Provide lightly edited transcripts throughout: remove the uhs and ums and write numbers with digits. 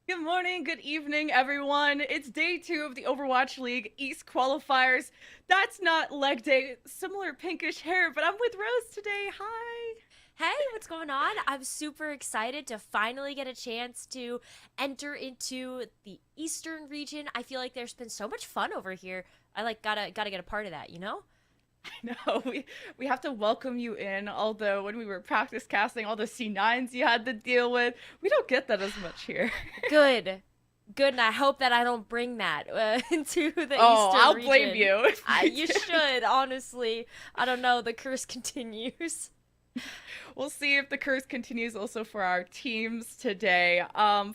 Good morning, good evening, everyone. It's day 2 of the Overwatch League East Qualifiers. That's not leg day, similar pinkish hair, but I'm with Rose today. Hi. Hey, what's going on? I'm super excited to finally get a chance to enter into the Eastern region. I feel like there's been so much fun over here. I like gotta get a part of that, you know? I know we have to welcome you in, although when we were practice casting all the C9s you had to deal with, we don't get that as much here. Good. Good, and I hope that I don't bring that into the Oh, Eastern I'll blame region. you if you You do. should, honestly. I don't know, the curse continues. We'll see if the curse continues also for our teams today.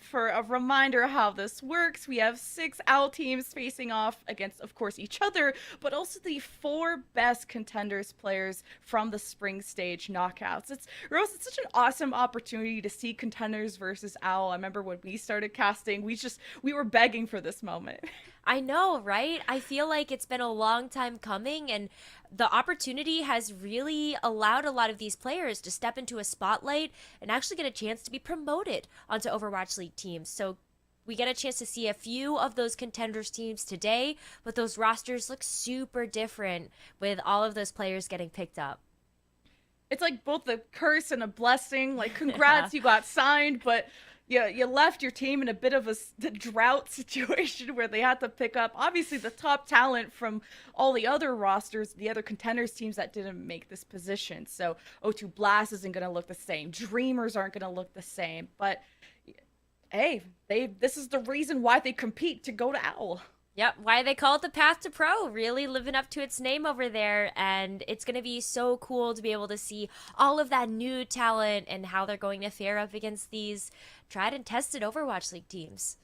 For a reminder how this works, we have 6 OWL teams facing off against, of course, each other, but also the 4 best contenders players from the spring stage knockouts. It's such an awesome opportunity to see contenders versus OWL. I remember when we started casting, we were begging for this moment. I know, right? I feel like it's been a long time coming, and the opportunity has really allowed a lot of these players to step into a spotlight and actually get a chance to be promoted onto Overwatch League teams. So we get a chance to see a few of those contenders teams today, but those rosters look super different with all of those players getting picked up. It's like both a curse and a blessing. Like, Yeah. congrats, you got signed, but you left your team in a bit of a drought situation where they had to pick up obviously the top talent from all the other rosters, the other contenders teams that didn't make this position. So O2 Blast isn't going to look the same. Dreamers aren't going to look the same. But hey, they this is the reason why they compete to go to OWL. Yep, why they call it the path to pro, really living up to its name over there. And it's going to be so cool to be able to see all of that new talent and how they're going to fare up against these tried and tested Overwatch League teams.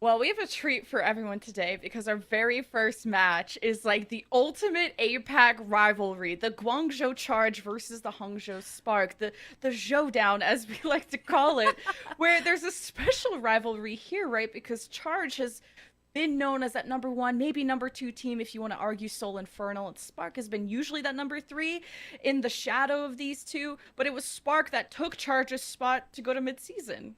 Well, we have a treat for everyone today because our very first match is like the ultimate APAC rivalry, the Guangzhou Charge versus the Hangzhou Spark, the showdown as we like to call it, where there's a special rivalry here, right? Because Charge has been known as that number 1, maybe number 2 team if you want to argue Soul Infernal, and Spark has been usually that number 3 in the shadow of these two, but it was Spark that took Charge's spot to go to midseason.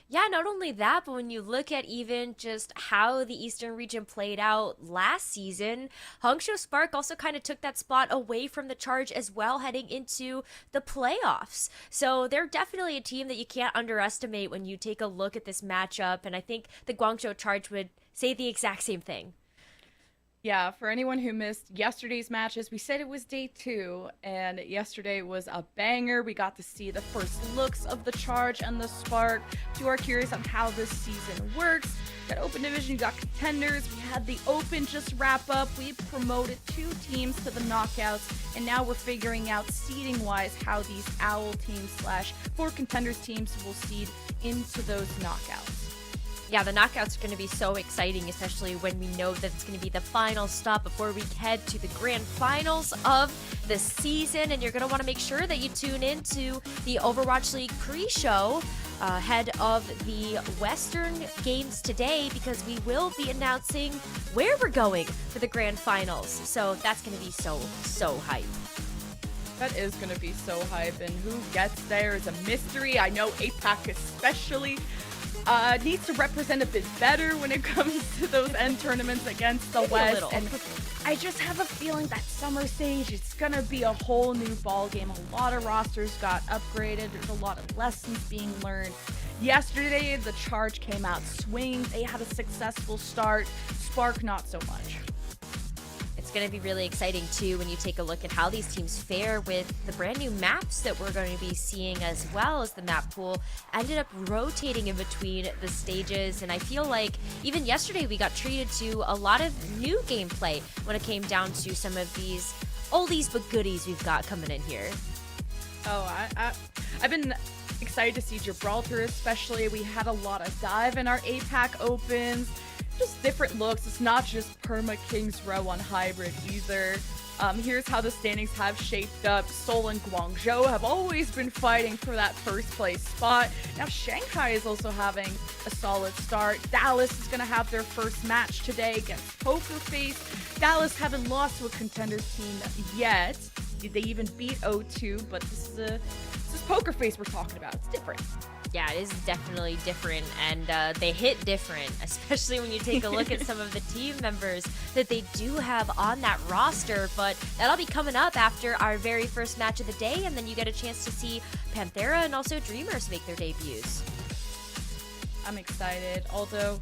Yeah, not only that, but when you look at even just how the Eastern region played out last season, Hangzhou Spark also kind of took that spot away from the Charge as well heading into the playoffs. So they're definitely a team that you can't underestimate when you take a look at this matchup, and I think the Guangzhou Charge would say the exact same thing. Yeah, for anyone who missed yesterday's matches, we said it was day 2, and yesterday was a banger. We got to see the first looks of the Charge and the Spark. If you are curious on how this season works, got Open Division, you got Contenders, we had the Open just wrap up. We promoted 2 teams to the knockouts, and now we're figuring out seeding-wise how these OWL teams slash 4 Contenders teams will seed into those knockouts. Yeah, the knockouts are going to be so exciting, especially when we know that it's going to be the final stop before we head to the grand finals of the season. And you're going to want to make sure that you tune in to the Overwatch League pre-show ahead of the Western Games today, because we will be announcing where we're going for the grand finals. So that's going to be so hype. That is going to be so hype, and who gets there is a mystery. I know APAC especially needs to represent a bit better when it comes to those end tournaments against the Maybe a West. little. And I just have a feeling that summer stage, it's going to be a whole new ball game. A lot of rosters got upgraded. There's a lot of lessons being learned. Yesterday, the Charge came out swinging. They had a successful start. Spark, not so much. It's going to be really exciting too when you take a look at how these teams fare with the brand new maps that we're going to be seeing, as well as the map pool ended up rotating in between the stages. And I feel like even yesterday we got treated to a lot of new gameplay when it came down to some of these oldies but goodies we've got coming in here. I've been excited to see Gibraltar, especially. We had a lot of dive in our APAC opens. Just different looks. It's not just Perma King's Row on Hybrid either. Here's how the standings have shaped up. Seoul and Guangzhou have always been fighting for that first place spot. Now Shanghai is also having a solid start. Dallas is going to have their first match today against Poker Face. Dallas haven't lost to a contenders team yet. They even beat O2, but this is Poker Face we're talking about. It's different. Yeah, it is definitely different, and they hit different, especially when you take a look at some of the team members that they do have on that roster. But that'll be coming up after our very first match of the day, and then you get a chance to see Panthera and also Dreamers make their debuts. I'm excited. Although,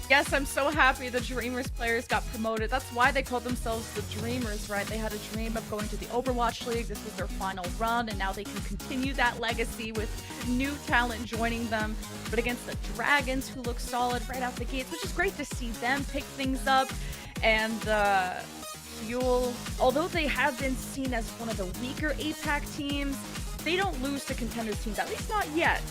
yes, I'm so happy the Dreamers players got promoted. That's why they called themselves the Dreamers, right? They had a dream of going to the Overwatch League. This was their final run, and now they can continue that legacy with new talent joining them. But against the Dragons, who look solid right out the gates, which is great to see them pick things up. And Fuel, although they have been seen as one of the weaker APAC teams, they don't lose to contenders teams, at least not yet.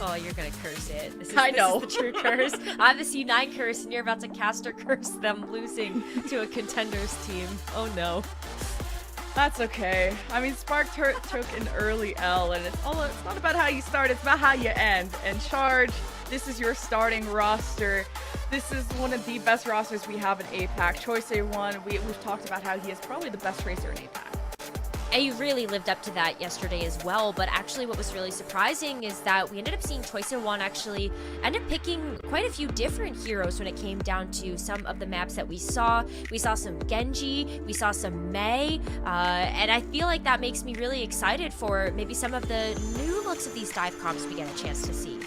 Oh, you're gonna curse it. I know. This is the true curse. I have the C9 curse, and you're about to caster curse them losing to a contenders team. Oh no. That's okay. I mean, Spark took an early L, and it's not about how you start, it's about how you end. And Charge, this is your starting roster. This is one of the best rosters we have in APAC. Choice A1, we've talked about how he is probably the best racer in APAC. And you really lived up to that yesterday as well, but actually what was really surprising is that we ended up seeing Choice One actually end up picking quite a few different heroes when it came down to some of the maps that we saw. We saw some Genji, we saw some Mei, and I feel like that makes me really excited for maybe some of the new looks of these dive comps we get a chance to see.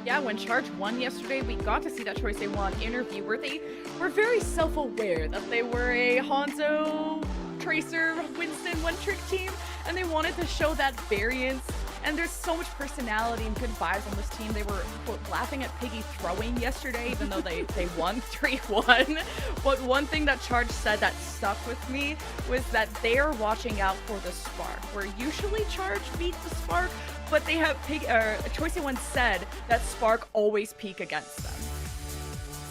Yeah, when Charge won yesterday, we got to see that Choice A1 interview where they were very self-aware that they were a Hanzo, Tracer, Winston one-trick team, and they wanted to show that variance. And there's so much personality and good vibes on this team. They were, quote, laughing at Piggy throwing yesterday, even though they won 3-1. But one thing that Charge said that stuck with me was that they are watching out for the Spark, where usually Charge beats the Spark, but they have Choice A1 said that Spark always peak against them.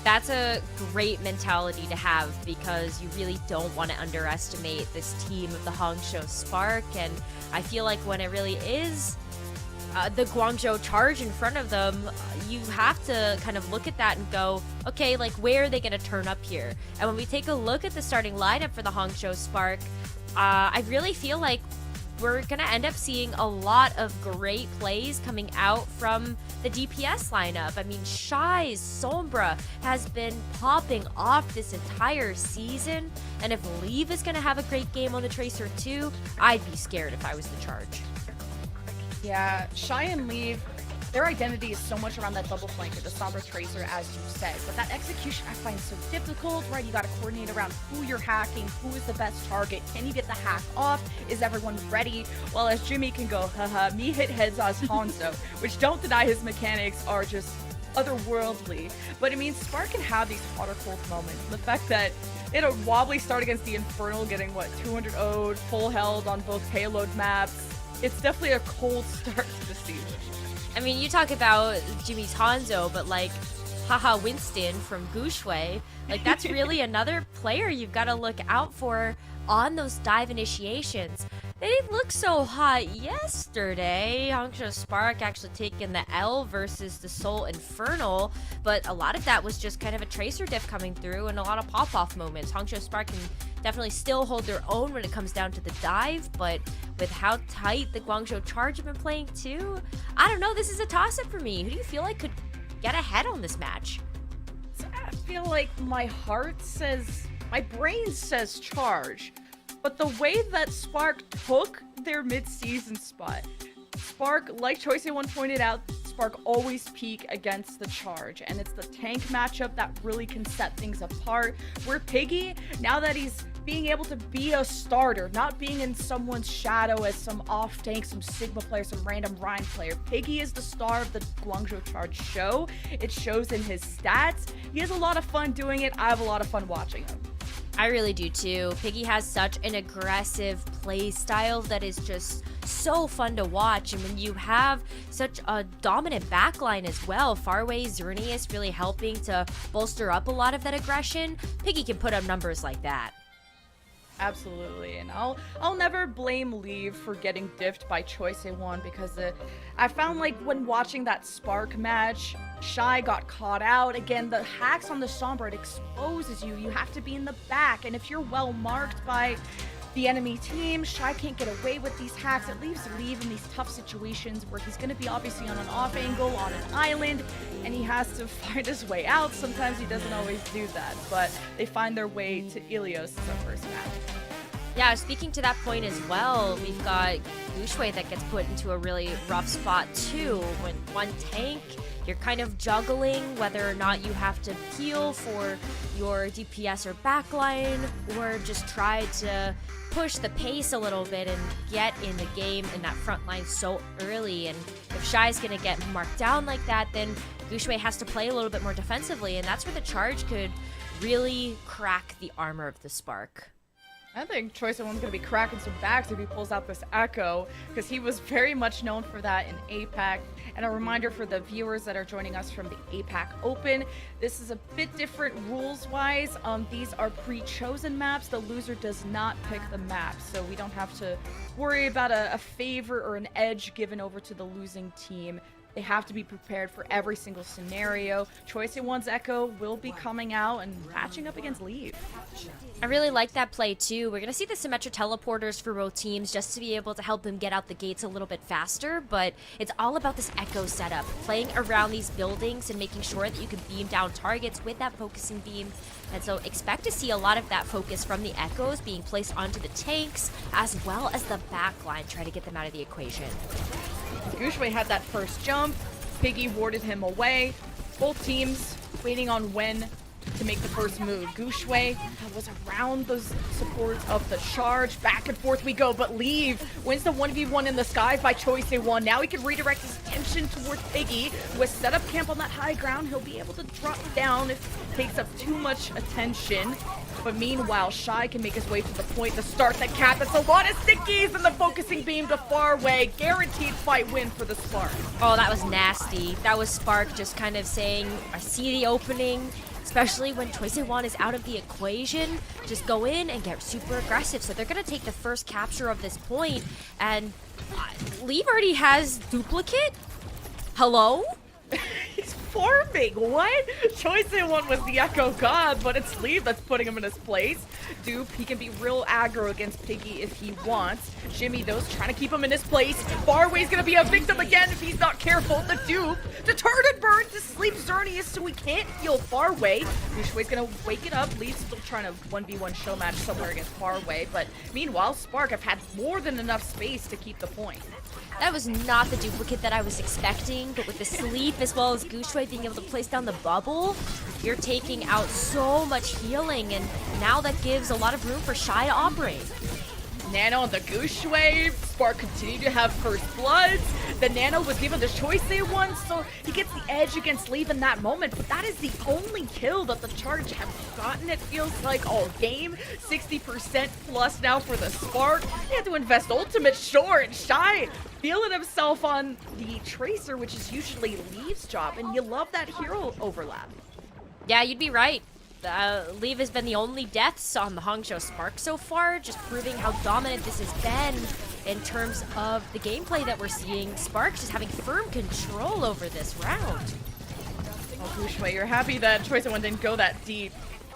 That's a great mentality to have because you really don't want to underestimate this team of the Hangzhou Spark, and I feel like when it really is the Guangzhou Charge in front of them, you have to kind of look at that and go, okay, like where are they going to turn up here? And when we take a look at the starting lineup for the Hangzhou Spark, I really feel like we're going to end up seeing a lot of great plays coming out from the DPS lineup. I mean, Shy's Sombra has been popping off this entire season, and if Leave is going to have a great game on the Tracer too, I'd be scared if I was the Charge. Yeah, Shy and Leave, their identity is so much around that double flanker, the Sombra Tracer, as you said. But that execution I find so difficult, right? You got to coordinate around who you're hacking, who is the best target, can you get the hack off, is everyone ready? Well, as Jimmy can go, haha, me hit heads as Hanzo, which don't deny his mechanics are just otherworldly. But I mean, Spark can have these water cold moments. The fact that it a wobbly start against the Infernal, getting what, 200 0'd, full held on both payload maps. It's definitely a cold start to the season. I mean, you talk about Jimmy's Hanzo, but like, haha, Winston from Gushue, like that's really another player you've got to look out for on those dive initiations. They didn't look so hot yesterday. Hangzhou Spark actually taking the L versus the Seoul Infernal, but a lot of that was just kind of a Tracer diff coming through and a lot of pop-off moments. Hangzhou Spark can definitely still hold their own when it comes down to the dive, but with how tight the Guangzhou Charge have been playing too, I don't know, this is a toss-up for me. Who do you feel like could get ahead on this match? I feel like my heart says, my brain says Charge, but the way that Spark took their mid-season spot, Spark, like Choice A1 pointed out, Spark always peak against the Charge, and it's the tank matchup that really can set things apart. Where Piggy, now that he's being able to be a starter, not being in someone's shadow as some off tank, some Sigma player, some random Rhine player, Piggy is the star of the Guangzhou Charge show. It shows in his stats. He has a lot of fun doing it. I have a lot of fun watching him. I really do too. Piggy has such an aggressive play style that is just so fun to watch, and when you have such a dominant backline as well, Farway, Xerneas really helping to bolster up a lot of that aggression, Piggy can put up numbers like that. Absolutely, and I'll never blame Leave for getting diffed by Choice A1 because I found like when watching that Spark match, Shy got caught out. Again, the hacks on the Sombra, it exposes you. You have to be in the back, and if you're well marked by the enemy team. Shy can't get away with these hacks. It leaves Leave in these tough situations where he's going to be obviously on an off angle, on an island, and he has to find his way out. Sometimes he doesn't always do that, but they find their way to Ilios as our first match. Yeah, speaking to that point as well, we've got Gushue that gets put into a really rough spot too. When one tank, you're kind of juggling whether or not you have to heal for your DPS or backline, or just try to push the pace a little bit and get in the game in that front line so early. And if Shy's gonna get marked down like that, then Gushue has to play a little bit more defensively, and that's where the charge could really crack the armor of the Spark. I think Choice One's going to be cracking some backs if he pulls out this Echo, because he was very much known for that in APAC. And a reminder for the viewers that are joining us from the APAC Open, this is a bit different rules-wise. These are pre-chosen maps. The loser does not pick the map, so we don't have to worry about a favor or an edge given over to the losing team. They have to be prepared for every single scenario. Choice One's Echo will be coming out and matching up against Leave. I really like that play too. We're going to see the symmetric teleporters for both teams just to be able to help them get out the gates a little bit faster, but it's all about this Echo setup, playing around these buildings and making sure that you can beam down targets with that focusing beam. And so expect to see a lot of that focus from the Echoes being placed onto the tanks, as well as the backline, trying to get them out of the equation. Gushue had that first jump. Piggy warded him away. Both teams waiting on when to make the first move. Gushue was around those supports of the charge. Back and forth we go, but Leave wins the 1v1 in the skies by Choice One. Now he can redirect his attention towards Piggy, who has set up camp on that high ground. He'll be able to drop down if it takes up too much attention. But meanwhile, Shy can make his way to the point to start the cap. It's a lot of stickies and the focusing beam to far away. Guaranteed fight win for the Spark. Oh, that was nasty. That was Spark just kind of saying, I see the opening. Especially when Choice One is out of the equation, just go in and get super aggressive. So they're going to take the first capture of this point, and Leave already has duplicate? Hello? He's farming. What? Choice One was the Echo God, but it's Leave that's putting him in his place. Dupe, he can be real aggro against Piggy if he wants. Jimmy, those trying to keep him in his place. Farway's gonna be a victim again if he's not careful. The Dupe, deterred and burned to sleep Xerneas, so we can't heal Farway. Gushue's gonna wake it up. Leave's still trying to 1v1 show match somewhere against Farway, but meanwhile, Spark have had more than enough space to keep the point. That was not the duplicate that I was expecting, but with the sleep as well as Gushue being able to place down the bubble, you're taking out so much healing, and now that gives a lot of room for Shy to operate. Nano on the Gushue. Spark continued to have first bloods. The Nano was given the Choice One, so he gets the edge against Leave in that moment, but that is the only kill that the Charge have gotten, it feels like, all game. 60% plus now for the Spark. They had to invest ultimate, sure, and Shy feeling himself on the Tracer, which is usually Leave's job, and you love that hero overlap. Yeah, you'd be right. Leave has been the only deaths on the Hangzhou Spark so far, just proving how dominant this has been in terms of the gameplay that we're seeing. Spark just having firm control over this round. Oh, Gushue, you're happy that Choice One didn't go that deep,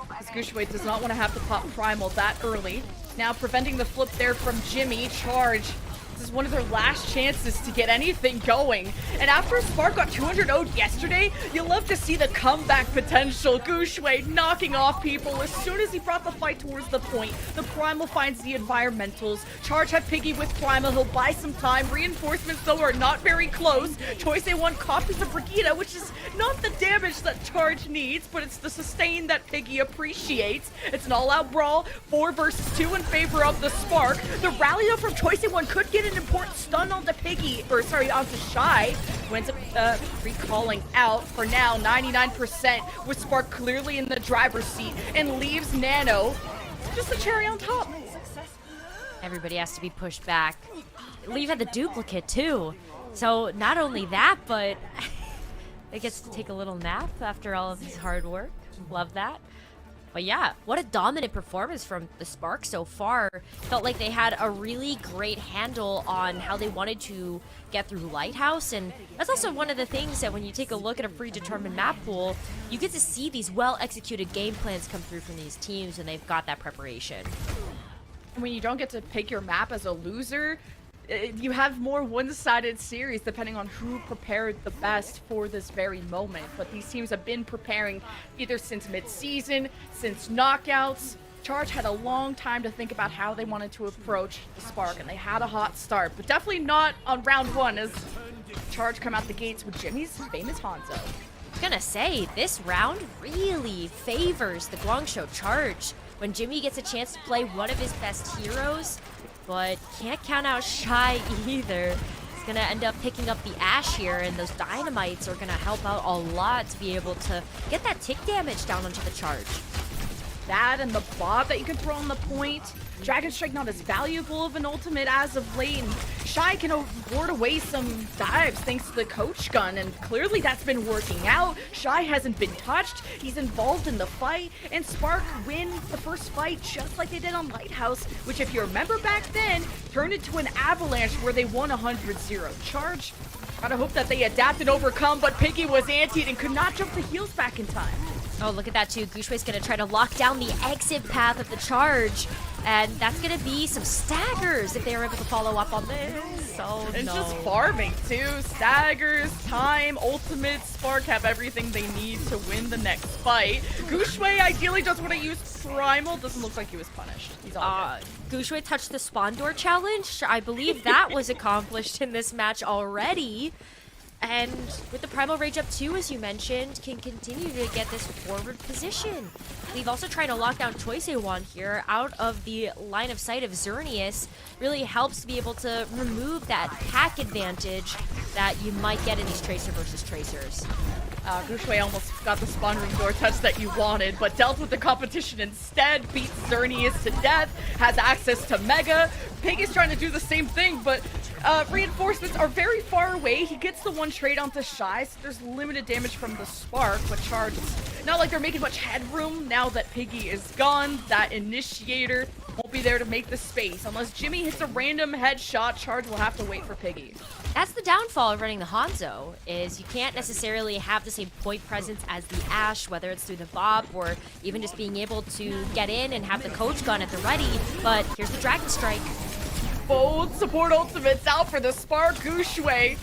because Gushue does not want to have to pop Primal that early. Now preventing the flip there from Jimmy. Charge. This is one of their last chances to get anything going. And after Spark got 200 0'd yesterday, you love to see the comeback potential. Gushue knocking off people as soon as he brought the fight towards the point. The Primal finds the environmentals. Charge had Piggy with Primal. He'll buy some time. Reinforcements, though, are not very close. Choice One copies of Brigitte, which is not the damage that Charge needs, but it's the sustain that Piggy appreciates. It's an all-out brawl. 4 versus 2 in favor of the Spark. The rally, though, from Choice One could get an important stun onto Piggy, or sorry, onto Shy, who ends up recalling out. For now, 99% with Spark clearly in the driver's seat, and leaves Nano just the cherry on top. Everybody has to be pushed back. Leave had the duplicate too. So not only that, but it gets to take a little nap after all of his hard work. Love that. But yeah, what a dominant performance from the Spark so far. Felt like they had a really great handle on how they wanted to get through Lighthouse, and that's also one of the things that when you take a look at a predetermined map pool, you get to see these well-executed game plans come through from these teams, and they've got that preparation. when you don't get to pick your map as a loser, you have more one-sided series depending on who prepared the best for this very moment. But these teams have been preparing either since mid-season, since knockouts. Charge had a long time to think about how they wanted to approach the Spark, and they had a hot start, but definitely not on round one as Charge come out the gates with Jimmy's famous Hanzo. I was gonna say, this round really favors the Guangzhou Charge when Jimmy gets a chance to play one of his best heroes, but can't count out Shy either. He's gonna end up picking up the Ashe here, and those dynamites are gonna help out a lot to be able to get that tick damage down onto the Charge. That and the bob that you can throw on the point. Dragon Strike not as valuable of an ultimate as of late, and Shy can ward away some dives thanks to the coach gun, and clearly that's been working out. Shy hasn't been touched, he's involved in the fight, and Spark win the first fight just like they did on Lighthouse, which if you remember back then, turned into an avalanche where they won 100-0. Charge, gotta hope that they adapt and overcome, but Piggy was antied and could not jump the heels back in time. Oh, look at that too. Guxue's gonna try to lock down the exit path of the Charge. And that's gonna be some staggers if they are able to follow up on this. Oh, and no. just farming too. Staggers, time, ultimate, Spark have everything they need to win the next fight. Guxue ideally just want to use Primal. Doesn't look like he was punished. He's all good. Guxue touched the spawn door challenge. I believe that was accomplished in this match already. And with the Primal Rage up 2, as you mentioned, can continue to get this forward position. We've also tried to lock down Choisewan here out of the line of sight of Xerneas. Really helps to be able to remove that pack advantage that you might get in these Tracer versus Tracers. Guxue almost got the spawn room door touch that you wanted, but dealt with the competition instead, beats Xerneas to death, has access to Mega. Pig is trying to do the same thing, but reinforcements are very far away. He gets the one trade onto Shy, so there's limited damage from the Spark, but Charge, it's not like they're making much headroom now that Piggy is gone. That initiator won't be there to make the space. Unless Jimmy hits a random headshot, Charge will have to wait for Piggy. That's the downfall of running the Hanzo, is you can't necessarily have the same point presence as the Ashe, whether it's through the Bob or even just being able to get in and have the coach gun at the ready, but here's the Dragon Strike. Both support ultimates out for the Spark. Guxue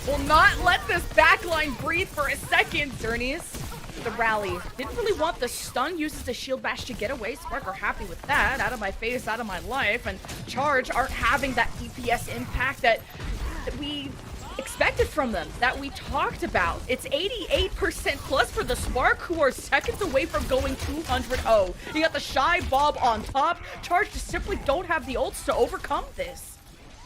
will not let this backline breathe for a second. Xerneas, the rally. Didn't really want the stun, uses the shield bash to get away. Spark are happy with that. Out of my face, out of my life. And Charge aren't having that DPS impact that we expected from them, that we talked about. It's 88% plus for the Spark, who are seconds away from going 200-0. You got the Shy Bob on top. Charge just simply don't have the ults to overcome this.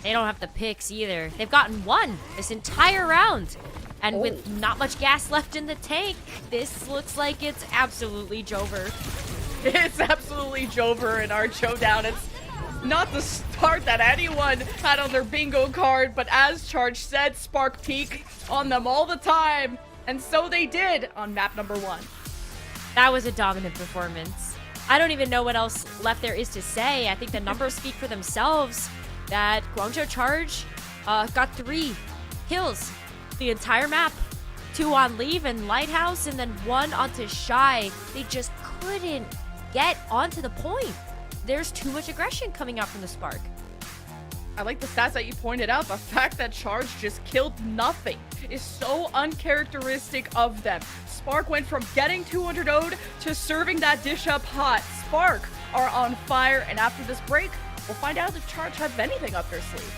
They don't have the picks either. They've gotten one this entire round. And with not much gas left in the tank, this looks like it's absolutely Jover. It's absolutely Jover in our showdown. It's not the start that anyone had on their bingo card, but as Charge said, Spark peak on them all the time. And so they did on map number 1. That was a dominant performance. I don't even know what else left there is to say. I think the numbers speak for themselves. That Guangzhou Charge got 3 kills the entire map. 2 on Leave and Lighthouse, and then 1 onto Shy. They just couldn't get onto the point. There's too much aggression coming out from the Spark. I like the stats that you pointed out. The fact that Charge just killed nothing is so uncharacteristic of them. Spark went from getting 200 0'd to serving that dish up hot. Spark are on fire, and after this break, we'll find out if Charge have anything up their sleeve.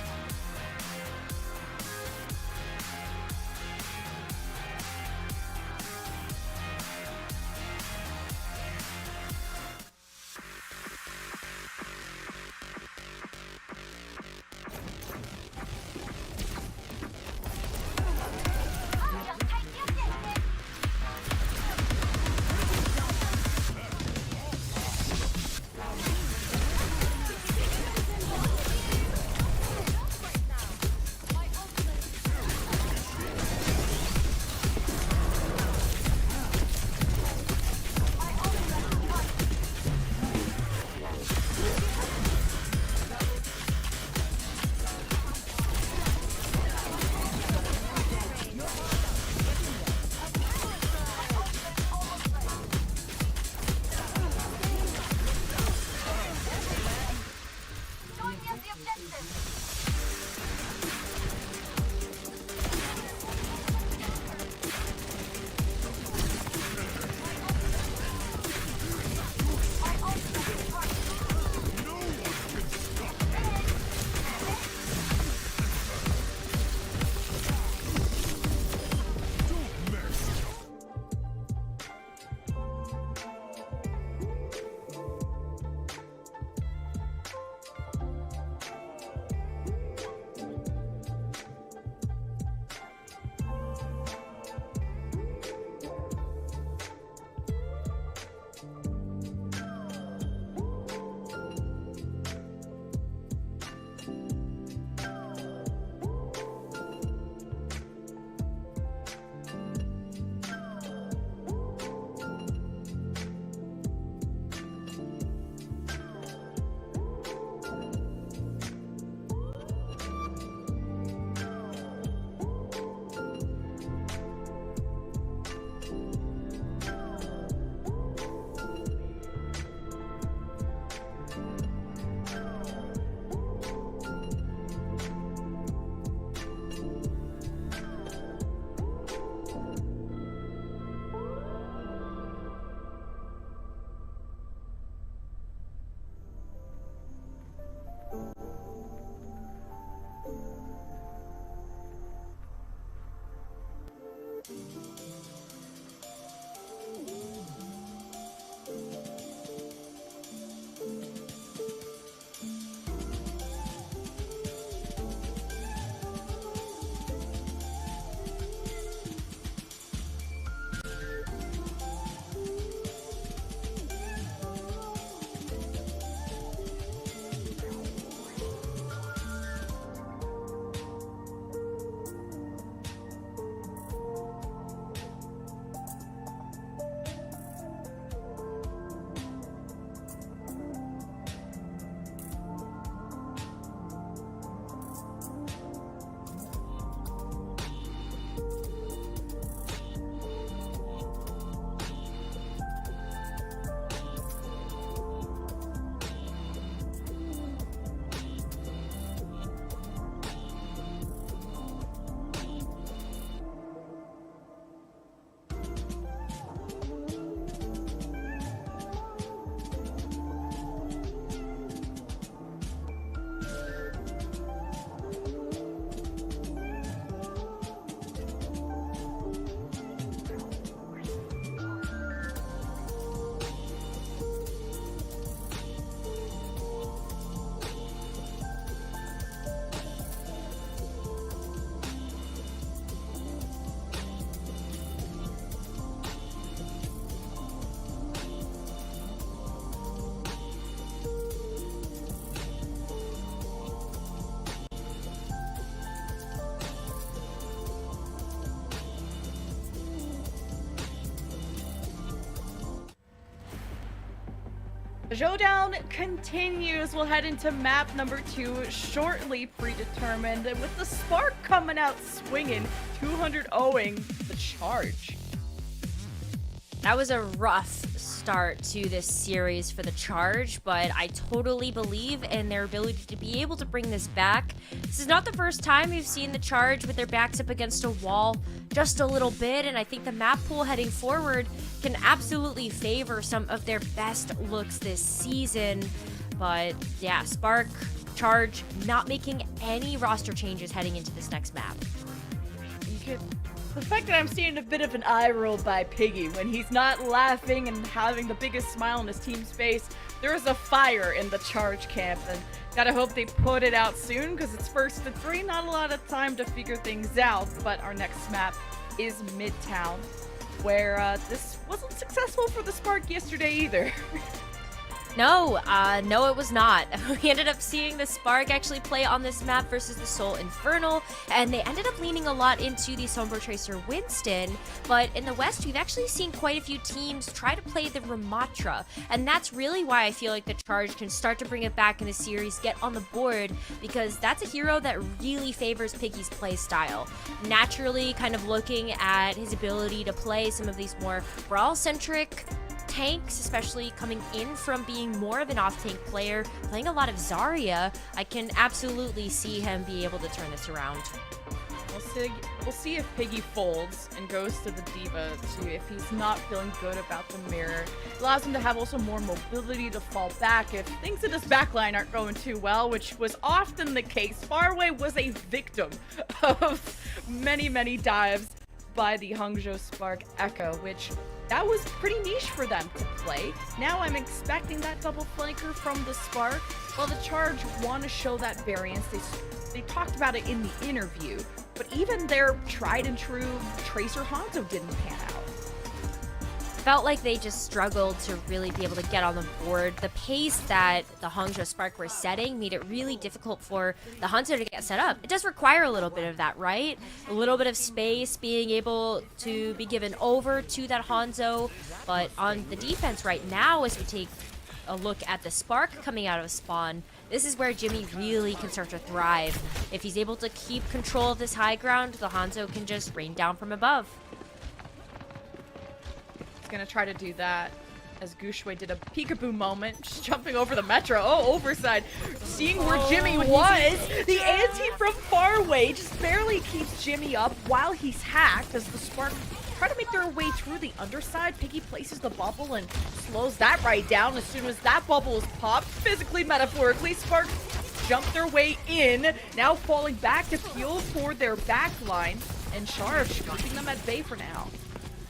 The showdown continues. We'll head into map number 2 shortly, predetermined, with the Spark coming out swinging, 200-0ing the Charge. That was a rough start to this series for the Charge, but I totally believe in their ability to be able to bring this back. This is not the first time we've seen the Charge with their backs up against a wall just a little bit, and I think the map pool heading forward can absolutely favor some of their best looks this season. But yeah, Spark, Charge, not making any roster changes heading into this next map. The fact that I'm seeing a bit of an eye roll by Piggy when he's not laughing and having the biggest smile on his team's face, there is a fire in the Charge camp, and gotta hope they put it out soon because it's first to 3, not a lot of time to figure things out. But our next map is Midtown, where this wasn't successful for the Spark yesterday either. No, it was not. We ended up seeing the Spark actually play on this map versus the Soul Infernal, and they ended up leaning a lot into the Sombra Tracer Winston, but in the West, we've actually seen quite a few teams try to play the Ramatra, and that's really why I feel like the Charge can start to bring it back in the series, get on the board, because that's a hero that really favors Piggy's play style. Naturally, kind of looking at his ability to play some of these more brawl-centric tanks, especially coming in from being more of an off-tank player, playing a lot of Zarya, I can absolutely see him be able to turn this around. We'll see if Piggy folds and goes to the D.Va too, if he's not feeling good about the mirror. It allows him to have also more mobility to fall back if things in his backline aren't going too well, which was often the case. Farway was a victim of many, many dives by the Hangzhou Spark Echo, which that was pretty niche for them to play. Now I'm expecting that double flanker from the Spark. While the Charge want to show that variance, they talked about it in the interview, but even their tried and true Tracer Hanzo didn't pan out. Felt like they just struggled to really be able to get on the board. The pace that the Hangzhou Spark were setting made it really difficult for the Hanzo to get set up. It does require a little bit of that, right? A little bit of space, being able to be given over to that Hanzo. But on the defense right now, as we take a look at the Spark coming out of spawn, this is where Jimmy really can start to thrive. If he's able to keep control of this high ground, the Hanzo can just rain down from above. Gonna try to do that. as Gushue did a peekaboo moment, just jumping over the metro. Oh, overside. Seeing where Jimmy was. The anti from far away just barely keeps Jimmy up while he's hacked as the Spark try to make their way through the underside. Piggy places the bubble and slows that right down as soon as that bubble is popped. Physically, metaphorically, Spark jump their way in, now falling back to peel for their back line, and Sharp keeping them at bay for now.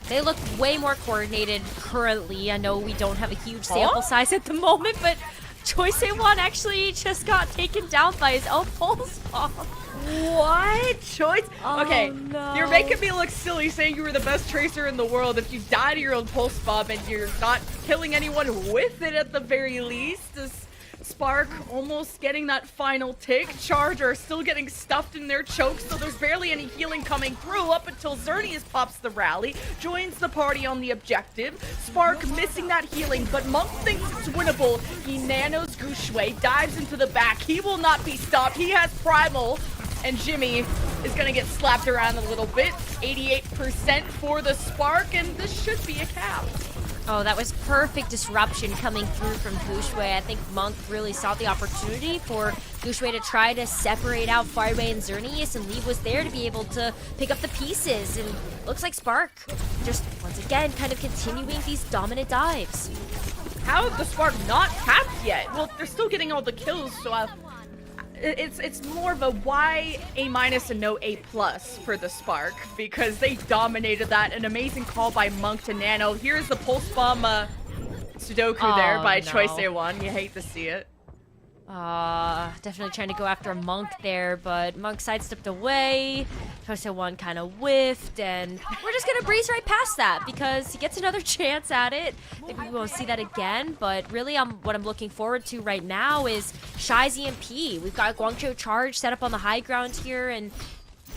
They look way more coordinated currently. I know we don't have a huge sample size at the moment, but Choice A1 actually just got taken down by his own pulse bomb. What? Choice? Okay, no. You're making me look silly saying you were the best tracer in the world if you die to your own pulse bomb and you're not killing anyone with it at the very least. This Spark almost getting that final tick. Charge are still getting stuffed in their chokes, so there's barely any healing coming through up until Xerneas pops the rally, joins the party on the objective. Spark missing that healing, but Monk thinks it's winnable. He nanos Gushue, dives into the back. He will not be stopped. He has Primal, and Jimmy is going to get slapped around a little bit. 88% for the Spark, and this should be a cap. Oh, that was perfect disruption coming through from Gushue. I think Monk really saw the opportunity for Gushue to try to separate out Fireway and Xerneas, and Lee was there to be able to pick up the pieces. And looks like Spark just, once again, kind of continuing these dominant dives. How is the Spark not capped yet? Well, they're still getting all the kills, so it's more of a why A- and no A+ for the Spark, because they dominated that. An amazing call by Monk to Nano. Here's the pulse bomb Sudoku there by Choice A1. You hate to see it. Definitely trying to go after Monk there, but Monk sidestepped away. Choice A1 kind of whiffed, and we're just gonna breeze right past that because he gets another chance at it. I think we won't see that again, but really what I'm looking forward to right now is Shy's EMP. We've got Guangzhou Charge set up on the high ground here, and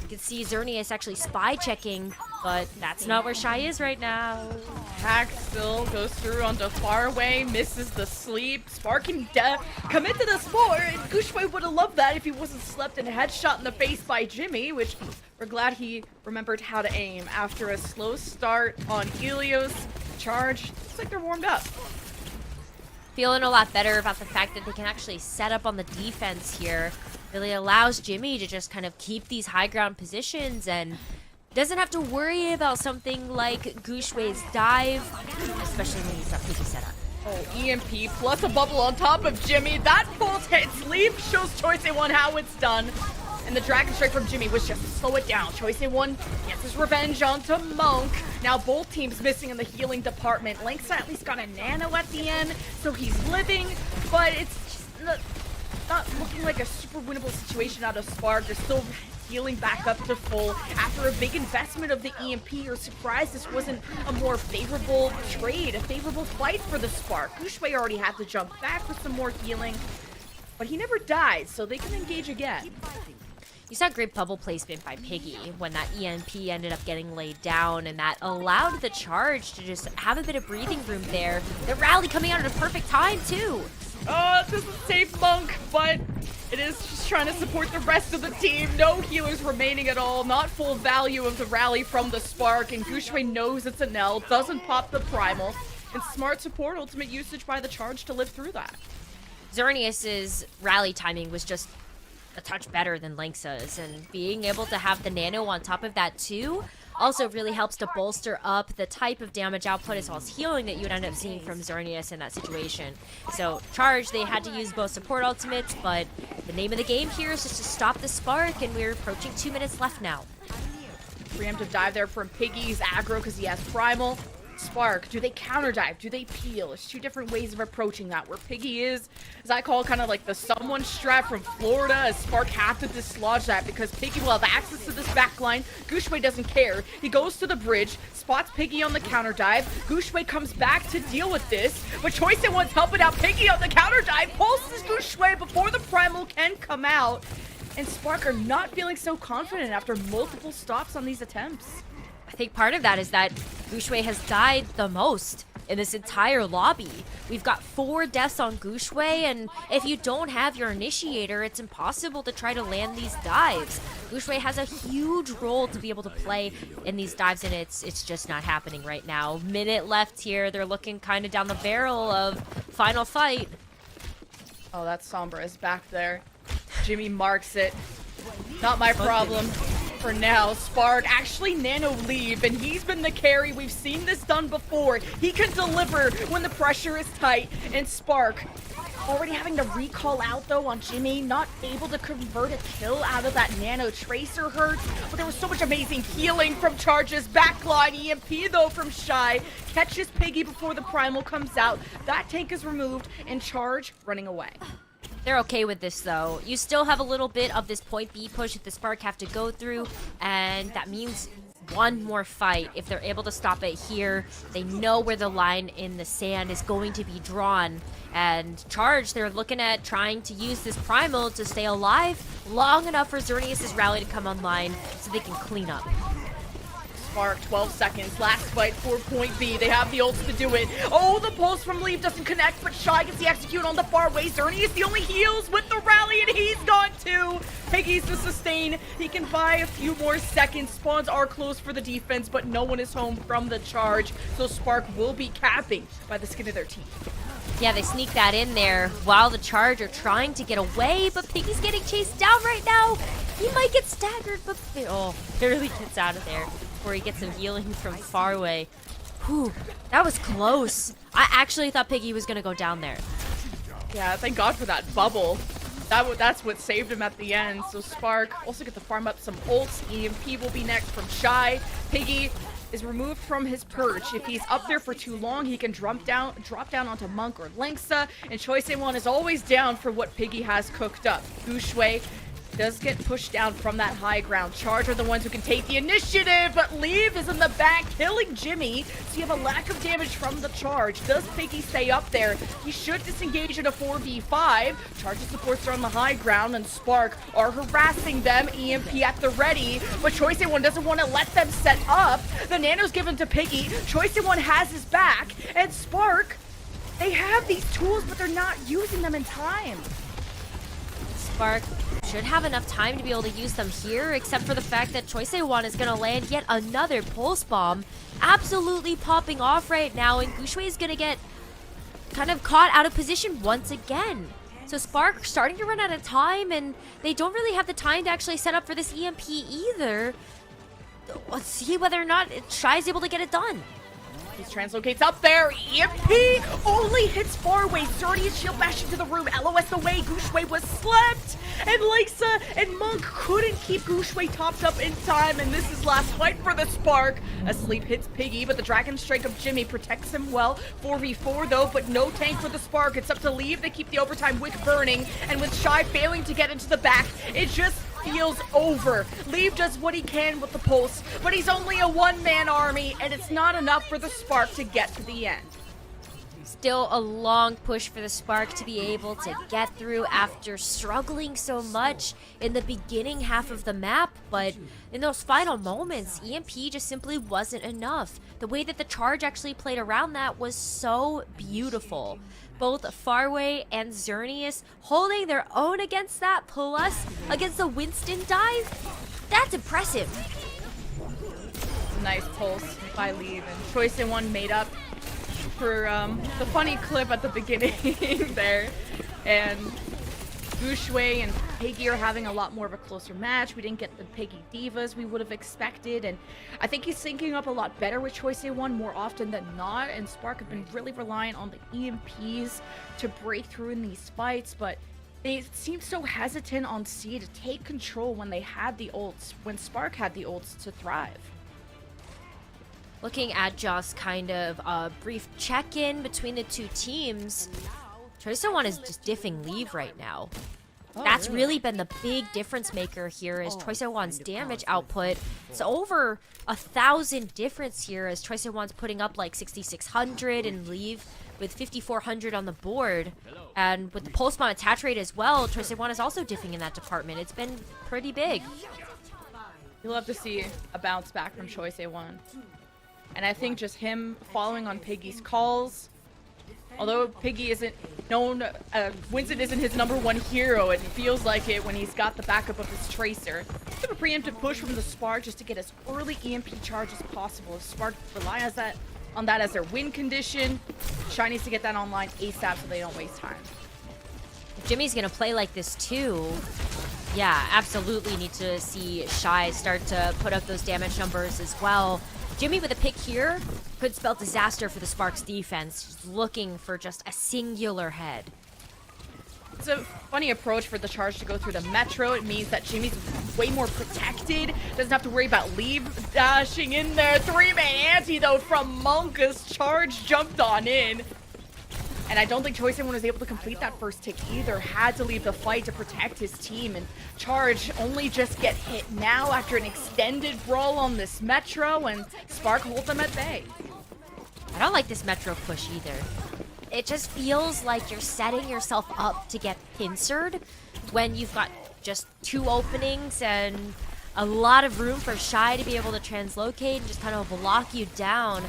you can see Xerneas actually spy checking, but that's not where Shy is right now. Hack still goes through onto Faraway, misses the sleep. Spark can commit to the sport. Gushue would have loved that if he wasn't slept and headshot in the face by Jimmy, which we're glad he remembered how to aim after a slow start on Helios. Charge, looks like they're warmed up. Feeling a lot better about the fact that they can actually set up on the defense here. Really allows Jimmy to just kind of keep these high ground positions and doesn't have to worry about something like Gushue's dive, especially when he's not picking setup. Oh, EMP plus a bubble on top of Jimmy. That pulse hits leap, shows Choice A1 how it's done. And the Dragon Strike from Jimmy was just to slow it down. Choice A1 gets his revenge onto Monk. Now both teams missing in the healing department. Lynx at least got a nano at the end, so he's living, but it's just not looking like a super winnable situation out of Spark. They're still healing back up to full after a big investment of the EMP. You're surprised this wasn't a more favorable trade, a favorable fight for the Spark. Gushue already had to jump back for some more healing, but he never died, so they can engage again. You saw great bubble placement by Piggy when that EMP ended up getting laid down, and that allowed the Charge to just have a bit of breathing room there. The rally coming out at a perfect time, too. Oh, it doesn't save Monk, but it is just trying to support the rest of the team. No healers remaining at all. Not full value of the rally from the Spark, and Gushue knows it's a Nell, doesn't pop the Primal, and smart support, ultimate usage by the Charge to live through that. Xerneas' rally timing was just a touch better than Lynx's, and being able to have the nano on top of that too also really helps to bolster up the type of damage output as well as healing that you would end up seeing from Xerneas in that situation. So Charge, they had to use both support ultimates, but the name of the game here is just to stop the Spark, and we're approaching 2 minutes left now. Preemptive dive there from Piggy. He's aggro because he has Primal. Spark, do they counter dive? Do they peel? There's two different ways of approaching that. Where Piggy is, as I call, kind of like the someone strat from Florida, as Spark have to dislodge that because Piggy will have access to this backline. Gushue doesn't care. He goes to the bridge, spots Piggy on the counter dive. Gushue comes back to deal with this, but Choice A1's helping out Piggy on the counter dive. Pulses Gushue before the Primal can come out, and Spark are not feeling so confident after multiple stops on these attempts. I think part of that is that Gushue has died the most in this entire lobby. We've got 4 deaths on Gushway, and if you don't have your initiator, it's impossible to try to land these dives. Gushway has a huge role to be able to play in these dives, and it's just not happening right now. Minute left here. They're looking kind of down the barrel of final fight. Oh, that Sombra is back there. Jimmy marks it. Not my problem for now. Spark actually nano leave, and he's been the carry. We've seen this done before. He can deliver when the pressure is tight, and Spark already having to recall out though on Jimmy, not able to convert a kill out of that nano tracer hurts, but there was so much amazing healing from Charge's backline. EMP though from Shy catches Piggy before the primal comes out. That tank is removed, and Charge running away. They're okay with this, though. You still have a little bit of this point B push that the Spark have to go through, and that means one more fight. If they're able to stop it here, they know where the line in the sand is going to be drawn. And Charge, they're looking at trying to use this primal to stay alive long enough for Xerneas' rally to come online so they can clean up. Spark, 12 seconds, last fight for point B. They have the ults to do it. Oh, the pulse from Leave doesn't connect, but Shy gets the execute on the far way. Xerneas the only heals with the rally, and he's gone too. Piggy's the sustain. He can buy a few more seconds. Spawns are closed for the defense, but no one is home from the charge, so Spark will be capping by the skin of their teeth. Yeah, they sneak that in there while the Charge are trying to get away, but Piggy's getting chased down right now. He might get staggered, but barely gets out of there before he gets some healing from far away. Whew, that was close. I actually thought Piggy was gonna go down there. Yeah, thank God for that bubble. That's what saved him at the end. So Spark also get to farm up some ults. EMP will be next from Shy. Piggy is removed from his perch. If he's up there for too long, he can drop down onto Monk or Lengsa, and Choice A1 is always down for what Piggy has cooked up. Gushway does get pushed down from that high ground. Charge are the ones who can take the initiative, but Leave is in the back, killing Jimmy, so you have a lack of damage from the Charge. Does Piggy stay up there? He should disengage in a 4v5. Charge's supports are on the high ground, and Spark are harassing them. EMP at the ready, but Choice A1 doesn't want to let them set up. The nano's given to Piggy. Choice A1 has his back, and Spark, they have these tools, but they're not using them in time. Spark should have enough time to be able to use them here, except for the fact that Choice A1 is going to land yet another pulse bomb. Absolutely popping off right now, and Gushway is going to get kind of caught out of position once again. So Spark starting to run out of time, and they don't really have the time to actually set up for this EMP either. Let's see whether or not Shy is able to get it done. He translocates up there. EMP only hits far away. Xerneas shield bash into the room. LOS away. Gushway was slept. And Lexa and Monk couldn't keep Gushway topped up in time. And this is last fight for the Spark. Asleep hits Piggy, but the Dragon Strike of Jimmy protects him well. 4v4 though, but no tank for the Spark. It's up to Leave. They keep the overtime wick burning. And with Shy failing to get into the back, it just feels over. Leave does what he can with the pulse, but he's only a one-man army, and it's not enough for the Spark to get to the end. Still a long push for the Spark to be able to get through after struggling so much in the beginning half of the map, but in those final moments, EMP just simply wasn't enough. The way that the Charge actually played around that was so beautiful. Both Farway and Xerneas holding their own against that, plus against the Winston dive. That's impressive. Nice pulse by Leave, and Choice A1 made up for the funny clip at the beginning there. And Gushway and Piggy are having a lot more of a closer match. We didn't get the Piggy Divas we would have expected, and I think he's syncing up a lot better with Choice A1 more often than not, and Spark have been really reliant on the EMPs to break through in these fights, but they seem so hesitant on C to take control when they had the ults, when Spark had the ults to thrive. Looking at just kind of a brief check-in between the two teams, Choice A1 is just diffing Leave right now. That's really been the big difference maker here, is Choice A1's damage output. It's over 1,000 difference here, as Choice A1's putting up like 6,600 and Leave with 5,400 on the board. And with the pulse bomb attach rate as well, Choice A1 is also diffing in that department. It's been pretty big. You'll have to see a bounce back from Choice A1. And I think just him following on Piggy's calls, although Piggy isn't known, Winston isn't his #1 hero, it feels like it when he's got the backup of his Tracer. Sort of a preemptive push from the Spark just to get as early EMP charge as possible. If Spark relies on that as their win condition, Shy needs to get that online ASAP so they don't waste time. Jimmy's gonna play like this too. Yeah, absolutely need to see Shy start to put up those damage numbers as well. Jimmy with a pick here could spell disaster for the Sparks defense, just looking for just a singular head. It's a funny approach for the charge to go through the Metro. It means that Jimmy's way more protected, doesn't have to worry about leave dashing in there. 3-man antidote from Monk as charge jumped on in. And I don't think Choice was able to complete that first tick either. Had to leave the fight to protect his team. And Charge only just get hit now after an extended brawl on this Metro. And Spark holds them at bay. I don't like this Metro push either. It just feels like you're setting yourself up to get pincered when you've got just 2 openings and a lot of room for Shy to be able to translocate and just kind of block you down.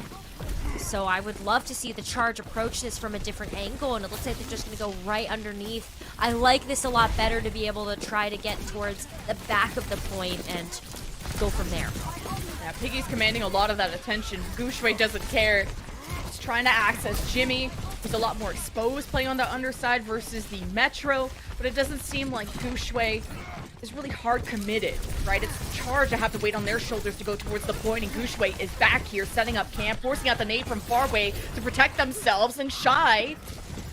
So I would love to see the charge approach this from a different angle, and it looks like they're just going to go right underneath. I like this a lot better to be able to try to get towards the back of the point and go from there. Yeah, Piggy's commanding a lot of that attention. Gushue doesn't care. He's trying to access Jimmy. He's a lot more exposed playing on the underside versus the Metro, but it doesn't seem like Gushue is really hard committed, right? It's Charge that have to wait on their shoulders to go towards the point, and Gushue is back here setting up camp, forcing out the nade from far away to protect themselves, and Shy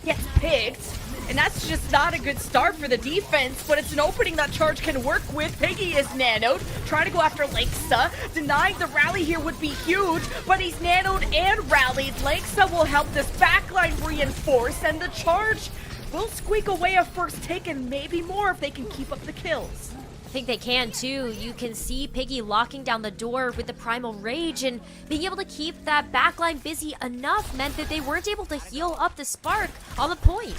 gets picked, and that's just not a good start for the defense, but it's an opening that Charge can work with. Piggy is nanoed, trying to go after Lanksa. Denying the rally here would be huge, but he's nanoed and rallied. Lanksa will help this backline reinforce, and the Charge will squeak away a first take and maybe more if they can keep up the kills. I think they can too. You can see Piggy locking down the door with the Primal Rage, and being able to keep that backline busy enough meant that they weren't able to heal up the Spark on the point.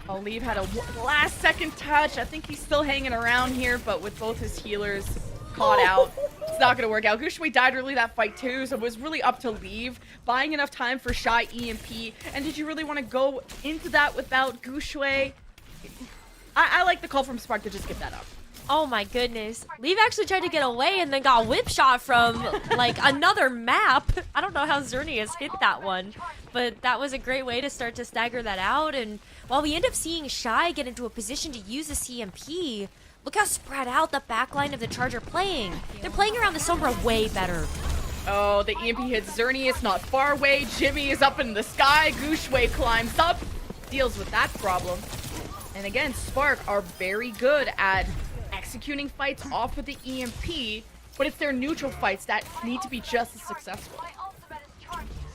Olive had a last second touch. I think he's still hanging around here, but with both his healers caught out, it's not going to work out. Gushue died early that fight too, so it was really up to Leave, buying enough time for Shy EMP. And did you really want to go into that without Gushue? I like the call from Spark to just give that up. Oh my goodness. Leave actually tried to get away and then got whip shot from like another map. I don't know how Xerneas hit that one, but that was a great way to start to stagger that out. And while we end up seeing Shy get into a position to use a CMP, look how spread out the backline of the Charge are playing. They're playing around the Sombra way better. Oh, the EMP hits Xerneas not far away. Jimmy is up in the sky. Gushue climbs up, deals with that problem. And again, Spark are very good at executing fights off with the EMP, but it's their neutral fights that need to be just as successful.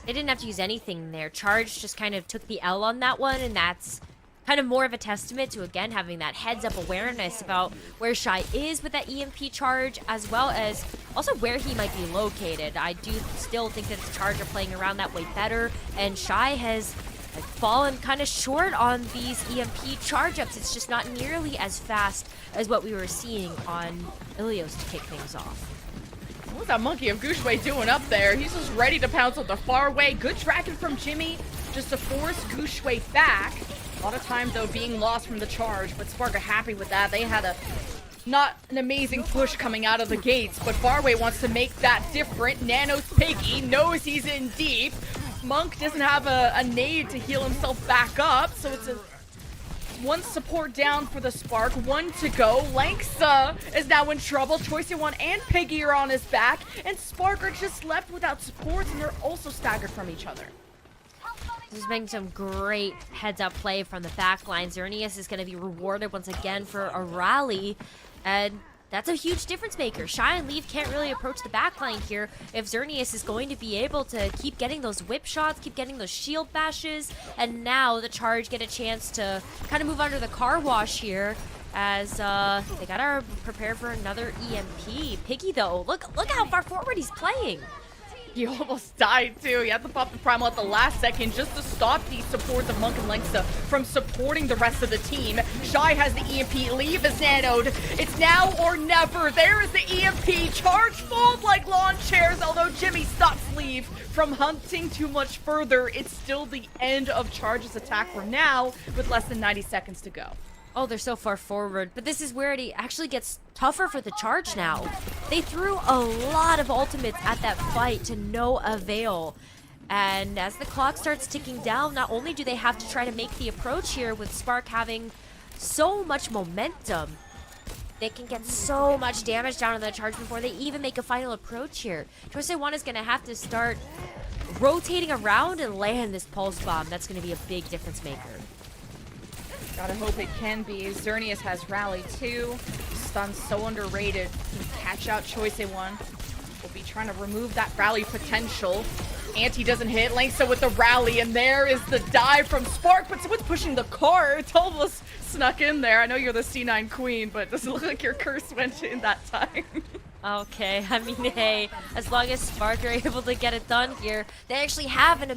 They didn't have to use anything there. Charge just kind of took the L on that one, and that's kind of more of a testament to, again, having that heads-up awareness about where Shy is with that EMP charge, as well as also where he might be located. I do still think that the Charge are playing around that way better, and Shy has fallen kind of short on these EMP charge-ups. It's just not nearly as fast as what we were seeing on Ilios to kick things off. What's that monkey of Gushue doing up there? He's just ready to pounce on the far away. Good tracking from Jimmy just to force Gushue back. A lot of time, though, being lost from the Charge, but Spark are happy with that. They had not an amazing push coming out of the gates, but Farway wants to make that different. Nanos Piggy knows he's in deep. Monk doesn't have a nade to heal himself back up, so it's a one support down for the Spark, 1 to go. Lanksa is now in trouble. Choice1 and Piggy are on his back, and Spark are just left without supports, and they're also staggered from each other. This has been some great heads-up play from the backline. Xerneas is going to be rewarded once again for a rally, and that's a huge difference maker. Shy and Leave can't really approach the backline here if Xerneas is going to be able to keep getting those whip shots, keep getting those shield bashes, and now the Charge get a chance to kind of move under the car wash here as they gotta prepare for another EMP. Piggy though, look how far forward he's playing. He almost died too. He had to pop the primal at the last second just to stop the supports of Monk and Lenksa from supporting the rest of the team. Shy has the EMP, Leave is nanoed. It's now or never. There is the EMP. Charge fold like lawn chairs, although Jimmy stops Leave from hunting too much further. It's still the end of Charge's attack for now with less than 90 seconds to go. Oh, they're so far forward, but this is where it actually gets tougher for the Charge now. They threw a lot of ultimates at that fight to no avail. And as the clock starts ticking down, not only do they have to try to make the approach here with Spark having so much momentum, they can get so much damage down on the Charge before they even make a final approach here. Choice One is going to have to start rotating around and land this Pulse Bomb. That's going to be a big difference maker. Gotta hope it can be. Xerneas has Rally too. Stun's so underrated. Can catch out Choice One. Will be trying to remove that Rally potential. Anti doesn't hit. Lenksa with the Rally, and there is the dive from Spark, but someone's pushing the car. It's almost snuck in there. I know you're the C9 queen, but it doesn't look like your curse went in that time. Okay, I mean, hey, as long as Spark are able to get it done here, they actually have a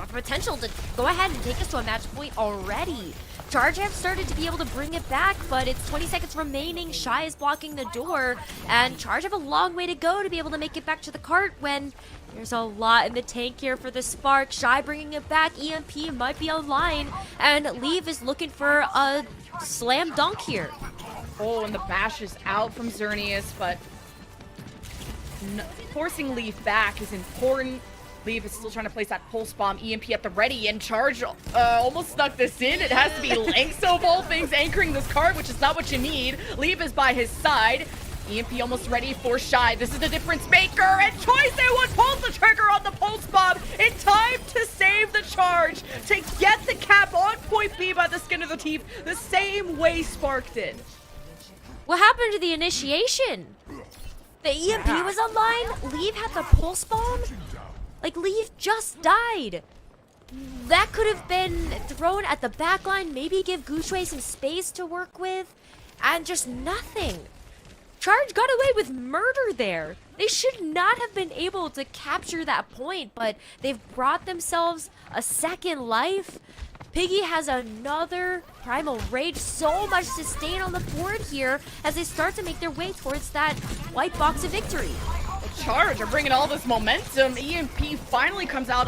potential to go ahead and take us to a match point already. Charge have started to be able to bring it back, but it's 20 seconds remaining. Shy is blocking the door, and Charge have a long way to go to be able to make it back to the cart when there's a lot in the tank here for the Spark. Shy bringing it back. EMP might be online, and Leave is looking for a slam dunk here. Oh, and the bash is out from Xerneas, but forcing Leave back is important. Leave is still trying to place that Pulse Bomb, EMP at the ready, and Charge almost snuck this in. It has to be Lenksa of all things anchoring this card, which is not what you need. Leave is by his side. EMP almost ready for Shy. This is the difference maker, and Choice One pulls the trigger on the Pulse Bomb in time to save the Charge, to get the cap on point B by the skin of the teeth, the same way Spark did. What happened to the initiation? The EMP was online? Leave had the Pulse Bomb? Like, Leave just died. That could have been thrown at the back line, maybe give Gushue some space to work with, and just nothing. Charge got away with murder there. They should not have been able to capture that point, but they've brought themselves a second life. Piggy has another Primal Rage, so much sustain on the board here as they start to make their way towards that white box of victory. Charge are bringing all this momentum. EMP finally comes out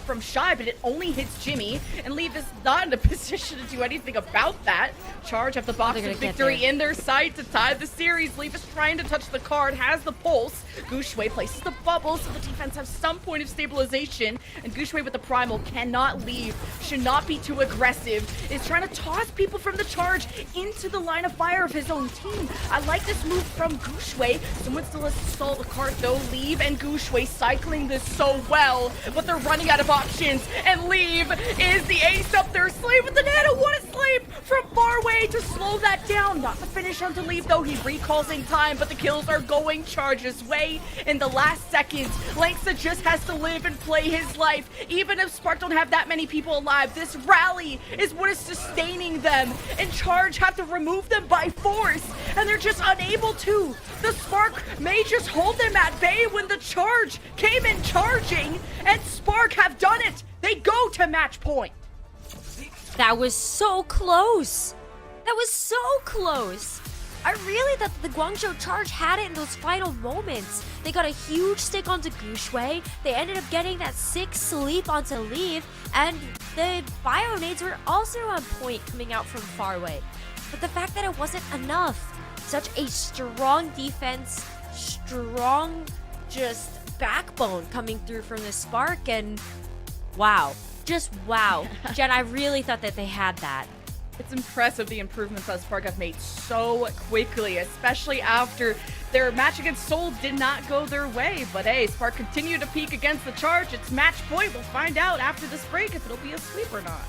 from Shy, but it only hits Jimmy, and Leave is not in a position to do anything about that. Charge have the box of victory in their sight to tie the series. Leave is trying to touch the card, has the pulse. Gushue places the bubble, so the defense has some point of stabilization, and Gushue with the primal cannot leave, should not be too aggressive, is trying to toss people from the Charge into the line of fire of his own team. I like this move from Gushue. Someone still has to stall the card though. Leave and Gushue cycling this so well, but they're running out of options, and Leave is the ace up their sleeve with the nano. What a sleep from far away to slow that down. Not the finish on to Leave though. He recalls in time, but the kills are going Charge's way in the last seconds. Lenksa just has to live and play his life. Even if Spark don't have that many people alive, this rally is what is sustaining them, and Charge have to remove them by force, and they're just unable to. The Spark may just hold them at bay when the Charge came in charging, and Spark have done it. They go to match point. That was so close. That was so close. I really thought the Guangzhou Charge had it in those final moments. They got a huge stick onto Gushue. They ended up getting that 6 sleep onto Leave, and the bio nades were also on point coming out from far away. But the fact that it wasn't enough, such a strong defense, strong just backbone coming through from the Spark, and wow, just wow. Jen, I really thought that they had that. It's impressive the improvements that Spark have made so quickly, especially after their match against Seoul did not go their way. But hey, Spark continued to peak against the Charge. It's match point. We'll find out after this break if it'll be a sweep or not.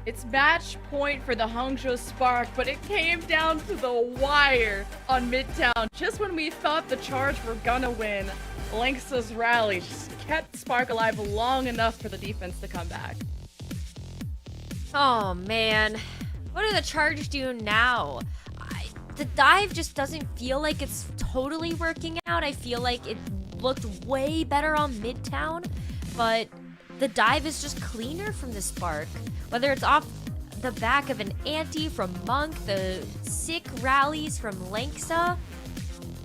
It's match point for the Hangzhou Spark, but it came down to the wire on Midtown. Just when we thought the Charge were gonna win, Lynx's rally just kept Spark alive long enough for the defense to come back. Oh man, what do the Charge do now? The dive just doesn't feel like it's totally working out. I feel like it looked way better on Midtown, but the dive is just cleaner from the Spark. Whether it's off the back of an anti from Monk, the sick rallies from Lynxa,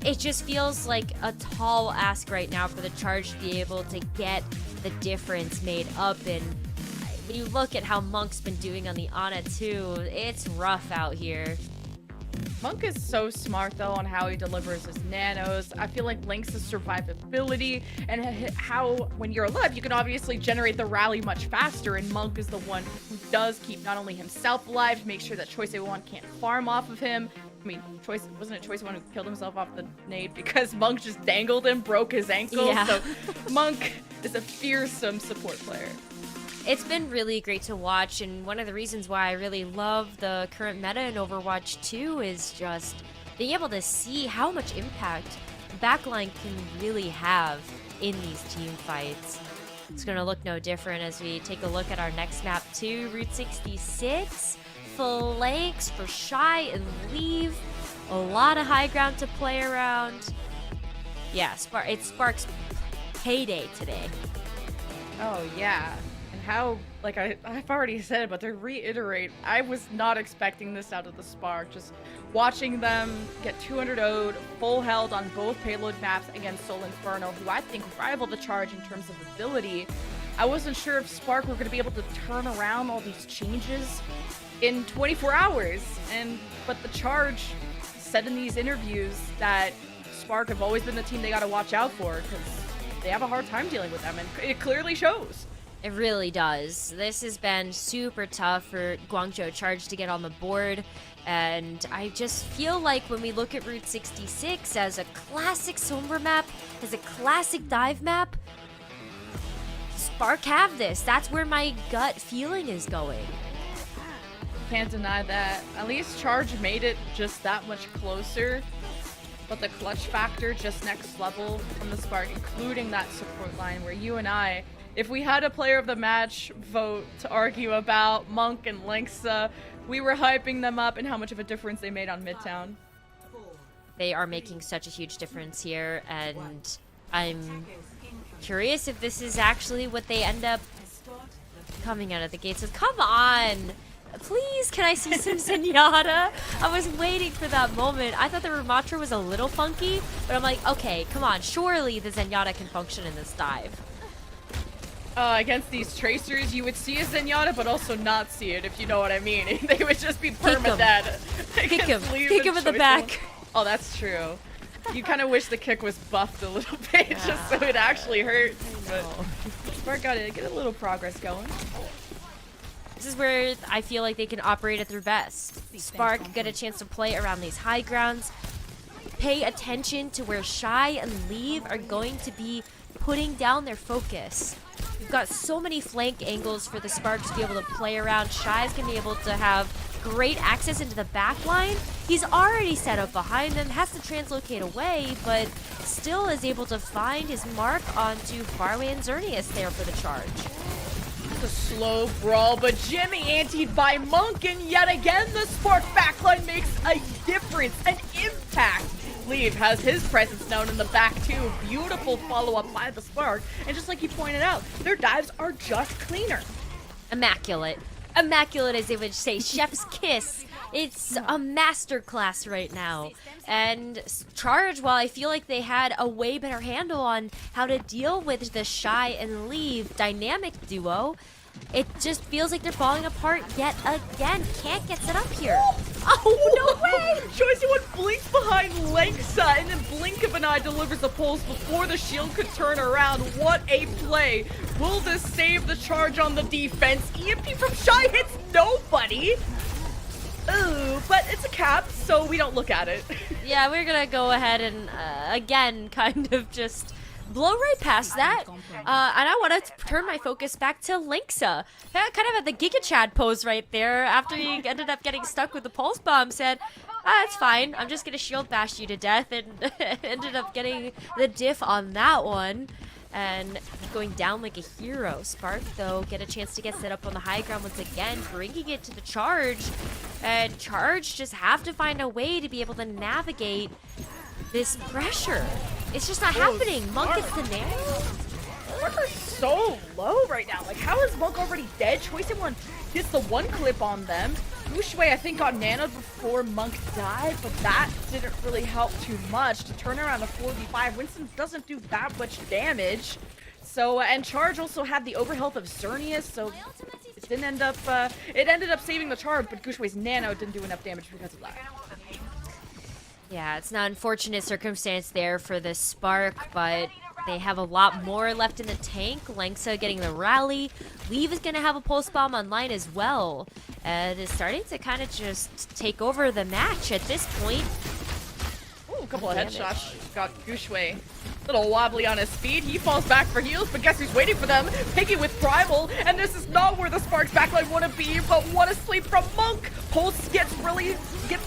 it just feels like a tall ask right now for the Charge to be able to get the difference made up. And when you look at how Monk's been doing on the Ana too, it's rough out here. Monk is so smart, though, on how he delivers his nanos. I feel like Lynx's survivability and how, when you're alive, you can obviously generate the rally much faster, and Monk is the one who does keep not only himself alive to make sure that Choice A1 can't farm off of him. I mean, wasn't it Choice A1 who killed himself off the nade because Monk just dangled him, broke his ankle? Yeah. So Monk is a fearsome support player. It's been really great to watch, and one of the reasons why I really love the current meta in Overwatch 2 is just being able to see how much impact the backline can really have in these team fights. It's going to look no different as we take a look at our next map too. Route 66, flanks for Shy and Leave. A lot of high ground to play around. Yeah, it's Spark's payday today. Oh, yeah. How, like I've already said, but to reiterate, I was not expecting this out of the Spark. Just watching them get 200-0'd, full held on both payload maps against Soul Inferno, who I think rival the Charge in terms of ability. I wasn't sure if Spark were going to be able to turn around all these changes in 24 hours. But the Charge said in these interviews that Spark have always been the team they got to watch out for because they have a hard time dealing with them, and it clearly shows. It really does. This has been super tough for Guangzhou Charge to get on the board, and I just feel like when we look at Route 66 as a classic Sombra map, as a classic dive map, Spark have this. That's where my gut feeling is going. Can't deny that. At least Charge made it just that much closer, but the clutch factor just next level from the Spark, including that support line where you and I, if we had a player of the match vote to argue about Monk and Lynxa, we were hyping them up and how much of a difference they made on Midtown. They are making such a huge difference here, and I'm curious if this is actually what they end up coming out of the gates with. Come on! Please, can I see some Zenyatta? I was waiting for that moment. I thought the Ramattra was a little funky, but I'm like, okay, come on. Surely the Zenyatta can function in this dive. Against these tracers, you would see a Zenyatta, but also not see it, if you know what I mean. They would just be perma-dead. Kick him in the back. Oh, that's true. You kind of wish the kick was buffed a little bit, just so it actually hurts. But Spark got to get a little progress going. This is where I feel like they can operate at their best. Spark get a chance to play around these high grounds. Pay attention to where Shy and Leave are going to be putting down their focus. We've got so many flank angles for the Spark to be able to play around. Shy's going to be able to have great access into the back line. He's already set up behind them, has to translocate away, but still is able to find his mark onto Farway and Xerneas there for the Charge. A slow brawl, but Jimmy antied by Monk, and yet again the Spark backline makes a difference, an impact. Leave has his presence known in the back too. Beautiful follow-up by the Spark, and just like you pointed out, their dives are just cleaner. Immaculate. Immaculate, as they would say. Chef's kiss. It's a masterclass right now. And Charge, while I feel like they had a way better handle on how to deal with the Shy and Leave dynamic duo, it just feels like they're falling apart yet again. Can't get set up here. Oh, no way! Choice A1 blinks behind Lynxa, and then blink of an eye delivers the pulse before the shield could turn around. What a play! Will this save the Charge on the defense? EMP from Shy hits nobody! Ooh, but it's a cap, so we don't look at it. Yeah, we're gonna go ahead and, again, kind of just blow right past that. And I want to turn my focus back to Linksa. Kind of at the Giga Chad pose right there after he ended up getting stuck with the pulse bomb. Said, it's fine. I'm just going to shield bash you to death. And ended up getting the diff on that one. And going down like a hero. Spark, though, get a chance to get set up on the high ground once again, bringing it to the Charge. And Charge just have to find a way to be able to navigate this pressure. It's just not happening. Monk gets the nail. Spark are so low right now. Like, how is Monk already dead? Choice1 gets the one clip on them. Gushue, I think, got nanoed before Monk died, but that didn't really help too much to turn around a 4v5. Winston doesn't do that much damage. So, and Charge also had the overhealth of Xerneas, so it didn't end up, it ended up saving the Charge, but Gushue's nano didn't do enough damage because of that. Yeah, it's an unfortunate circumstance there for the Spark, but they have a lot more left in the tank. Linksa getting the rally. Leave is going to have a pulse bomb online as well. And is starting to kind of just take over the match at this point. Ooh, a couple of headshots. Got Gushue. Little wobbly on his feet. He falls back for heals, but guess who's waiting for them? Piggy with Primal, and this is not where the Sparks backline want to be, but want to sleep from Monk. Pulse gets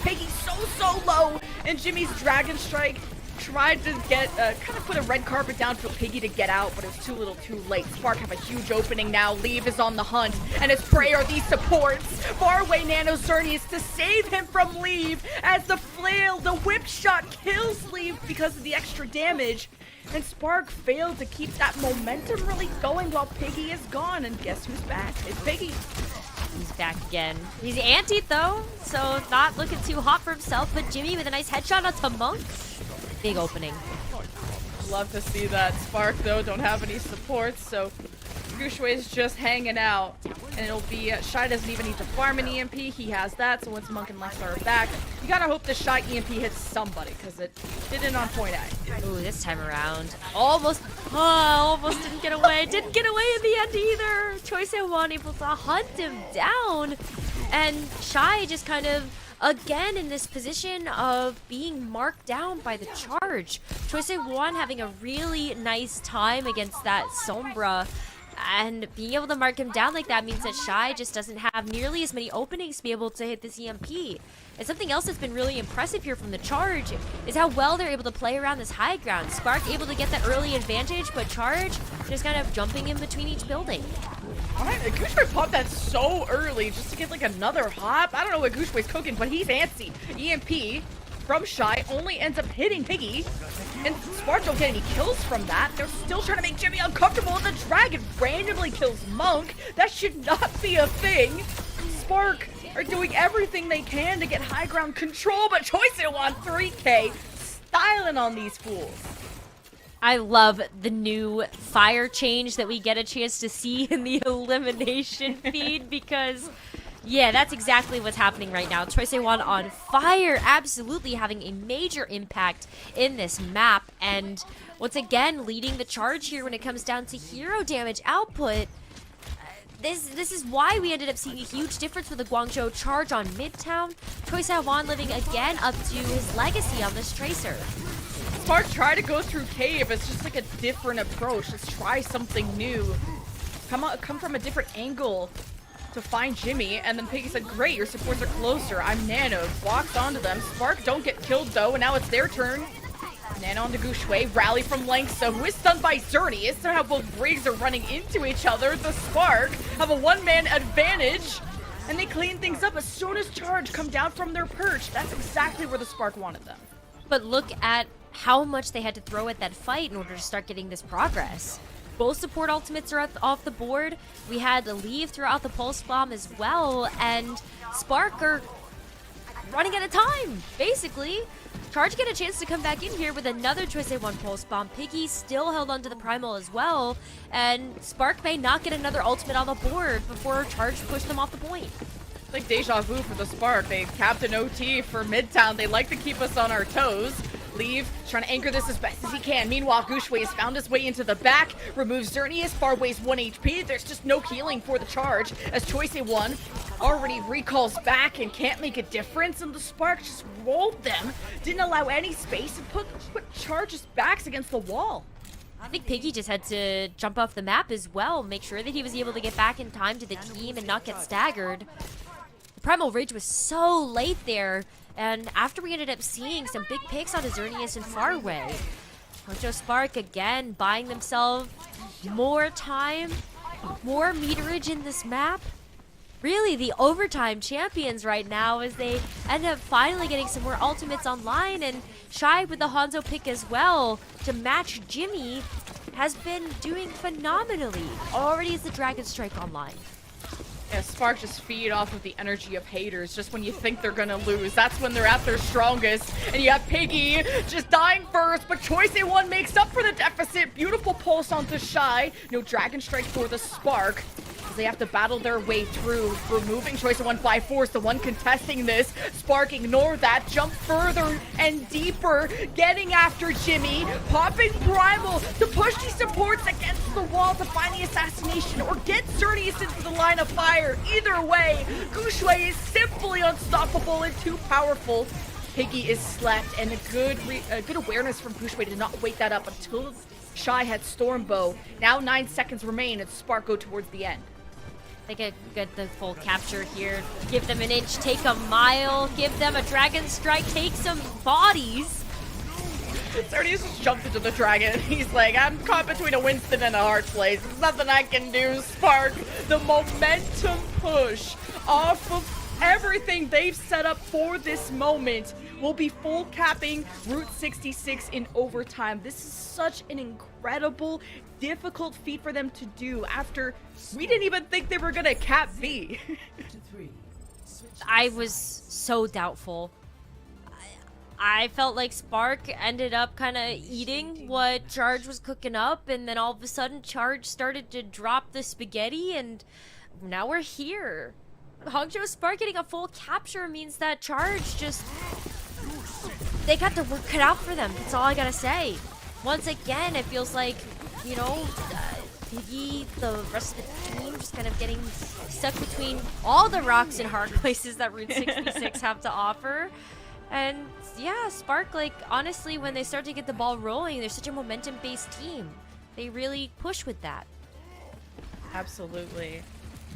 Piggy so low, and Jimmy's Dragon Strike tried to get, kind of put a red carpet down for Piggy to get out, but it was too little too late. Spark have a huge opening now. Leave is on the hunt, and his prey are these supports. Far away Nano Xerneas to save him from Leave, as the flail, the whip shot kills Leave because of the extra damage. And Spark failed to keep that momentum really going while Piggy is gone, and guess who's back? It's Piggy. He's back again. He's antied though, so not looking too hot for himself, but Jimmy with a nice headshot onto Monk. Big opening. Love to see that. Spark, though, don't have any supports, so Gushue is just hanging out. And it'll be, Shy doesn't even need to farm an EMP. He has that, so once Monk and Linksa are back, you gotta hope the Shy EMP hits somebody, because it didn't on point A. Ooh, this time around. Almost didn't get away. Didn't get away in the end either. Choice1 able to hunt him down. And Shy just kind of again in this position of being marked down by the Charge. Choice1 having a really nice time against that Sombra, and being able to mark him down like that means that Shy just doesn't have nearly as many openings to be able to hit this EMP. And something else that's been really impressive here from the Charge is how well they're able to play around this high ground. Spark able to get that early advantage, but Charge just kind of jumping in between each building. Alright, Gushue popped that so early just to get like another hop. I don't know what Gushue's cooking, but he's antsy. EMP from Shy only ends up hitting Piggy, and Spark don't get any kills from that. They're still trying to make Jimmy uncomfortable, and the Dragon randomly kills Monk. That should not be a thing. Spark are doing everything they can to get high ground control, but Choice1 3K styling on these fools. I love the new fire change that we get a chance to see in the elimination feed because, yeah, that's exactly what's happening right now. Choice1 on fire, absolutely having a major impact in this map. And once again, leading the charge here when it comes down to hero damage output. This is why we ended up seeing a huge difference with the Guangzhou Charge on Midtown. Choice1 living again up to his legacy on this Tracer. Spark tried to go through cave. It's just like a different approach. Let's try something new. Come from a different angle to find Jimmy. And then Piggy said, great, your supports are closer. I'm Nano. Walks onto them. Spark don't get killed though, and now it's their turn. Nano onto Gushue. Rally from Linksa, who is stunned by Xerneas. So how both Briggs are running into each other. The Spark have a one-man advantage. And they clean things up as soon as Charge come down from their perch. That's exactly where the Spark wanted them. But look at how much they had to throw at that fight in order to start getting this progress. Both support ultimates are off the board. We had to leave throughout the pulse bomb as well, and Spark are running out of time, basically. Charge get a chance to come back in here with another Choice1 pulse bomb. Piggy still held onto the primal as well, and Spark may not get another ultimate on the board before Charge pushed them off the point. It's like deja vu for the Spark. They capped an OT for Midtown. They like to keep us on our toes. Leave, trying to anchor this as best as he can. Meanwhile, Gushue has found his way into the back, removes Xerneas, far weighs 1 HP. There's just no healing for the Charge, as Choice1 already recalls back and can't make a difference, and the Spark just rolled them, didn't allow any space, and put Charge's backs against the wall. I think Piggy just had to jump off the map as well, make sure that he was able to get back in time to the team and not get staggered. The Primal Rage was so late there, and after we ended up seeing some big picks on Xerneas and Farway, Honcho Spark again buying themselves more time, more meterage in this map. Really the overtime champions right now as they end up finally getting some more ultimates online, and Shy with the Hanzo pick as well to match Jimmy has been doing phenomenally. Already is the Dragon Strike online. Yeah, Spark just feed off of the energy of haters just when you think they're gonna lose. That's when they're at their strongest. And you have Piggy just dying first, but Choice A1 makes up for the deficit. Beautiful pulse onto Shy. No Dragon Strike for the Spark. They have to battle their way through, removing Choice of 1 by force. The one contesting this, Spark ignore that, jump further and deeper, getting after Jimmy, popping Primal to push these supports against the wall to find the assassination or get Xerneas into the line of fire. Either way, Gushui is simply unstoppable and too powerful. Piggy is slept, and a good awareness from Gushui to not wake that up until Shy had Stormbow. Now 9 seconds remain and Spark go towards the end. They get the full capture here. Give them an inch, take a mile. Give them a Dragon Strike, take some bodies. Xerneas just jumped into the dragon. He's like, I'm caught between a Winston and a Heartblaze. There's nothing I can do. Spark, the momentum push off of everything they've set up for this moment will be full capping Route 66 in overtime. This is such an incredible, difficult feat for them to do after we didn't even think they were gonna cap B. I was so doubtful. I felt like Spark ended up kind of eating what Charge was cooking up, and then all of a sudden Charge started to drop the spaghetti, and now we're here. Hangzhou Spark getting a full capture means that Charge just... they got the work cut out for them. That's all I gotta say. Once again, it feels like, you know, Piggy, the rest of the team, just kind of getting stuck between all the rocks and hard places that Route 66 have to offer. And yeah, Spark, like, honestly, when they start to get the ball rolling, they're such a momentum-based team. They really push with that. Absolutely.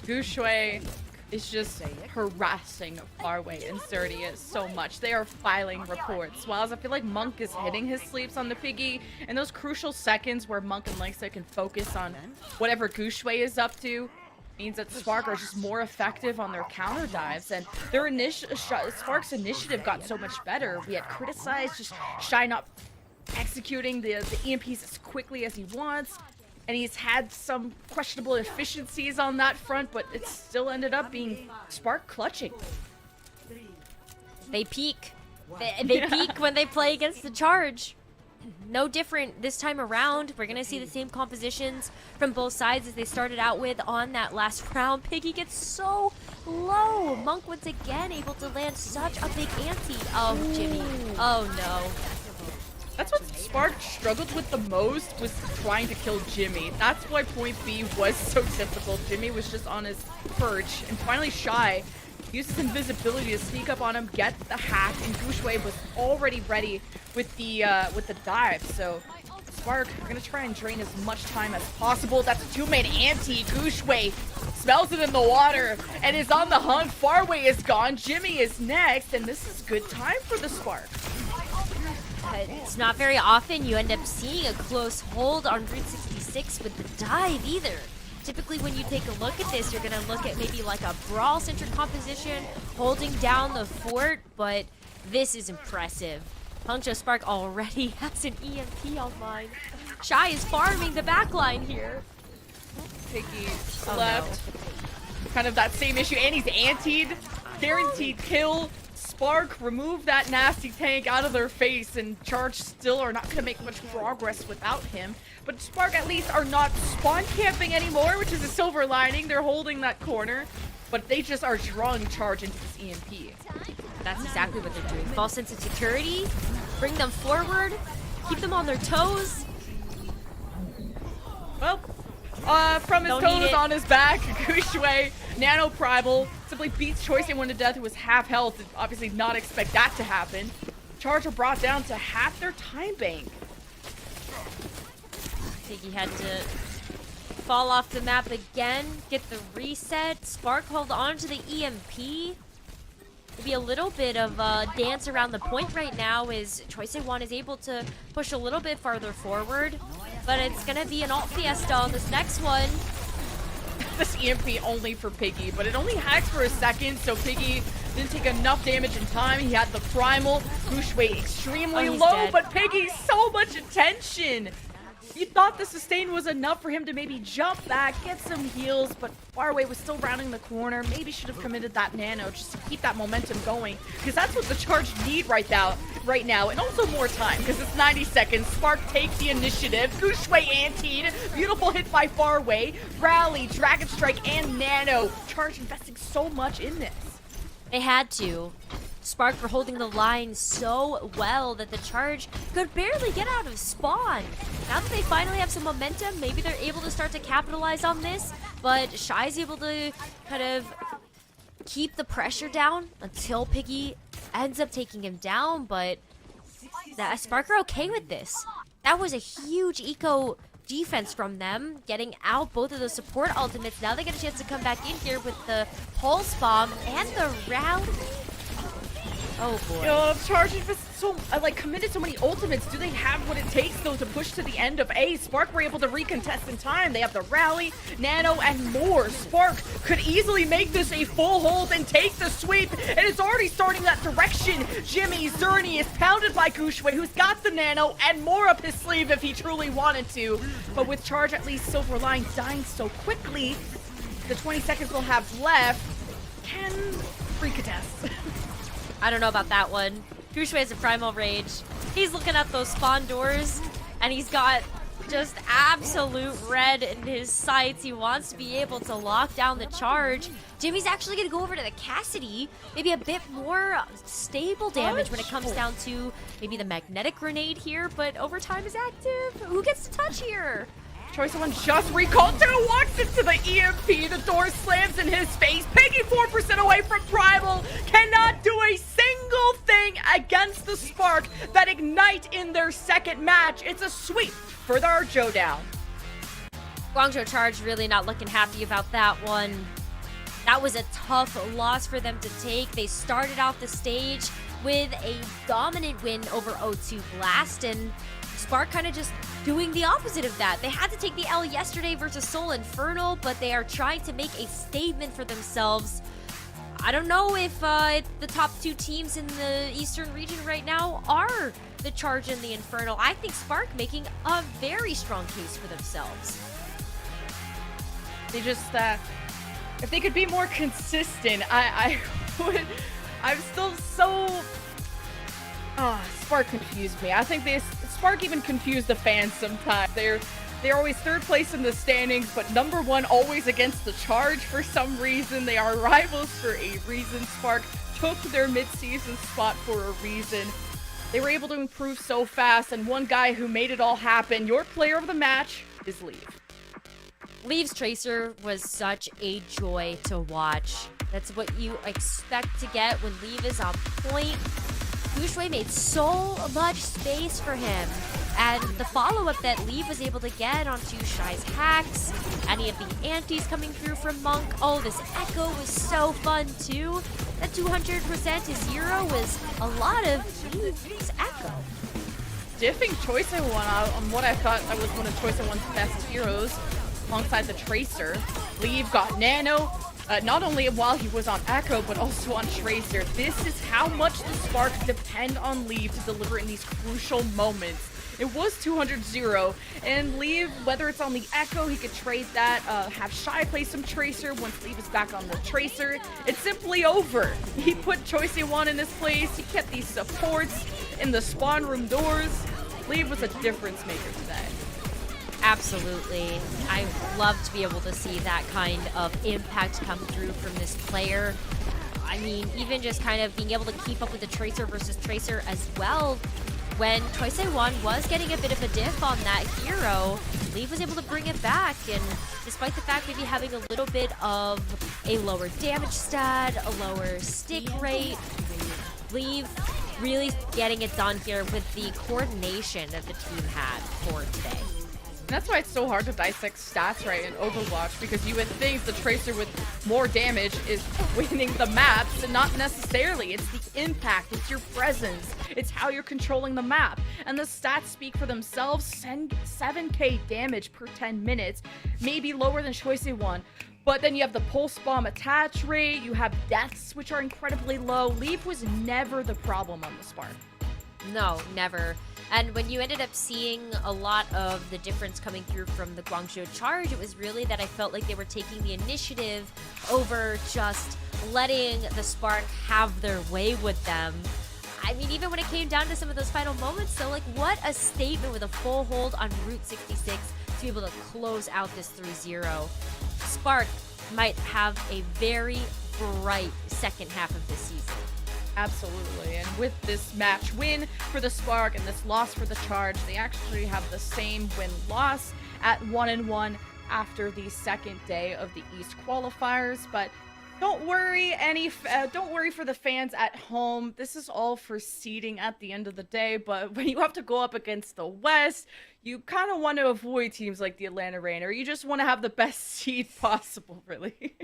Gushui is just harassing Farway and Xerneas so much. They are filing reports. While I feel like Monk is hitting his sleeps on the Piggy, and those crucial seconds where Monk and Lexa can focus on whatever Gushui is up to means that Spark are just more effective on their counter dives, and their Spark's initiative got so much better. We had criticized just Shy not executing the EMPs as quickly as he wants, and he's had some questionable efficiencies on that front, but it still ended up being Spark clutching. They peak. They peak when they play against the Charge. No different this time around. We're going to see the same compositions from both sides as they started out with on that last round. Piggy gets so low. Monk once again able to land such a big ante. Oh, Jimmy. Oh, no. That's what Spark struggled with the most, was trying to kill Jimmy. That's why point B was so difficult. Jimmy was just on his perch, and finally Shy uses invisibility to sneak up on him, get the hack, and Gushui was already ready with the dive. So Spark are gonna try and drain as much time as possible. That's a two-man ante. Gushui smells it in the water and is on the hunt. Farway is gone. Jimmy is next, and this is good time for the Spark. It's not very often you end up seeing a close hold on Route 66 with the dive either. Typically when you take a look at this, you're going to look at maybe like a brawl-centric composition, holding down the fort, but this is impressive. Hangzhou Spark already has an EMP online. Shy is farming the backline here. Piggy left. Kind of that same issue, and he's antied. Guaranteed kill. Spark remove that nasty tank out of their face, and Charge still are not going to make much progress without him. But Spark at least are not spawn camping anymore, which is a silver lining. They're holding that corner, but they just are drawing Charge into this EMP. That's exactly what they're doing. False sense of security, bring them forward, keep them on their toes. Well, from his toes on his back, Gushui, Nano Primal, simply beats Choice A1 to death, who was half health. Obviously not expect that to happen. Charge are brought down to half their time bank. Piggy had to fall off the map again, get the reset. Spark held on to the EMP. Maybe a little bit of dance around the point right now as Choi-Se-Won is able to push a little bit farther forward. But it's going to be an alt fiesta on this next one. This EMP only for Piggy, but it only hacks for a second, so Piggy didn't take enough damage in time. He had the primal. Gushwei extremely low, dead. but Piggy so much attention. You thought the sustain was enough for him to maybe jump back, get some heals, but Farway was still rounding the corner. Maybe should have committed that nano just to keep that momentum going, because that's what the charge need right now, and also more time, because it's 90 seconds. Spark take the initiative. Gushwei antied. Beautiful hit by Farway. Rally, Dragon Strike, and nano. Charge investing so much in this. They had to. Spark were holding the line so well that the charge could barely get out of spawn. Now that they finally have some momentum, maybe they're able to start to capitalize on this, but Shy's able to kind of keep the pressure down until Piggy ends up taking him down, but Spark are okay with this. That was a huge eco defense from them, getting out both of the support ultimates. Now they get a chance to come back in here with the pulse bomb and the rally. Oh boy. Charge so committed so many ultimates. Do they have what it takes though to push to the end of A? Spark were able to recontest in time. They have the rally, nano, and more. Spark could easily make this a full hold and take the sweep, and it's already starting that direction. Jimmy Zerny is pounded by Gushwei, who's got the nano and more up his sleeve if he truly wanted to. But with Charge at least Silver Line dying so quickly, the 20 seconds we'll have left can recontest. I don't know about that one. Gushwei has a primal rage. He's looking at those spawn doors, and he's got just absolute red in his sights. He wants to be able to lock down the charge. Jimmy's actually going to go over to the Cassidy. Maybe a bit more stable damage when it comes down to maybe the magnetic grenade here, but overtime is active. Who gets to touch here? Choi-Se-Won just recalled. Two walks into the EMP. The door slams in his face. Piggy 4% away from Primal. Cannot do a single thing against the Spark that ignite in their second match. It's a sweep for their Jodown. Guangzhou Charge really not looking happy about that one. That was a tough loss for them to take. They started off the stage with a dominant win over O2 Blast, and Spark kind of just doing the opposite of that. They had to take the L yesterday versus Seoul Infernal, but they are trying to make a statement for themselves. I don't know if the top two teams in the Eastern region right now are the Charge and the Infernal. I think Spark making a very strong case for themselves. They just, if they could be more consistent, I would. I'm still so. Spark confused me. I think Spark even confused the fans sometimes. They're always third place in the standings, but number one always against the Charge for some reason. They are rivals for a reason. Spark took their mid-season spot for a reason. They were able to improve so fast, and one guy who made it all happen, your player of the match, is Leave. Leave's Tracer was such a joy to watch. That's what you expect to get when Leave is on point. Gushwei made so much space for him, and the follow-up that Leave was able to get onto Shy's hacks, any of the antis coming through from Monk. Oh, this Echo was so fun too. That 200% to 0 was a lot of Leave's Echo. Diffing Choi-Se-Won on what I thought was one of Choi-Se-Won's best heroes, alongside the Tracer. Leave got Nano, not only while he was on Echo, but also on Tracer. This is how much the Spark depend on Leave to deliver in these crucial moments. It was 200-0, and Leave, whether it's on the Echo, he could trade that, have Shy play some Tracer. Once Leave is back on the Tracer, it's simply over. He put Choi-Se-Won in his place, he kept these supports in the spawn room doors. Leave was a difference maker today. Absolutely. I love to be able to see that kind of impact come through from this player. I mean, even just kind of being able to keep up with the Tracer versus Tracer as well. When Choi-Se-Won was getting a bit of a diff on that hero, Leave was able to bring it back, and despite the fact maybe having a little bit of a lower damage stat, a lower stick rate, Leave really getting it done here with the coordination that the team had for today. That's why it's so hard to dissect stats, right, in Overwatch, because you would think the Tracer with more damage is winning the maps, and not necessarily. It's the impact, it's your presence, it's how you're controlling the map. And the stats speak for themselves. 7k damage per 10 minutes, maybe lower than Choice 1. But then you have the pulse bomb attach rate, you have deaths, which are incredibly low. Leave was never the problem on the Spark. No, never. And when you ended up seeing a lot of the difference coming through from the Guangzhou Charge, it was really that I felt like they were taking the initiative over just letting the Spark have their way with them. I mean, even when it came down to some of those final moments, so like, what a statement with a full hold on Route 66 to be able to close out this 3-0. Spark might have a very bright second half of this season. Absolutely. And with this match win for the Spark and this loss for the Charge, they actually have the same win-loss at 1-1 after the second day of the East qualifiers. But don't worry, don't worry for the fans at home. This is all for seeding at the end of the day. But when you have to go up against the West, you kind of want to avoid teams like the Atlanta Reign, or you just want to have the best seed possible, really.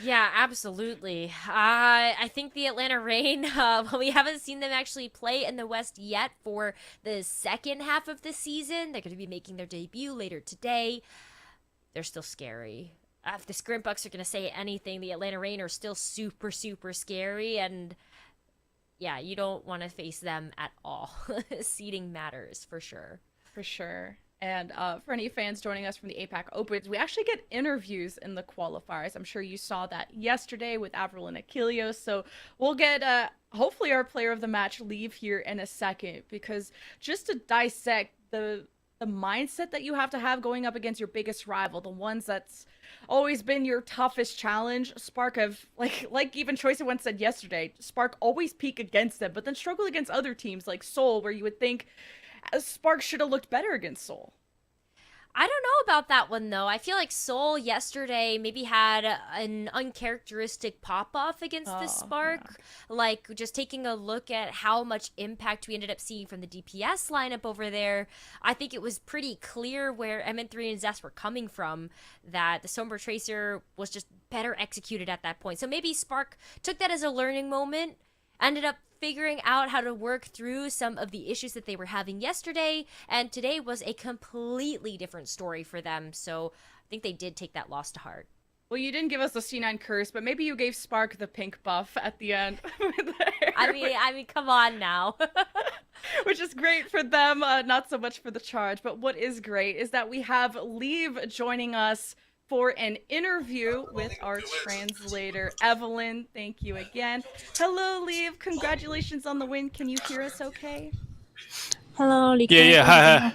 Yeah, absolutely. I think the Atlanta Reign, we haven't seen them actually play in the West yet for the second half of the season. They're going to be making their debut later today. They're still scary. If the Scrimp Bucks are going to say anything, the Atlanta Reign are still super, super scary. And yeah, you don't want to face them at all. Seeding matters for sure. For sure. And for any fans joining us from the APAC Opens, we actually get interviews in the qualifiers. I'm sure you saw that yesterday with Avril and Achilleos. So we'll get, hopefully, our player of the match Leave here in a second, because just to dissect the mindset that you have to have going up against your biggest rival, the ones that's always been your toughest challenge, Spark have, like even Choice once said yesterday, Spark always peak against them, but then struggle against other teams like Seoul, where you would think Spark should have looked better against Seoul. I don't know about that one, though. I feel like Seoul yesterday maybe had an uncharacteristic pop-off against the Spark. Yeah. Like, just taking a look at how much impact we ended up seeing from the DPS lineup over there, I think it was pretty clear where MN3 and Zest were coming from, that the Sombra Tracer was just better executed at that point. So maybe Spark took that as a learning moment, ended up figuring out how to work through some of the issues that they were having yesterday, and today was a completely different story for them. So I think they did take that loss to heart. Well, you didn't give us the C9 curse, but maybe you gave Spark the pink buff at the end. I mean, come on now. Which is great for them, not so much for the Charge. But what is great is that we have Leave joining us for an interview with our translator, Evelyn. Thank you again. Hello, Leave. Congratulations on the win. Can you hear us okay? Hello, Yeah, hi.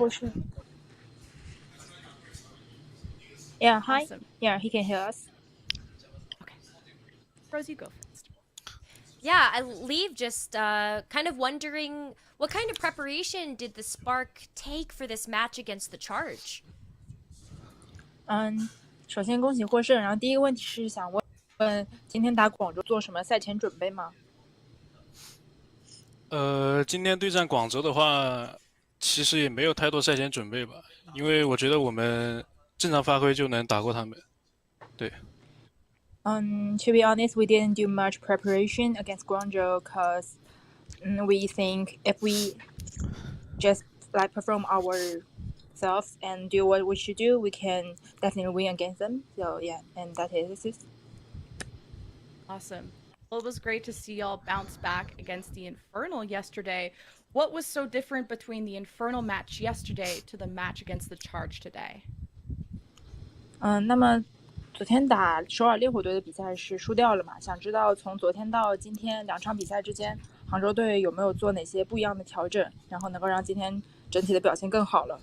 Yeah, hi. Awesome. Yeah, he can hear us. Okay. Rose, you go first. Yeah, I Leave just kind of wondering, what kind of preparation did the Spark take for this match against the Charge? 首先恭喜获胜。然后第一个问题是想问今天打广州做什么赛前准备吗？今天对战广州的话，其实也没有太多赛前准备吧，因为我觉得我们正常发挥就能打过他们。对。To be honest, we didn't do much preparation against Guangzhou because we think if we just perform ourselves and do what we should do, we can definitely win against them. So yeah, and that is it. Awesome. Well, it was great to see y'all bounce back against the Infernal yesterday. What was so different between the Infernal match yesterday to the match against the Charge today? 那么昨天打首尔烈火队的比赛是输掉了嘛？想知道从昨天到今天2场比赛之间，杭州队有没有做哪些不一样的调整，然后能够让今天整体的表现更好了？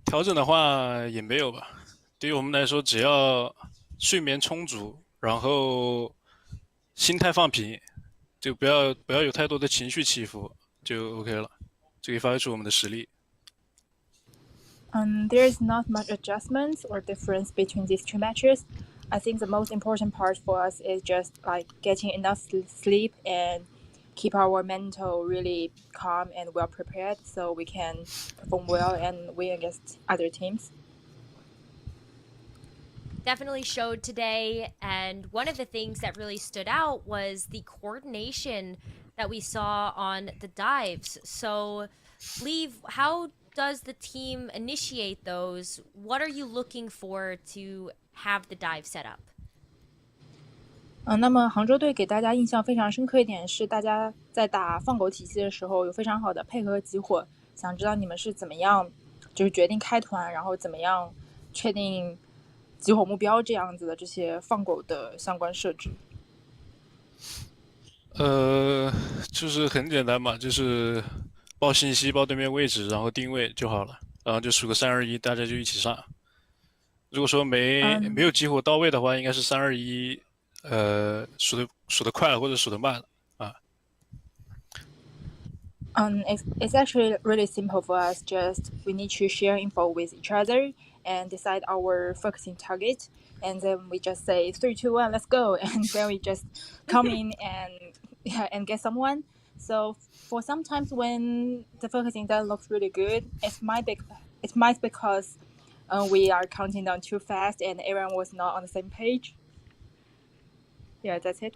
调整的话也没有吧。对于我们来说，只要睡眠充足，然后心态放平，就不要有太多的情绪起伏，就 OK 了，就可以发挥出我们的实力。There is not much adjustments or difference between these two matches. I think the most important part for us is just getting enough sleep and keep our mental really calm and well prepared so we can perform well and win against other teams. Definitely showed today, and one of the things that really stood out was the coordination that we saw on the dives. So, Leave, how does the team initiate those? What are you looking for to have the dive set up? 那么杭州队给大家印象非常深刻一点是，大家在打放狗体系的时候有非常好的配合集火。想知道你们是怎么样，就是决定开团，然后怎么样确定集火目标这样子的这些放狗的相关设置。就是很简单嘛，就是报信息、报对面位置，然后定位就好了，然后就数个3、2、1，大家就一起上。如果说没有集火到位的话，应该是3、2、1，数得快了或者数得慢了啊。It's actually really simple for us. Just we need to share info with each other and decide our focusing target, and then we just say 3, 2, 1, let's go, and then we just come in and get someone. So for sometimes when the focusing doesn't look really good, it might because we are counting down too fast and everyone was not on the same page. Yeah, that's it.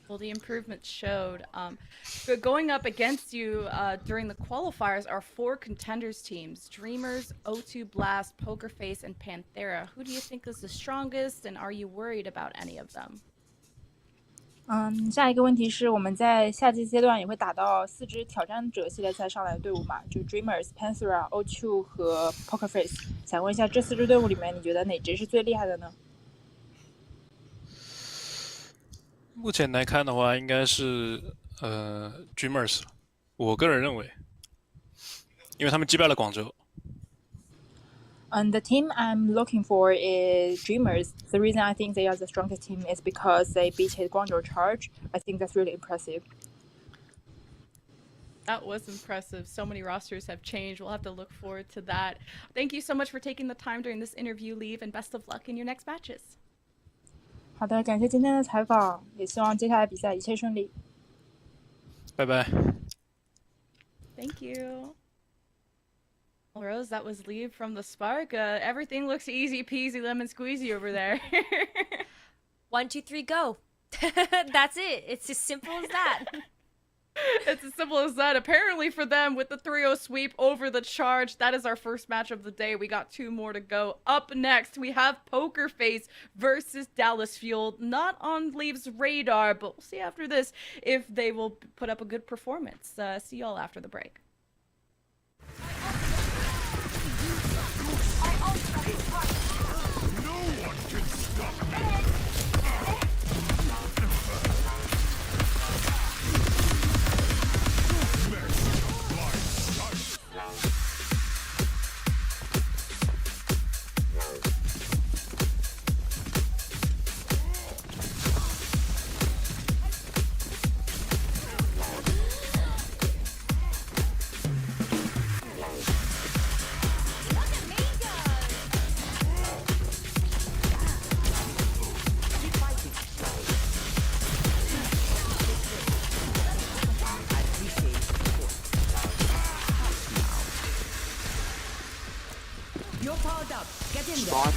Well, the improvements showed. But going up against you during the qualifiers are 4 contenders teams: Dreamers, O2 Blast, Poker Face, and Panthera. Who do you think is the strongest, and are you worried about any of them? 下一个问题是我们在夏季阶段也会打到4支挑战者系列赛上来的队伍嘛，就 Dreamers、Panthera、O2 和 Poker Face。想问一下，这4支队伍里面，你觉得哪支是最厉害的呢？目前来看的话，应该是Dreamers，我个人认为，因为他们击败了广州。The team I'm looking for is Dreamers. The reason I think they are the strongest team is because they beat Guangzhou Charge. I think that's really impressive. That was impressive. So many rosters have changed. We'll have to look forward to that. Thank you so much for taking the time during this interview, Leave, and best of luck in your next matches. 好的，感谢今天的采访，也希望接下来比赛一切顺利。拜拜。Thank you. Rose, that was Leave from the Spark. Everything looks easy peasy lemon squeezy over there. 1, 2, 3, go. That's it. It's as simple as that. It's as simple as that. Apparently for them, with the 3-0 sweep over the Charge, that is our first match of the day. We got 2 more to go. Up next, we have Poker Face versus Dallas Fuel. Not on Leave's radar, but we'll see after this if they will put up a good performance. See y'all after the break. You're powered up. Get in there.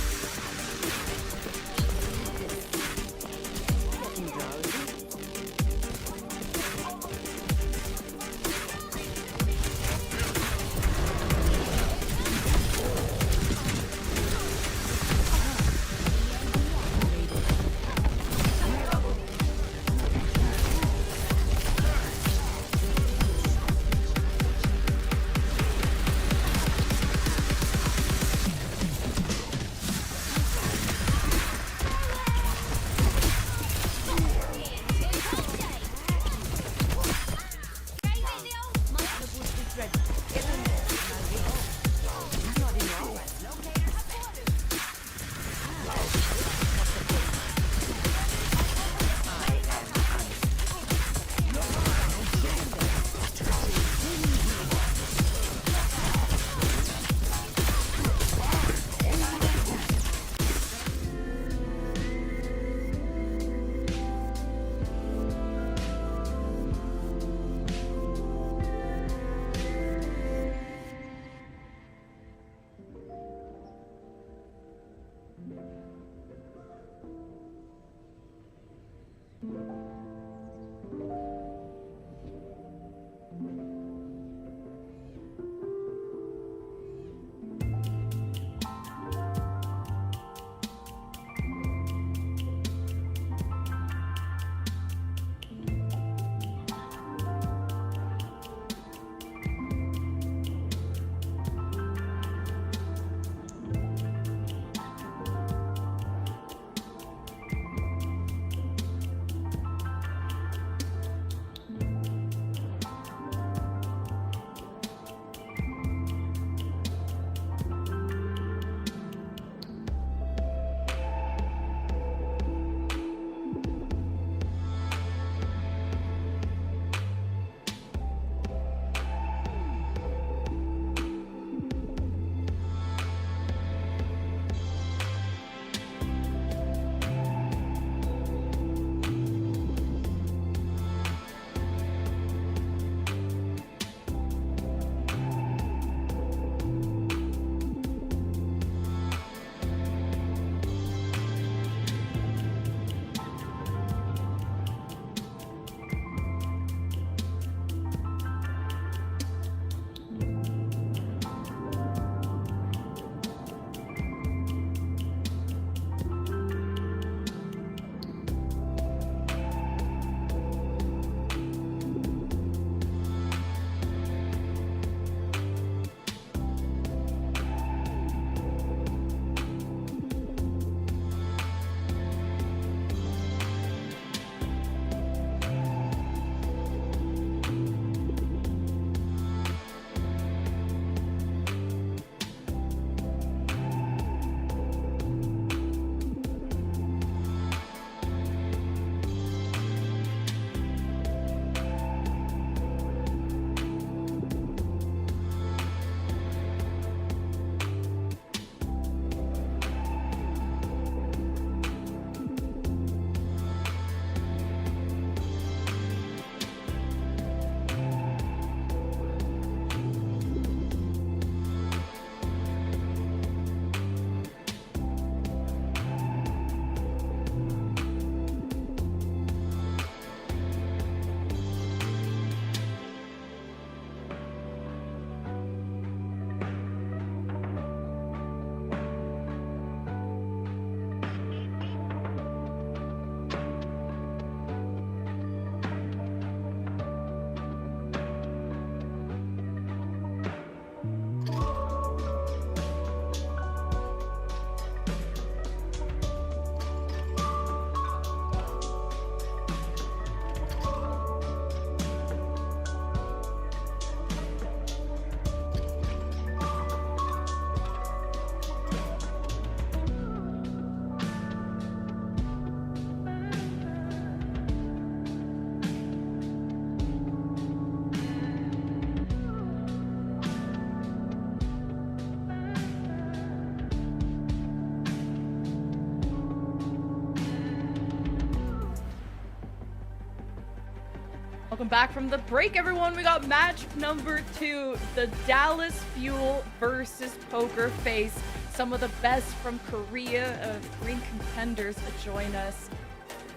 Welcome back from the break, everyone. We got match number 2, the Dallas Fuel versus Poker Face. Some of the best from Korea, Korean contenders join us,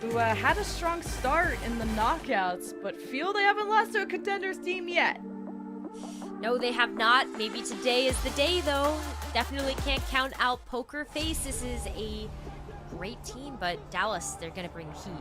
who had a strong start in the knockouts, but feel they haven't lost to a contenders team yet. No, they have not. Maybe today is the day, though. Definitely can't count out Poker Face. This is a great team, but Dallas, they're going to bring heat.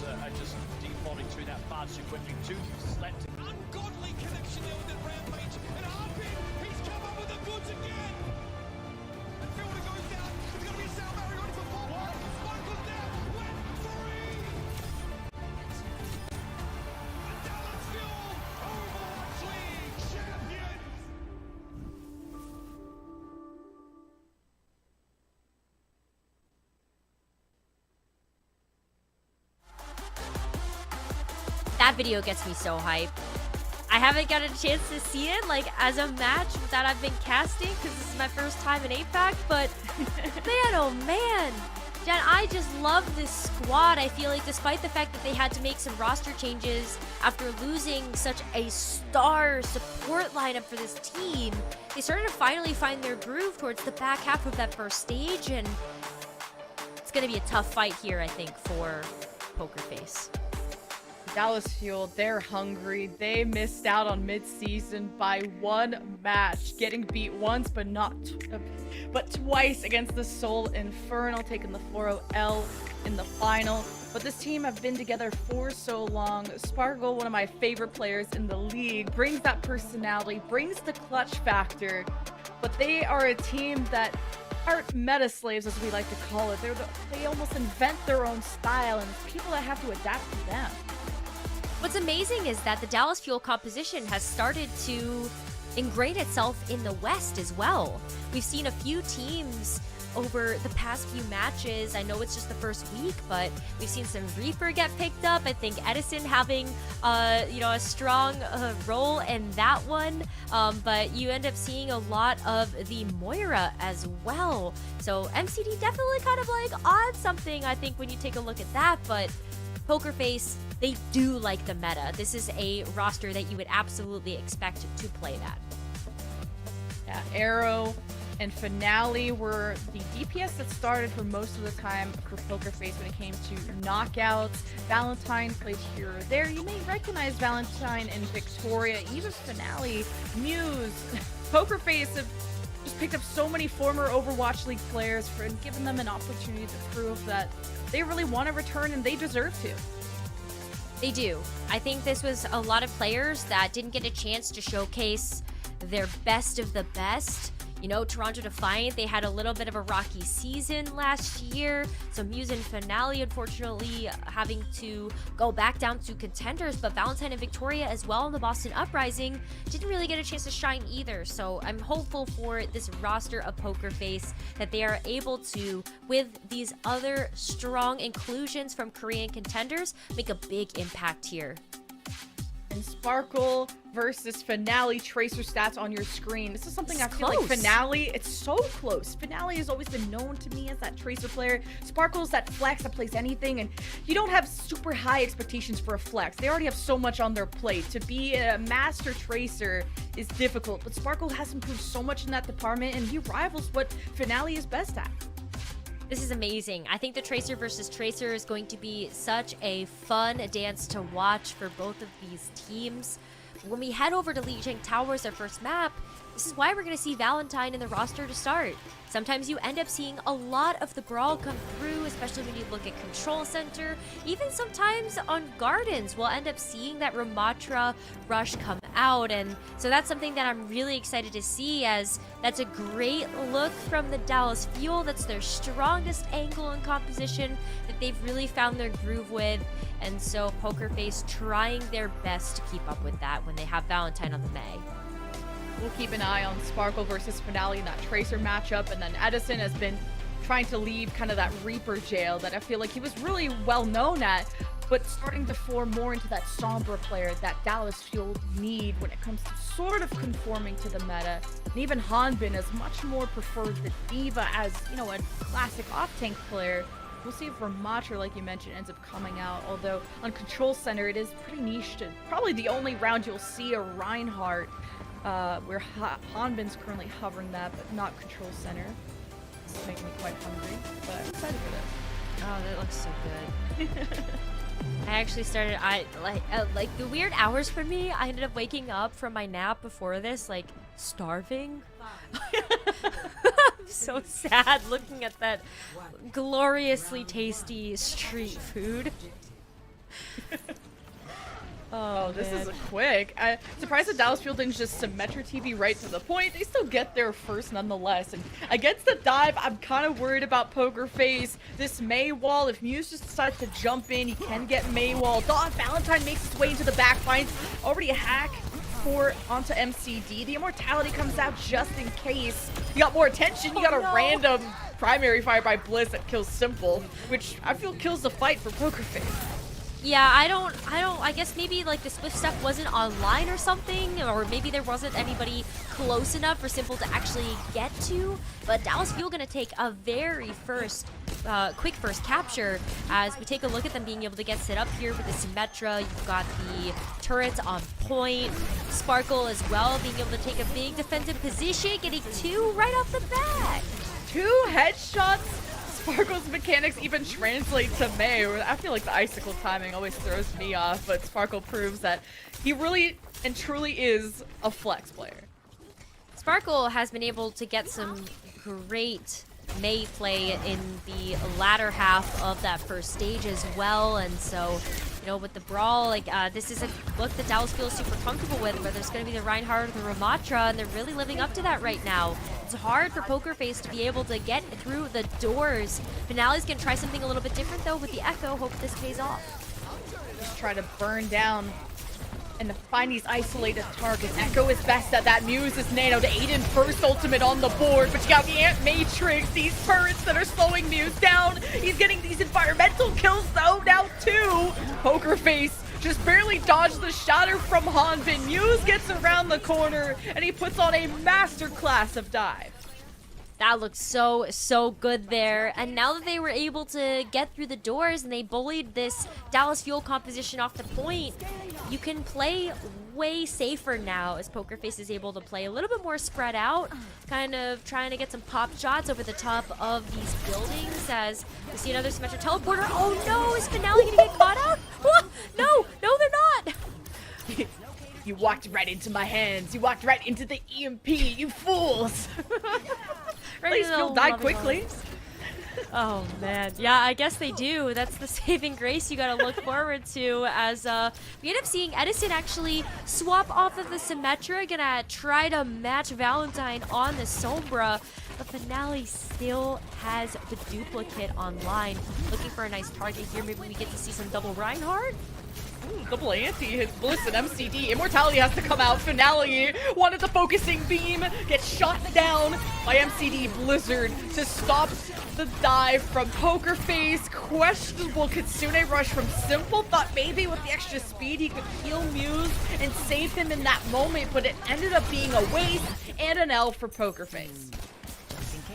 Are just defaulting through that far too quickly. 2 slept. Ungodly connection there with the Rampage. And Harpin, he's come up with the goods again. And Fielder goes down. It's going to be Sal Barry on for 4. Michael's down. Went 3. And Dallas Fuel, Overwatch League champions. That video gets me so hyped. I haven't got a chance to see it like as a match that I've been casting because this is my first time in APAC, but man, oh man. Jen, I just love this squad. I feel like despite the fact that they had to make some roster changes after losing such a star support lineup for this team, they started to finally find their groove towards the back half of that first stage, and it's going to be a tough fight here, I think, for Poker Face. Dallas Fuel, they're hungry. They missed out on mid-season by 1 match, getting beat once but twice against the Seoul Infernal, taking the 4-0 in the final. But this team have been together for so long. Sparkle, one of my favorite players in the league, brings that personality, brings the clutch factor. But they are a team that aren't meta slaves, as we like to call it. They almost invent their own style, and it's people that have to adapt to them. What's amazing is that the Dallas Fuel composition has started to ingrain itself in the West as well. We've seen a few teams over the past few matches. I know it's just the first week, but we've seen some Reaper get picked up. I think Edison having, a strong role in that one. But you end up seeing a lot of the Moira as well. So MCD definitely kind of like on something, I think, when you take a look at that. But Poker Face, they do like the meta. This is a roster that you would absolutely expect to play that. Yeah, Arrow and Finale were the DPS that started for most of the time for Poker Face when it came to knockouts. Valentine played here or there. You may recognize Valentine and Victoria, even Finale, Muse. Poker Face have just picked up so many former Overwatch League players and given them an opportunity to prove that they really want to return and they deserve to. They do. I think this was a lot of players that didn't get a chance to showcase their best of the best. You know, Toronto Defiant, they had a little bit of a rocky season last year. So Muse and Finale, unfortunately, having to go back down to contenders. But Valentine and Victoria as well in the Boston Uprising didn't really get a chance to shine either. So I'm hopeful for this roster of Poker Face that they are able to, with these other strong inclusions from Korean contenders, make a big impact here. And Sparkle versus Finale Tracer stats on your screen. This is something I feel like close. Finale, it's so close. Finale has always been known to me as that Tracer player. Sparkle's that flex that plays anything, and you don't have super high expectations for a flex. They already have so much on their plate. To be a master Tracer is difficult, but Sparkle has improved so much in that department, and he rivals what Finale is best at. This is amazing. I think the Tracer versus Tracer is going to be such a fun dance to watch for both of these teams. When we head over to Lijiang Towers, their first map, this is why we're going to see Valentine in the roster to start. Sometimes you end up seeing a lot of the Brawl come through, especially when you look at Control Center. Even sometimes on Gardens, we'll end up seeing that Ramatra rush come out. And so that's something that I'm really excited to see, as that's a great look from the Dallas Fuel. That's their strongest angle and composition that they've really found their groove with. And so Poker Face trying their best to keep up with that when they have Valentine on the May. We'll keep an eye on Sparkle versus Finale in that Tracer matchup, and then Edison has been trying to leave kind of that Reaper jail that I feel like he was really well known at, but starting to form more into that Sombra player that Dallas Fuel need when it comes to sort of conforming to the meta. And even Hanbin has much more preferred the D.Va as, you know, a classic off-tank player. We'll see if Ramatra, like you mentioned, ends up coming out, although on Control Center it is pretty niche to probably the only round you'll see a Reinhardt, where Hanbin's currently hovering that, but not Control Center. This is making me quite hungry, but I'm excited for this. Oh, that looks so good. I actually started, like the weird hours for me, I ended up waking up from my nap before this, like, starving. I'm so sad looking at that gloriously tasty street food. Oh, this is quick. I'm surprised that Dallas Fuel didn't just Symmetra TV right to the point. They still get there first nonetheless. And against the dive, I'm kind of worried about Poker Face. This May wall, if Muse just decides to jump in, he can get May wall. Dawn Valentine makes his way into the back, finds already a hack for onto MCD. The immortality comes out just in case. You got more attention. You got a random primary fire by Bliss that kills Simple, which I feel kills the fight for Poker Face. Yeah, I guess maybe like the Swift stuff wasn't online or something, or maybe there wasn't anybody close enough for Simple to actually get to, but Dallas Fuel gonna take a very quick first capture as we take a look at them being able to get set up here with the Symmetra. You've got the turrets on point, Sparkle as well being able to take a big defensive position, getting 2 right off the bat. 2 headshots. Sparkle's mechanics even translate to May. I feel like the icicle timing always throws me off, but Sparkle proves that he really and truly is a flex player. Sparkle has been able to get some great May play in the latter half of that first stage as well, and so, you know, with the Brawl, like, this is a look that Dallas feels super comfortable with, where there's going to be the Reinhardt or the Ramatra, and they're really living up to that right now. It's hard for Poker Face to be able to get through the doors. Finale's going to try something a little bit different, though, with the Echo. Hope this pays off. Just try to burn down and to find these isolated targets. Echo is best at that. Muse is nano to Aiden first ultimate on the board, but you got the Ant Matrix, these turrets that are slowing Muse down. He's getting these environmental kills though, now 2. Poker Face just barely dodged the shatter from Hanbin. Muse gets around the corner and he puts on a masterclass of dive. That looked so good there. And now that they were able to get through the doors and they bullied this Dallas Fuel composition off the point, you can play way safer now as Poker Face is able to play a little bit more spread out, kind of trying to get some pop shots over the top of these buildings as we see another Symmetra teleporter. Oh no, is Finale gonna get caught out? No, they're not. You walked right into my hands. You walked right into the EMP, you fools. Please Fuel die quickly. Oh man, yeah, I guess they do. That's the saving grace you gotta look forward to as we end up seeing Edison actually swap off of the Symmetra, gonna try to match Valentine on the Sombra, but Finale still has the duplicate online. Looking for a nice target here. Maybe we get to see some double Reinhardt. Ooh, double anti hits Bliss and MCD. Immortality has to come out. Finale wanted the focusing beam, gets shot down by MCD Blizzard to stop the dive from Poker Face. Questionable Kitsune rush from Simple. Thought maybe with the extra speed he could heal Muse and save him in that moment, but it ended up being a waste and an L for Poker Face.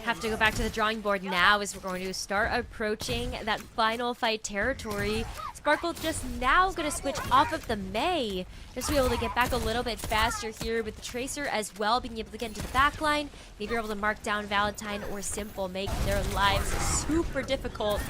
Have to go back to the drawing board now as we're going to start approaching that final fight territory. Sparkle just now going to switch off of the May just to be able to get back a little bit faster here with the Tracer as well, being able to get into the back line. Maybe you're able to mark down Valentine or Simple, making their lives super difficult.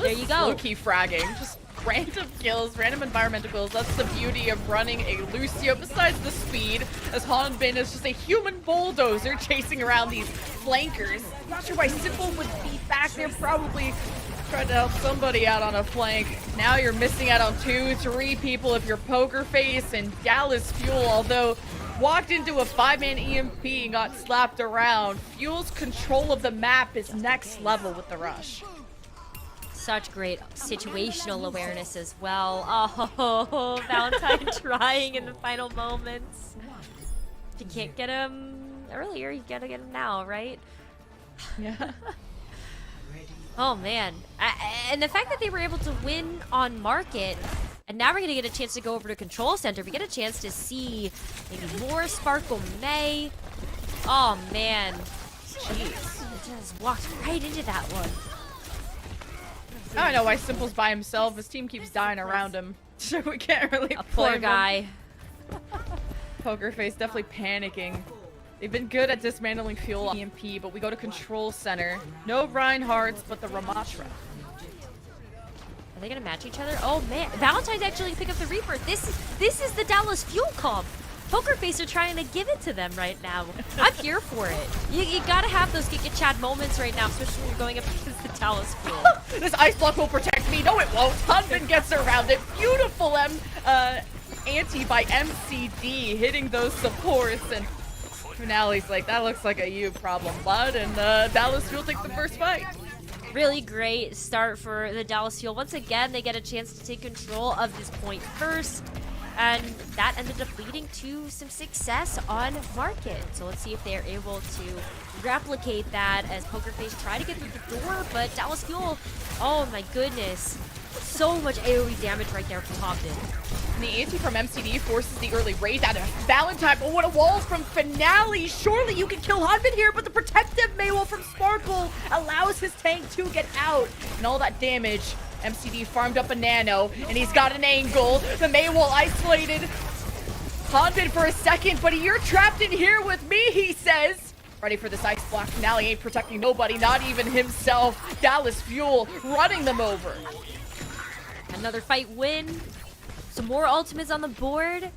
There you go. Low-key fragging. Just random kills, random environmental kills. That's the beauty of running a Lucio, besides the speed, as Hanbin is just a human bulldozer chasing around these flankers. Not sure why Simple would be back there, probably trying to help somebody out on a flank. Now you're missing out on 2, 3 people if you're Poker Face, and Dallas Fuel, although walked into a 5-man EMP and got slapped around. Fuel's control of the map is next level with the rush. Such great situational awareness as well. Oh, Valentine trying in the final moments. If you can't get him earlier, you gotta get him now, right? Yeah. Oh man, and the fact that they were able to win on Market, and now we're gonna get a chance to go over to Control Center. We get a chance to see maybe more Sparkle May. Oh man, jeez, it just walked right into that one. I don't know why Simple's by himself. His team keeps dying around him, so we can't really A poor blame him. guy. Poker Face definitely panicking. They've been good at dismantling Fuel on EMP, but we go to Control Center. No Reinhardts, but the Ramatra. Are they gonna match each other? Oh man, Valentine's actually pick up the Reaper. This is the Dallas Fuel comp. Poker Face are trying to give it to them right now. I'm here for it. You gotta have those Giga Chad moments right now, especially when you're going up against the Dallas Fuel. This Ice Block will protect me. No, it won't. Hunbin gets around it. Beautiful anti by MCD, hitting those supports. And Finale's like, that looks like a you problem, bud. And Dallas Fuel takes the first fight. Really great start for the Dallas Fuel. Once again, they get a chance to take control of this point first. And that ended up leading to some success on Market. So let's see if they're able to replicate that as Poker Face try to get through the door. But Dallas Fuel, oh my goodness. So much AoE damage right there from Topton. And the anti from MCD forces the early raid out of Valentine. But what a wall from Finale. Surely you can kill Hunbin here, but the protective Maywell from Sparkle allows his tank to get out. And all that damage, MCD farmed up a nano, and he's got an angle. The Maywell isolated Hunbin for a second, but you're trapped in here with me, he says. Ready for this ice block. Finale ain't protecting nobody, not even himself. Dallas Fuel running them over. Another fight win. Some more ultimates on the board.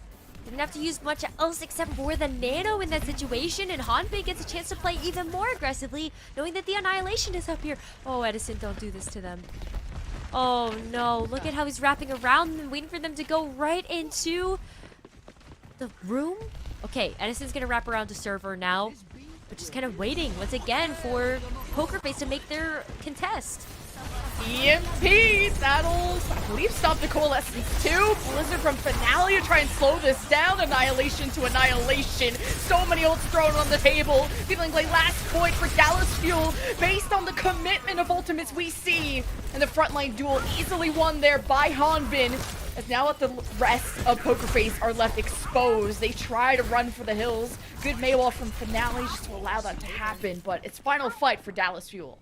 Didn't have to use much else except for the nano in that situation, and Hanbei gets a chance to play even more aggressively, knowing that the Annihilation is up here. Oh, Edison, don't do this to them. Oh no, look at how he's wrapping around them, waiting for them to go right into the room. Okay, Edison's gonna wrap around to server now, but just kind of waiting once again for Poker Face to make their contest. EMP, Saddles, I believe stop the Coalescence too. Blizzard from Finale to try and slow this down. Annihilation to Annihilation. So many ults thrown on the table. Feeling like last point for Dallas Fuel based on the commitment of ultimates we see. And the frontline duel easily won there by Hanbin. As now that the rest of Poker Face are left exposed, they try to run for the hills. Good Maywell from Finale just to allow that to happen, but it's final fight for Dallas Fuel.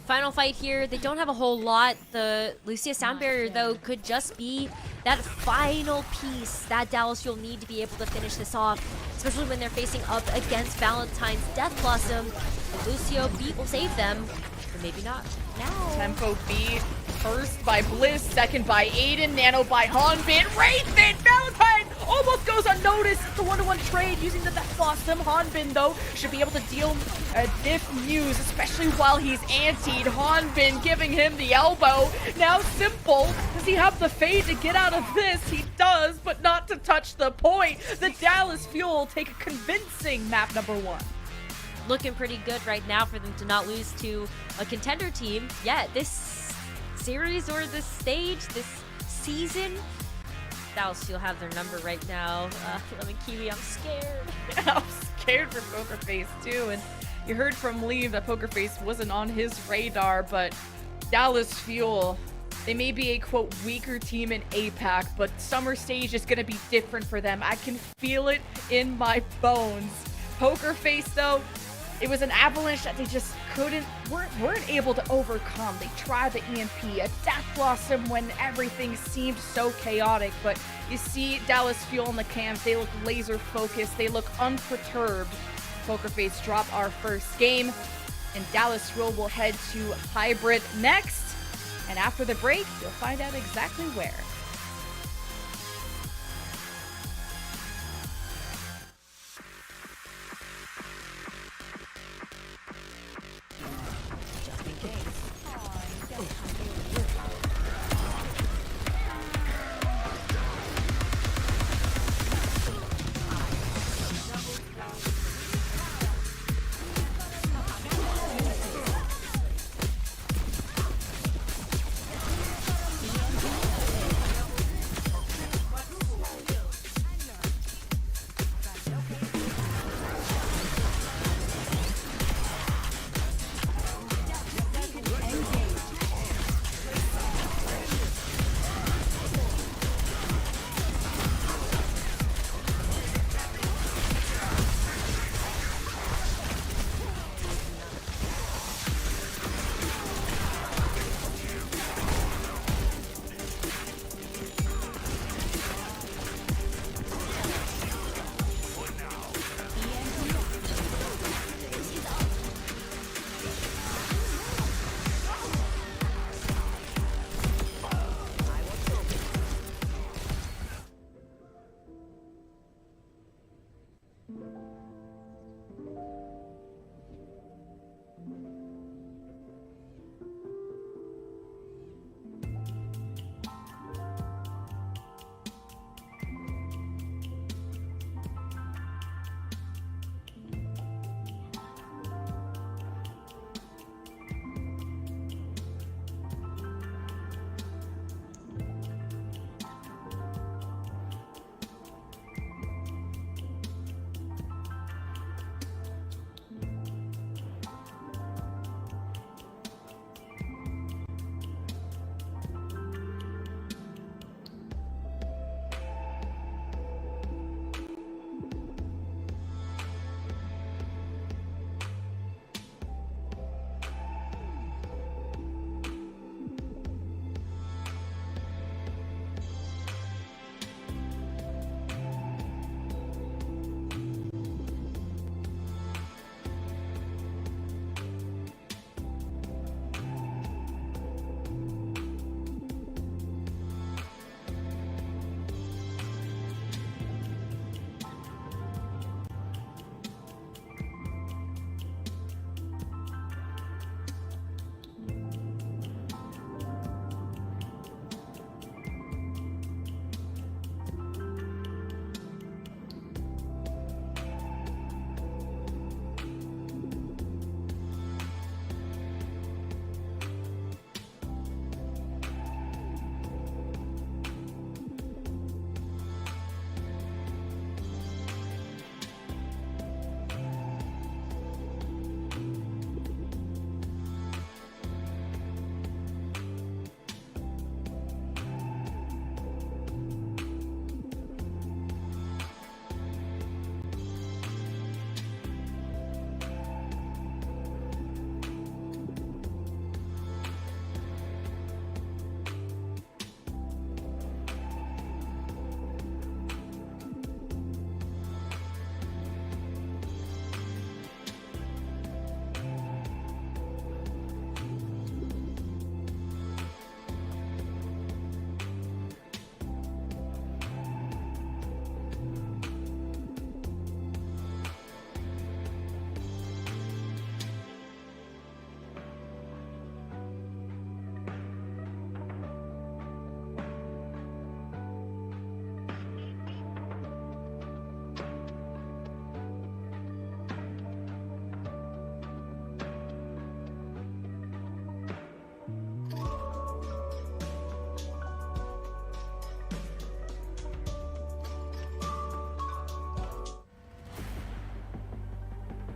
Final fight here. They don't have a whole lot. The Lucia Sound Barrier, though, could just be that final piece that Dallas Fuel need to be able to finish this off, especially when they're facing up against Valentine's Death Blossom. The Lucio beat will save them, but maybe not now. Tempo beat. First by Bliss, second by Aiden, Nano by Hanbin, Wraithen, Valentine almost goes unnoticed. It's a 1-to-1 trade using the Death Blossom. Hanbin, though, should be able to deal diff news, especially while he's antied. Hanbin giving him the elbow. Now Simple, does he have the fade to get out of this? He does, but not to touch the point. The Dallas Fuel take a convincing map number 1. Looking pretty good right now for them to not lose to a contender team. Yeah, this series or this stage, this season, Dallas Fuel have their number right now. Lemon Kiwi, I'm scared. I'm scared for Poker Face too, and you heard from Lee that Poker Face wasn't on his radar, but Dallas Fuel, they may be a quote weaker team in APAC, but summer stage is going to be different for them. I can feel it in my bones. Poker Face though, it was an avalanche that they just weren't able to overcome. They tried the EMP, a Death Blossom when everything seemed so chaotic, but you see Dallas Fuel in the camps, they look laser focused, they look unperturbed. Poker Face drop our first game, and Dallas Fuel will head to Hybrid next, and after the break, you'll find out exactly where.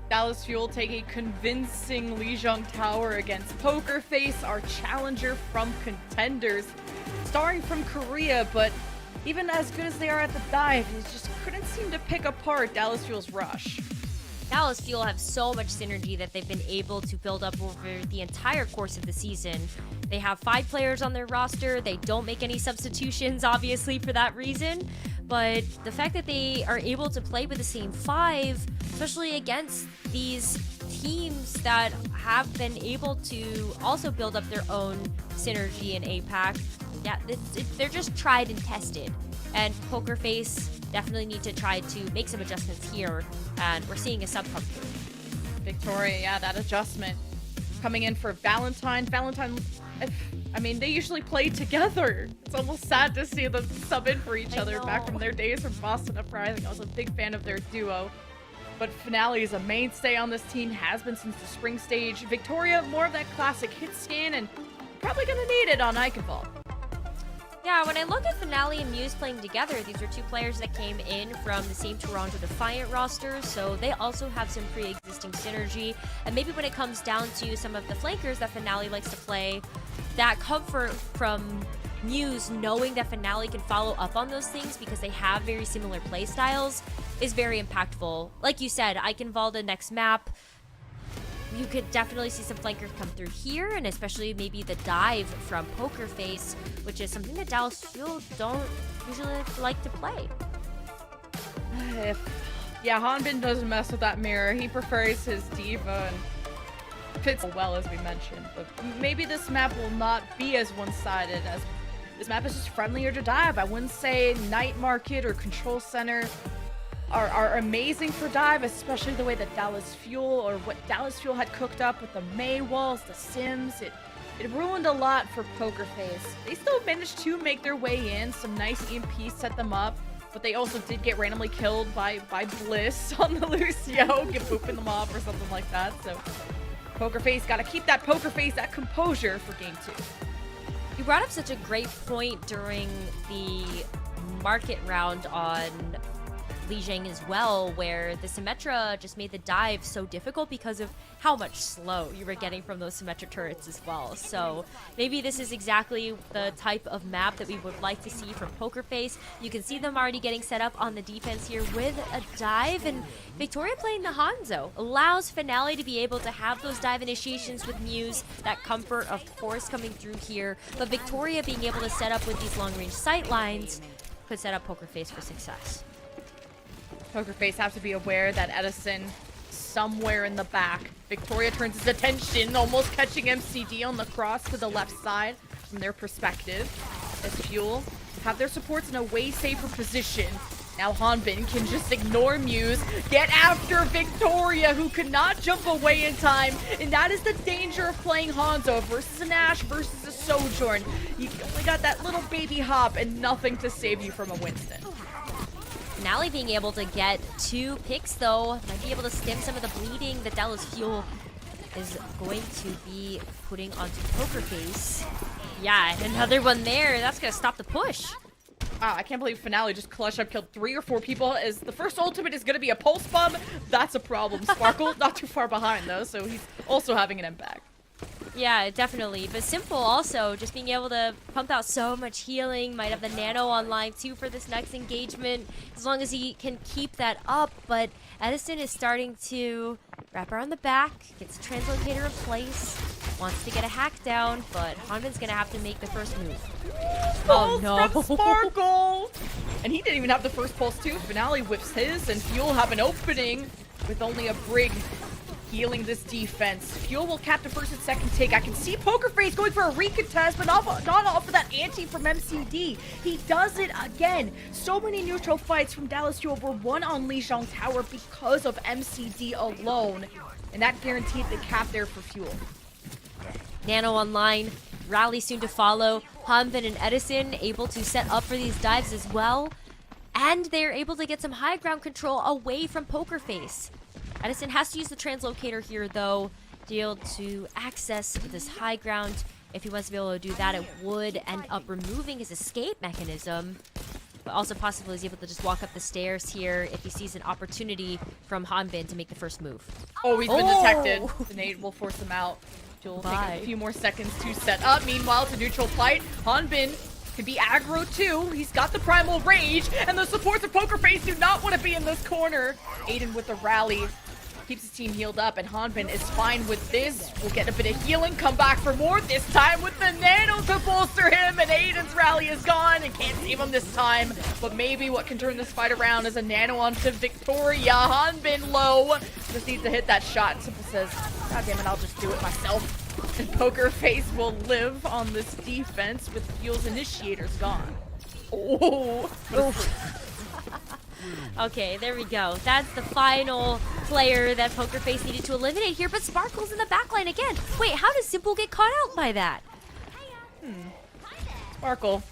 Dallas Fuel take a convincing Lijiang Tower against Poker Face, our challenger from Contenders. Starring from Korea, but even as good as they are at the dive, they just couldn't seem to pick apart Dallas Fuel's rush. Dallas Fuel have so much synergy that they've been able to build up over the entire course of the season. They have 5 players on their roster. They don't make any substitutions, obviously, for that reason. But the fact that they are able to play with the same 5, especially against these teams that have been able to also build up their own synergy in APAC, yeah, they're just tried and tested. And Poker Face definitely need to try to make some adjustments here, and we're seeing a sub come through. Victoria, yeah, that adjustment. Coming in for Valentine. I mean, they usually play together. It's almost sad to see them sub in for each other back from their days from Boston Uprising. I was a big fan of their duo. But Finale is a mainstay on this team, has been since the spring stage. Victoria, more of that classic hit scan, and probably gonna need it on Eichenwald. Yeah, when I look at Finale and Muse playing together, these are 2 players that came in from the same Toronto Defiant roster, so they also have some pre-existing synergy. And maybe when it comes down to some of the flankers that Finale likes to play, that comfort from Muse knowing that Finale can follow up on those things because they have very similar play styles is very impactful. Like you said, Eichenwald next map, you could definitely see some flankers come through here, and especially maybe the dive from Poker Face, which is something that Dallas Fuel don't usually like to play. Yeah, Hanbin doesn't mess with that mirror. He prefers his diva and fits well, as we mentioned. But maybe this map will not be as one-sided, as this map is just friendlier to dive. I wouldn't say Night Market or Control Center are amazing for dive, especially the way that Dallas Fuel, or what Dallas Fuel had cooked up with the May walls, the Sims. It ruined a lot for Poker Face. They still managed to make their way in. Some nice EMPs set them up, but they also did get randomly killed by Bliss on the Lucio, get booping them off or something like that. So Poker Face got to keep that Poker Face, that composure for game 2. You brought up such a great point during the market round on Lijiang as well, where the Symmetra just made the dive so difficult because of how much slow you were getting from those Symmetra turrets as well. So maybe this is exactly the type of map that we would like to see from Poker Face. You can see them already getting set up on the defense here with a dive, and Victoria playing the Hanzo allows Finale to be able to have those dive initiations with Muse, that comfort of course coming through here, but Victoria being able to set up with these long-range sight lines could set up Poker Face for success. Poker Face have to be aware that Edison somewhere in the back. Victoria turns his attention, almost catching MCD on the cross to the left side from their perspective. As Fuel have their supports in a way safer position. Now Hanbin can just ignore Muse, get after Victoria, who could not jump away in time, and that is the danger of playing Hanzo versus an Ashe versus a Sojourn. You only got that little baby hop and nothing to save you from a Winston. Finale being able to get 2 picks, though, might be able to stem some of the bleeding that Dallas Fuel is going to be putting onto Poker Face. Yeah, another one there. That's going to stop the push. Wow, I can't believe Finale just clutched up, killed 3 or 4 people. As the first ultimate is going to be a pulse bomb, that's a problem. Sparkle, not too far behind, though, so he's also having an impact. Yeah, definitely. But Simple also, just being able to pump out so much healing. Might have the Nano online too for this next engagement, as long as he can keep that up. But Edison is starting to wrap around the back, gets a translocator in place, wants to get a hack down, but Hanbin's gonna have to make the first move. Oh no. From Sparkle! And he didn't even have the first pulse too. Finale whips his, and Fuel have an opening with only a Brig healing this defense. Fuel will cap the first and second take. I can see Poker Face going for a recontest, but not off of that ante from MCD. He does it again. So many neutral fights from Dallas Fuel were won on Lijiang Tower because of MCD alone, and that guaranteed the cap there for Fuel. Nano online, rally soon to follow. Hanbin and Edison able to set up for these dives as well, and they're able to get some high ground control away from Poker Face. Edison has to use the translocator here, though, to be able to access this high ground. If he wants to be able to do that, it would end up removing his escape mechanism. but also possibly is able to just walk up the stairs here if he sees an opportunity from Hanbin to make the first move. Oh, he's been detected. The nade will force him out. He'll take Bye. a few more seconds to set up. Meanwhile, it's a neutral fight. Hanbin could be aggro too. He's got the primal rage, and the supports of Poker Face do not want to be in this corner. Aiden with the rally keeps his team healed up, and Hanbin is fine with this. We'll get a bit of healing, come back for more, this time with the nano to bolster him, and Aiden's rally is gone and can't save him this time. But maybe what can turn this fight around is a nano onto Victoria. Hanbin low. Just needs to hit that shot. Simple says, God damn it, I'll just do it myself. And Poker Face will live on this defense with Fuel's initiators gone. Oh. Okay, there we go. That's the final player that Poker Face needed to eliminate here, but Sparkle's in the backline again. Wait, how does Simple get caught out by that? Sparkle.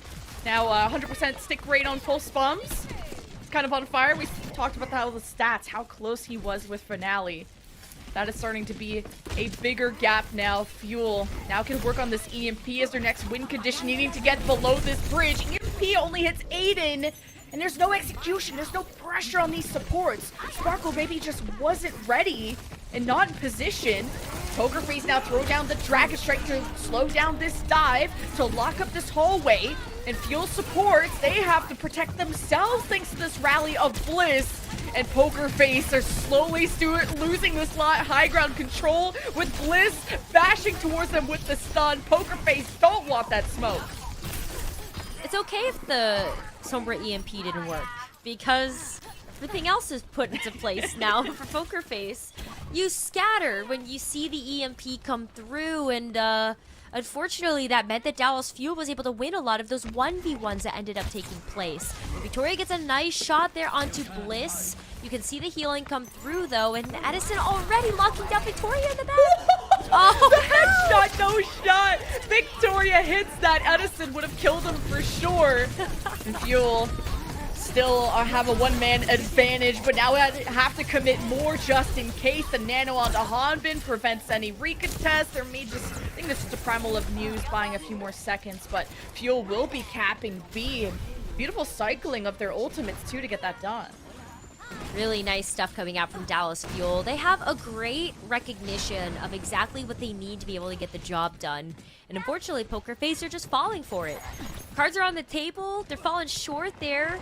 Now 100% stick rate on pulse bombs. It's kind of on fire. We talked about how the stats, how close he was with Finale. That is starting to be a bigger gap now. Fuel now can work on this EMP as their next win condition, needing to get below this bridge. EMP only hits Aiden, and there's no execution. There's no pressure on these supports. Sparkle maybe just wasn't ready and not in position. Poker Face now throw down the Dragon Strike to slow down this dive, to lock up this hallway. And Fuel supports, they have to protect themselves thanks to this rally of Bliss. And Poker Face are slowly losing this high ground control with Bliss bashing towards them with the stun. Poker Face don't want that smoke. It's okay if the Sombra EMP didn't work, because everything else is put into place now for Poker Face. You scatter when you see the EMP come through, and unfortunately that meant that Dallas Fuel was able to win a lot of those 1v1s that ended up taking place. Victoria gets a nice shot there onto Bliss. You can see the healing come through though, and Edison already locking down Victoria in the back. Oh, The headshot, no shot. Victoria hits that. Edison would have killed him for sure. And Fuel still have a one-man advantage, but now we have to commit more just in case. The nano onto Hanbin prevents any recontest. There may just, I think this is the primal of Muse buying a few more seconds, but Fuel will be capping B. And beautiful cycling of their ultimates too to get that done. Really nice stuff coming out from Dallas Fuel. They have a great recognition of exactly what they need to be able to get the job done. And unfortunately, Poker Face are just falling for it. Cards are on the table. They're falling short there.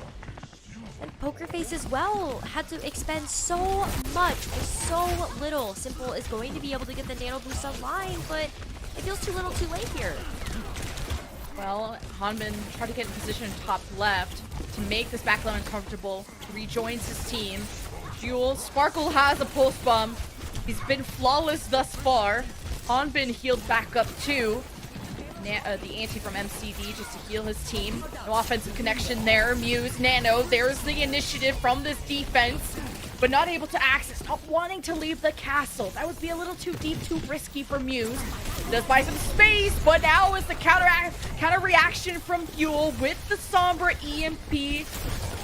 And Poker Face as well had to expend so much for so little. Simple is going to be able to get the nano boost online, but it feels too little too late here. Well, Hanbin tried to get in position top left to make this backline uncomfortable. Rejoins his team. Fuel, Sparkle has a pulse bomb. He's been flawless thus far. Hanbin healed back up too. The anti from MCD just to heal his team. No offensive connection there. Muse, Nano, there's the initiative from this defense, but not able to access, not wanting to leave the castle. That would be a little too deep, too risky for Muse. Does buy some space, but now is the counter reaction from Fuel with the Sombra EMP.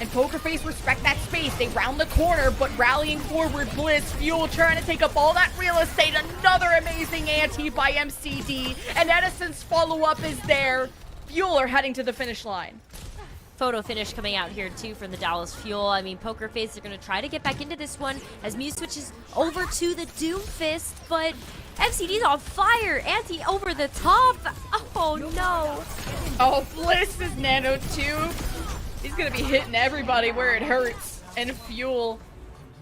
And Poker Face respect that space. They round the corner, but rallying forward, Bliss, Fuel trying to take up all that real estate. Another amazing anti by MCD. And Edison's follow-up is there. Fuel are heading to the finish line. Photo finish coming out here too from the Dallas Fuel. I mean, Poker Face are going to try to get back into this one as Muse switches over to the Doomfist, but MCD's on fire. Anti over the top. Oh no. Oh, Bliss is Nano too. He's gonna be hitting everybody where it hurts. And Fuel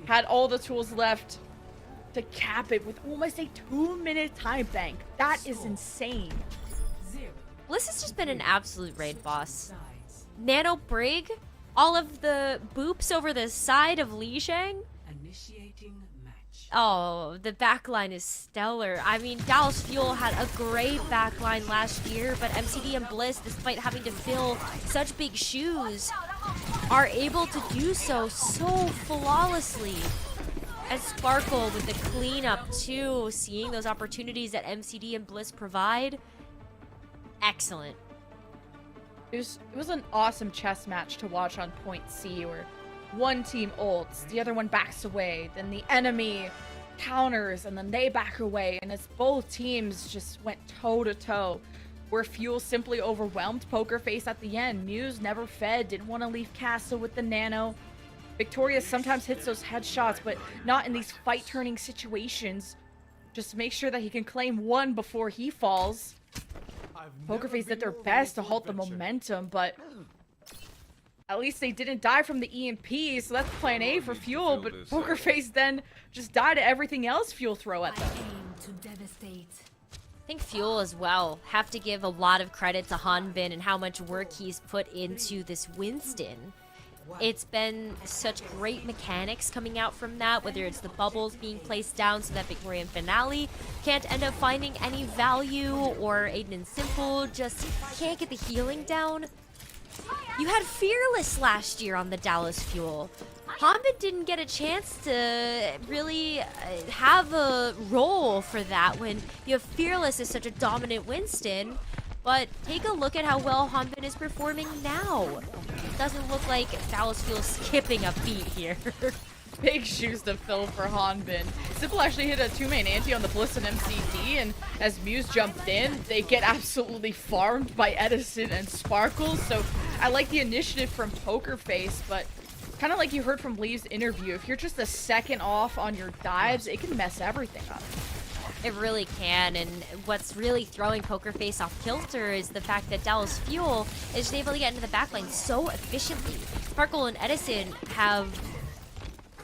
had all the tools left to cap it with almost a 2-minute time bank. That is insane. Bliss has just been an absolute raid boss. Nano Brig, all of the boops over the side of Li Shang. Initiating match. Oh, the backline is stellar. I mean, Dallas Fuel had a great backline last year, but MCD and Bliss, despite having to fill such big shoes, are able to do so flawlessly. And Sparkle with the cleanup too, seeing those opportunities that MCD and Bliss provide. Excellent. It was an awesome chess match to watch on point C, where one team ults, the other one backs away, then the enemy counters, and then they back away, and as both teams just went toe to toe. where Fuel simply overwhelmed Poker Face at the end. Muse never fed, didn't want to leave Castle with the Nano. Victoria sometimes hits those headshots, but not in these fight-turning situations. Just to make sure that he can claim one before he falls. Poker Face did their best to halt the momentum, but at least they didn't die from the EMP, so that's plan A for Fuel, but Poker Face then just died to everything else Fuel throw at them. I think Fuel as well have to give a lot of credit to Hanbin and how much work he's put into this Winston. It's been such great mechanics coming out from that, whether it's the bubbles being placed down so that Victorian Finale can't end up finding any value, or Aiden and Simple just can't get the healing down. You had Fearless last year on the Dallas Fuel. Hanbin didn't get a chance to really have a role for that when you have Fearless as such a dominant Winston. But take a look at how well Hanbin is performing now. Doesn't look like Dallas Fuel skipping a beat here. Big shoes to fill for Hanbin. Simple actually hit a two-main anti on the Bliss and MCD, and as Muse jumped in, they get absolutely farmed by Edison and Sparkle. So I like the initiative from Poker Face, but kind of like you heard from Lee's interview, if you're just a second off on your dives, it can mess everything up. It really can, and what's really throwing Poker Face off kilter is the fact that Dallas Fuel is just able to get into the backline so efficiently. Sparkle and Edison have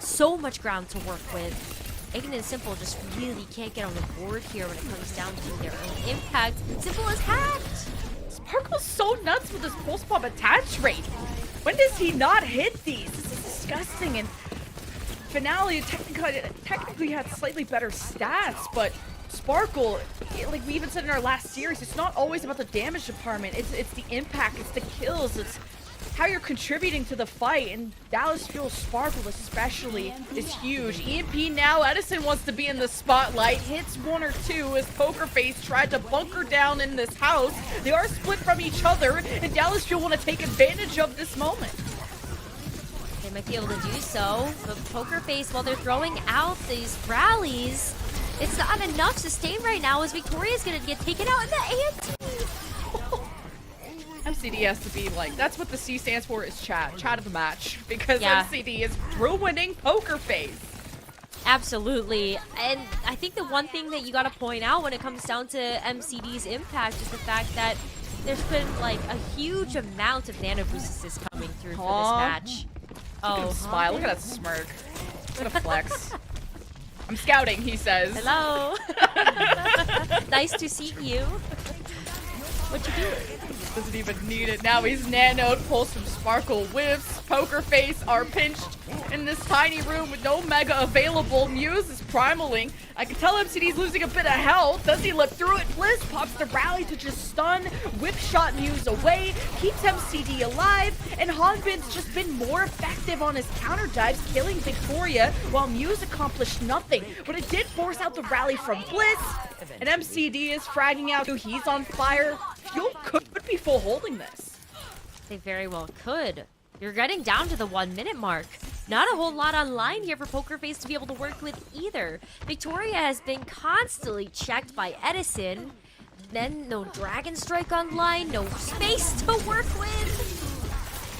so much ground to work with. Aiden and Simple just really can't get on the board here when it comes down to their own impact. Simple is hacked! Sparkle's so nuts with his pulse bomb attach rate. When does he not hit these? This is disgusting, and Finale technically had slightly better stats, but Sparkle, like we even said in our last series, it's not always about the damage department. It's the impact, it's the kills, it's how you're contributing to the fight, and Dallas Fuel Sparkle especially is huge. EMP now, Edison wants to be in the spotlight, hits one or two as Poker Face tried to bunker down in this house. They are split from each other, and Dallas Fuel want to take advantage of this moment. They might be able to do so, but Poker Face, while they're throwing out these rallies, it's not enough sustain right now as Victoria's gonna get taken out in the ante. MCD has to be like, that's what the C stands for, is chat of the match, because Yeah. MCD is ruining Poker Face. Absolutely, and I think the one thing that you gotta point out when it comes down to MCD's impact is the fact that there's been like a huge amount of nano boosts coming through for this match. Look at him smile, look at that smirk. What a flex. I'm scouting, he says. Hello. Nice to see you. What you doing? Doesn't even need it. Now he's nanoed, pulls from Sparkle, whiffs. Poker Face are pinched in this tiny room with no mega available. Muse is primaling. I can tell MCD's losing a bit of health. Does he live through it? Bliss pops the rally to just stun, whip shot Muse away, keeps MCD alive, and Hanbin's just been more effective on his counter dives, killing Victoria, while Muse accomplished nothing. But it did force out the rally from Bliss, and MCD is fragging out. He's on fire. Fuel could be full holding this. They very well could. You're getting down to the 1 minute mark. Not a whole lot online here for Poker Face to be able to work with either. Victoria has been constantly checked by Edison. Then no Dragon Strike online, no space to work with.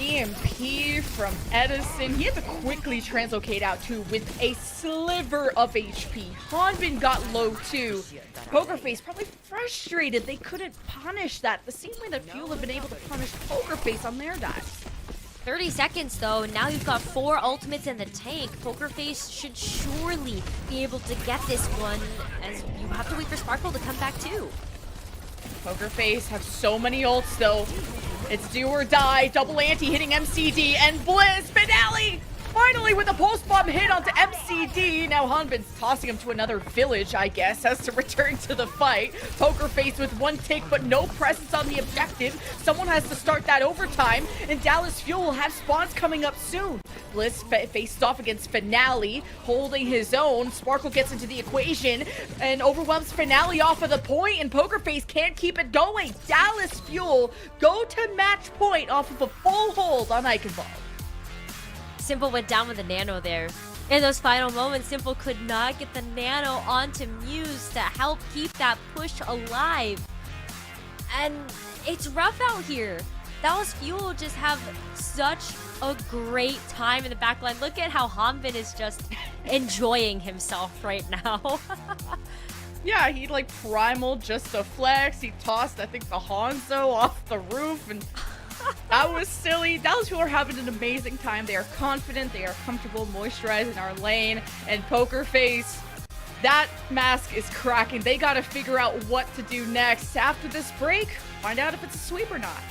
EMP from Edison. He had to quickly translocate out too with a sliver of HP. Hanbin got low too. Poker Face probably frustrated they couldn't punish that the same way that Fuel have been able to punish Poker Face on their dives. 30 seconds though, and now you've got 4 ultimates in the tank. Poker Face should surely be able to get this one, as you have to wait for Sparkle to come back too. Poker Face have so many ults though. It's do or die, double anti hitting MCD, and Bliss Finale! Finally with a pulse bomb hit onto MCD. Now Hanbin's tossing him to another village, I guess, has to return to the fight. Poker Face with one tick but no presence on the objective. Someone has to start that overtime, and Dallas Fuel will have spawns coming up soon. Bliss faced off against Finale, holding his own. Sparkle gets into the equation and overwhelms Finale off of the point, and Poker Face can't keep it going. Dallas Fuel go to match point off of a full hold on Eichenwald. Simple went down with the nano there. In those final moments, Simple could not get the nano onto Muse to help keep that push alive. And it's rough out here. Dallas Fuel just have such a great time in the backline. Look at how Hanbin is just enjoying himself right now. Yeah, he like primal just to flex. He tossed, I think, the Hanzo off the roof, and that was silly. Dallas Fuel are having an amazing time. They are confident, they are comfortable moisturizing our lane, and Poker Face, that mask is cracking. They gotta figure out what to do next. After this break, find out if it's a sweep or not.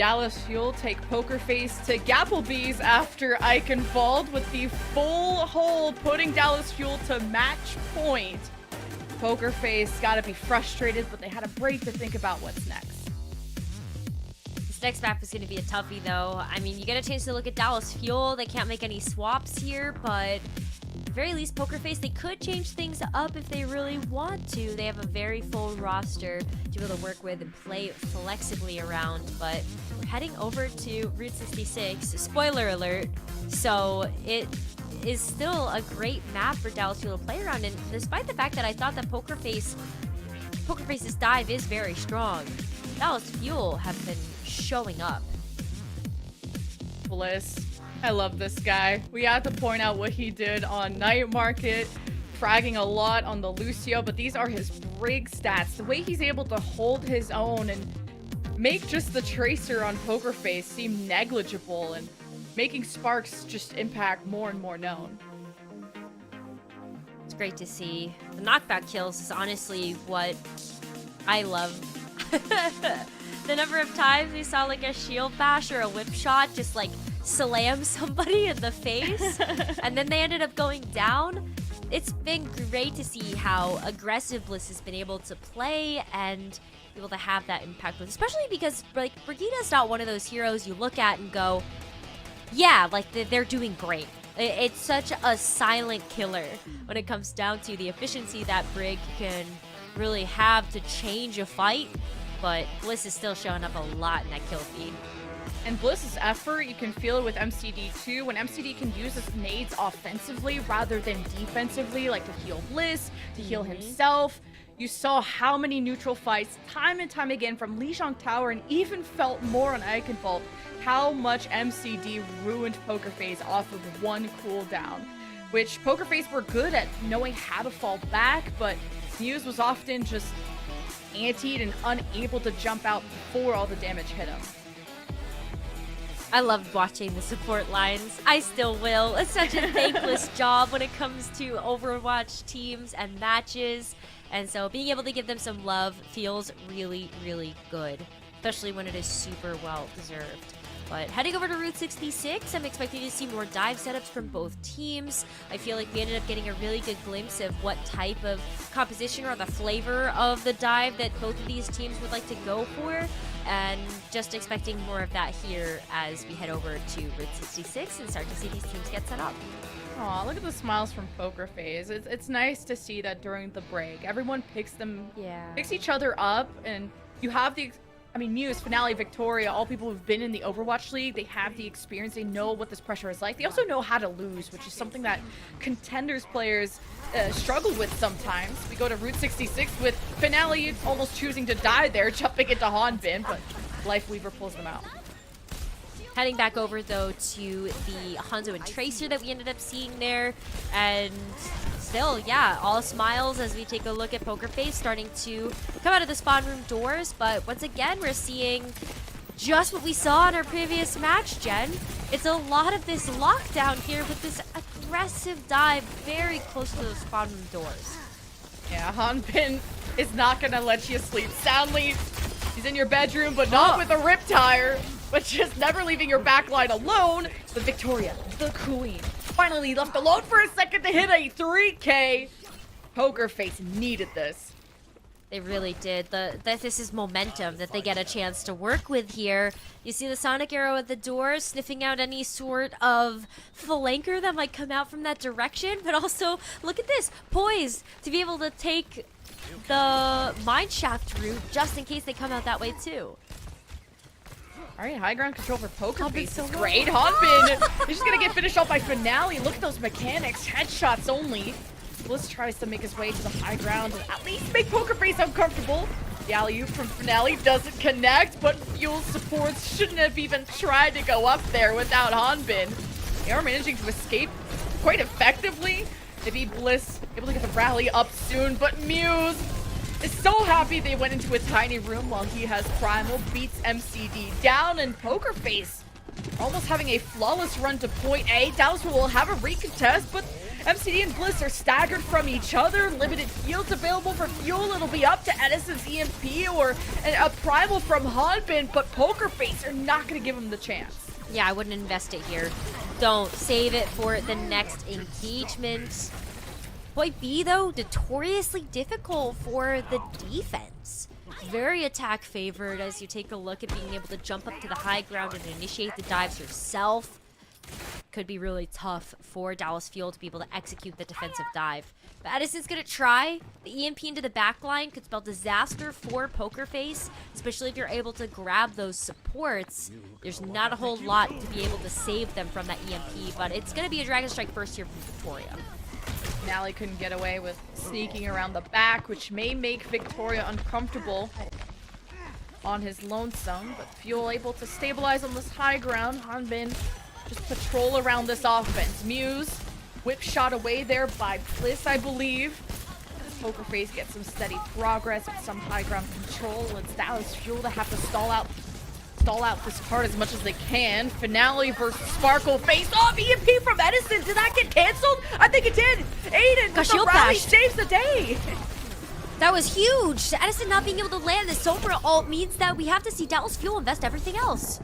Dallas Fuel take Poker Face to Gapplebee's after Eichenwald with the full hold, putting Dallas Fuel to match point. Poker Face gotta be frustrated, but they had a break to think about what's next. This next map is going to be a toughie, though. I mean, you get a chance to look at Dallas Fuel. They can't make any swaps here, but at the very least, Poker Face, they could change things up if they really want to. They have a very full roster to be able to work with and play flexibly around, but we're heading over to Route 66. Spoiler alert. So it is still a great map for Dallas Fuel to play around, and despite the fact that I thought that Poker Face's dive is very strong, Dallas Fuel have been showing up. Bliss. I love this guy. We have to point out what he did on Night Market, fragging a lot on the Lucio, but these are his brig stats. The way he's able to hold his own and make just the Tracer on Poker Face seem negligible and making Sparks just impact more and more known. It's great to see. The knockback kills is honestly what I love. The number of times we saw like a shield bash or a whip shot just like slam somebody in the face and then they ended up going down. It's been great to see how aggressive Bliss has been able to play and be able to have that impact with, especially because like Brigida's not one of those heroes you look at and go, yeah, like they're doing great. It's such a silent killer when it comes down to the efficiency that Brig can really have to change a fight, but Bliss is still showing up a lot in that kill feed. And Bliss's effort, you can feel it with MCD too. When MCD can use his nades offensively rather than defensively, like to heal Bliss, to heal himself. You saw how many neutral fights time and time again from Lijiang Tower, and even felt more on Eichenwald how much MCD ruined Poker Face off of one cooldown, which Poker Face were good at knowing how to fall back, but Muse was often just antied and unable to jump out before all the damage hit him. I loved watching the support lines. I still will. It's such a thankless job when it comes to Overwatch teams and matches. And so being able to give them some love feels really, really good, especially when it is super well deserved. But heading over to Route 66, I'm expecting to see more dive setups from both teams. I feel like we ended up getting a really good glimpse of what type of composition or the flavor of the dive that both of these teams would like to go for. And just expecting more of that here as we head over to Route 66 and start to see these teams get set up. Aw, look at the smiles from Poker Face. It's nice to see that during the break, everyone picks each other up, and you have the... I mean, Muse, Finale, Victoria, all people who've been in the Overwatch League, they have the experience, they know what this pressure is like. They also know how to lose, which is something that Contenders players struggle with sometimes. We go to Route 66 with Finale almost choosing to die there, jumping into Hanbin, but Lifeweaver pulls them out. Heading back over, though, to the Hanzo and Tracer that we ended up seeing there, and still, yeah, all smiles as we take a look at Poker Face starting to come out of the spawn room doors, but once again, we're seeing just what we saw in our previous match, Jen. It's a lot of this lockdown here with this aggressive dive very close to those spawn room doors. Yeah, Hanbin is not gonna let you sleep soundly. He's in your bedroom, but not with a riptire, but just never leaving your backline alone. But Victoria, the queen, finally left alone for a second to hit a 3K. Poker Face needed this. They really did. This is momentum that they get a chance to work with here. You see the Sonic Arrow at the door, sniffing out any sort of flanker that might come out from that direction. But also, look at this, poised to be able to take the Mineshaft route just in case they come out that way too. All right, high ground control for Poker Hanbin's Face so is low. great. Hanbin, he's just gonna get finished off by Finale. Look at those mechanics, headshots only. Bliss tries to make his way to the high ground and at least make Poker Face uncomfortable. The alley-oop from Finale doesn't connect, but Fuel supports shouldn't have even tried to go up there without Hanbin. They are managing to escape quite effectively. Maybe Bliss able to get the rally up soon, but Muse is so happy they went into a tiny room while he has Primal, beats MCD down, and Poker Face almost having a flawless run to point A. Dallas will have a recontest, but MCD and Bliss are staggered from each other. Limited fields available for Fuel. It'll be up to Edison's EMP or a Primal from Hanbin, but Poker Face are not going to give him the chance. Yeah, I wouldn't invest it here. Don't. Save it for the next engagement. Point B, though, notoriously difficult for the defense. Very attack favored as you take a look at being able to jump up to the high ground and initiate the dives yourself. Could be really tough for Dallas Fuel to be able to execute the defensive dive. But Edison's gonna try. The EMP into the back line could spell disaster for Poker Face, especially if you're able to grab those supports. There's not a whole lot to be able to save them from that EMP, but it's gonna be a Dragon Strike first here from Victoria. Nally couldn't get away with sneaking around the back, which may make Victoria uncomfortable on his lonesome, but Fuel able to stabilize on this high ground. Hanbin just patrol around this offense. Muse, whip shot away there by Bliss, I believe. Poker Face gets some steady progress with some high ground control. It's Dallas Fuel to have to stall out this card as much as they can. Finale versus Sparkle face off. EMP from Edison. Did that get canceled? I think it did. Aiden with the rally saves the day. That was huge. Edison not being able to land this Sombra ult means that we have to see Dallas Fuel invest everything else.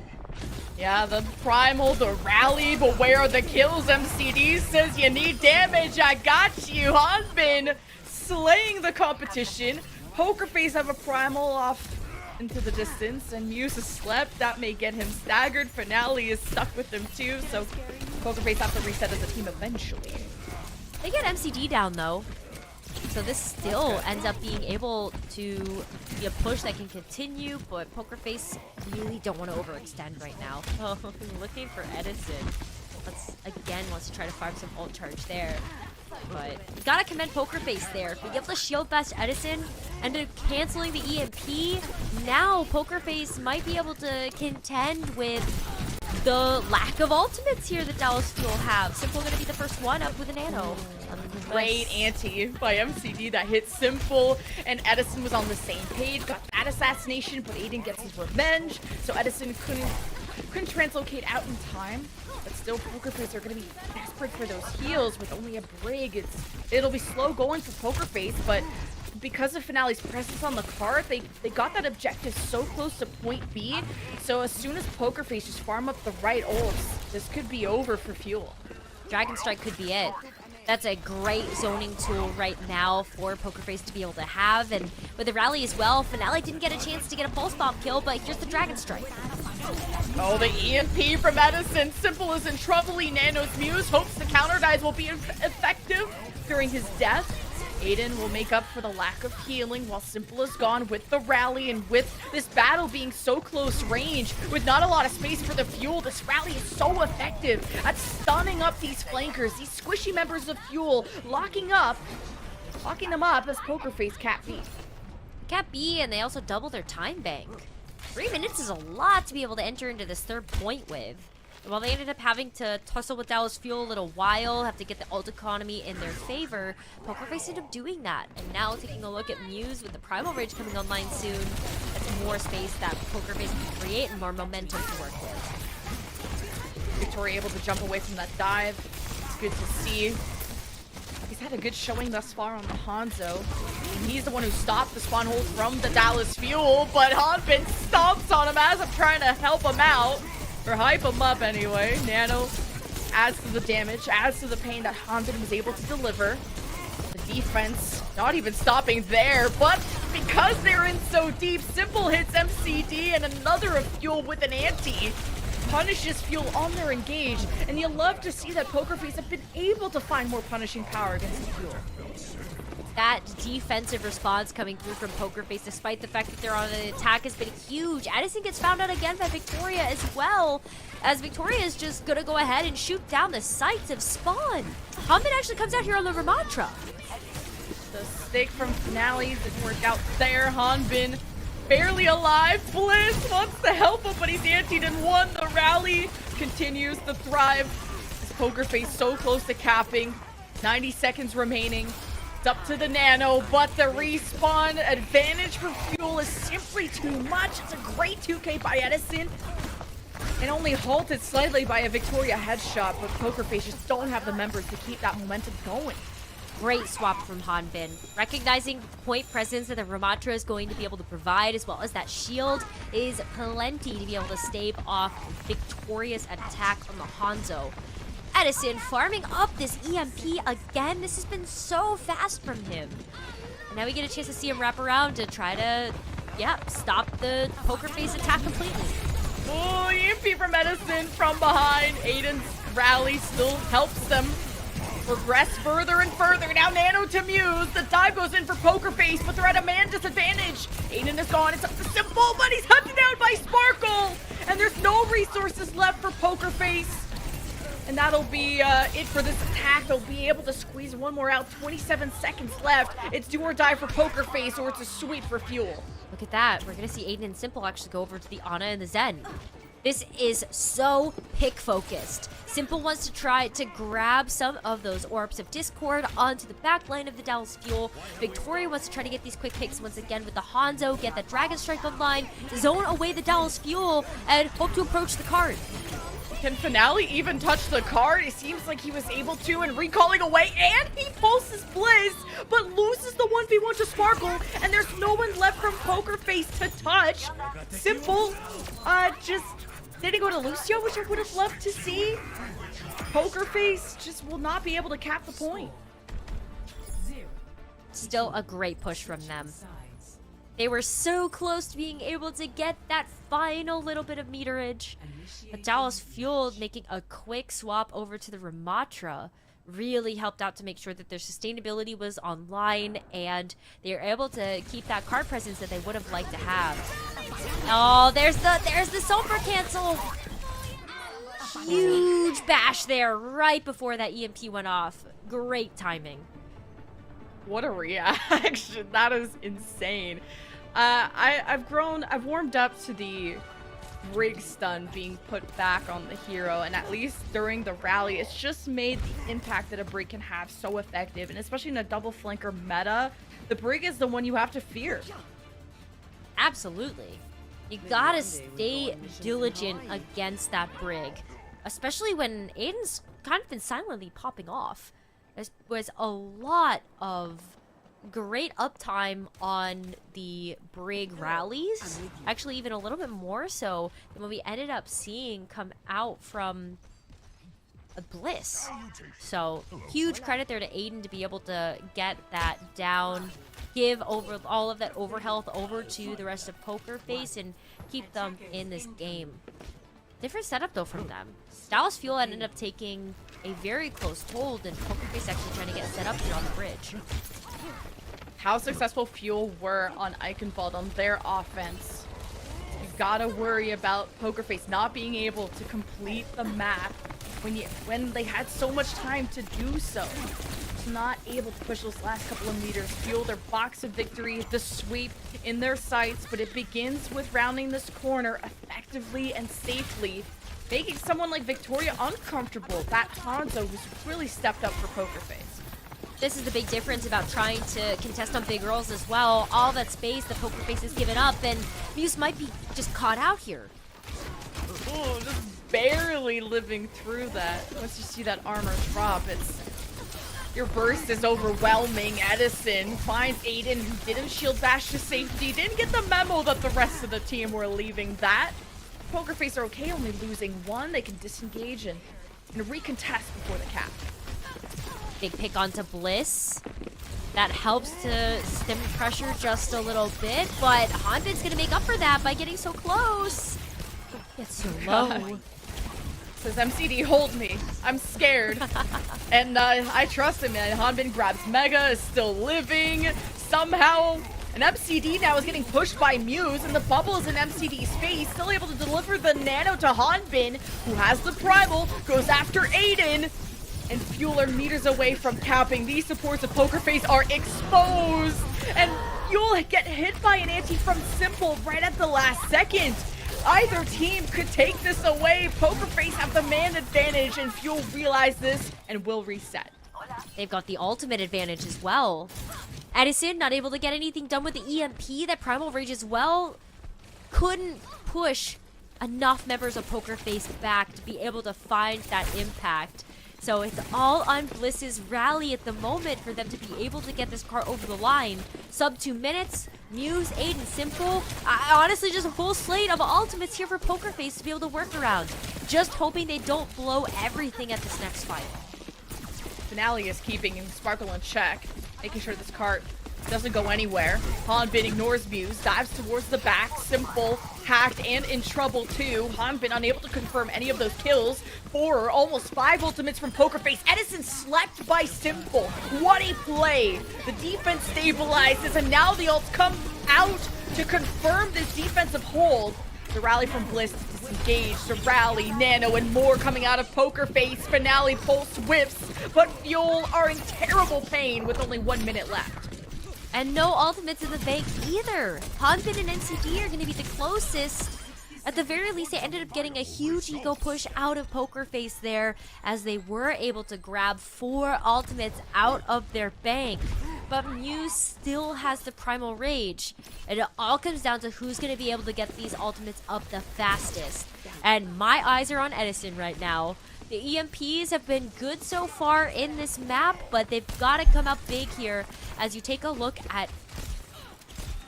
Yeah, the Primal, the rally, but where are the kills? MCD says you need damage. I got you. Hanbin slaying the competition. Poker Face have a Primal off into the distance, and Muse has slept. That may get him staggered. Finale is stuck with him too, so Poker Face have to reset as a team eventually. They get MCD down though, so this still ends up being able to be a push that can continue, but Poker Face really don't want to overextend right now. Oh, looking for Edison. Wants to try to farm some ult charge there. But you gotta commend Poker Face there. Being able to shield best Edison and then canceling the EMP. Now Poker Face might be able to contend with the lack of ultimates here that Dallas Fuel have. Simple gonna be the first one up with a nano. Great anti by MCD that hit Simple, and Edison was on the same page. Got that assassination, but Aiden gets his revenge, so Edison couldn't translocate out in time. But still, Poker Face are going to be desperate for those heals with only a Brig. It'll be slow going for Poker Face, but because of Finale's presence on the card, they got that objective so close to point B. So as soon as Poker Face just farm up the right ults, this could be over for Fuel. Dragon Strike could be it. That's a great zoning tool right now for Poker Face to be able to have. And with the rally as well, Finale didn't get a chance to get a pulse bomb kill, but here's the Dragon Strike. Oh, the EMP from Edison. Simple is in trouble. He nanos Muse. Hopes the counter dive will be effective during his death. Aiden will make up for the lack of healing while Simple is gone with the rally, and with this battle being so close range with not a lot of space for the Fuel, this rally is so effective at stunning up these flankers, these squishy members of Fuel, locking them up as Poker Face Cat B. Cat B, and they also double their time bank. 3 minutes is a lot to be able to enter into this third point with. And while they ended up having to tussle with Dallas Fuel a little while, have to get the ult economy in their favor, Poker Face ended up doing that. And now taking a look at Muse with the Primal Rage coming online soon, that's more space that Poker Face can create and more momentum to work with. Victoria able to jump away from that dive. It's good to see. He's had a good showing thus far on the Hanzo. And he's the one who stopped the spawn hold from the Dallas Fuel, but Hanbin stomps on him as I'm trying to help him out. Or hype him up anyway. Nano adds to the damage, adds to the pain that Hanbin was able to deliver. The defense not even stopping there, but because they're in so deep, Simple hits MCD and another of Fuel with an anti. Punishes Fuel on their engage, and you love to see that Poker Face have been able to find more punishing power against the Fuel. That defensive response coming through from Poker Face, despite the fact that they're on an attack, has been huge. Edison gets found out again by Victoria as well, as Victoria is just gonna go ahead and shoot down the sights of spawn. Hanbin actually comes out here on the Ramantra. The stick from Finale didn't work out there. Hanbin barely alive. Bliss wants to help him, but he's antied and won. The rally continues to thrive. This Poker Face so close to capping. 90 seconds remaining. It's up to the Nano, but the respawn advantage for Fuel is simply too much. It's a great 2K by Edison. and only halted slightly by a Victoria headshot, but Poker Face just don't have the members to keep that momentum going. Great swap from Hanbin. Recognizing the point presence that the Ramatra is going to be able to provide, as well as that shield, is plenty to be able to stave off Victoria's attack on the Hanzo. Edison farming up this EMP again. This has been so fast from him. And now we get a chance to see him wrap around to try to, stop the Poker Face attack completely. Oh, EMP from Edison from behind. Aiden's rally still helps them progress further and further. Now Nano to Muse. The dive goes in for Poker Face, but they're at a man disadvantage. Aiden is gone. It's up to Simple, but he's hunted down by Sparkle. And there's no resources left for Poker Face. And that'll be it for this attack. They'll be able to squeeze one more out. 27 seconds left. It's do or die for Poker Face, or it's a sweep for Fuel. Look at that. We're going to see Aiden and Simple actually go over to the Ana and the Zen. This is so pick-focused. Simple wants to try to grab some of those Orbs of Discord onto the back line of the Dallas Fuel. Victoria wants to try to get these quick picks once again with the Hanzo, get that Dragon Strike online, zone away the Dallas Fuel, and hope to approach the card. Can Finale even touch the card? It seems like he was able to, and recalling away, and he pulses Blizz, but loses the 1v1 to Sparkle, and there's no one left from Poker Face to touch. Simple, just didn't go to Lucio, which I would have loved to see. Poker Face just will not be able to cap the point. Still a great push from them. They were so close to being able to get that final little bit of meterage. But Dallas Fuel making a quick swap over to the Ramatra really helped out to make sure that their sustainability was online and they were able to keep that card presence that they would have liked to have. Oh, there's the Sulfur cancel. Huge bash there right before that EMP went off. Great timing. What a reaction. That is insane. I've warmed up to the Brig stun being put back on the hero, and at least during the rally, it's just made the impact that a Brig can have so effective, and especially in a double flanker meta, the Brig is the one you have to fear. Absolutely. You gotta stay diligent against that Brig, especially when Aiden's kind of been silently popping off. There was a lot of great uptime on the Brig rallies, actually even a little bit more so than what we ended up seeing come out from Bliss. So huge credit there to Aiden to be able to get that down, give over all of that overhealth over to the rest of Poker Face and keep them in this game. Different setup though from them. Dallas Fuel ended up taking a very close hold, and Poker Face actually trying to get set up here on the bridge. How successful Fuel were on Eichenwald on their offense. You gotta worry about Poker Face not being able to complete the map when they had so much time to do so. Not able to push those last couple of meters. Fuel their box of victory, the sweep in their sights, but it begins with rounding this corner effectively and safely, making someone like Victoria uncomfortable. That Hanzo who's really stepped up for Poker Face. This is the big difference about trying to contest on big rolls as well. All that space that Poker Face has given up, and Muse might be just caught out here. Oh, just barely living through that. Once you see that armor drop, your burst is overwhelming. Edison finds Aiden, who didn't shield bash to safety, didn't get the memo that the rest of the team were leaving that. Poker Face are okay, only losing one. They can disengage and recontest before the cap. Big pick onto Bliss. That helps to stem pressure just a little bit, but Hanbin's gonna make up for that by getting so close. It's so low. Says MCD, hold me. I'm scared. And I trust him, man. Hanbin grabs Mega, is still living. Somehow, an MCD now is getting pushed by Muse, and the bubble is in MCD's face. Still able to deliver the nano to Hanbin, who has the primal, goes after Aiden. And Fuel are meters away from capping. These supports of Poker Face are exposed. And Fuel get hit by an anti from Simple right at the last second. Either team could take this away. Poker Face have the man advantage, and Fuel realize this and will reset. They've got the ultimate advantage as well. Edison not able to get anything done with the EMP. That Primal Rage as well couldn't push enough members of Poker Face back to be able to find that impact. So it's all on Bliss's rally at the moment for them to be able to get this car over the line. Sub 2 minutes, Muse, Aiden, Simple. Honestly, just a full slate of ultimates here for Poker Face to be able to work around. Just hoping they don't blow everything at this next fight. Finale is keeping Sparkle in check, making sure this cart doesn't go anywhere. Hanbin ignores Muse, dives towards the back. Simple, hacked, and in trouble too. Hanbin unable to confirm any of those kills. 4, almost 5 ultimates from Poker Face. Edison slept by Simple. What a play! The defense stabilizes, and now the ults come out to confirm this defensive hold. The rally from Bliss to disengage, the rally, Nano, and more coming out of Poker Face. Finale pulse whips, but Fuel are in terrible pain with only 1 minute left. And no ultimates in the bank either. Hanbin and NCD are going to be the closest. At the very least, they ended up getting a huge ego push out of Poker Face there, as they were able to grab 4 ultimates out of their bank. But Muse still has the Primal Rage. And it all comes down to who's going to be able to get these ultimates up the fastest. And my eyes are on Edison right now. The EMPs have been good so far in this map, but they've got to come up big here as you take a look at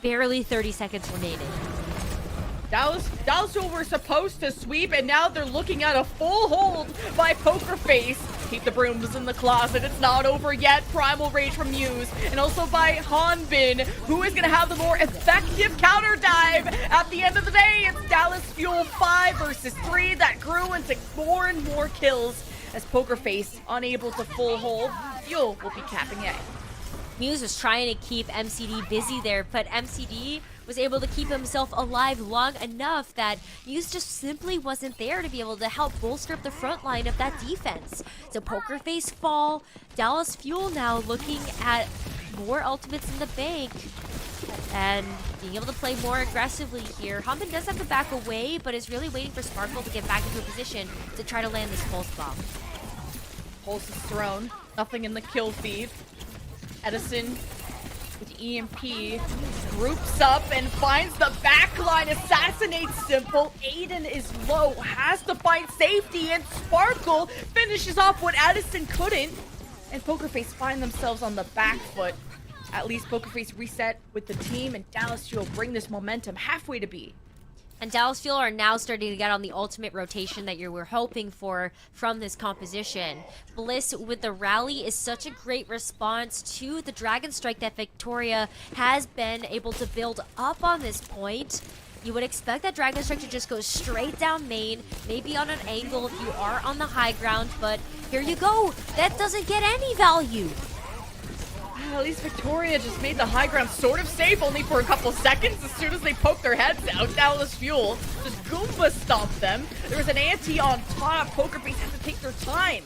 barely 30 seconds remaining. Dallas were supposed to sweep, and now they're looking at a full hold by Poker Face. Keep the brooms in the closet. It's not over yet. Primal Rage from Muse, and also by Hanbin, who is going to have the more effective counter dive. At the end of the day, it's Dallas Fuel 5 versus 3 that grew into more and more kills as Poker Face unable to full hold. Fuel will be capping A. Muse was trying to keep MCD busy there, but MCD was able to keep himself alive long enough that Muse just simply wasn't there to be able to help bolster up the front line of that defense. So Poker Face fall, Dallas Fuel now looking at more ultimates in the bank and being able to play more aggressively here. Hanbin does have to back away, but is really waiting for Sparkle to get back into a position to try to land this pulse bomb. Pulse is thrown, nothing in the kill feed. Edison with EMP groups up and finds the backline, assassinates Simple. Aiden is low, has to find safety, and Sparkle finishes off what Edison couldn't. And Poker Face find themselves on the back foot. At least Poker Face reset with the team, and Dallas Fuel bring this momentum halfway to B. And Dallas Fuel are now starting to get on the ultimate rotation that you were hoping for from this composition. Bliss with the rally is such a great response to the Dragon Strike that Victoria has been able to build up on this point. You would expect that Dragon Strike to just go straight down main, maybe on an angle if you are on the high ground, but here you go. That doesn't get any value. At least Victoria just made the high ground sort of safe, only for a couple seconds. As soon as they poked their heads out, Dallas Fuel just Goomba stomped them. There was an ante on top. Poker Face had to take their time.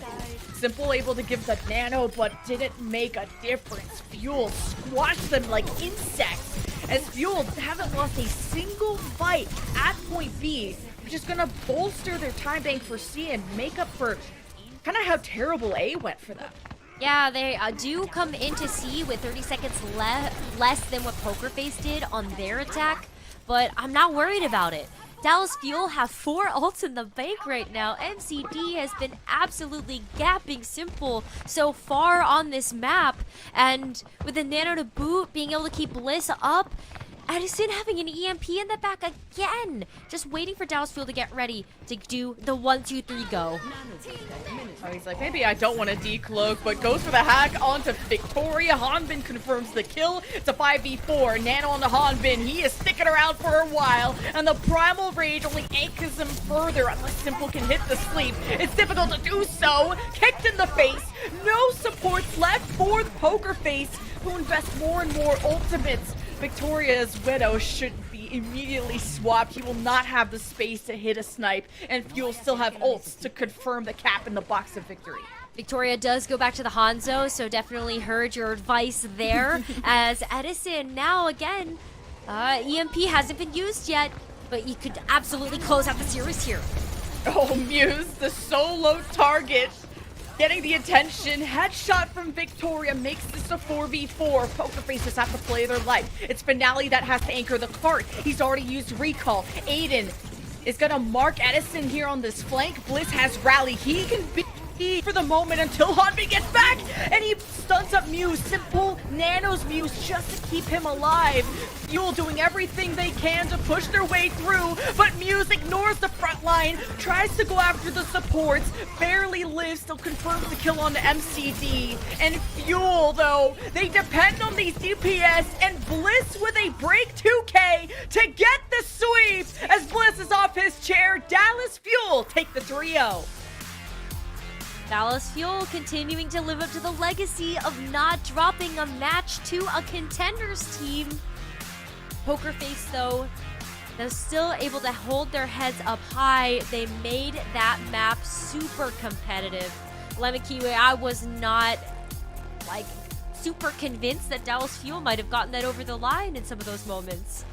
Simple able to give the nano, but didn't make a difference. Fuel squashed them like insects. As Fuel haven't lost a single fight at point B, which is going to bolster their time bank for C and make up for kind of how terrible A went for them. Yeah, they do come into C with 30 seconds less than what Poker Face did on their attack, but I'm not worried about it. Dallas Fuel have 4 ults in the bank right now. MCD has been absolutely gapping Simple so far on this map, and with the nano to boot, being able to keep Bliss up, Edison having an EMP in the back again. Just waiting for Dallas Fuel to get ready to do the 1, 2, 3 go. Oh, he's like, maybe I don't want to decloak, but goes for the hack onto Victoria. Hanbin confirms the kill. It's a 5v4. Nano on the Hanbin. He is sticking around for a while, and the Primal Rage only anchors him further unless Simple can hit the sleep. It's difficult to do so. Kicked in the face. No supports left for the Poker Face, who invest more and more ultimates. Victoria's Widow should be immediately swapped. He will not have the space to hit a snipe, and Fuel still have ults to confirm the cap in the box of victory. Victoria does go back to the Hanzo, so definitely heard your advice there. As Edison now again, EMP hasn't been used yet, but you could absolutely close out the series here. Oh, Muse, the solo target. Getting the attention, headshot from Victoria makes this a 4v4. Poker Faces have to play their life. It's Finale that has to anchor the cart. He's already used recall. Aiden is gonna mark Edison here on this flank. Bliss has rally. He can be for the moment until Hanbi gets back, and he stuns up Muse. Simple nanos Muse just to keep him alive. Fuel doing everything they can to push their way through, but Muse ignores the front line, tries to go after the supports, barely lives, still confirms the kill on the MCD. And Fuel, though, they depend on these DPS, and Bliss with a break 2K to get the sweep as Bliss is off his chair. Dallas Fuel take the 3-0. Dallas Fuel continuing to live up to the legacy of not dropping a match to a contenders team. Poker Face, though, they're still able to hold their heads up high. They made that map super competitive. Lemikiwe, I was not, like, super convinced that Dallas Fuel might have gotten that over the line in some of those moments.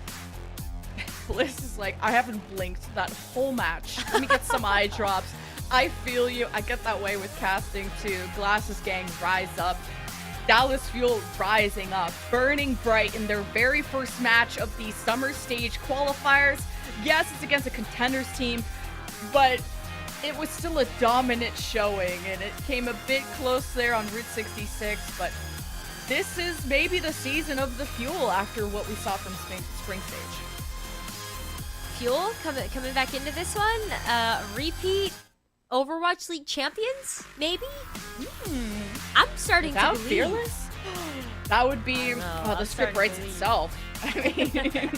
Bliss is like, I haven't blinked that whole match. Let me get some eye drops. I feel you. I get that way with casting too. Glasses Gang rise up. Dallas Fuel rising up. Burning bright in their very first match of the summer stage qualifiers. Yes, it's against a contenders team, but it was still a dominant showing, and it came a bit close there on Route 66, but this is maybe the season of the Fuel after what we saw from Spring Stage. Fuel coming back into this one. Repeat Overwatch League champions, maybe? I'm starting Without to believe. Fearless? That would be, know, the script writes itself. I mean,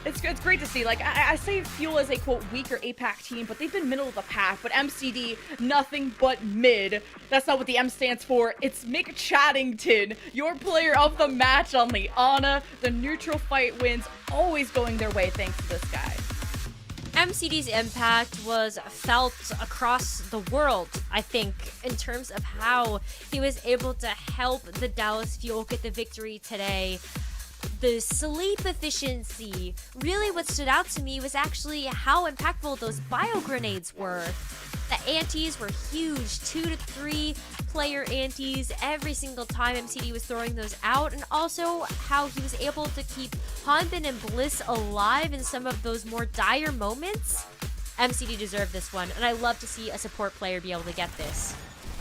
it's great to see. Like, I say Fuel as a, quote, weaker APAC team, but they've been middle of the pack. But MCD, nothing but mid. That's not what the M stands for. It's Mick Chattington, your player of the match on Liana. The neutral fight wins, always going their way thanks to this guy. MCD's impact was felt across the world, I think, in terms of how he was able to help the Dallas Fuel get the victory today. The sleep efficiency, really what stood out to me was actually how impactful those bio grenades were. The antis were huge, 2 to 3 player antis every single time MCD was throwing those out, and also how he was able to keep Hanbin and Bliss alive in some of those more dire moments. MCD deserved this one, and I love to see a support player be able to get this.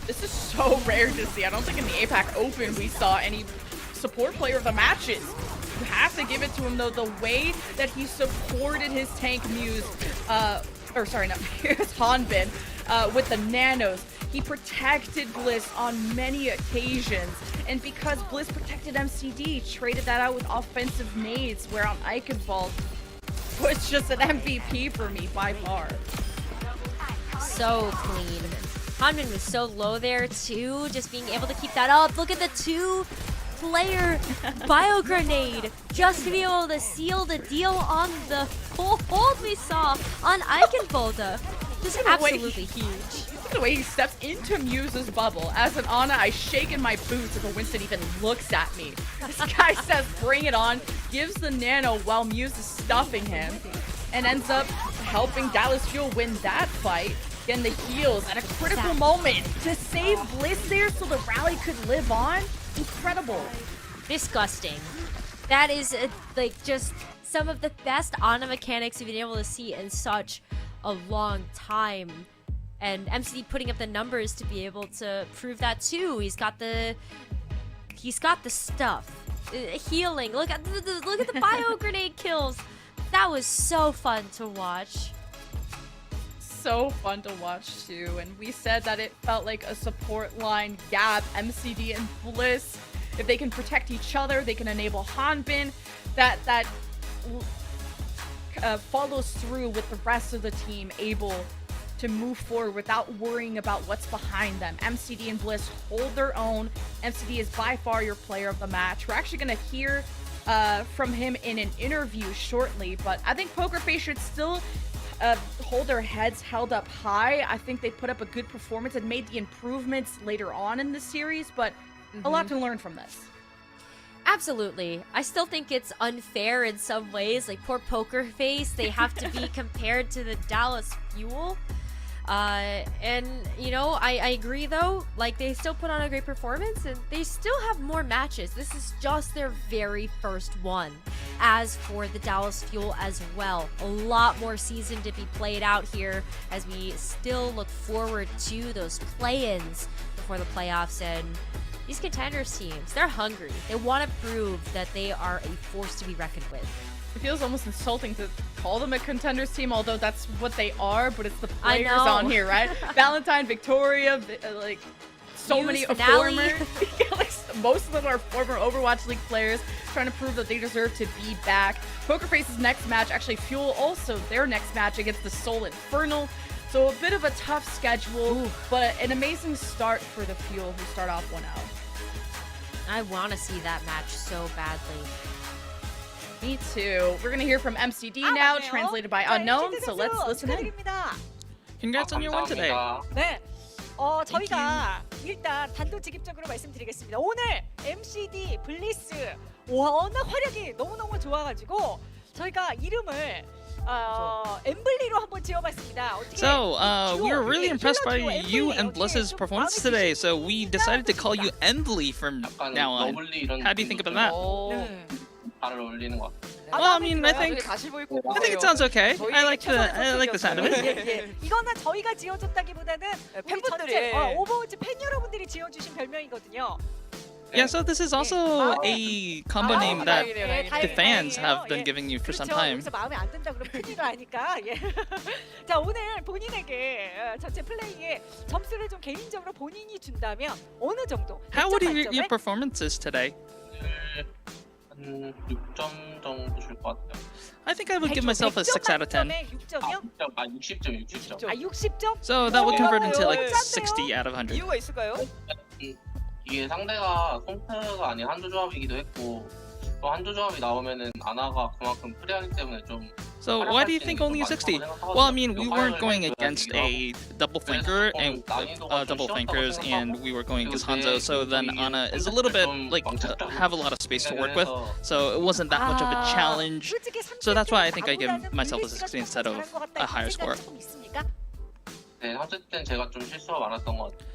This is so rare to see. I don't think in the APAC Open we saw any support player of the matches. You have to give it to him, though, the way that he supported his tank Muse, or sorry, not Muse, Hanbin, with the nanos. He protected Bliss on many occasions, and because Bliss protected MCD, traded that out with offensive nades, where on Eichenwald was just an MVP for me by far. So clean. Hanbin was so low there too, just being able to keep that up. Look at the 2-player bio grenade just to be able to seal the deal on the full hold we saw on Eichenwalde. Just absolutely huge. The way he steps into Muse's bubble. As an Ana, I shake in my boots if a Winston even looks at me. This guy says, bring it on, gives the nano while Muse is stuffing him, and ends up helping Dallas Fuel win that fight. Getting the heals at a critical moment to save Bliss there so the rally could live on. Incredible. Disgusting. That is like just some of the best Ana mechanics you've been able to see in such a long time. And MCD putting up the numbers to be able to prove that too. He's got the stuff. Healing. Look at the bio grenade kills. That was so fun to watch. So fun to watch too, and we said that it felt like a support line gap. MCD and Bliss, if they can protect each other, they can enable Hanbin. That follows through with the rest of the team able to move forward without worrying about what's behind them. MCD and Bliss hold their own. MCD is by far your player of the match. We're actually going to hear from him in an interview shortly, but I think Poker Face should still hold their heads held up high. I think they put up a good performance and made the improvements later on in the series, but a lot to learn from this. Absolutely. I still think it's unfair in some ways. Like, poor Poker Face, they have to be compared to the Dallas Fuel. And you know, I agree though, like they still put on a great performance and they still have more matches. This is just their very first one. As for the Dallas Fuel as well, a lot more season to be played out here as we still look forward to those play-ins before the playoffs. And these contenders teams, they're hungry. They want to prove that they are a force to be reckoned with. It feels almost insulting to call them a contenders team, although that's what they are, but it's the I players know. on here, right? Valentine, Victoria, like so Fuse, many Finale. former, yeah, like most of them are former Overwatch League players trying to prove that they deserve to be back. Poker Face's next match, actually Fuel also their next match against the Soul Infernal. So a bit of a tough schedule, but an amazing start for the Fuel who start off 1-0. I want to see that match so badly. Me too. We're gonna hear from MCD now, translated by Unknown. So let's listen in. Congrats on your win today. 네, 저희가 일단 단도직입적으로 말씀드리겠습니다. 오늘 MCD 블리스 워낙 활약이 너무너무 좋아가지고 저희가 이름을 엠블리로 한번 지어봤습니다. 어떻게 So, we were really impressed by you and Bliss's performance today, so we decided to call you Embly from now on. How do you think about that? 잘 어울리는 것 같아요. Well, I mean, I think it sounds okay. I like the sound of it. 예. 이거는 저희가 지어줬다기보다는 우리 전체 오버워치 팬 여러분들이 지어주신 별명이거든요. Yeah, so this is also a combo name that the fans have been giving you for some time. 여기서 마음에 안 든다 그러면 큰일을 아니까. 예. 자, 오늘 본인에게 전체 플레이에 점수를 좀 개인적으로 본인이 준다면 어느 정도? How would you rate your performances today? 한 6점 정도 줄 것 같아요. I think I would give myself a 6 out of 10. 6점이요? 60점. 아, 60점? So that would convert into like 60 out of 100. 이유가 있을까요? 이게 상대가 솜트가 아닌 한조 조합이기도 했고 또 한조 조합이 나오면은 아나가 그만큼 프리하기 때문에 좀 So why do you think only 60? Well, I mean, we weren't going against a double flanker and double flankers, and we were going against Hanzo. So then Ana is a little bit like have a lot of space to work with. So it wasn't that much of a challenge. So that's why I think I give myself a 60 instead of a higher score. 네, 30 때는 제가 좀 실수가 많았던 것 같아요.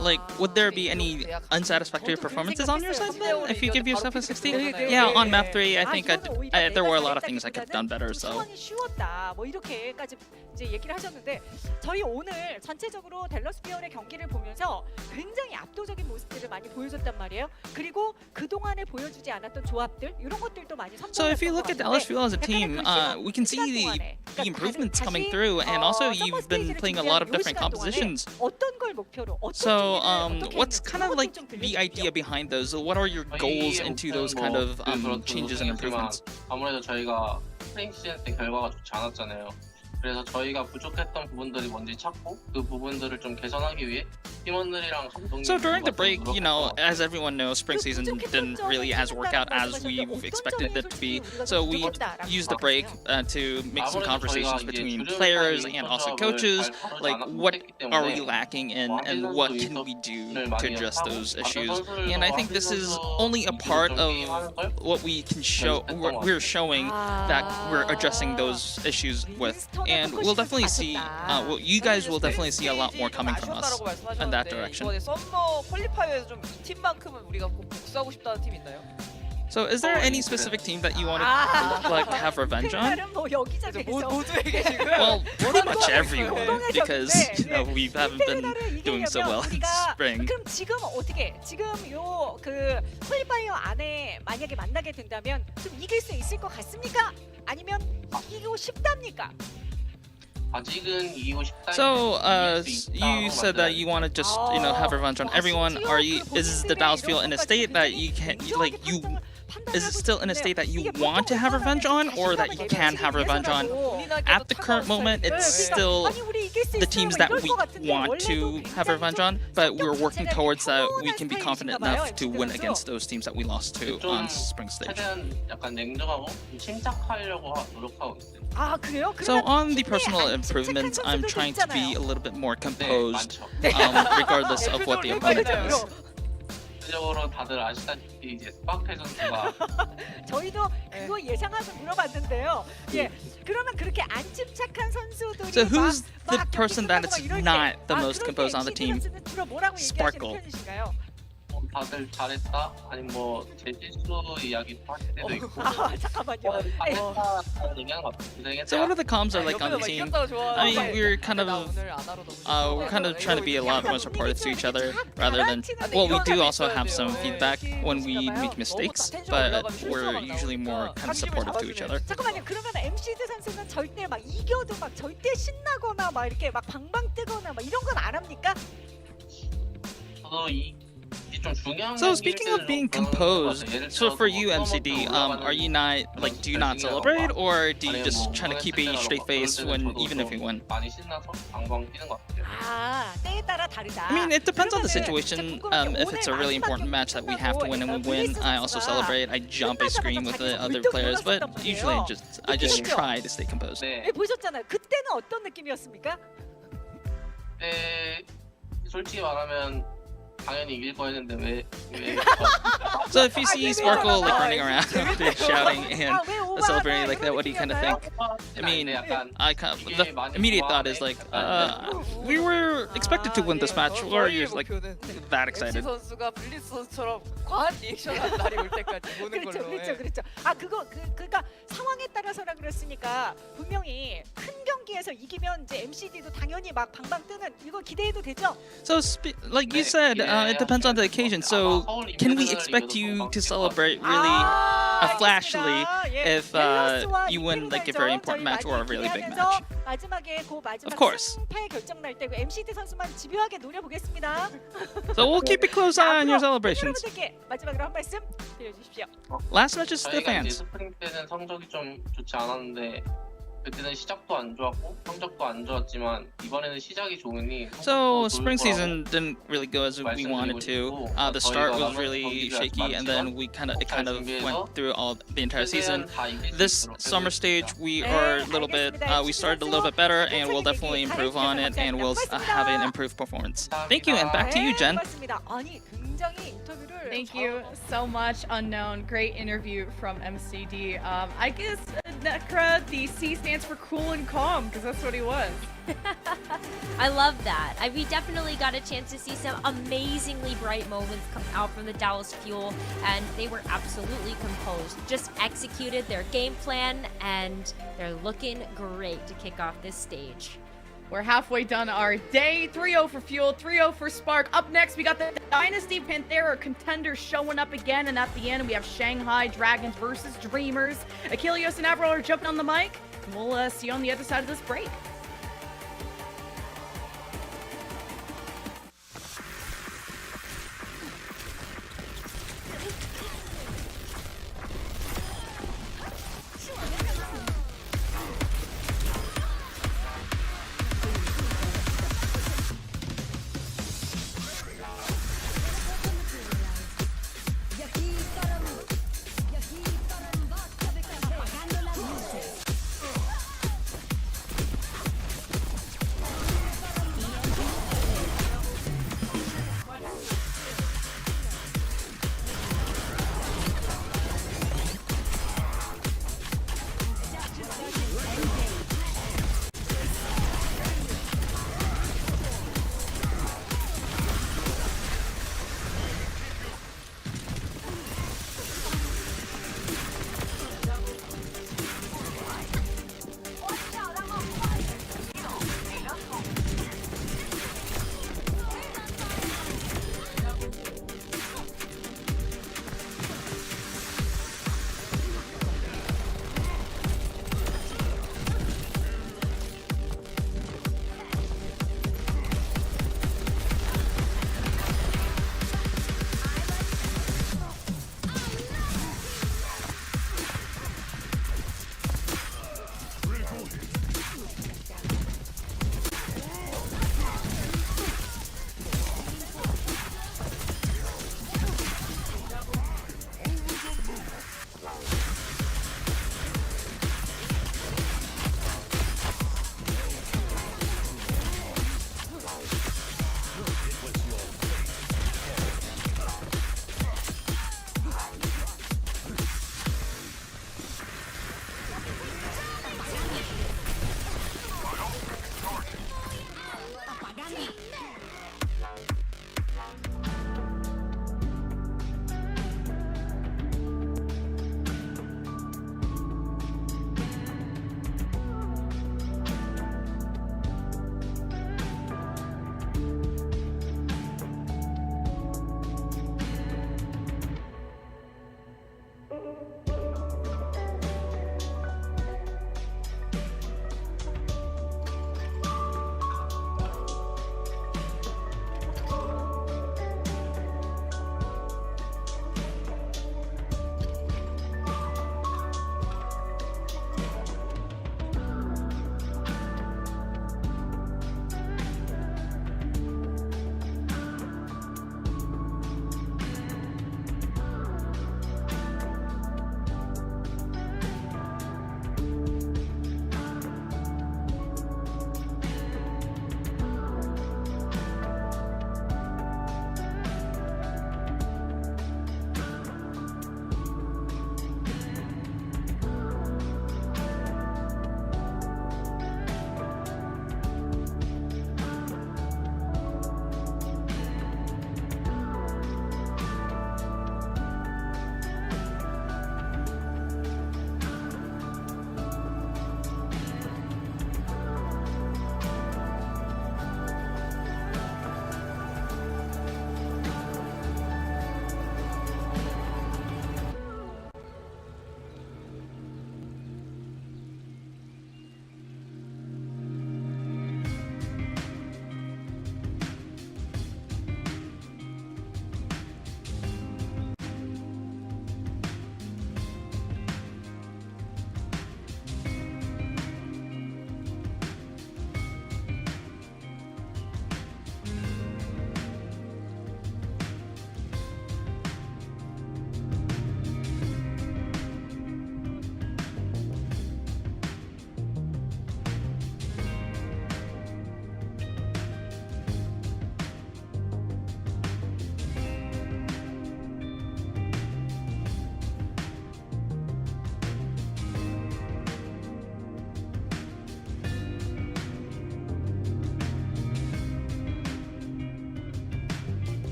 Like, would there be any unsatisfactory performances on your side then, if you give yourself a 60? Yeah, on map 3, I think there were a lot of things I could have done better, so. 쉬웠다. 뭐 이렇게까지 이제 얘기를 하셨는데 저희 오늘 전체적으로 댈러스 피어의 경기를 보면서 굉장히 압도적인 모습들을 많이 보여줬단 말이에요. 그리고 그동안에 보여주지 않았던 조합들 이런 것들도 많이 So if you look at Dallas Fuel as a team, we can see the improvements coming through, and also you've been playing a lot of different compositions. 어떤 걸 목표로 So what's kind of like the idea behind those? What are your goals into those kind of changes and improvements? 아무래도 저희가 스프링 시즌 때 결과가 좋지 않았잖아요. 그래서 저희가 부족했던 부분들이 뭔지 찾고 그 부분들을 좀 개선하기 위해 팀원들이랑 감독님. So during the break, you know, as everyone knows, spring season didn't really work out as we expected it to be. So we used the break to make some conversations between players and also coaches. Like, what are we lacking in, and what can we do to address those issues? And I think this is only a part of what we can show. We're showing that we're addressing those issues with. And we'll definitely see, you guys will definitely see a lot more coming from us in that direction. 이번에 썸머 퀄리파이어에서 좀 이 팀만큼은 우리가 꼭 복수하고 싶다는 팀 있나요? So is there any specific team that you want to like have revenge on? 뭐 여기저기에서 모두에게 지금 Well, pretty much everyone, because you know we haven't been doing so well in spring. 그럼 지금 어떻게? 지금 요 그 퀄리파이어 안에 만약에 만나게 된다면 좀 이길 수 있을 것 같습니까? 아니면 이기고 싶답니까? 아직은 이기고 싶다. So you said that you want to just have revenge on everyone. Is the Dallas Fuel in a state that you can is it still in a state that you want to have revenge on, or that you can have revenge on? At the current moment, it's still the teams that we want to have revenge on, but we're working towards that. We can be confident enough to win against those teams that we lost to on spring stage. 최대한 약간 냉정하고 침착하려고 노력하고 있어요. 아, 그래요? So on the personal improvements, I'm trying to be a little bit more composed, regardless of what the opponent is. 전체적으로 다들 아시다시피 이제 스파클 선수가 저희도 그거 예상하고 물어봤는데요. 예, 그러면 그렇게 안 침착한 선수들이 So who's the person that is not the most composed on the team sparkle? 다들 잘했다 아니면 뭐 제 실수 이야기도 할 때도 있고 잠깐만요. 잘했다라는 얘기하는 것 같아요. So what are the comms are like on the team? I mean, we're kind of trying to be a lot more supportive to each other rather than. Well, we do also have some feedback when we make mistakes, but we're usually more kind of supportive to each other. 잠깐만요. 그러면 MCD 선수는 절대 막 이겨도 막 절대 신나거나 막 이렇게 막 방방 뜨거나 막 이런 건 안 합니까? 저도 좀 중요한 So speaking of being composed, so for you MCD, are you not like do you not celebrate or do you just try to keep a straight face when even if you win? 많이 신나서 방방 뛰는 것 같아요. 아, 때에 따라 다르다. I mean, it depends on the situation. If it's a really important match that we have to win and we win, I also celebrate. I jump, I scream with the other players, but usually I just try to stay composed. 네, 네, 보셨잖아요. 그때는 어떤 느낌이었습니까? 솔직히 말하면 당연히 이길 거였는데 왜 So if you see Sparkle like running around shouting and celebrating like that, what do you kind of think? I mean, the immediate thought is like, we were expected to win this match. Or you're like that excited? 선수가 블리스 선수처럼 과한 리액션한 날이 올 때까지 보는 그렇죠, 걸로. 그렇죠. 아 그러니까 상황에 따라서라 그랬으니까 분명히 큰 경기에서 이기면 이제 MCD도 당연히 막 방방 뜨는 이거 기대해도 되죠? So like you said, it depends on the occasion. So can we expect you to celebrate really flashily if you win like a very important match or a really big match? 마지막에 그 마지막 Of course. 승패 결정 날 때 MCD 선수만 집요하게 노려보겠습니다. So we'll keep a close eye on your celebrations. 여러분들께 마지막으로 한 말씀 드려주십시오. Last match is the 저희가 이제 fans. 스프링 때는 성적이 좀 좋지 않았는데 그때는 시작도 안 좋았고 성적도 안 좋았지만 이번에는 시작이 좋으니 So spring season didn't really go as we wanted to. The start was really shaky, and then it kind of went through all the entire season. This summer stage, we are a little bit. We started a little bit better, and we'll definitely improve on it, and we'll have an improved performance. Thank you, and back to you, Jen. 아니 굉장히 인터뷰를 Thank you so much, Unknown. Great interview from MCD. I guess Nekra, the C stands for cool and calm, because that's what he was. I love that. We definitely got a chance to see some amazingly bright moments come out from the Dallas Fuel, and they were absolutely composed. Just executed their game plan, and they're looking great to kick off this stage. We're halfway done our day. 3-0 for Fuel, 3-0 for Spark. Up next, we got the Dynasty Panthera contenders showing up again, and at the end, we have Shanghai Dragons versus Dreamers. Achilles and Avril are jumping on the mic, and we'll see you on the other side of this break.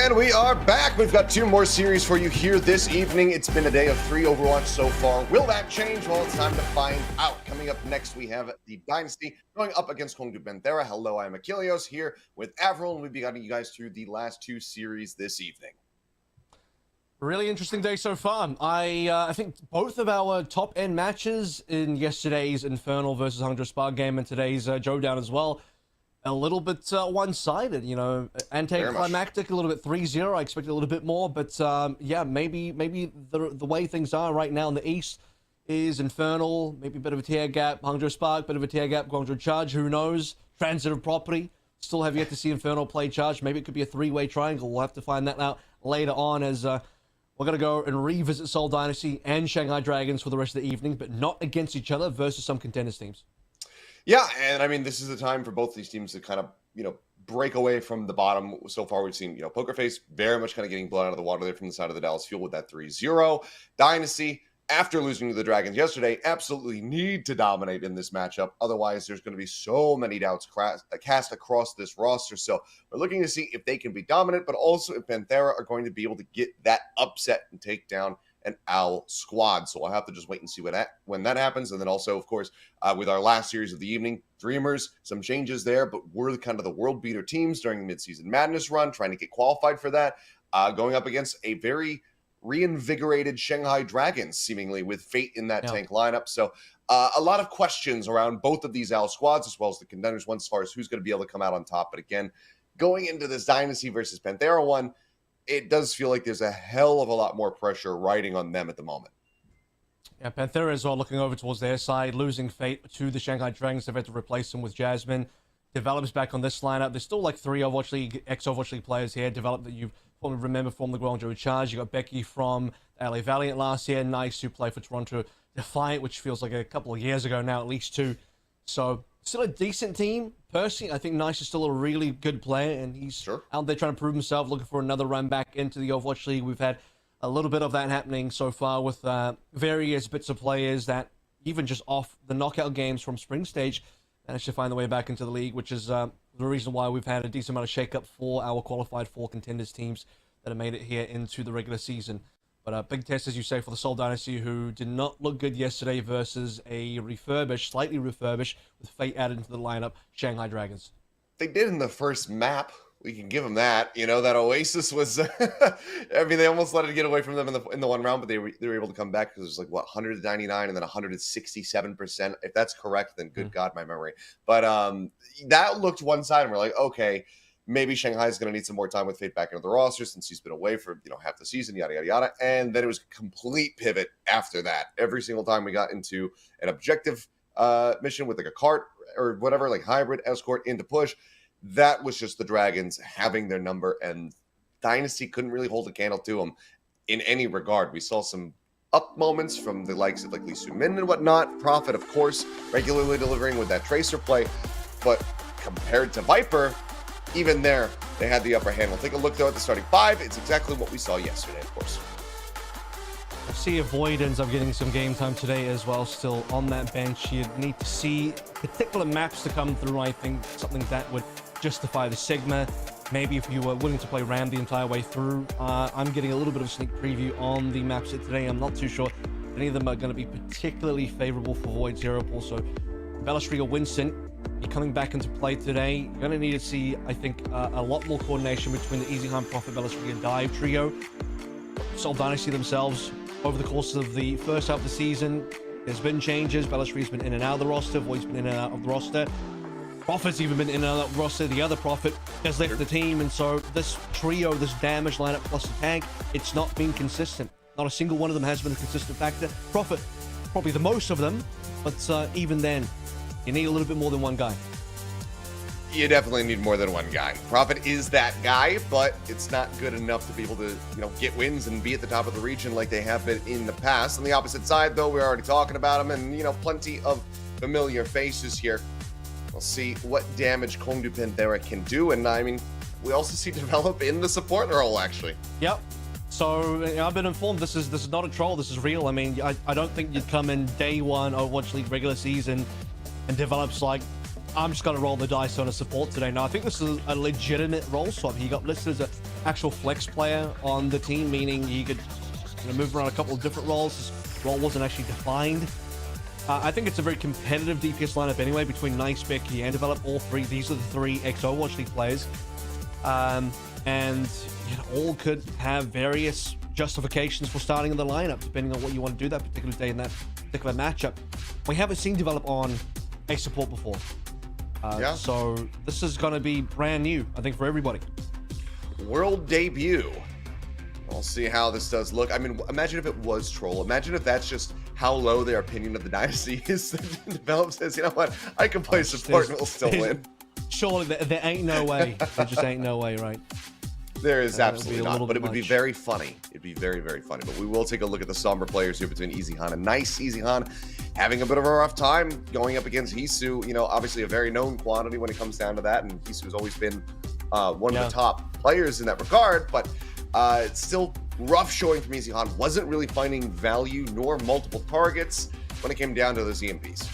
And we are back. We've got 2 more series for you here this evening. It's been a day of 3 Overwatch so far. Will that change? Well, it's time to find out. Coming up next, we have the Dynasty going up against Hongdu Benthera. Hello, I'm Achilleos here with Avril, and we'll be guiding you guys through the last 2 series this evening. Really interesting day so far. I think both of our top-end matches in yesterday's Infernal versus Hangzhou Spark game and today's Joedown as well, a little bit one-sided, you know, anticlimactic, a little bit 3-0. I expected a little bit more, but yeah, maybe the way things are right now in the East is Infernal, maybe a bit of a tear gap, Hangzhou Spark, bit of a tear gap, Guangzhou Charge, who knows? Transitive property. Still have yet to see Infernal play Charge. Maybe it could be a 3-way triangle. We'll have to find that out later on as we're going to go and revisit Seoul Dynasty and Shanghai Dragons for the rest of the evening, but not against each other versus some contenders teams. Yeah, and I mean, this is the time for both these teams to kind of, you know, break away from the bottom. So far, we've seen, you know, Poker Face very much kind of getting blown out of the water there from the side of the Dallas Fuel with that 3-0. Dynasty, after losing to the Dragons yesterday, absolutely need to dominate in this matchup. Otherwise, there's going to be so many doubts cast across this roster. So we're looking to see if they can be dominant, but also if Panthera are going to be able to get that upset and take down an OWL squad. So we'll have to just wait and see when that happens. And then also, of course, with our last series of the evening, Dreamers, some changes there, but we're kind of the world beater teams during the midseason madness run, trying to get qualified for that, going up against a very reinvigorated Shanghai Dragons, seemingly with Fate in that tank lineup. So a lot of questions around both of these OWL squads, as well as the contenders one, as far as who's going to be able to come out on top. But again, going into this Dynasty versus Panthera one, it does feel like there's a hell of a lot more pressure riding on them at the moment. Yeah, Panthera as well looking over towards their side, losing Fate to the Shanghai Dragons. They've had to replace them with Jasmine. Develops back on this lineup. There's still like 3 Overwatch League, ex-Overwatch League players here. Develop that you probably remember from the Guangzhou Charge. You got Becky from LA Valiant last year. Nice to play for Toronto Defiant, which feels like a couple of years ago now, at least 2. So still a decent team. Personally, I think Nice is still a really good player, and he's out there trying to prove himself, looking for another run back into the Overwatch League. We've had a little bit of that happening so far with various bits of players that even just off the knockout games from Spring Stage managed to find their way back into the league, which is the reason why we've had a decent amount of shake-up for our qualified 4 contenders teams that have made it here into the regular season. But a big test, as you say, for the Seoul Dynasty, who did not look good yesterday versus a refurbished, slightly refurbished, with Fate added into the lineup, Shanghai Dragons. They did in the first map. We can give them that. You know, that Oasis was, I mean, they almost let it get away from them in the one round, but they were able to come back because it was like, what, 199 and then 167%. If that's correct, then good God, my memory. But that looked one side, and we're like, okay, maybe Shanghai is going to need some more time with Fate back into the roster since he's been away for, you know, half the season, yada, yada, yada. And then it was a complete pivot after that. Every single time we got into an objective mission with like a cart or whatever, like hybrid, escort, into push, that was just the Dragons having their number, and Dynasty couldn't really hold a candle to them in any regard. We saw some up moments from the likes of like Lee Soo-min and whatnot. Prophet, of course, regularly delivering with that Tracer play. But compared to Viper, even there, they had the upper hand. We'll take a look, though, at the starting 5. It's exactly what we saw yesterday, of course. I see Avoid ends up getting some game time today as well, still on that bench. You need to see particular maps to come through, I think, something that would justify the Sigma. Maybe if you were willing to play Ram the entire way through. I'm getting a little bit of a sneak preview on the maps today. I'm not too sure any of them are going to be particularly favorable for Void Zero Pool. So Bellistry or Winston be coming back into play today. You're going to need to see, I think, a lot more coordination between the Easy Hunt, Prophet, Bellistry, and Dive trio. Seoul Dynasty themselves, over the course of the first half of the season, there's been changes. Bellistry's been in and out of the roster. Void's been in and out of the roster. Prophet's even been in and out of the roster. The other Prophet has left the team, and so this trio, this damage lineup plus the tank, it's not been consistent. Not a single one of them has been a consistent factor. Prophet, probably the most of them, but even then, you need a little bit more than one guy. You definitely need more than one guy. Prophet is that guy, but it's not good enough to be able to, you know, get wins and be at the top of the region like they have been in the past. On the opposite side, though, we're already talking about them, and, you know, plenty of familiar faces here. We'll see what damage Hongdu Panthera can do, and I mean, we also see develop in the support role, actually. Yep. So I've been informed this is not a troll. This is real. I mean, I don't think you'd come in day one Overwatch League regular season and develops like, I'm just going to roll the dice on a support today. No, I think this is a legitimate role swap. He got listed as a actual flex player on the team, meaning he could move around a couple of different roles. His role wasn't actually defined. I think it's a very competitive DPS lineup anyway between Nice, Becky, and Develop. All three. These are the three ex-Overwatch League players. And all could have various justifications for starting in the lineup, depending on what you want to do that particular day in that particular matchup. We haven't seen Develop on a support before. So this is going to be brand new, I think, for everybody. World debut. We'll see how this does look. I mean, imagine if it was troll. Imagine if that's just how low their opinion of the dynasty is. Develop says, you know what, I can play support and we'll still win. Surely there ain't no way. There just ain't no way, right? There is absolutely not, but it would be very funny. It'd be very, very funny. But we will take a look at the somber players here between EasyHan and Nice. EasyHan having a bit of a rough time going up against Hisu. Obviously a very known quantity when it comes down to that, and Hisu's always been one of the top players in that regard, but it's still rough showing from EasyHan. Wasn't really finding value nor multiple targets when it came down to those EMPs.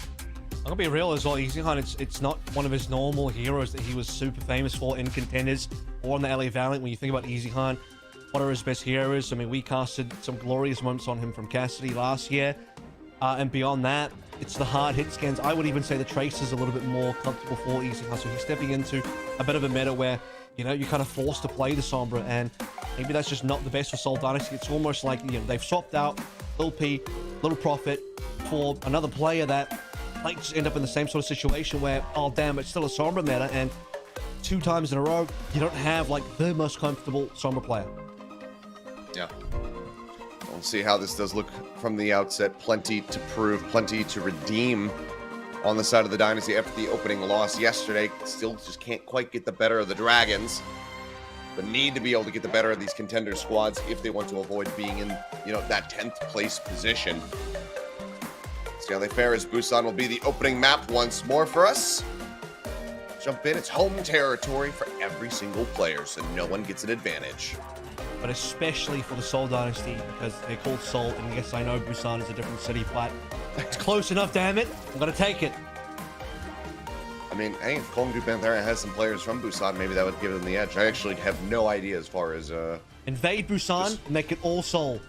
I'm gonna be real as well. EasyHan, it's not one of his normal heroes that he was super famous for in contenders or in the LA Valiant. When you think about EasyHan, what are his best heroes? I mean, we casted some glorious moments on him from Cassidy last year, and beyond that, it's the hard hit scans. I would even say the Trace is a little bit more comfortable for EasyHan, so he's stepping into a bit of a meta where you're kind of forced to play the Sombra, and maybe that's just not the best for Seoul Dynasty. It's almost like they've swapped out Lil P, Little Profit for another player that might just end up in the same sort of situation where, oh damn, it's still a Sombra meta, and 2 times in a row you don't have like the most comfortable Sombra player. Yeah. We'll see how this does look from the outset. Plenty to prove, plenty to redeem on the side of the Dynasty after the opening loss yesterday. Still just can't quite get the better of the Dragons, but need to be able to get the better of these contender squads if they want to avoid being in, that 10th place position. See how they fare as Busan will be the opening map once more for us. Jump in, it's home territory for every single player, so no one gets an advantage. But especially for the Seoul Dynasty, because they're called Seoul, and yes, I know Busan is a different city, but it's close enough, damn it. I'm gonna take it. I mean, hey, if Gyeongju Panthera has some players from Busan, maybe that would give them the edge. I actually have no idea as far as invade Busan, make it all Seoul.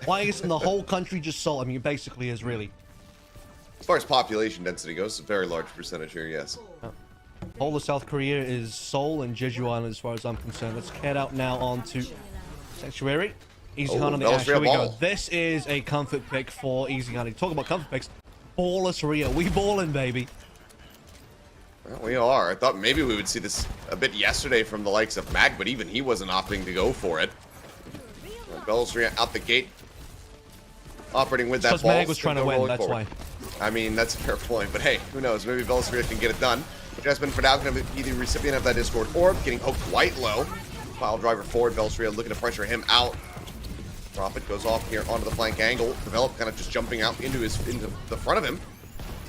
Why isn't the whole country just Seoul? I mean, it basically is, really. As far as population density goes, it's a very large percentage here, yes. All of South Korea is Seoul and Jeju Island as far as I'm concerned. Let's head out now on to Sanctuary. EasyHan on the Ash. Here we go. This is a comfort pick for EasyHan. You talk about comfort picks. Ballless Rio. We ballin', baby. Well, we are. I thought maybe we would see this a bit yesterday from the likes of Mag, but even he wasn't opting to go for it. Ballless Rio out the gate. Operating with that ball. Because Mag was trying to win, that's why. I mean, that's a fair point, but hey, who knows? Maybe Ballless Rio can get it done. Jasmine for now going to be the recipient of that Discord orb, getting poked quite low. Pile driver forward, Ballless Rio looking to pressure him out. Profit goes off here onto the flank angle. Develop kind of just jumping out into the front of him.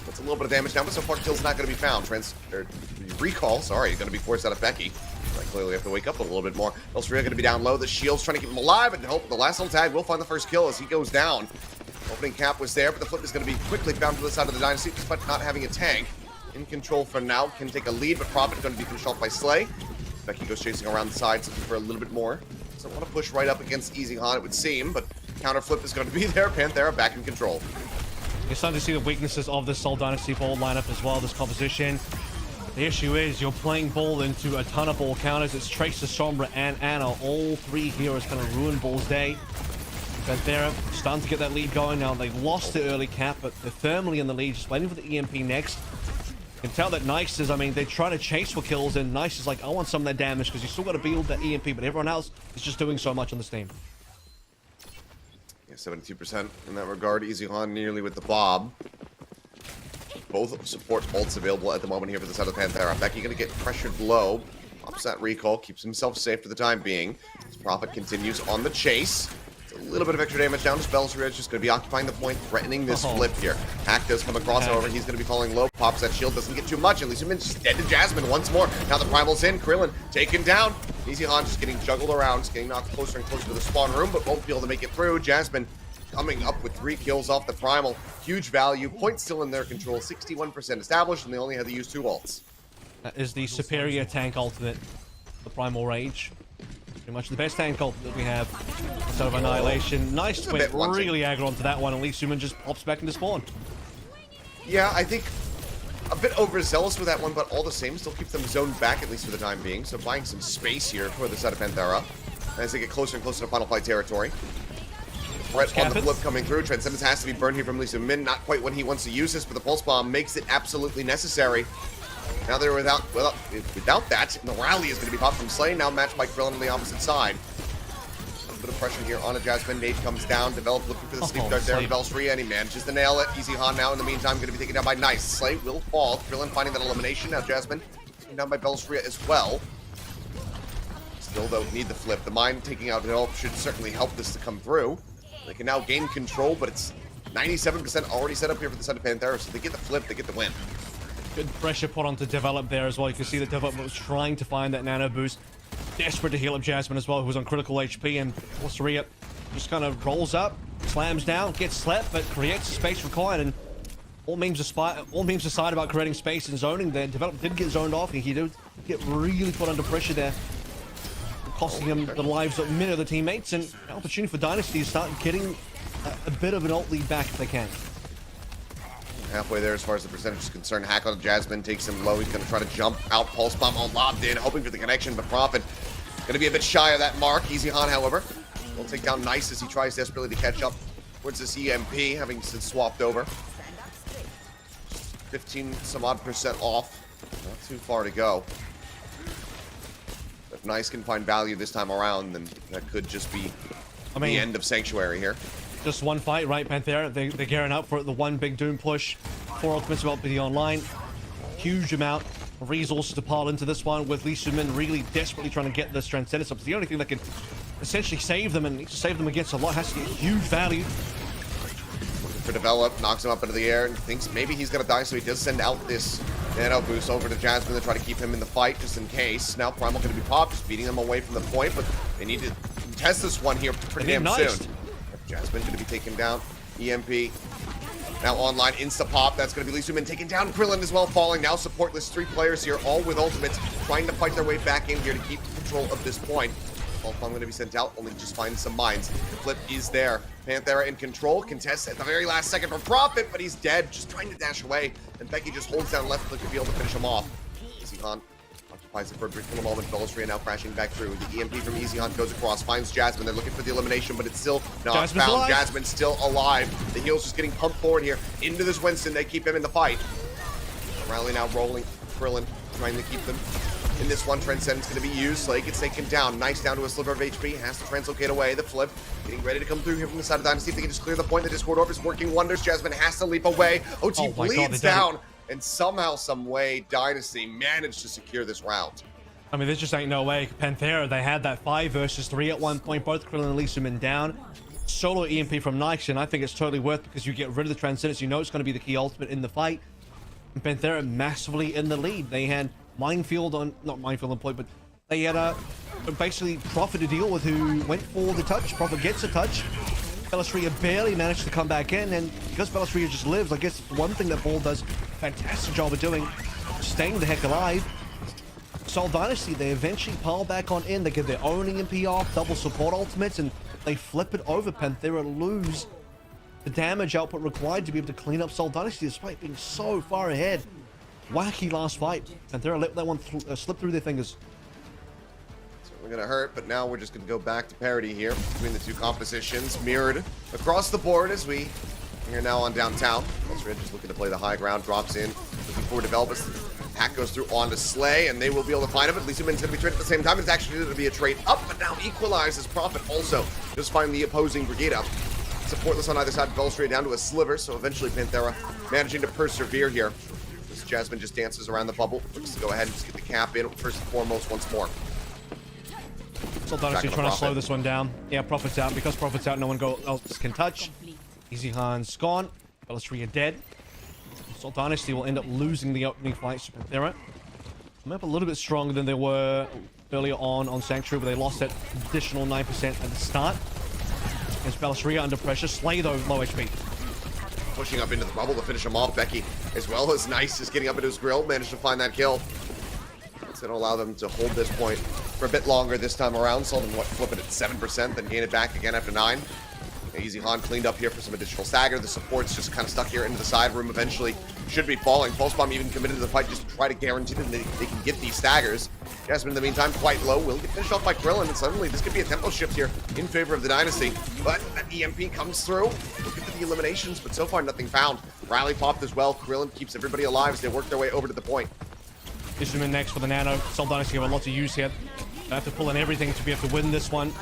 Puts a little bit of damage down, but so far kill's not going to be found. Recall, sorry, going to be forced out of Becky. I clearly have to wake up a little bit more. Ballless Rio going to be down low. The shield's trying to keep him alive, and hope the last little tag will find the first kill as he goes down. Opening cap was there, but the flip is going to be quickly found to the side of the Dynasty, despite not having a tank. In control for now, can take a lead, but Profit going to be finished off by Slay. Becky goes chasing around the side, looking for a little bit more. Doesn't want to push right up against EasyHan, it would seem, but counter flip is going to be there. Panthera back in control. You're starting to see the weaknesses of this Seoul Dynasty ball lineup as well, this composition. The issue is you're playing ball into a ton of ball counters. It's Tracer, Sombra, and Anna. All 3 heroes kind of ruin ball's day. Panthera starting to get that lead going now. They've lost the early cap, but they're firmly in the lead, just waiting for the EMP next. You can tell that Nice is, I mean, they're trying to chase for kills, and Nice is like, I want some of that damage, because you still got to build that EMP, but everyone else is just doing so much on this team. Yeah, 72% in that regard. EasyHan nearly with the Bob. Both support ults available at the moment here for the side of Panthera. Becky going to get pressured low. Pops that recall, keeps himself safe for the time being. His Profit continues on the chase. A little bit of extra damage down to Ballless Rio, just going to be occupying the point, threatening this flip here. Hack does come across, however, he's going to be falling low. Pops that shield, doesn't get too much. At least just dead to Jasmine once more. Now the Primal's in, Krillin taken down. EasyHan just getting juggled around, just getting knocked closer and closer to the spawn room, but won't be able to make it through. Jasmine coming up with 3 kills off the Primal. Huge value, points still in their control, 61% established, and they only had to use 2 ults. That is the superior tank ultimate, the Primal Rage. Pretty much the best tank ult that we have instead of Annihilation. Nice a went bit wanting. really aggro onto that one, and Lee Suman just pops back into spawn. Yeah, I think a bit overzealous with that one, but all the same, still keeps them zoned back, at least for the time being. So buying some space here for the side of Panthera as they get closer and closer to Final Fight territory. Threat on the flip coming through. Transcendence has to be burned here from Lee Min. Not quite when he wants to use this, but the Pulse Bomb makes it absolutely necessary. Now they're without that, the rally is going to be popped from Slay, now matched by Krillin on the opposite side. A bit of pressure here on a Jasmine. Nate comes down, Develop looking for the sleep dart there on Belstria, and he manages to nail it. Easy Han now in the meantime going to be taken down by Nice. Slay will fall. Krillin finding that elimination. Now Jasmine taken down by Belstria as well. Still though need the flip. The mine taking out Develop should certainly help this to come through. They can now gain control, but it's 97% already set up here for the side of Panthera, so they get the flip, they get the win. Good pressure put on to Develop there as well. You can see that Develop was trying to find that nano boost. Desperate to heal up Jasmine as well, who was on critical HP, and Belstria just kind of rolls up, slams down, gets slept, but creates the space required, and all memes aside about creating space and zoning there, Develop did get zoned off, and he did get really put under pressure there, costing him the lives of many of the teammates, and an opportunity for Dynasty to start getting a bit of an ult lead back if they can. Halfway there as far as the percentage is concerned. Hack on Jasmine takes him low. He's going to try to jump out. Pulse Bomb all lobbed in, hoping for the connection, but Prophet going to be a bit shy of that mark. Easy Han, however, will take down Nice as he tries desperately to catch up towards this EMP, having since swapped over. 15 some odd % off. Not too far to go. If Nice can find value this time around, then that could just be the end of Sanctuary here. Just one fight, right, Panthera? They're gearing up for the one big Doom push. 4 ultimates about to be online. Huge amount of resources to pile into this one, with Lee Sumin really desperately trying to get this Transcendence up. It's the only thing that can essentially save them, and save them against a lot. Has to get huge value. For Develop, knocks him up into the air and thinks maybe he's going to die, so he does send out this nano boost over to Jasmine to try to keep him in the fight, just in case. Now Primal going to be popped, just beating them away from the point, but they need to contest this one here pretty damn soon. Jasmine going to be taken down. EMP now online. Insta-pop. That's going to be Lee Sumin taken down. Krillin as well falling. Now supportless. 3 players here, all with ultimates, trying to fight their way back in here to keep control of this point. Ultron going to be sent out. Only just find some mines. The flip is there. Panthera in control. Contests at the very last second for Prophet, but he's dead. Just trying to dash away. And Becky just holds down left click to be able to finish him off. Easy Han occupies it for a brief little moment. Belstria now crashing back through. The EMP from Easy Han goes across, finds Jasmine. They're looking for the elimination, but it's still not found. Alive. Jasmine's still alive. The heal's just getting pumped forward here into this Winston. They keep him in the fight. Rally now rolling. Krillin trying to keep them in this one. Transcendence going to be used. Slay gets taken down. Nice down to a sliver of HP. Has to translocate away. The flip getting ready to come through here from the side of Dynasty. If they can just clear the point. The Discord Orb is working wonders. Jasmine has to leap away. OT bleeds down. And somehow, some way, Dynasty managed to secure this round. I mean, there just ain't no way. Panthera, they had that 5 versus 3 at one point. Both Krillin and Lee Sumin down. Solo EMP from Nix, and I think it's totally worth it because you get rid of the Transcendence. You know it's going to be the key ultimate in the fight. And Panthera massively in the lead. They had Minefield on, not Minefield on point, but they had basically Prophet to deal with, who went for the touch. Prophet gets a touch. Belstria barely managed to come back in, and because Belstria just lives, I guess one thing that Ball does a fantastic job of doing, staying the heck alive. Soul Dynasty, they eventually pile back on in. They get their own EMP off, double support ultimates, and they flip it over. Panthera lose the damage output required to be able to clean up Soul Dynasty despite being so far ahead. Wacky last fight. Panthera let that one slip through their fingers. Certainly going to hurt, but now we're just going to go back to parity here between the two compositions. Mirrored across the board as we are now on downtown. Belstria just looking to play the high ground, drops in, looking for developers. Hack goes through onto Slay, and they will be able to find him. At least Sumin's going to be traded at the same time. It's actually going to be a trade up, but now equalizes. Prophet also just find the opposing brigade up. Supportless on either side. Belstria down to a sliver, so eventually Panthera managing to persevere here. This Jasmine just dances around the bubble. Looks to go ahead and just get the cap in first and foremost once more. Soul Dynasty trying to slow this one down. Yeah, Prophet's out. Because Prophet's out, no one else can touch. Easy Han's gone. Belstria dead. Soul Dynasty will end up losing the opening fight to Panthera. I'm up a little bit stronger than they were earlier on Sanctuary, but they lost that additional 9% at the start. As Belstria under pressure. Slay, though, low HP. Pushing up into the bubble to finish him off. Becky, as well as Nice, is getting up into his grill. Managed to find that kill. It's going to allow them to hold this point for a bit longer this time around. Saw them flip it at 7%, then gain it back again after 9. Easy Han cleaned up here for some additional stagger. The support's just kind of stuck here into the side room. Eventually should be falling. Pulse Bomb even committed to the fight just to try to guarantee that they can get these staggers. Jasmine, in the meantime, quite low. Will get finished off by Krillin, and suddenly this could be a tempo shift here in favor of the Dynasty. But that EMP comes through. Look at the eliminations, but so far nothing found. Rally popped as well. Krillin keeps everybody alive as they work their way over to the point. Issueman next for the Nano. Soul Dynasty have a lot to use here. They have to pull in everything to be able to win this one.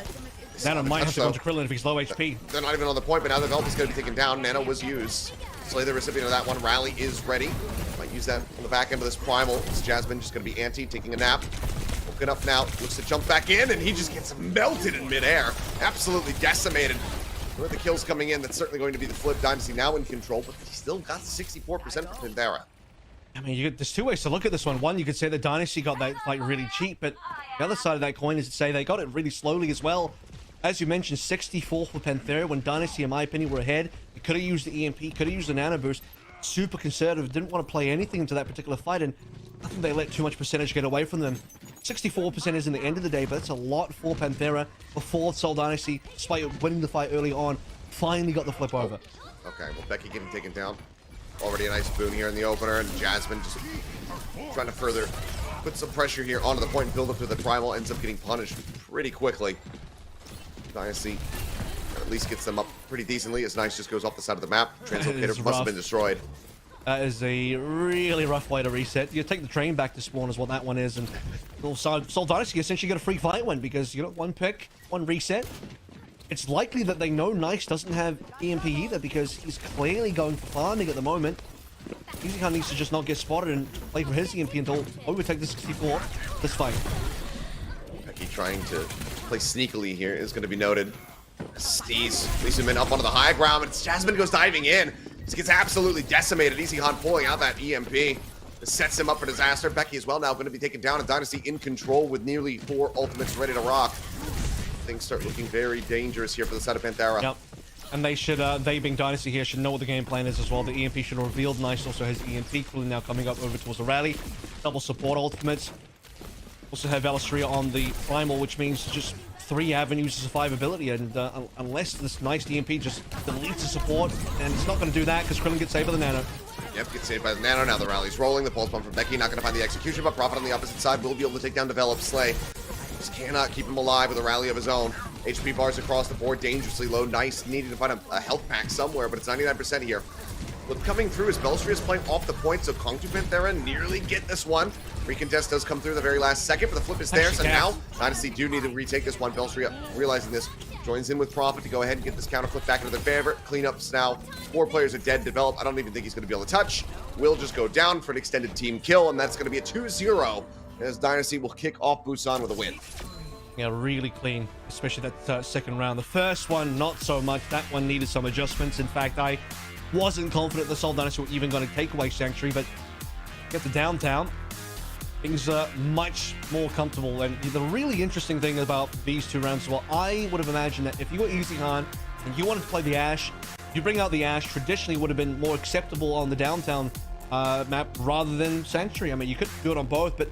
Nano might have to go to Krillin if he's low HP. They're not even on the point, but now the Velp is going to be taken down. Nano was used. Slay the recipient of that one. Rally is ready. Might use that on the back end of this primal. It's Jasmine just going to be anti, taking a nap. Woken up now. Looks to jump back in, and he just gets melted in midair. Absolutely decimated. With the kills coming in, that's certainly going to be the flip. Dynasty now in control, but he still got 64% for Panthera. I mean, there's two ways to look at this one. One, you could say the Dynasty got that fight really cheap, but the other side of that coin is to say they got it really slowly as well. As you mentioned, 64 for Panthera when Dynasty, in my opinion, were ahead. They could have used the EMP, could have used the Nano Boost. Super conservative, didn't want to play anything into that particular fight, and I think they let too much percentage get away from them. 64% isn't the end of the day, but that's a lot for Panthera before Seoul Dynasty, despite winning the fight early on, finally got the flip over. Okay, well, Becky getting taken down. Already a nice boon here in the opener, and Jasmine just trying to further put some pressure here onto the point and build up to the primal. Ends up getting punished pretty quickly. Dynasty at least gets them up pretty decently as Nice just goes off the side of the map. Translocator must have been destroyed. That is a really rough way to reset. You take the train back to spawn is what that one is, and Seoul Dynasty essentially get a free fight win because you got one pick, one reset. It's likely that they know Nice doesn't have EMP either because he's clearly going for farming at the moment. Easy Khan needs to just not get spotted and play for his EMP until overtake the 64 this fight. Becky trying to play sneakily here is going to be noted. Steez leads him in up onto the high ground, but Jasmine goes diving in. He gets absolutely decimated. Easy Han pulling out that EMP. This sets him up for disaster. Becky as well now going to be taken down, and Dynasty in control with nearly 4 ultimates ready to rock. Things start looking very dangerous here for the side of Panthera. Yep. And they should, they being Dynasty here, should know what the game plan is as well. The EMP should have revealed. Nice also has EMP. Cooling now coming up over towards the rally. Double support ultimates. Also have Alistria on the primal, which means just 3 avenues of survivability. And unless this nice EMP just deletes the support, and it's not going to do that because Krillin gets saved by the Nano. Yep, gets saved by the Nano. Now the rally's rolling. The pulse bomb from Becky. Not going to find the execution, but Prophet on the opposite side will be able to take down Develop Slay. Just cannot keep him alive with a rally of his own. HP bars across the board, dangerously low. Nice, needing to find a health pack somewhere, but it's 99% here. Look, coming through as Belstria is playing off the point, so Kong to Panthera nearly get this one. Recontest does come through the very last second, but the flip is there, so now Dynasty do need to retake this one. Belstria, realizing this, joins in with Prophet to go ahead and get this counter flip back into their favor. Cleanups now. 4 players are dead. Develop, I don't even think he's going to be able to touch. Will just go down for an extended team kill, and that's going to be a 2-0. As Dynasty will kick off Busan with a win. Yeah, really clean, especially that second round. The first one, not so much. That one needed some adjustments. In fact, I wasn't confident the Seoul Dynasty were even going to take away Sanctuary, but get to downtown, things are much more comfortable. And the really interesting thing about these 2 rounds, well, I would have imagined that if you were Easy Han and you wanted to play the Ashe, you bring out the Ashe, traditionally would have been more acceptable on the downtown map rather than Sanctuary. I mean, you could do it on both, but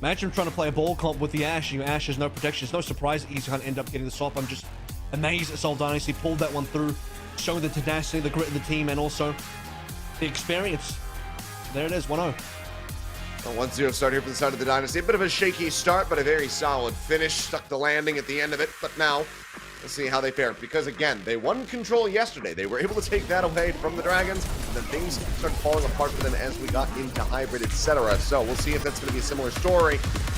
imagine trying to play a ball comp with the Ashe. Ashe has no protection. It's no surprise that Easy Hunt ended up getting the swap. I'm just amazed that Seoul Dynasty pulled that one through, showing the tenacity, the grit of the team, and also the experience. There it is, 1-0. A 1-0 start here for the side of the Dynasty. A bit of a shaky start, but a very solid finish. Stuck the landing at the end of it, but now let's see how they fare. Because again, they won control yesterday. They were able to take that away from the Dragons, and then things started falling apart for them as we got into hybrid, etc. So we'll see if that's going to be a similar story,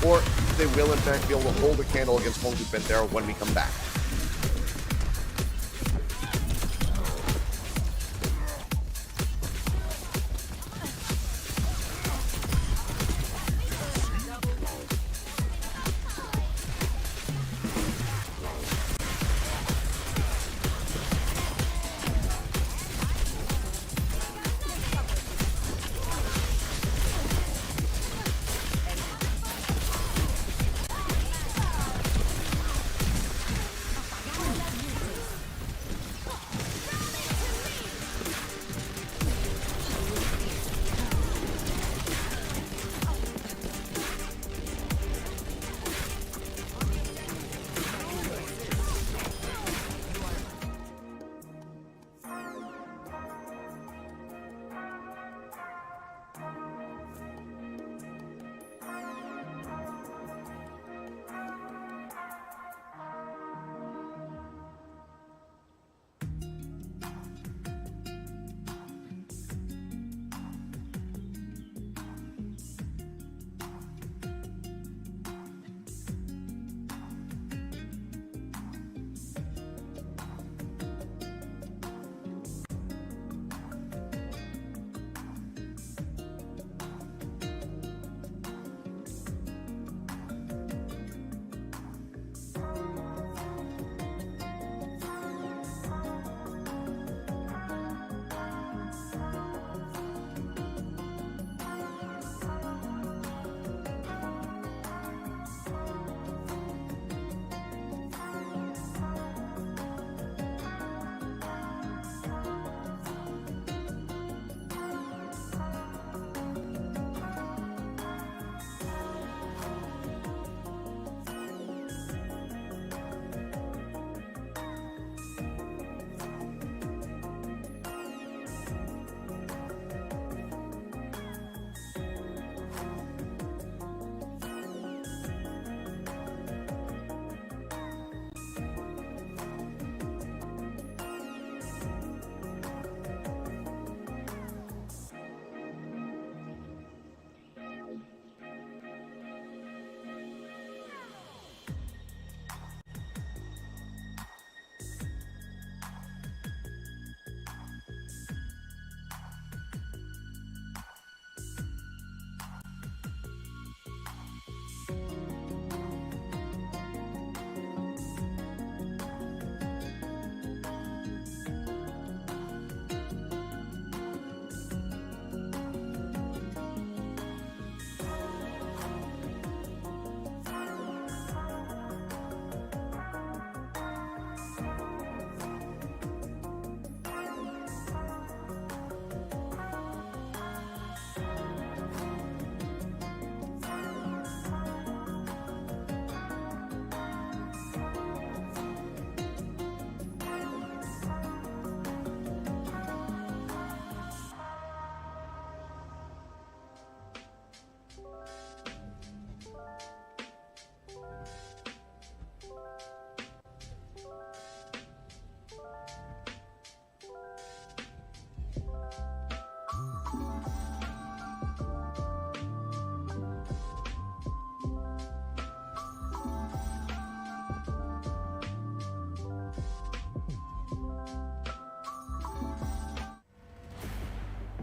or if they will in fact be able to hold a candle against Hongju Panthera when we come back.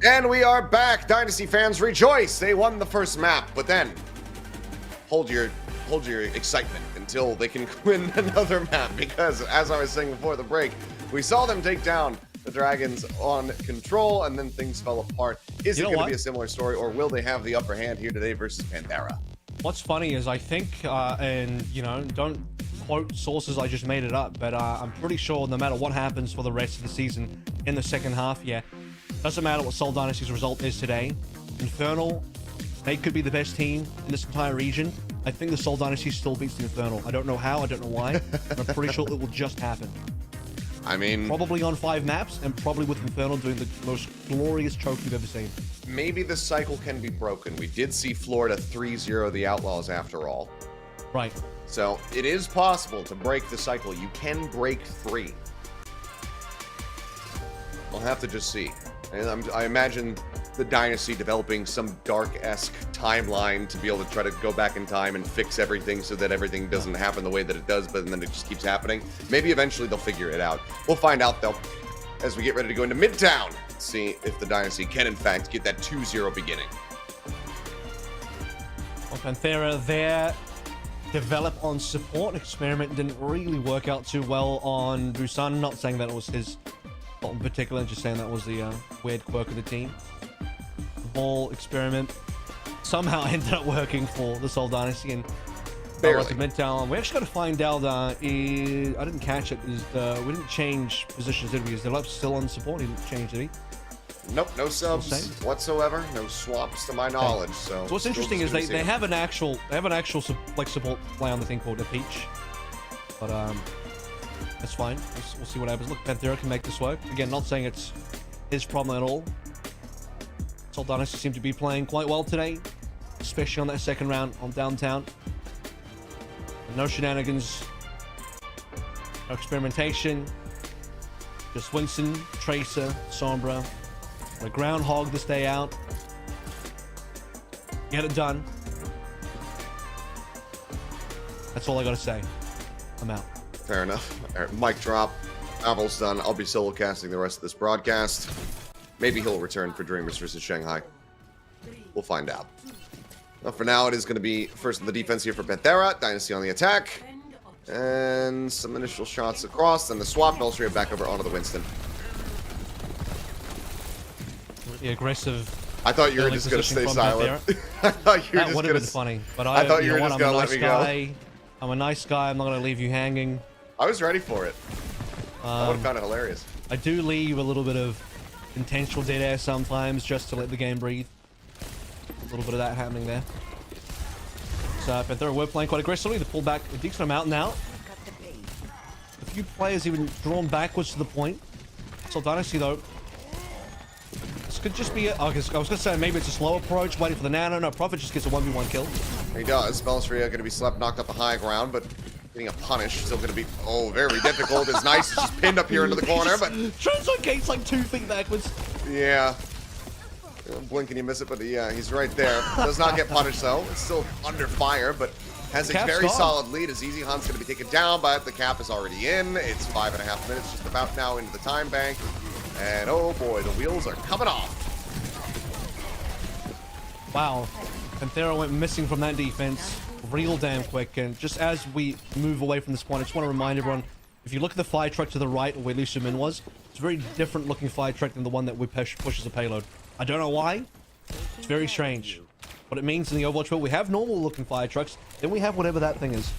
And we are back. Dynasty fans rejoice. They won the first map, but then hold your excitement until they can win another map, because as I was saying before the break, we saw them take down the Dragons on Control, and then things fell apart. Is it going to be a similar story, or will they have the upper hand here today versus Panthera? What's funny is I think, and you know, don't quote sources, I just made it up, but I'm pretty sure no matter what happens for the rest of the season in the second half, doesn't matter what Seoul Dynasty's result is today, Infernal, they could be the best team in this entire region. I think the Seoul Dynasty still beats the Infernal. I don't know how, I don't know why, but I'm pretty sure it will just happen. I mean, probably on 5 maps, and probably with Infernal doing the most glorious choke you've ever seen. Maybe the cycle can be broken. We did see Florida 3-0 the Outlaws after all. Right. So it is possible to break the cycle. You can break 3. We'll have to just see. And I imagine the Dynasty developing some Dark-esque timeline to be able to try to go back in time and fix everything so that everything doesn't happen the way that it does, but then it just keeps happening. Maybe eventually they'll figure it out. We'll find out, though, as we get ready to go into Midtown. See if the Dynasty can, in fact, get that 2-0 beginning. Well, Panthera there, develop on support. Experiment didn't really work out too well on Busan. Not saying that it was his fault in particular, just saying that was the weird quirk of the team. Ball Experiment somehow ended up working for the Seoul Dynasty, and barely. To Midtown. We actually got to find out. I didn't catch it. We didn't change positions, did we? Is the left still on support? He didn't change, did he? Nope, no subs whatsoever. No swaps to my knowledge. So what's interesting is they have an actual like support play on the thing called a Peach, but that's fine. We'll see what happens. Look, Panthera can make this work. Again, not saying it's his problem at all. Seoul Dynasty seem to be playing quite well today, especially on that second round on downtown. No shenanigans, no experimentation. Just Winston, Tracer, Sombra. A groundhog this day out. Get it done. That's all I gotta say. I'm out. Fair enough. All right, mic drop. Aval's done. I'll be solo casting the rest of this broadcast. Maybe he'll return for Dreamers versus Shanghai. We'll find out. Well, for now, it is going to be first on the defense here for Panthera. Dynasty on the attack. And some initial shots across. Then the swap. Belstria back over onto the Winston. The aggressive. I thought you were just going to stay silent. I thought you were that would have been funny. But I thought you were just going to let me go. I'm a nice guy. I'm not going to leave you hanging. I was ready for it. I would have found it hilarious. I do leave a little bit of intentional dead air sometimes just to let the game breathe. A little bit of that happening there. So Panthera were playing quite aggressively. The pullback, a decent amount now. A few players even drawn backwards to the point. So Dynasty though. This could just be I was going to say maybe it's a slow approach, waiting for the nano. No, Prophet just gets a 1v1 kill. He does. Belstria going to be slept, knocked up the high ground, but getting a punish. Still going to be, very difficult. It's nice. It's just pinned up here into the corner, but... Translate like 2 feet backwards. Yeah. Blink and you miss it, but yeah, he's right there. Does not get punished, though. It's still under fire, but has a very solid lead as Easy Hunt's going to be taken down, but the cap is already in. It's 5.5 minutes, just about now into the time bank. And oh boy, the wheels are coming off. Wow. Panthera went missing from that defense real damn quick, and just as we move away from this point, I just want to remind everyone, if you look at the fire truck to the right where Lee Min was, it's a very different looking fire truck than the one that we pushes a payload. I don't know why. It's very strange. What it means in the Overwatch world, we have normal looking fire trucks, then we have whatever that thing is.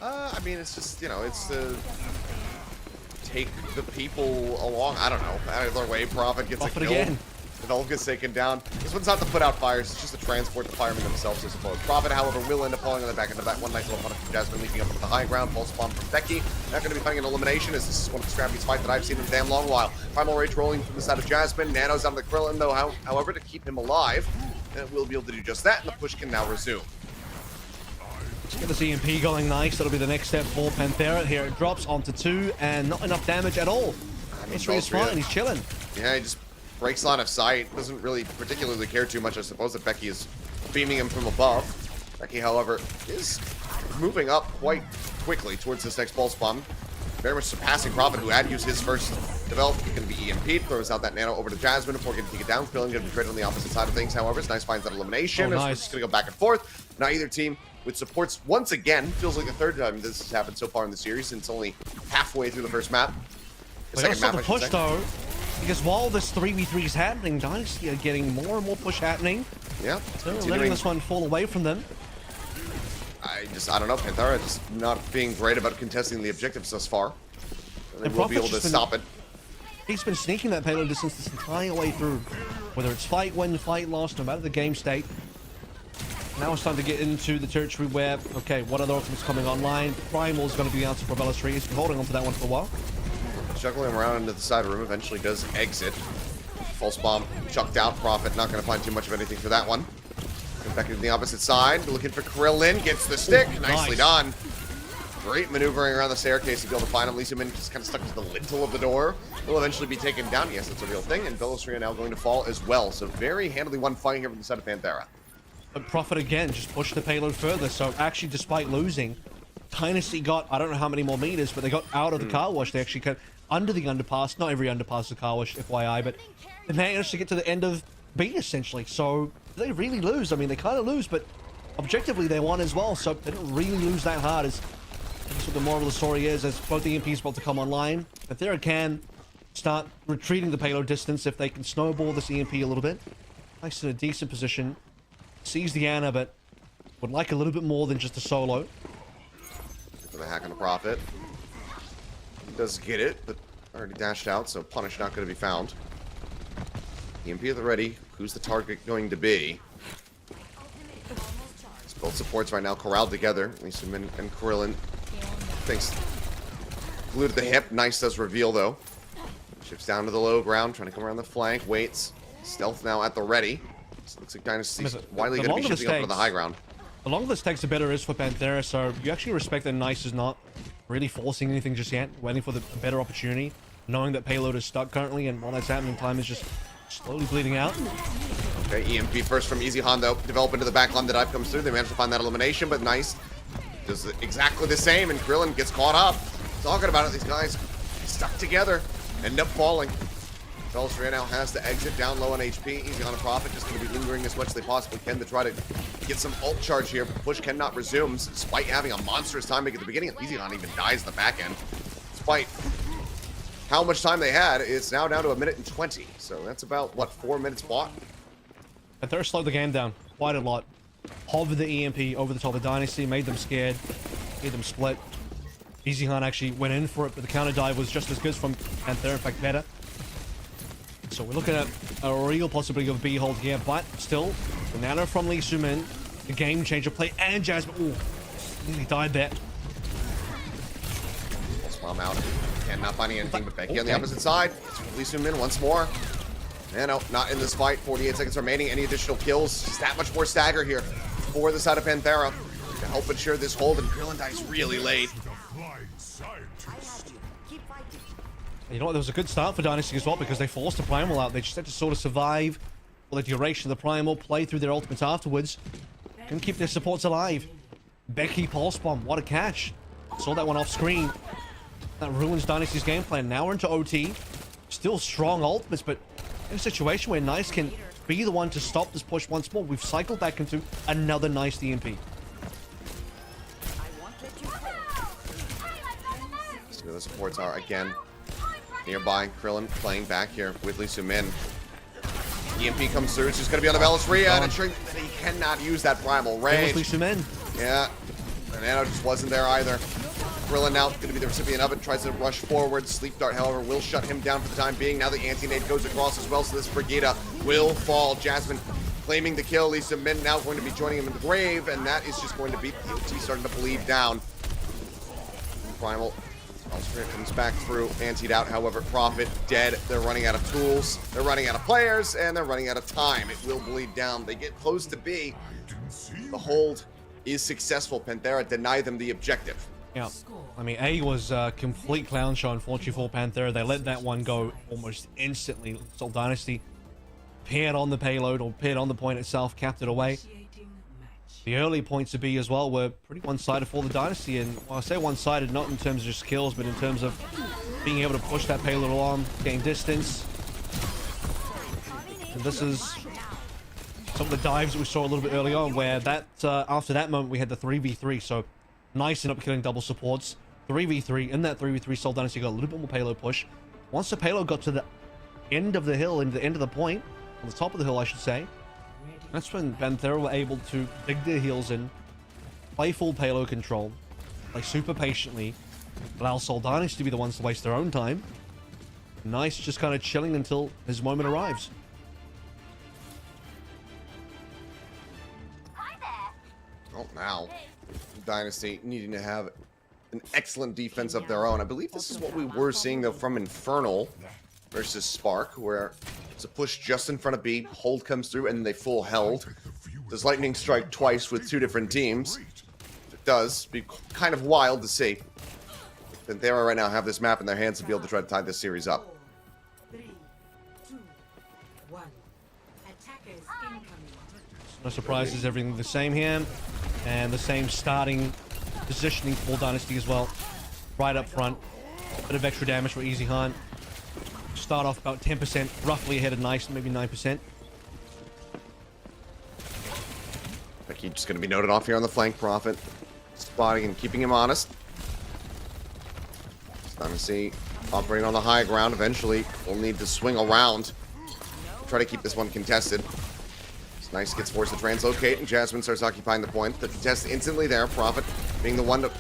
I mean, it's just, it's to take the people along. I don't know. Either way, Prophet gets a kill. Again. Develop gets taken down. This one's not to put out fires, it's just to transport the firemen themselves, I suppose. Prophet, however, will end up falling on the back. One nice little punish from Jasmine, leaping up into the high ground. False bomb from Becky. Not going to be finding an elimination, as this is one of the scrappiest fights that I've seen in a damn long while. Primal Rage rolling from the side of Jasmine. Nano's on the Krillin, though, however, to keep him alive. And we'll be able to do just that, and the push can now resume. Let's get the CMP going nice. That'll be the next step for Panthera. Here it drops onto 2, and not enough damage at all. Belstria is fine, he's chilling. Yeah, he just breaks line of sight. Doesn't really particularly care too much, I suppose, that Becky is beaming him from above. Becky, however, is moving up quite quickly towards this next pulse bomb. very much surpassing Prophet, who had used his first develop. He's going to be EMP'd, throws out that nano over to Jasmine before getting to take it down. Krillin going to be traded on the opposite side of things, however. Nice finds that elimination. Oh, It's nice. just going to go back and forth. Now either team with supports once again, feels like the third time this has happened so far in the series, and it's only halfway through the first map. They gotta stop the push though, because while this 3v3 is happening, Dynasty are getting more and more push happening. Yeah. They're letting this one fall away from them. I don't know, Panthera just not being great about contesting the objectives thus far. They will be able to stop it. He's been sneaking that payload distance this entire way through. Whether it's fight win, fight loss, no matter the game state. Now it's time to get into the territory where, okay, what other ultimates coming online? Primal is going to be the answer for Bellatrix. He's been holding on to that one for a while. Juggling around into the side room, eventually does exit. False bomb chucked out. Prophet not going to find too much of anything for that one. Come back into the opposite side, looking for Krillin. Gets the stick. Nicely done. Great maneuvering around the staircase to be able to find him. Lisa Min just kind of stuck to the lintel of the door. Will eventually be taken down. Yes, that's a real thing. And Bellatrix now going to fall as well. So very handily won fight here from the side of Panthera. But Prophet again just pushed the payload further. So actually, despite losing, Dynasty got, I don't know how many more meters, but they got out of the car wash. They actually got under the underpass. Not every underpass is a car wash, FYI, but they managed to get to the end of B essentially. So they really lose. I mean, they kind of lose, but objectively they won as well. So they didn't really lose that hard. That's what the moral of the story is, as both the EMPs about to come online. Panthera can start retreating the payload distance if they can snowball this EMP a little bit. Nice in a decent position. Sees the Ana, but would like a little bit more than just a solo. For the hack on the Prophet. He does get it, but already dashed out, so punish not going to be found. EMP at the ready. Who's the target going to be? It's both supports right now corralled together. Lisa Min and Krillin. Thanks. Glued to the hip. Nice does reveal, though. Shifts down to the low ground, trying to come around the flank. Waits. Stealth now at the ready. So looks like Dynasty's widely going to be shifting up to the high ground. The longer this takes, the better it is for Panthera, so you actually respect that Nice is not really forcing anything just yet, waiting for the better opportunity, knowing that payload is stuck currently, and while that's happening, time is just slowly bleeding out. Okay, EMP first from Easy Han, though. Develop into the backline. The dive comes through. They manage to find that elimination, but Nice does exactly the same, and Krillin gets caught up. Talking about it, these guys stuck together, end up falling. Bellatrix now has to exit down low on HP. Easy on a Prophet, just going to be lingering as much as they possibly can to try to get some ult charge here. Push cannot resume, despite having a monstrous timing at the beginning. Easy on even dies in the back end. Despite how much time they had, it's now down to 1 minute and 20. So that's about, what, 4 minutes fought? Panthera slowed the game down quite a lot. Hovered the EMP over the top of Dynasty, made them scared, made them split. Easy Han actually went in for it, but the counter dive was just as good from Panthera, in fact better. So we're looking at a real possibility of a B-hold here, but still, the nano from Lee Sumin, the game changer play, and Jasmine. Ooh, nearly died there. Bomb out. And not finding anything but Becky on the opposite side. Lee Sumin once more. Nano not in this fight. 48 seconds remaining. Any additional kills? Just that much more stagger here for the side of Panthera to help ensure this hold, and Krillin dies really late. You know what, there was a good start for Dynasty as well, because they forced a Primal out. They just had to sort of survive for the duration of the Primal, play through their ultimates afterwards, and keep their supports alive. Becky Pulse Bomb, what a catch. Saw that one off screen. That ruins Dynasty's game plan. Now we're into OT. Still strong ultimates, but in a situation where Nice can be the one to stop this push once more, we've cycled back into another Nice DMP. So the supports are again nearby. Krillin playing back here with Lee Sumin. EMP comes through. It's just going to be on the Bellatrix, and ensuring that he cannot use that primal rage. Lee Sumin. Yeah, and Nano just wasn't there either. Krillin now going to be the recipient of it. Tries to rush forward. Sleep Dart, however, will shut him down for the time being. Now the anti-nade goes across as well, so this Brigida will fall. Jasmine claiming the kill. Lee Sumin now going to be joining him in the grave, and that is just going to be the OT starting to bleed down. Primal comes back through, antied out, however, Prophet dead. They're running out of tools, they're running out of players, and they're running out of time. It will bleed down. They get close to B. The hold is successful. Panthera deny them the objective. Yeah, I mean, A was a complete clown show, unfortunately, for Panthera. They let that one go almost instantly. Soul Dynasty paired on the payload, or paired on the point itself, capped it away. the early points of B as well were pretty one-sided for the Dynasty. And when I say one-sided, not in terms of just skills, but in terms of being able to push that payload along, gain distance. And this is some of the dives that we saw a little bit early on, where that after that moment we had the 3v3. So nice and up killing double supports. 3v3. In that 3v3, Seoul Dynasty got a little bit more payload push. Once the payload got to the end of the hill, into the end of the point, on the top of the hill, I should say, that's when Panthera were able to dig their heels in, play full payload control, play super patiently, allow Seoul Dynasty to be the ones to waste their own time. Nice, just kind of chilling until his moment arrives. Oh, now Dynasty needing to have an excellent defense of their own. I believe this is what we were seeing, though, from Infernal versus Spark, where it's a push just in front of B, hold comes through, and then they full held. Does lightning strike twice with two different teams? It does. Be kind of wild to see. Panthera right now have this map in their hands to be able to try to tie this series up. 3, 2, 1. Attackers incoming. No surprises, everything the same here. And the same starting positioning for Dynasty as well. Right up front. Bit of extra damage for Easy Hunt. Start off about 10%, roughly ahead of Nice, maybe 9%. Becky just going to be noted off here on the flank. Prophet spotting and keeping him honest. Dynasty operating on the high ground. Eventually, we'll need to swing around. Try to keep this one contested. Nice gets forced to translocate, and Jasmine starts occupying the point. The contest instantly there. Prophet being the one to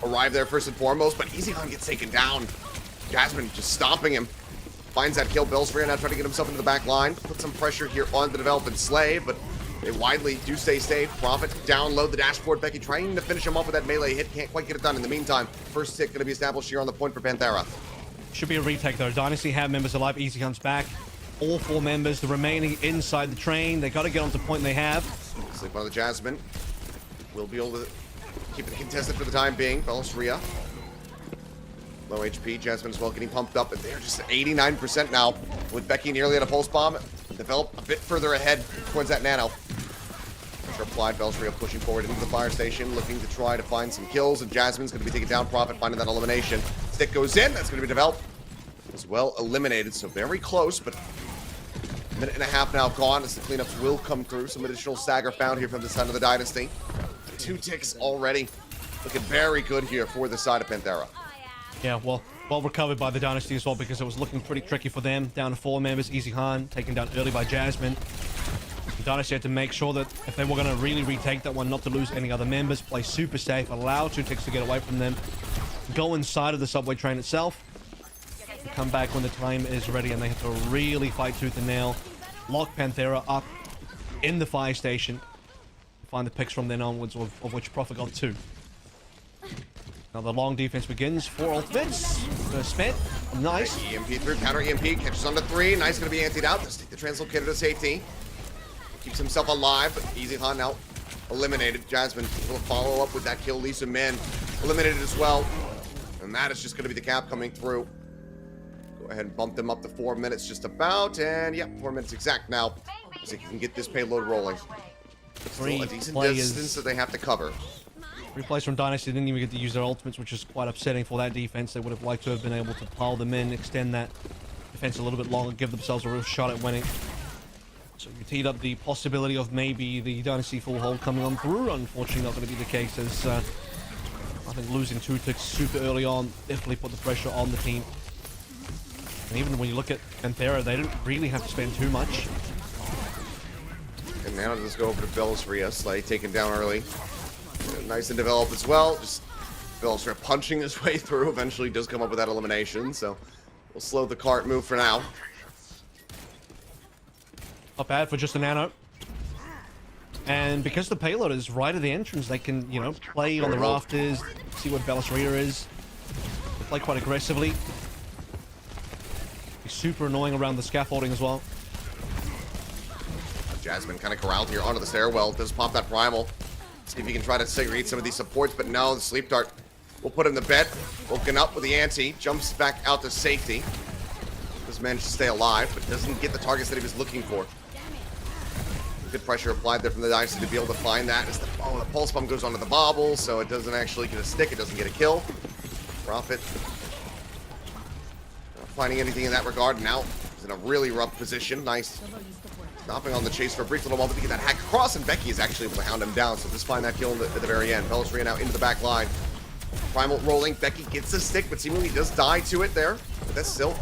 arrive there first and foremost, but Easy Hunt gets taken down. Jasmine just stomping him. Finds that kill. Bellsfree now trying to get himself into the back line. Put some pressure here on the development Slave, but they widely do stay safe. Prophet download the dashboard. Becky trying to finish him off with that melee hit. Can't quite get it done. In the meantime, first hit going to be established here on the point for Panthera. Should be a retake though. Dynasty have members alive. Easy Hunt's back. All 4 members, the remaining inside the train. They got to get onto point they have. Sleep on the Jasmine. Will be able to keep it contested for the time being. Bellsfree low HP. Jasmine as well getting pumped up, and they're just at 89% now with Becky nearly at a pulse bomb. Develop a bit further ahead towards that nano. Pressure applied. Bellsfree pushing forward into the fire station, looking to try to find some kills, and Jasmine's going to be taking down Prophet, finding that elimination. Stick goes in. That's going to be developed. As well eliminated, so very close, but a minute and a half now gone as the cleanups will come through. Some additional stagger found here from the side of the Dynasty. 2 ticks already. Looking very good here for the side of Panthera. Yeah, well recovered by the Dynasty as well, because it was looking pretty tricky for them. Down to 4 members. Easy Hunt taken down early by Jasmine. The Dynasty had to make sure that if they were going to really retake that one, not to lose any other members, play super safe, allow 2 ticks to get away from them, go inside of the subway train itself, come back when the time is ready, and they have to really fight tooth and nail, lock Panthera up in the fire station, find the picks from then onwards, of which Prophet got 2. Now the long defense begins for ultimates. Spent. Nice. EMP through, counter EMP, catches on to 3. Nice, going to be antied out. Let's take the translocator to safety. Keeps himself alive, but Easy Hunt now eliminated. Jasmine will follow up with that kill. Lisa Min eliminated as well. And that is just going to be the cap coming through. Go ahead and bump them up to 4 minutes just about. And yep, 4 minutes exact now. So you can get this payload rolling. Still a decent distance that they have to cover. 3 players from Dynasty didn't even get to use their ultimates, which is quite upsetting for that defense. They would have liked to have been able to pile them in, extend that defense a little bit longer, give themselves a real shot at winning. So you teed up the possibility of maybe the Dynasty full hold coming on through. Unfortunately, not going to be the case, as I think losing 2 ticks super early on definitely put the pressure on the team. And even when you look at Panthera, they didn't really have to spend too much. And now let's go over to Bellsfree. Slay taken down early. Nice and developed as well. Just Bellsfree punching his way through. Eventually does come up with that elimination, so we'll slow the cart move for now. Not bad for just a nano. And because the payload is right at the entrance, they can, you know, play on the rafters, see what Bellsfree is. They play quite aggressively. Be super annoying around the scaffolding as well. Jasmine kind of corralled here onto the stairwell. Does pop that primal. See if he can try to segregate some of these supports, but no, the sleep dart will put him to bed. Woken up with the ante, jumps back out to safety. Does manage to stay alive, but doesn't get the targets that he was looking for. Good pressure applied there from the Dynasty to be able to find that. As the Pulse Bomb goes onto the bobble, so it doesn't actually get a stick. It doesn't get a kill. Prophet not finding anything in that regard. Now he's in a really rough position. Nice stopping on the chase for a brief little moment to get that hack across, and Becky is actually able to hound him down, so just find that kill at the very end. Bellisria now into the back line. Primal rolling. Becky gets a stick, but seemingly does die to it there. But that's still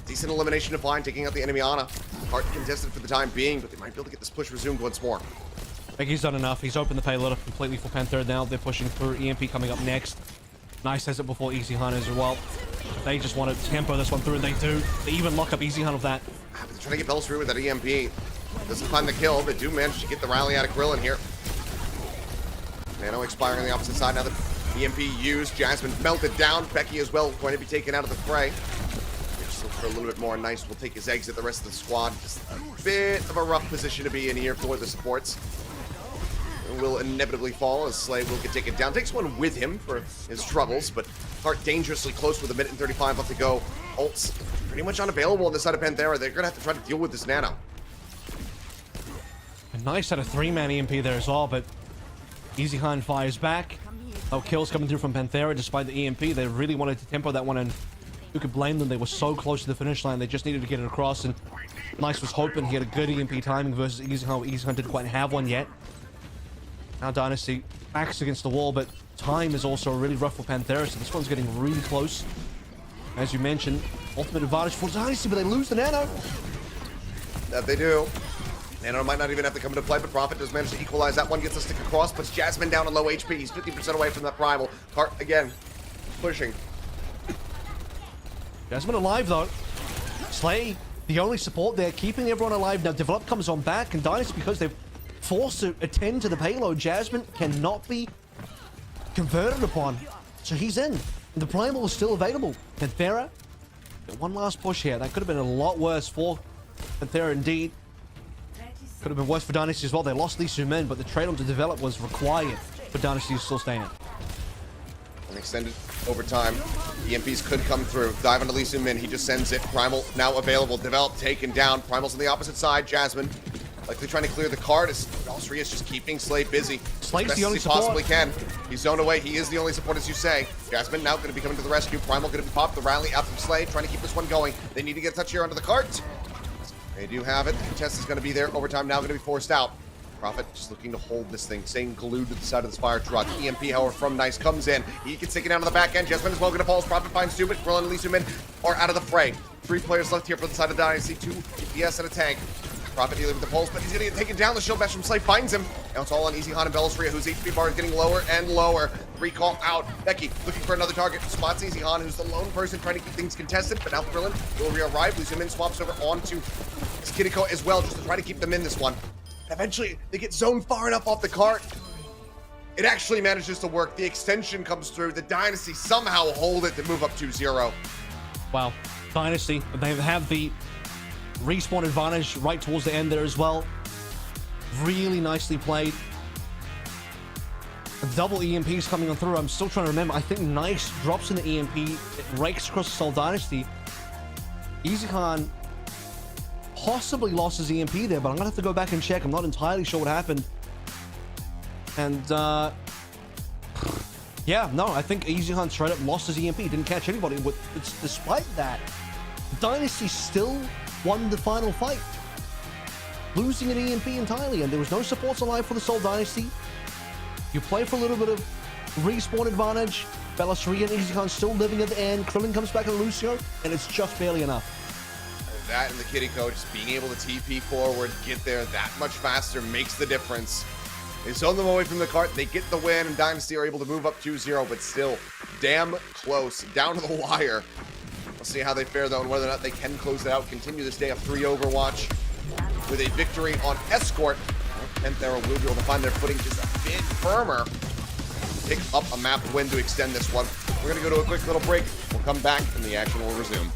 decent elimination to find, taking out the enemy Ana. Hard contested for the time being, but they might be able to get this push resumed once more. Becky's done enough. He's opened the payload up completely for Panther. Now they're pushing through. EMP coming up next. Nice has it before Easy Hunt as well. They just want to tempo this one through, and they do. They even lock up Easy Hunt with that. They're trying to get Bells through with that EMP. Doesn't find the kill. They do manage to get the rally out of Krillin here. Nano expiring on the opposite side. Now the EMP used. Jasmine melted down. Becky as well going to be taken out of the fray. Just look for a little bit more. Nice will take his exit. The rest of the squad. Just a bit of a rough position to be in here for the supports. Will inevitably fall as Slay will get taken down. Takes one with him for his troubles, but Hart dangerously close with 1:35 left to go. Ults pretty much unavailable on the side of Panthera. They're going to have to try to deal with this Nano. A nice set of 3-man EMP there as well, but Easy Hunt fires back. No kills coming through from Panthera despite the EMP. They really wanted to tempo that one, and who could blame them? They were so close to the finish line. They just needed to get it across, and Nice was hoping he had a good EMP timing versus Easy Hunt. Easy Hunt didn't quite have one yet. Now Dynasty backs against the wall, but time is also really rough for Panthera, so this one's getting really close. As you mentioned, ultimate advantage for Dynasty, but they lose the Nano. That they do. Nano might not even have to come into play, but Prophet does manage to equalize that one, gets a stick across, puts Jasmine down on low HP. He's 50% away from that Primal. Cart, again, pushing. Jasmine alive, though. Slay, the only support there, keeping everyone alive. Now, Develop comes on back, and Dynasty, because they've forced to attend to the payload, Jasmine cannot be converted upon. So he's in. The Primal is still available. Panthera, one last push here. That could have been a lot worse for Panthera indeed. Could have been worse for Dynasty as well. They lost these two men, but the trade on to Develop was required for Dynasty to still stay in. An extended overtime. EMPs could come through. Dive into Lee Min. He just sends it. Primal now available. Develop taken down. Primal's on the opposite side. Jasmine likely trying to clear the card as Valkyrie is just keeping Slay busy. Slay's the only he support. possibly can. He's zoned away. He is the only support, as you say. Jasmine now going to be coming to the rescue. Primal going to be popped. The rally out from Slay, trying to keep this one going. They need to get a touch here onto the cart. They do have it. The contest is going to be there. Overtime now going to be forced out. Prophet just looking to hold this thing, staying glued to the side of this fire truck. EMP, however, from Nice comes in. He gets taken down to the back end. Jasmine is well going to fall. Prophet finds Stupid. Krillin and Lee Min are out of the fray. 3 players left here for the side of Dynasty. 2 DPS and a tank. Prophet dealing with the pulse, but he's going to get taken down. The shield bash from Slay finds him. Now it's all on Easy Han and Bellisria, whose HP bar is getting lower and lower. Recall out. Becky looking for another target. Spots Easy Han, who's the lone person trying to keep things contested, but now Krillin will re-arrive. Lee Min swaps over onto Kiriko as well, just to try to keep them in this one. Eventually, they get zoned far enough off the cart. It actually manages to work. The extension comes through. The Dynasty somehow hold it to move up 2-0. Wow. Dynasty, they have the respawn advantage right towards the end there as well. Really nicely played. Double EMPs coming on through. I'm still trying to remember. I think Nice drops in the EMP. It rakes across the Seoul Dynasty. Easy Khan possibly lost his EMP there, but I'm gonna have to go back and check. I'm not entirely sure what happened. And yeah, no, I think Easy Khan straight up lost his EMP. Didn't catch anybody. Despite that, Dynasty still won the final fight, losing an EMP entirely, and there was no supports alive for the Seoul Dynasty. You play for a little bit of respawn advantage. Bellisria and Easy Khan still living at the end. Krillin comes back and Lucio, and it's just barely enough. That and the Kiriko just being able to TP forward, get there that much faster makes the difference. They zone them away from the cart, they get the win, and Dynasty are able to move up 2-0, but still damn close, down to the wire. We'll see how they fare though, and whether or not they can close it out, continue this day of 3 Overwatch with a victory on Escort. Panthera will be able to find their footing just a bit firmer, pick up a map win to extend this one. We're gonna go to a quick little break. We'll come back and the action will resume.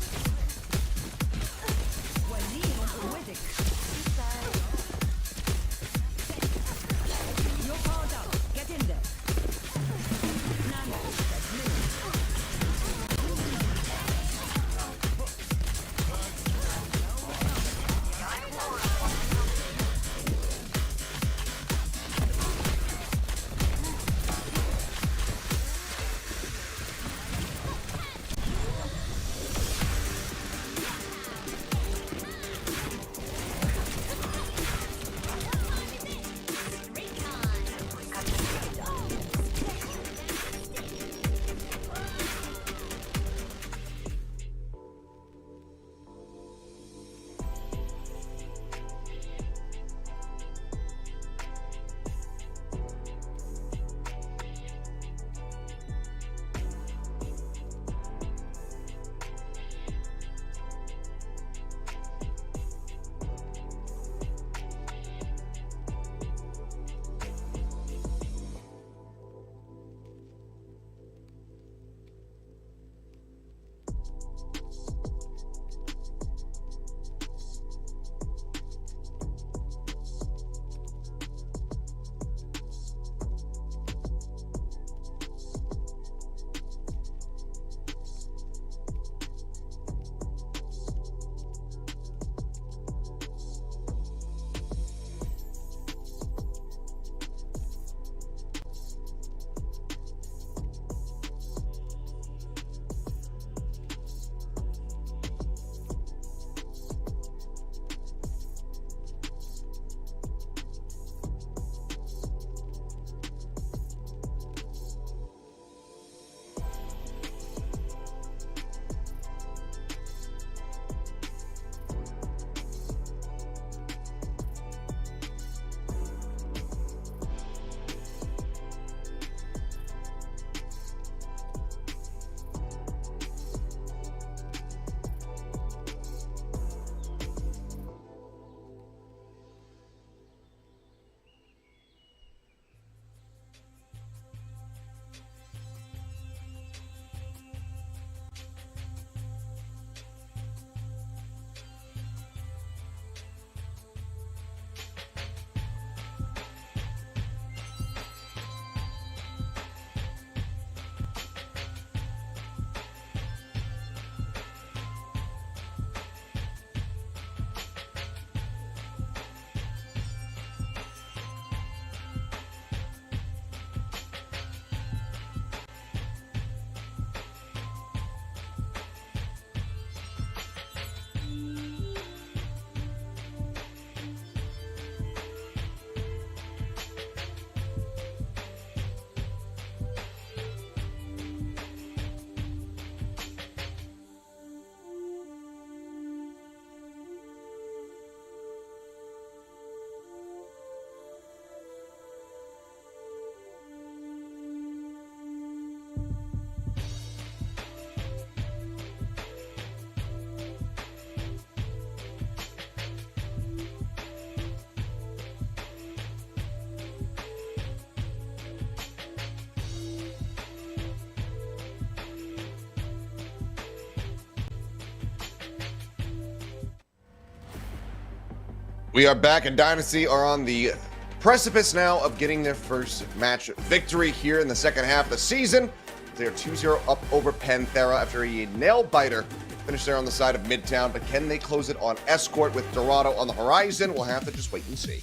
We are back, and Dynasty are on the precipice now of getting their first match victory here in the second half of the season. They're 2-0 up over Panthera after a nail-biter finish there on the side of Midtown, but can they close it on Escort with Dorado on the horizon? We'll have to just wait and see.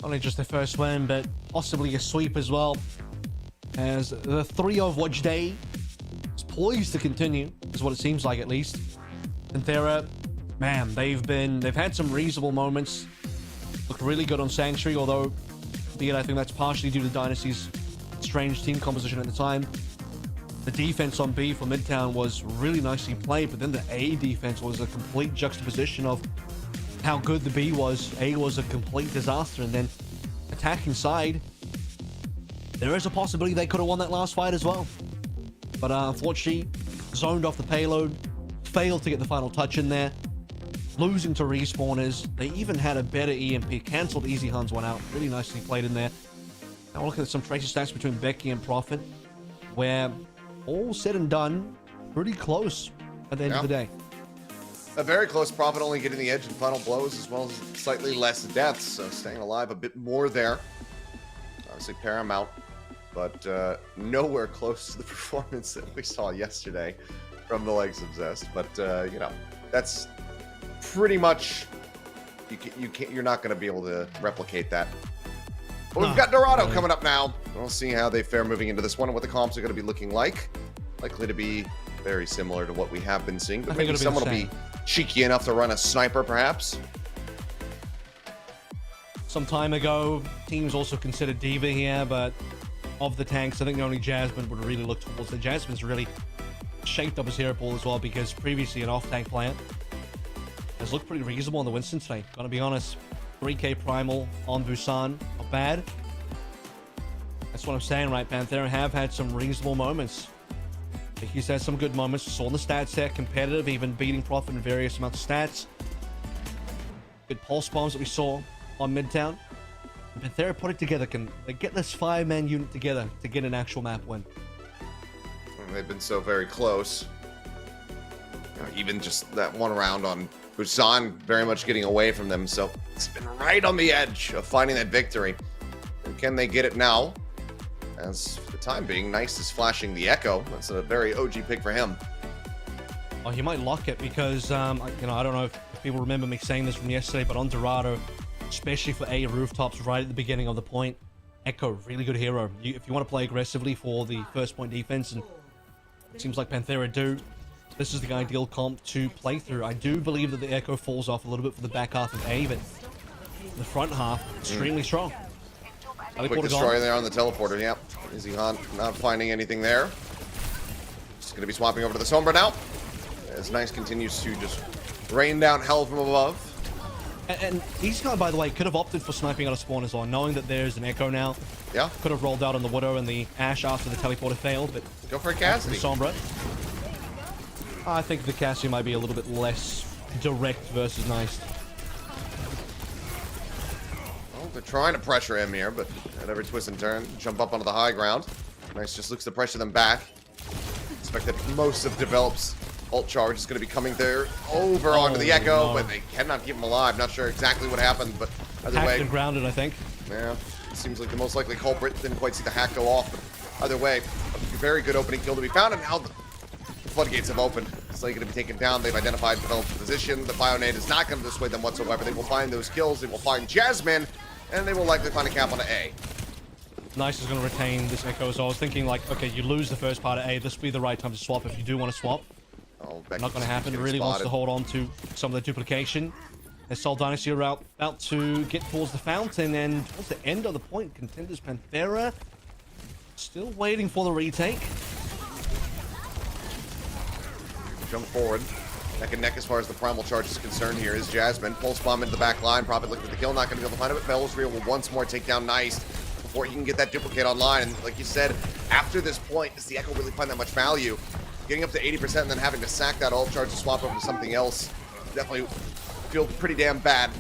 Not only just their first win, but possibly a sweep as well, as the 3 Overwatch day is poised to continue, is what it seems like at least. Panthera, man, they've had some reasonable moments. Looked really good on Sanctuary, although I think that's partially due to Dynasty's strange team composition at the time. The defense on B for Midtown was really nicely played, but then the A defense was a complete juxtaposition of how good the B was. A was a complete disaster, and then attacking side, there is a possibility they could have won that last fight as well. But unfortunately, zoned off the payload, failed to get the final touch in there, losing to Respawners. They even had a better EMP, cancelled Easy Hans one out, really nicely played in there. Now look at some tracer stats between Becky and Prophet, where all said and done, pretty close at the end of the day. A very close. Prophet only getting the edge in final blows, as well as slightly less deaths, so staying alive a bit more there. Obviously paramount, but nowhere close to the performance that we saw yesterday from the legs of Zest. But you know, that's pretty much you're not going to be able to replicate that. But we've got Dorado coming up now. We'll see how they fare moving into this one and what the comps are going to be looking like. Likely to be very similar to what we have been seeing, but maybe someone will be cheeky enough to run a sniper, perhaps. Some time ago, teams also considered D.Va here, but of the tanks, I think only Jasmine would really look towards it. Jasmine's really shaped up his hero pool as well, because previously an off-tank player has looked pretty reasonable on the Winston today. Gotta be honest. 3k Primal on Busan, not bad. That's what I'm saying, right? Panthera have had some reasonable moments. I think he's had some good moments. Saw in the stats there, competitive, even beating Prophet in various amounts of stats. Good pulse bombs that we saw on Midtown. And Panthera put it together. Can they get this 5-man unit together to get an actual map win? And they've been so very close. You know, even just that one round on Busan very much getting away from them, so it's been right on the edge of finding that victory. And can they get it now? As for the time being, Nice is flashing the Echo. That's a very OG pick for him. Oh, he might lock it because, you know, I don't know if people remember me saying this from yesterday, but on Dorado, especially for A rooftops right at the beginning of the point, Echo, really good hero. If you want to play aggressively for the first point defense, and it seems like Panthera do, this is the ideal comp to play through. I do believe that the Echo falls off a little bit for the back half of A, but the front half, extremely strong. Quick destroyer there on the teleporter, yep. Easy Hunt not finding anything there. Just going to be swapping over to the Sombra now, as Nice continues to just rain down hell from above. And Easy Hunt, by the way, could have opted for sniping out of spawners on, knowing that there's an Echo now. Yeah. Could have rolled out on the Widow and the Ashe after the teleporter failed, but go for a Cassidy. Sombra. I think the Cassidy might be a little bit less direct versus Nice. Well, they're trying to pressure him here, but at every twist and turn, jump up onto the high ground. Nice just looks to pressure them back. Expect that most of Develop's ult charge is going to be coming there over onto the Echo, but they cannot keep him alive. Not sure exactly what happened, but either way. Hacked and grounded, I think. Yeah, it seems like the most likely culprit. Didn't quite see the hack go off, but either way, a very good opening kill to be found, and now the floodgates have opened. It's like going to be taken down. They've identified Develop's position. The Bionade is not going to dissuade them whatsoever. They will find those kills. They will find Jasmine, and they will likely find a cap on A. Nice is going to retain this Echo, so I was thinking like, okay, you lose the first part of A, this would be the right time to swap if you do want to swap. Not going to happen. Really wants to hold on to some of the duplication. As Seoul Dynasty are about to get towards the fountain, and towards the end of the point, contenders Panthera still waiting for the retake. Jump forward. Neck and neck as far as the primal charge is concerned here is Jasmine. Pulse bomb into the back line. Prophet looking for the kill. Not going to be able to find it, but Belzreal will once more take down Nice before he can get that duplicate online. And like you said, after this point, does the Echo really find that much value? Getting up to 80% and then having to sack that ult charge to swap over to something else definitely feel pretty damn bad.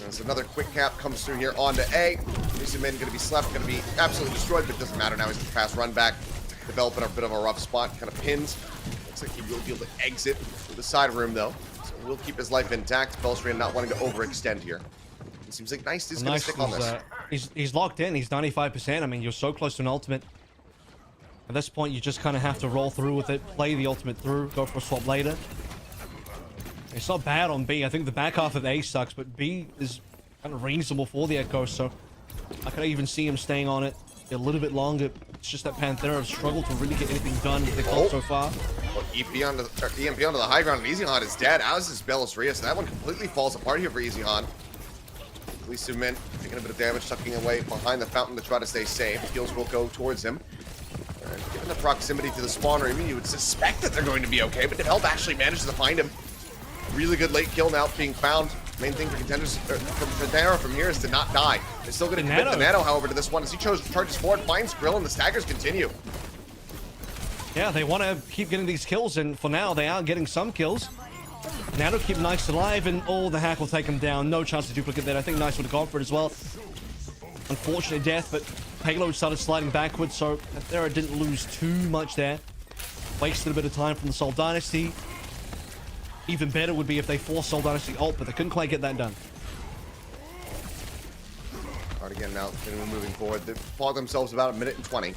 As another quick cap comes through here onto A. Recent Min going to be slept, going to be absolutely destroyed, but it doesn't matter now. He's going to fast run back. Develop in a bit of a rough spot, kind of pinned. Looks like he will be able to exit through the side room though. So will keep his life intact. Belstria not wanting to overextend here. It seems like Nice is going to stick on this. He's locked in. He's 95%. I mean, you're so close to an ultimate. At this point, you just kind of have to roll through with it, play the ultimate through, go for a swap later. It's not bad on B. I think the back half of A sucks, but B is kind of reasonable for the Echo, so I could even see him staying on it a little bit longer. It's just that Panthera have struggled to really get anything done with the call so far. Well, EMP onto the high ground, and EasyHan is dead, as is Belastria, so that one completely falls apart here for EasyHan. Lee Sumin taking a bit of damage, tucking away behind the fountain to try to stay safe. Heals will go towards him. And given the proximity to the spawn room, you would suspect that they're going to be okay, but Develop actually manages to find him. Really good late kill now being found. Main thing for contenders from Panthera from here is to not die. They're still going to commit the Nano, however, to this one as he charges forward, finds Grill, and the staggers continue. Yeah, they want to keep getting these kills, and for now, they are getting some kills. Nano keep Nice alive, and the hack will take him down. No chance to duplicate that. I think Nice would have gone for it as well. Unfortunate death, but payload started sliding backwards, so Panthera didn't lose too much there. Wasted a bit of time from the Soul Dynasty. Even better would be if they forced Soul Dynasty ult, but they couldn't quite get that done. Alright, again now, moving forward. They've fought themselves about 1 minute and 20.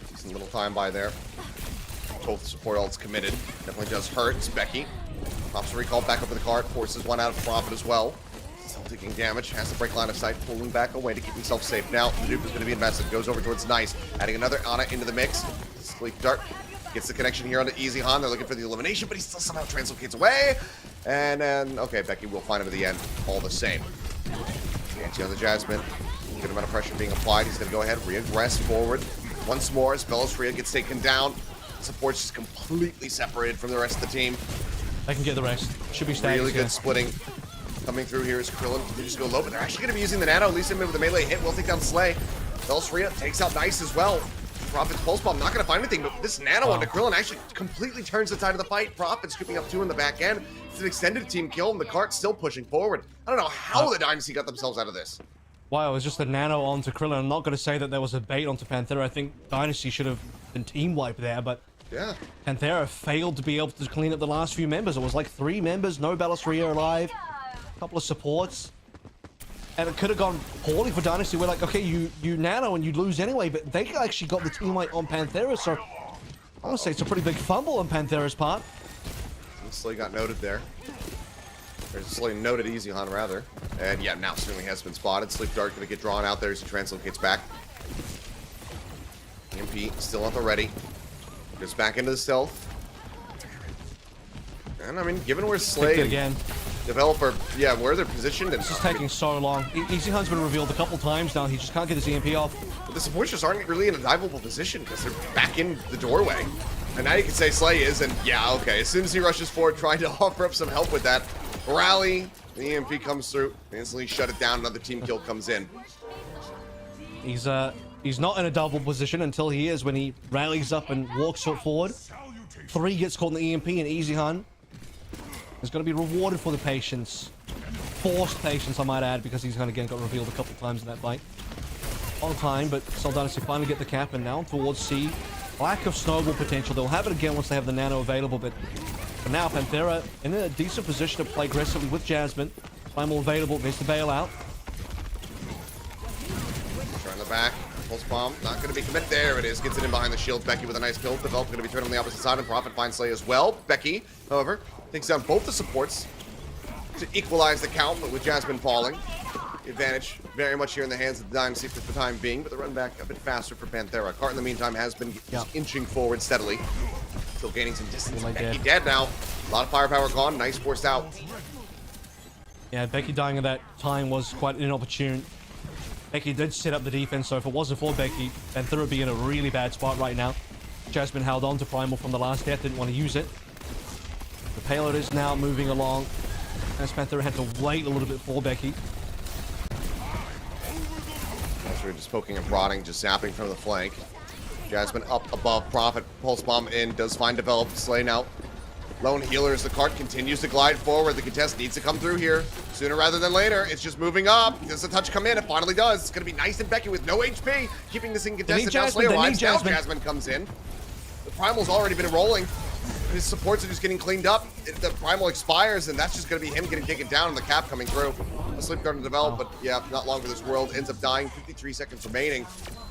Decent little time by there. Both support ults committed. Definitely does hurt. It's Becky. Pops a recall back up to the cart. Forces one out of Profit as well. Still taking damage. Has to break line of sight. Pulling back away to keep himself safe. Now, the dupe is going to be invested. Goes over towards Nice. Adding another Ana into the mix. Sleep Dart. Gets the connection here onto EasyHan. They're looking for the elimination, but he still somehow translocates away. And then, okay, Becky will find him at the end. All the same. Anti on the Jasmine. Good amount of pressure being applied. He's going to go ahead, reaggress forward. Once more, as Belastria gets taken down. Support's just completely separated from the rest of the team. I can get the rest. Should be staggers. Really good splitting. Coming through here is Krillin. They just go low, but they're actually going to be using the Nano. At least with the melee hit will take down Slay. Belastria takes out Nice as well. Prophet's Pulse Bomb not going to find anything, but this Nano onto Krillin actually completely turns the tide of the fight. Prophet scooping up 2 in the back end. It's an extended team kill, and the cart's still pushing forward. I don't know how the Dynasty got themselves out of this. Wow, it was just a Nano onto Krillin. I'm not going to say that there was a bait onto Panthera. I think Dynasty should have been team wiped there, but yeah, Panthera failed to be able to clean up the last few members. It was like 3 members, no Belastria alive, a couple of supports. And it could have gone poorly for Dynasty. We're like, okay, you Nano and you lose anyway, but they actually got the team wipe on Panthera, so I want to say it's a pretty big fumble on Panthera's part. Slay got noted there. Or Slay noted EasyHan, rather. And yeah, now certainly has been spotted. Sleep Dart going to get drawn out there as he translocates back. EMP still at the ready. Goes back into the stealth. And I mean, given where Slay again. Developer, yeah, where they're positioned, and it's just taking so long. EasyHan's been revealed a couple times now. He just can't get his EMP off. But the supports just aren't really in a diveable position because they're back in the doorway. And now you can say Slay is, and yeah, okay. As soon as he rushes forward, trying to offer up some help with that rally, the EMP comes through, instantly shut it down. Another team kill comes in. He's not in a double position until he is, when he rallies up and walks forward. 3 gets caught in the EMP, and EasyHan is going to be rewarded for the patience. Forced patience, I might add, because he's going to again got revealed a couple times in that fight. On time, but Soul Dynasty finally get the cap, and now towards C. Lack of snowball potential. They'll have it again once they have the Nano available, but for now, Panthera in a decent position to play aggressively with Jasmine. Primal available, needs to bail out. Trying the back. Pulse Bomb, not going to be committed. There it is. Gets it in behind the shield. Becky with a nice kill. Develop going to be turned on the opposite side, and Prophet finds Slay as well. Becky, however, takes down both the supports to equalize the count, but with Jasmine falling. The advantage very much here in the hands of the Dynasty for the time being, but the run back a bit faster for Panthera. Cart in the meantime has been inching forward steadily. Still gaining some distance. Becky dead now. A lot of firepower gone. Nice forced out. Yeah, Becky dying at that time was quite inopportune. Becky did set up the defense, so if it wasn't for Becky, Panthera would be in a really bad spot right now. Jasmine held on to Primal from the last death, didn't want to use it. The payload is now moving along, as Panthera had to wait a little bit for Becky. We're just poking and prodding, just zapping from the flank. Jasmine up above Prophet. Pulse Bomb in, does find Develop. Slay now. Lone healer as the cart continues to glide forward. The contest needs to come through here sooner rather than later. It's just moving up. Does the touch come in? It finally does. It's going to be Nice and Becky with no HP, keeping this in contested. Now Slay arrives. Now Jasmine comes in. The Primal's already been rolling. his supports are just getting cleaned up. The primal expires, and that's just going to be him getting taken down and the cap coming through. A sleep garden to develop, but yeah, not long for this world. Ends up dying, 53 seconds remaining.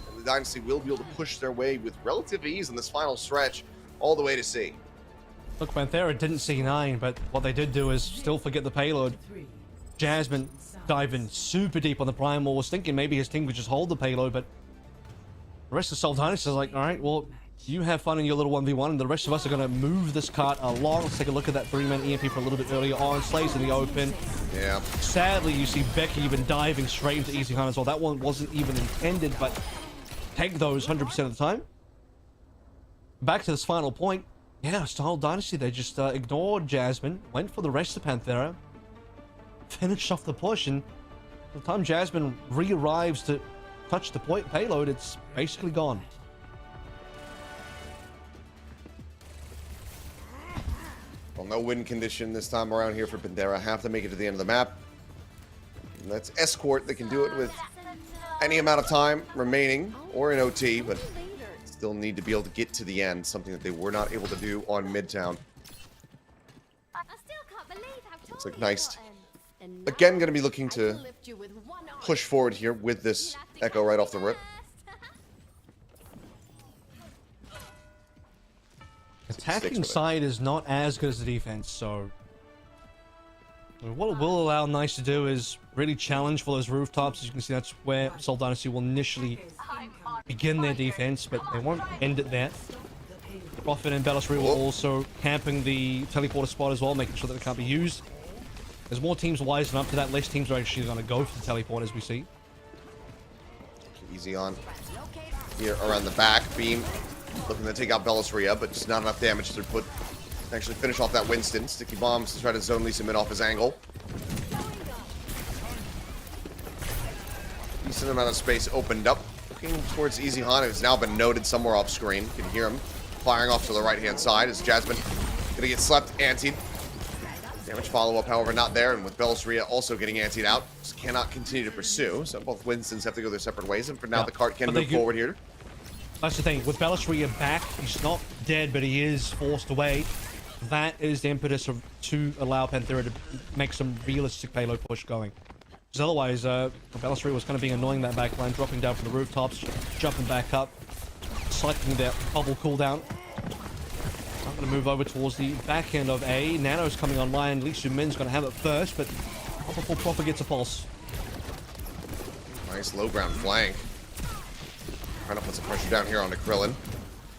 And the Dynasty will be able to push their way with relative ease in this final stretch all the way to C. Look, Panthera didn't see 9, but what they did do is still forget the payload. Jasmine diving super deep on the Primal, was thinking maybe his team could just hold the payload, but the rest of Seoul Dynasty is like, all right, well, you have fun in your little 1v1, and the rest of us are going to move this cart along. Let's take a look at that 3-man EMP for a little bit earlier on. Slays in the open. Yeah. Sadly, you see Becky even diving straight into Easy Hunt as well. That one wasn't even intended, but take those 100% of the time. Back to this final point. Yeah, Seoul Dynasty, they just ignored Jasmine, went for the rest of Panthera, finished off the push, and by the time Jasmine re-arrives to touch the payload, it's basically gone. Well, no win condition this time around here for Panthera. Have to make it to the end of the map. And that's Escort. They can do it with any amount of time remaining or in OT, but still need to be able to get to the end, something that they were not able to do on Midtown. Looks like Nice. Again, going to be looking to push forward here with this Echo right off the rip. Attacking side is not as good as the defense, so what it will allow Nice to do is really challenge for those rooftops. As you can see, that's where Seoul Dynasty will initially begin their defense, but they won't end it there. Prophet and Bellisri will also camping the teleporter spot as well, making sure that it can't be used. As more teams wisen up to that, less teams are actually going to go for the teleport, as we see. Easy on here around the back. Beam looking to take out Bellisria, but just not enough damage to put actually finish off that Winston. Sticky bombs to try to zone Lisa Min off his angle. Decent amount of space opened up. Looking towards Easy Han, who's now been noted somewhere off screen. You can hear him firing off to the right-hand side as Jasmine gonna get slept, antied. Damage follow-up, however, not there, and with Bellisria also getting antied out, just cannot continue to pursue. So both Winstons have to go their separate ways, and for now the cart can move forward here. That's the thing, with Bellisria back, he's not dead, but he is forced away. That is the impetus to allow Panthera to make some realistic payload push going. Because otherwise, Bellisria was kind of being annoying that backline, dropping down from the rooftops, jumping back up, cycling their bubble cooldown. I'm going to move over towards the back end of A. Nano's coming online. Lee Su-min's going to have it first, but not before Prophet gets a pulse. Nice low ground flank. Trying to put some pressure down here onto Krillin.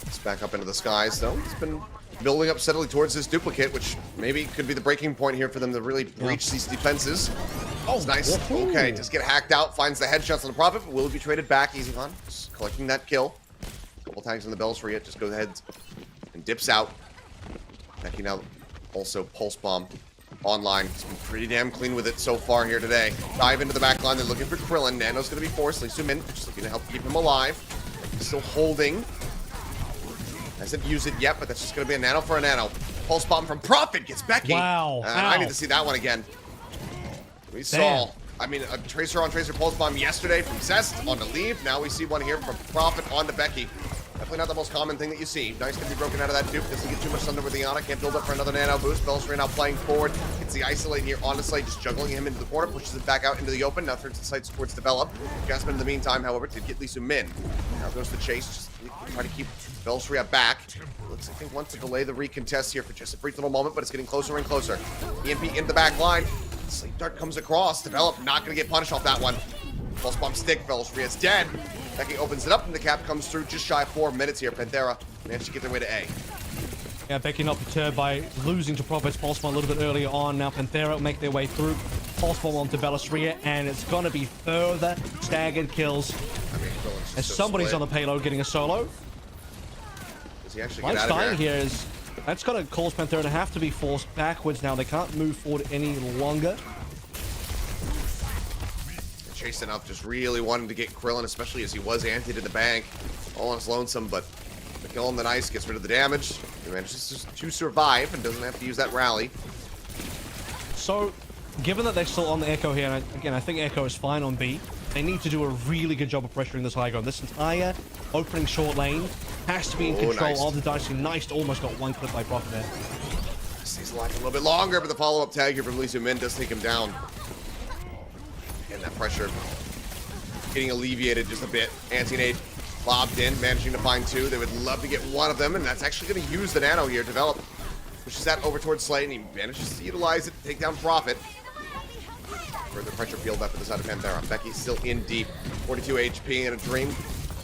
It's back up into the skies, though. It's been building up steadily towards this duplicate, which maybe could be the breaking point here for them to really breach these defenses. Oh, it's nice. Okay, just get hacked out. Finds the headshots on the Prophet, but will be traded back. Easy on. Just collecting that kill. Couple tags on the Bellisria. Just goes ahead and dips out. Becky now also Pulse Bomb online. He's been pretty damn clean with it so far here today. Dive into the back line. They're looking for Krillin. Nano's going to be forced. Lee Su-min just looking to help keep him alive. Still holding. Hasn't used it yet, but that's just going to be a nano for a nano. Pulse Bomb from Prophet gets Becky. Wow. I need to see that one again. We saw, I mean, a Tracer on Tracer Pulse Bomb yesterday from Zest on the leave. Now we see one here from Prophet on to Becky. Definitely not the most common thing that you see. Nice to be broken out of that dupe. Doesn't get too much thunder with the Ana. Can't build up for another nano boost. Bellisria now playing forward. Gets the isolate here on the site, just juggling him into the corner. Pushes it back out into the open. Now turns the sights towards develop. Jasmine in the meantime, however, did get Lee Su-min. Now goes the chase. Just try to keep Bellisria back. Looks like they want to delay the recontest here for just a brief little moment, but it's getting closer and closer. EMP into the back line. Sleep Dart comes across. Develop not going to get punished off that one. Pulse Bomb stick. Bellisria's dead. Becky opens it up, and the cap comes through just shy of 4 minutes here. Panthera managed to get their way to A. Yeah, Becky not perturbed by losing to Prophet's Pulse Bomb a little bit earlier on. Now Panthera will make their way through. Pulse Bomb onto Bellisria, and it's going to be further staggered kills. As somebody's on the payload getting a solo. Does he actually get out of dying here is... That's going to cause Panthera to have to be forced backwards now. They can't move forward any longer. Chasing up, just really wanting to get Krillin, especially as he was antied in the bank. All on his lonesome, but the kill on the Nice gets rid of the damage. He manages to survive and doesn't have to use that rally. So, given that they're still on the Echo here, and again, I think Echo is fine on B. They need to do a really good job of pressuring this high ground. This entire opening short lane has to be in control nice. of the Dicey. Nice, almost got one clip by Prophet there. Stays alive a little bit longer, but the follow-up tag here from Lee Min does take him down. And that pressure getting alleviated just a bit. Anti-nade lobbed in, managing to find two. They would love to get one of them, and that's actually going to use the nano here. Develop pushes that over towards Slay, and he manages to utilize it to take down Prophet. Further pressure peeled up at the side of Panthera. Becky's still in deep. 42 HP and a dream.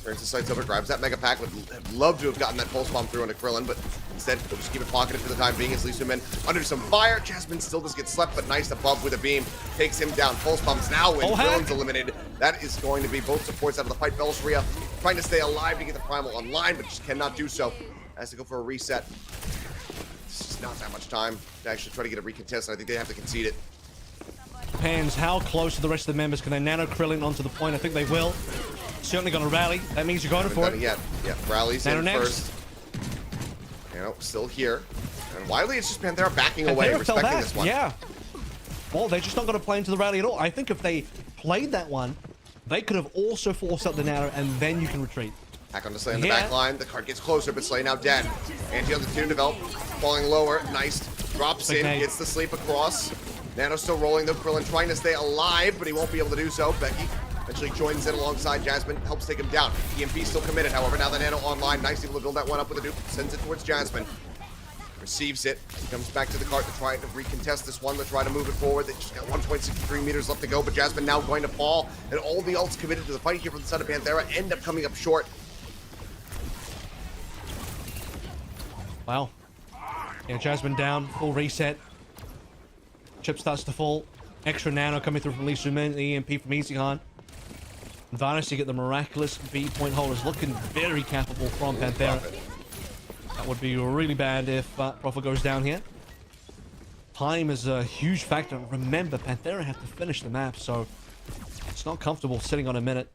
Turns his sights over, grabs that mega pack. Would have loved to have gotten that pulse bomb through onto Krillin, but instead we'll just keep it pocketed for the time being as Lee Min under some fire. Jasmine still does get slept, but nice above with a beam. Takes him down. Pulse bombs now when Krillin's eliminated. That is going to be both supports out of the fight. Belshria trying to stay alive to get the primal online, but just cannot do so. Has to go for a reset. It's just not that much time to actually try to get a recontest, and I think they have to concede it. Depends how close to the rest of the members. Can they nano Krillin onto the point? I think they will. Certainly going to rally. That means you're going for it. Yet. Yeah, rallies Nano in next. first. Nano still here. And Wiley, it's just Panthera backing Panthera away, fell respecting back. this one. Yeah. Well, they're just not going to play into the rally at all. I think if they played that one, they could have also forced out the nano, and then you can retreat. Back on to Slay in the back line. The card gets closer, but Slay now dead. Anti on the tune develop. Falling lower. Nice. Drops in. Gets the sleep across. Nano still rolling though. Krillin trying to stay alive, but he won't be able to do so. Becky eventually joins in alongside Jasmine. Helps take him down. EMP still committed, however. Now the Nano online. Nice able to build that one up with a dupe. Sends it towards Jasmine. Receives it. Comes back to the cart to try to recontest this one. To try to move it forward. They just got 1.63 meters left to go, but Jasmine now going to fall. And all the ults committed to the fight here from the side of Panthera end up coming up short. Wow. Yeah, Jasmine down. Full reset. Chip starts to fall. Extra nano coming through from Lee Min. The EMP from EasyHan. Dynasty get the miraculous B point holders. Looking very capable from Panthera. That would be really bad if Prophet goes down here. Time is a huge factor. Remember, Panthera have to finish the map, so it's not comfortable sitting on a minute.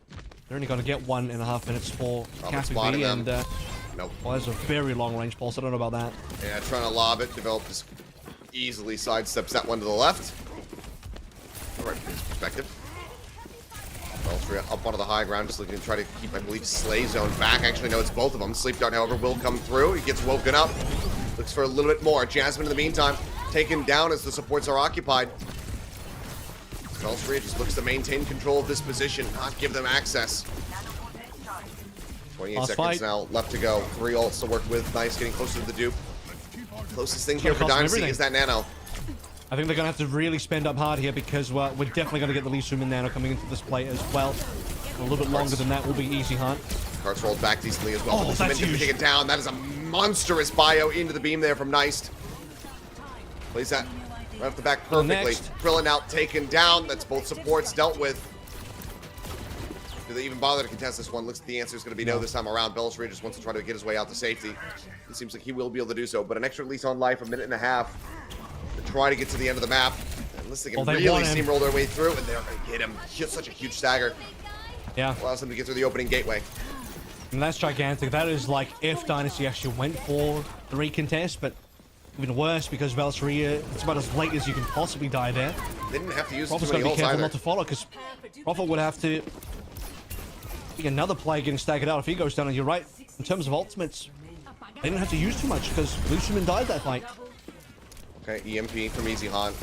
They're only going to get 1.5 minutes for capping B, and nope. Well, that's a very long range pulse. I don't know about that. Yeah, trying to lob it. Develop just easily sidesteps that one to the left. All right, from his perspective. Belshria up onto the high ground, just looking to try to keep, I believe, Slay Zone back. Actually, no, it's both of them. Sleep Dart, however, will come through. He gets woken up. Looks for a little bit more. Jasmine, in the meantime, taken down as the supports are occupied. Belshria just looks to maintain control of this position, not give them access. 28 seconds now left to go. 3 ults to work with. Nice, getting closer to the dupe. Closest thing here for Dynasty is that nano. I think they're going to have to really spend up hard here because we're definitely going to get the Lee Min nano coming into this play as well. A little bit longer than that will be EasyHan. Cart's rolled back decently as well. Oh, but that's Lee Min huge. take it down. That is a monstrous bio into the beam there from Neist. Plays that right off the back perfectly. Krillin out, taken down. That's both supports dealt with. Do they even bother to contest this one? Looks like the answer is going to be no this time around. Belshria just wants to try to get his way out to safety. It seems like he will be able to do so, but an extra lease on life, 1.5 minutes to try to get to the end of the map. Unless they can really steamroll their way through, and they're going to get him. Such a huge stagger. Yeah. Allows them to get through the opening gateway. And that's gigantic. That is like if Dynasty actually went for the recontest, but even worse because Belshria, it's about as late as you can possibly die there. They didn't have to use Prophet's too got many to be ults careful either. not to follow because Prophet would have to be another player getting staggered out if he goes down. And you're right, in terms of ultimates, they didn't have to use too much because Lucian died that fight. Okay, EMP from EasyHan.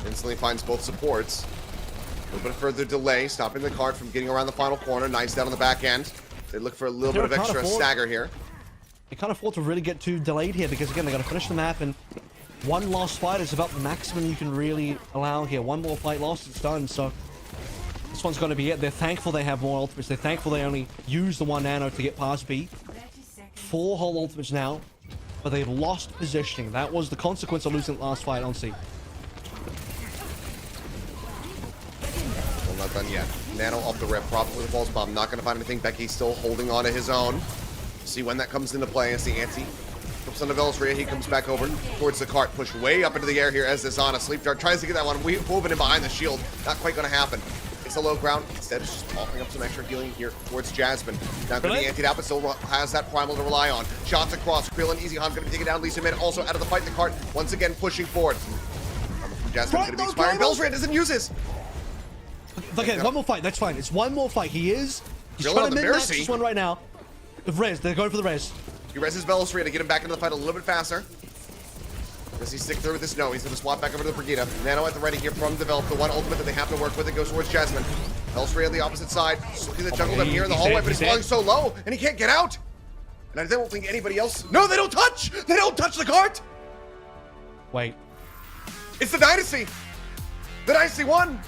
Instantly finds both supports. A little bit further delay, stopping the cart from getting around the final corner. Nice down on the back end. They look for a little bit of extra stagger here. They can't afford to really get too delayed here because, again, they got to finish the map, and one lost fight is about the maximum you can really allow here. One more fight lost, it's done. So this one's going to be it. They're thankful they have more ultimates. They're thankful they only used the 1 nano to get past B. 4 whole ultimates now, but they've lost positioning. That was the consequence of losing the last fight on C. Well, not done yet. Nano off the rip, probably with a false bomb. Not going to find anything. Becky's still holding on to his own. See when that comes into play as the anti flips onto Belshria. He comes back over towards the cart. Push way up into the air here as this on a sleep dart. Tries to get that one woven in behind the shield. Not quite going to happen. It's a low ground. Instead, it's just offering up some extra healing here towards Jasmine. Now going to be antied out, but still has that primal to rely on. Shots across. Krillin, EasyHan going to be taking down Lee Min. Also out of the fight. The cart once again pushing forward. From Jasmine going to be expiring. Belshria doesn't use his. Okay, one more fight. That's fine. It's one more fight. He's Still trying on to the min-max Mercy. this one right now. The res. They're going for the res. He reses Velostree to get him back into the fight a little bit faster. Does he stick through with this? No, he's going to swap back over to the Brigitte. Nano at the ready here from Develop. The one ultimate that they have to work with. It goes towards Jasmine. Velostree on the opposite side. Looking to juggle them here in the hallway, but he's falling so low, and he can't get out. And I don't think anybody else... No, they don't touch! They don't touch the cart! Wait. It's the Dynasty! The Dynasty won!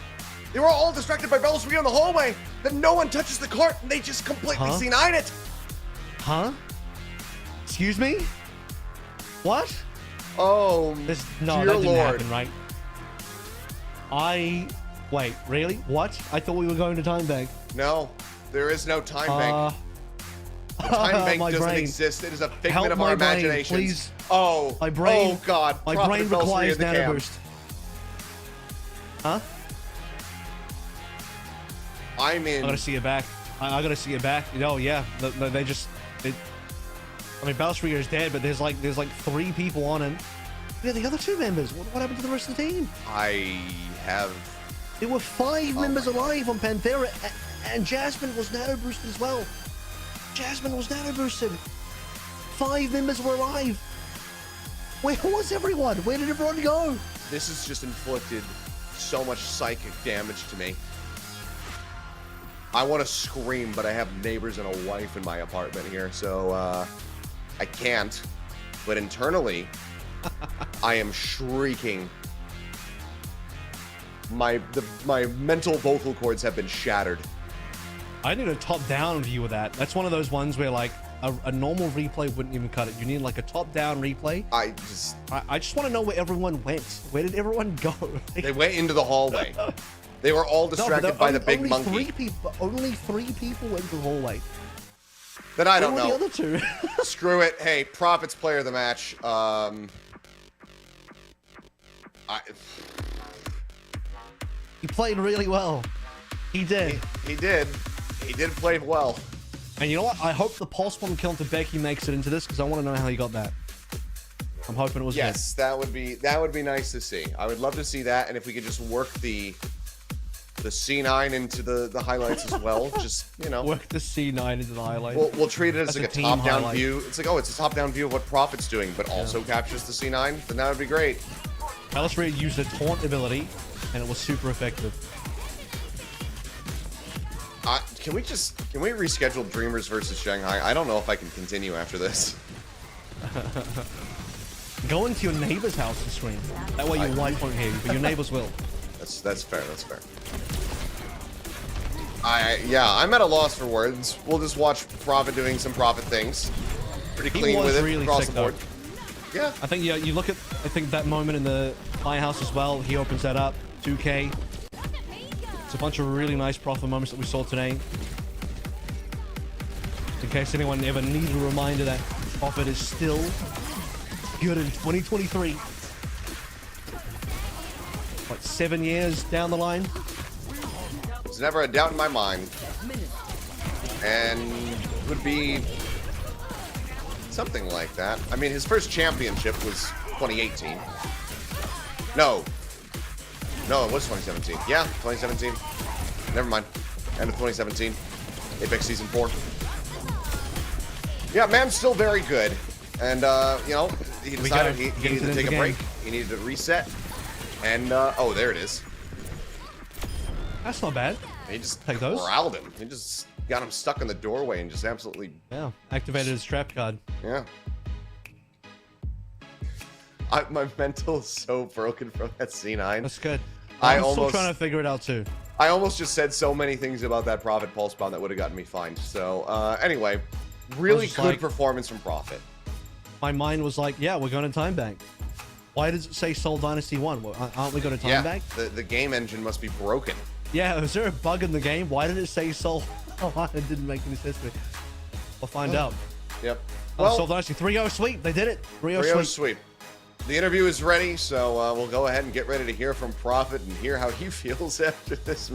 They were all distracted by Velostree in the hallway. Then no one touches the cart, and they just completely C9 it. Huh? Excuse me? What? Oh, no, dear that didn't Lord. happen, right? Wait, really? What? I thought we were going to time bank. No, there is no time bank. The time bank my doesn't brain. exist. It is a figment Help of my our brain, imaginations. please. Oh, My brain. Oh God. My Prophet brain of Velostree requires in the nano cam. boost. Huh? I'm in. I gotta see it back. I gotta see it back. Oh yeah, they just. I mean, Velostree is dead, but there's like 3 people on him. Yeah, the other 2 members. What happened to the rest of the team? I have. There were 5 members alive on Panthera, and Jasmine was nano boosted as well. Jasmine was nano boosted. 5 members were alive. Where was everyone? Where did everyone go? This has just inflicted so much psychic damage to me. I want to scream, but I have neighbors and a wife in my apartment here, so I can't. But internally, I am shrieking. My mental vocal cords have been shattered. I need a top-down view of that. That's one of those ones where like a normal replay wouldn't even cut it. You need like a top-down replay. I just want to know where everyone went. Where did everyone go? They went into the hallway. They were all distracted by the big monkey. Only 3 people went to the hallway. Then I don't Where know. were the other 2? Screw it. Hey, Prophet's player of the match. He played really well. He did. He did. He did play well. And you know what? I hope the pulse bomb kill to Becky makes it into this because I want to know how he got that. I'm hoping it was yes. That would be nice to see. I would love to see that, and if we could just work the C9 into the highlights as well, just work the C9 into the highlights. We'll treat it as like a team top-down highlight. view. It's like, oh, it's a top-down view of what Prophet's doing, but also captures the C9. Then that would be great. Velostree used a taunt ability, and it was super effective. Can we reschedule Dreamers versus Shanghai? I don't know if I can continue after this. Go into your neighbor's house and scream. That way your wife won't hear you, but your neighbors will. That's fair. That's fair. I'm at a loss for words. We'll just watch Prophet doing some Prophet things. Pretty clean with it really across sick, the board. Though. Yeah. I think you look at that moment in the firehouse as well. He opens that up. 2K. It's a bunch of really nice Prophet moments that we saw today. In case anyone ever needed a reminder that Prophet is still good in 2023. What, 7 years down the line? There's never a doubt in my mind. And would be something like that. I mean, his first championship was 2018. No, it was 2017. Yeah, 2017. Never mind. End of 2017. Apex Season 4. Yeah, man's still very good. And, he decided he needed to take a break. He needed to reset. And, oh, there it is. That's not bad. He just take those. corralled him. He just got him stuck in the doorway and just absolutely... Yeah, activated his trap card. Yeah. My mental is so broken from that C9. That's good. I'm still trying to figure it out too. I almost just said so many things about that Prophet pulse bomb that would have gotten me fined. So anyway, really good performance from Prophet. My mind was like, yeah, we're going to time bank. Why does it say Seoul Dynasty 1? Well, aren't we going to time bank? The game engine must be broken. Yeah, was there a bug in the game? Why did it say Seoul? Oh, it didn't make any sense to me. We'll find out. Yep. Well, Seoul Dynasty 3-0 sweep. They did it. 3-0 sweep. The interview is ready, so we'll go ahead and get ready to hear from Prophet and hear how he feels after this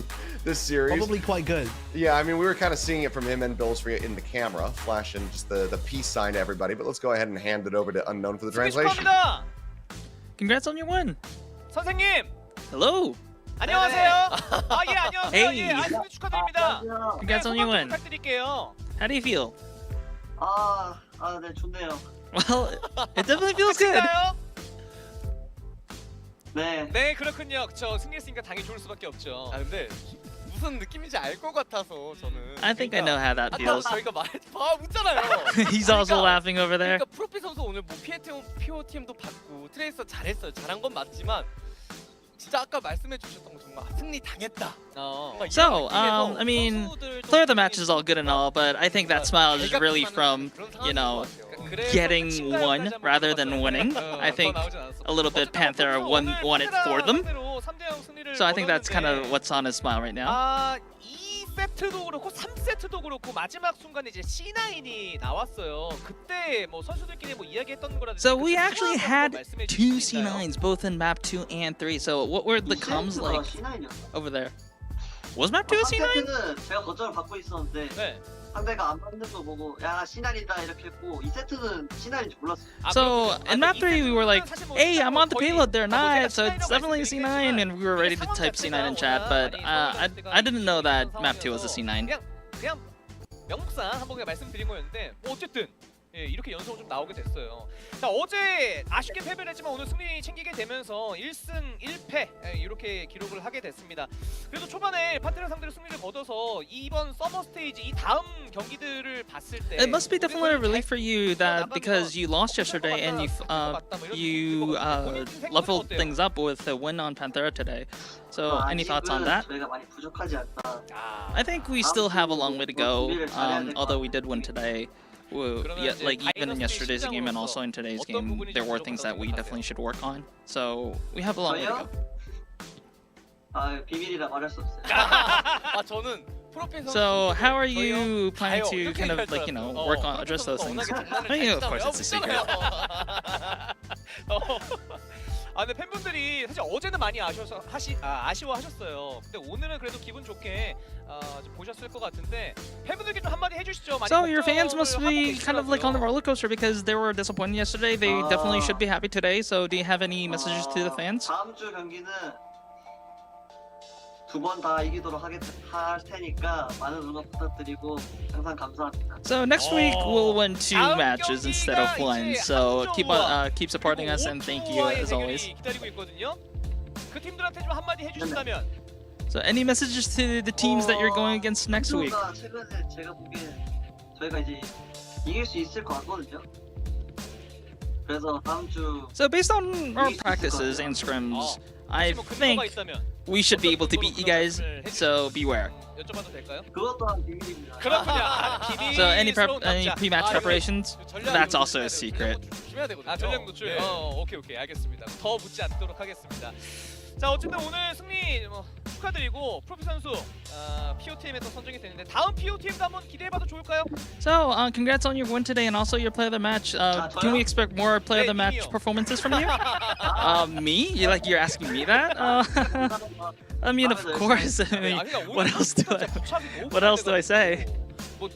series. Probably quite good. Yeah, I mean, we were kind of seeing it from him and Velostree in the camera, flashing just the peace sign to everybody. But let's go ahead and hand it over to Unknown for the translation. Congrats on your win. 선생님. Hello. 안녕하세요. 아, 예, 안녕하세요. Hey. 예, 승리 축하드립니다. Congrats on your win. 부탁드릴게요. How do you feel? 네, 좋네요. Well, it definitely feels good. 끝인가요? 네. 네, 그렇군요. 저 승리했으니까 당연히 좋을 수밖에 없죠. 아 근데 무슨 느낌인지 알 것 같아서 저는. I think I know how that 아까 feels. 저희가 웃잖아요. He's also laughing over there. 그러니까 프로피 선수 오늘 뭐 POTM도 받고 트레이서 잘했어요. 잘한 건 맞지만 진짜 아까 말씀해 주셨던 거 정말 승리 당했다. So, I mean, player of the match is all good and all, but I think that smile is really from, you know, getting one rather than winning. I think a little bit Panther won it for them. So I think that's kind of what's on his smile right now. 아, 2세트도 그렇고 3세트도 그렇고 마지막 순간에 이제 C9이 나왔어요. 그때 뭐 선수들끼리 뭐 이야기했던 거라든지. So we actually had two C9s, both in map 2 and 3. So what were the comms like over there? Was map 2 a C9? 3세트는 제가 거절을 받고 있었는데 네. 상대가 안 받는 거 보고 야 C9이다 이렇게 했고 2세트는 C9인지 몰랐어요. So in map 3 we were like, hey, I'm on the payload, they're not, so it's definitely a C9, and we were ready to type C9 in chat, but I didn't know that map 2 was a C9. 그냥 명목상 한번 그냥 말씀드린 거였는데 뭐 어쨌든 예, 이렇게 연속으로 좀 나오게 됐어요. 자, 어제 아쉽게 패배를 했지만 오늘 승리 챙기게 되면서 1승 1패 이렇게 기록을 하게 됐습니다. 그래도 초반에 파트너 상대로 승리를 거둬서 이번 서머 스테이지 이 다음 경기들을 봤을 때 It must be definitely a relief for you that because you lost yesterday and you leveled things up with a win on Panthera today. So any thoughts on that? 저희가 많이 부족하지 않다. I think we still have a long way to go, although we did win today. Yeah, like even in yesterday's game and also in today's game, there were things that we definitely should work on. So we have a long way to go. 비밀이라 말할 수 없어요. 저는 프로피 선수. So how are you planning to kind of like, you know, work on address those things? Yeah, of course it's a secret. 아, 근데 팬분들이 사실 어제는 많이 아쉬워하셨어요. 근데 오늘은 그래도 기분 좋게 좀 보셨을 것 같은데 팬분들께 좀 한마디 해주시죠. 많이 So your fans must 걱정을 be 하고 kind of like on the 계시더라고요. roller coaster because they were disappointed yesterday. They definitely should be happy today. So do you have any messages to the fans? 다음 주 경기는 두 번 다 이기도록 할 테니까 많은 응원 부탁드리고 항상 감사합니다. So next week we'll win 2 matches instead of 1. So keep supporting us and thank you as always. 기다리고 있거든요. 그 팀들한테 좀 한마디 해주신다면. So any messages to the teams that you're going against next week? 최근에 제가 보기엔 저희가 이제 이길 수 있을 것 같거든요. 그래서 다음 주 So based on our practices and scrims, I think we should be able to beat you guys. So beware. 여쭤봐도 될까요? 그것 또한 비밀입니다. 그렇군요. So any pre-match preparations? That's also a secret. 조심해야 되거든요. 아, 전략 노출. 네. 오케이, 알겠습니다. 더 묻지 않도록 하겠습니다. 자, 어쨌든 오늘 승리 축하드리고 프로피 선수 POTM에서 선정이 됐는데 다음 POTM도 한번 기대해봐도 좋을까요? So congrats on your win today and also your play of the match. Can we expect more play of the match performances from you? Me? You're asking me that? I mean, of course. I mean, what else do I say? 오늘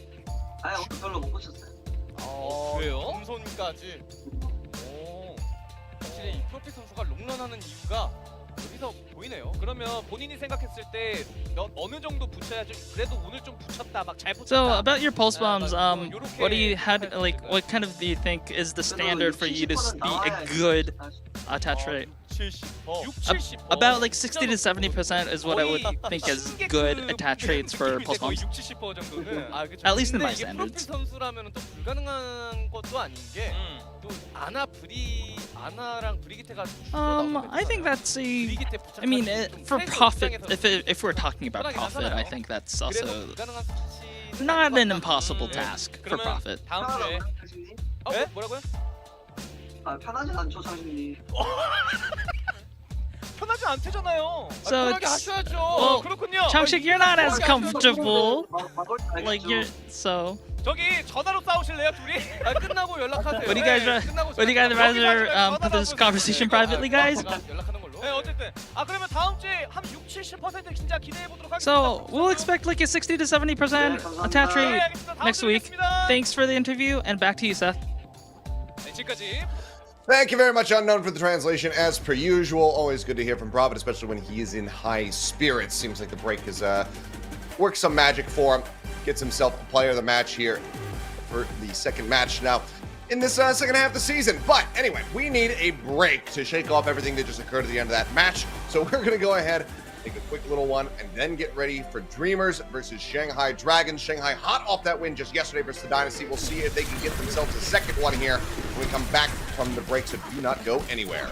별로 못 보셨어요. 그래요? 금손까지. 확실히 이 프로피 선수가 롱런하는 이유가 여기서 보이네요. 그러면 본인이 생각했을 때 어느 정도 붙여야지 그래도 오늘 좀 붙였다 막 잘 붙였다. So about your pulse bombs, what what kind of do you think is the standard for you to be a good attach rate? 60, 70%. About like 60 to 70% is what I would think is good attach rates for pulse bombs. 60, 70% 정도는. At least in my 이게 프로피 standards. 선수라면 또 불가능한 것도 아닌 게 또 아나랑 브리기테가 I think that's I mean, for profit, if we're talking about profit, I think that's also not an impossible task for profit. 다음 주에. 장신님? 뭐라고요? 편하지 않죠, 장신님. 편하지 않대잖아요. So 편하게 하셔야죠. well, 그렇군요. Changshik, you're not as comfortable. Like you're so. 저기 전화로 싸우실래요, 둘이? 끝나고 연락하세요. Would you guys rather put this conversation privately, guys? 연락하는 걸로. 네, 어쨌든 그러면 다음 주에 한 60-70% 진짜 기대해 보도록 하겠습니다. So we'll expect like a 60 to 70% attach 네, rate 알겠습니다. 다음 next 주에 week. 뵙겠습니다. Thanks for the interview and back to you, Seth. 네, 지금까지 Thank you very much, Unknown, for the translation. As per usual, always good to hear from Prophet, especially when he is in high spirits. Seems like the break has worked some magic for him. Gets himself a player of the match here for the second match now in this second half of the season. But anyway, we need a break to shake off everything that just occurred at the end of that match. So we're going to go ahead, take a quick little one, and then get ready for Dreamers versus Shanghai Dragons. Shanghai hot off that win just yesterday versus the Dynasty. We'll see if they can get themselves a second one here when we come back from the break, so do not go anywhere.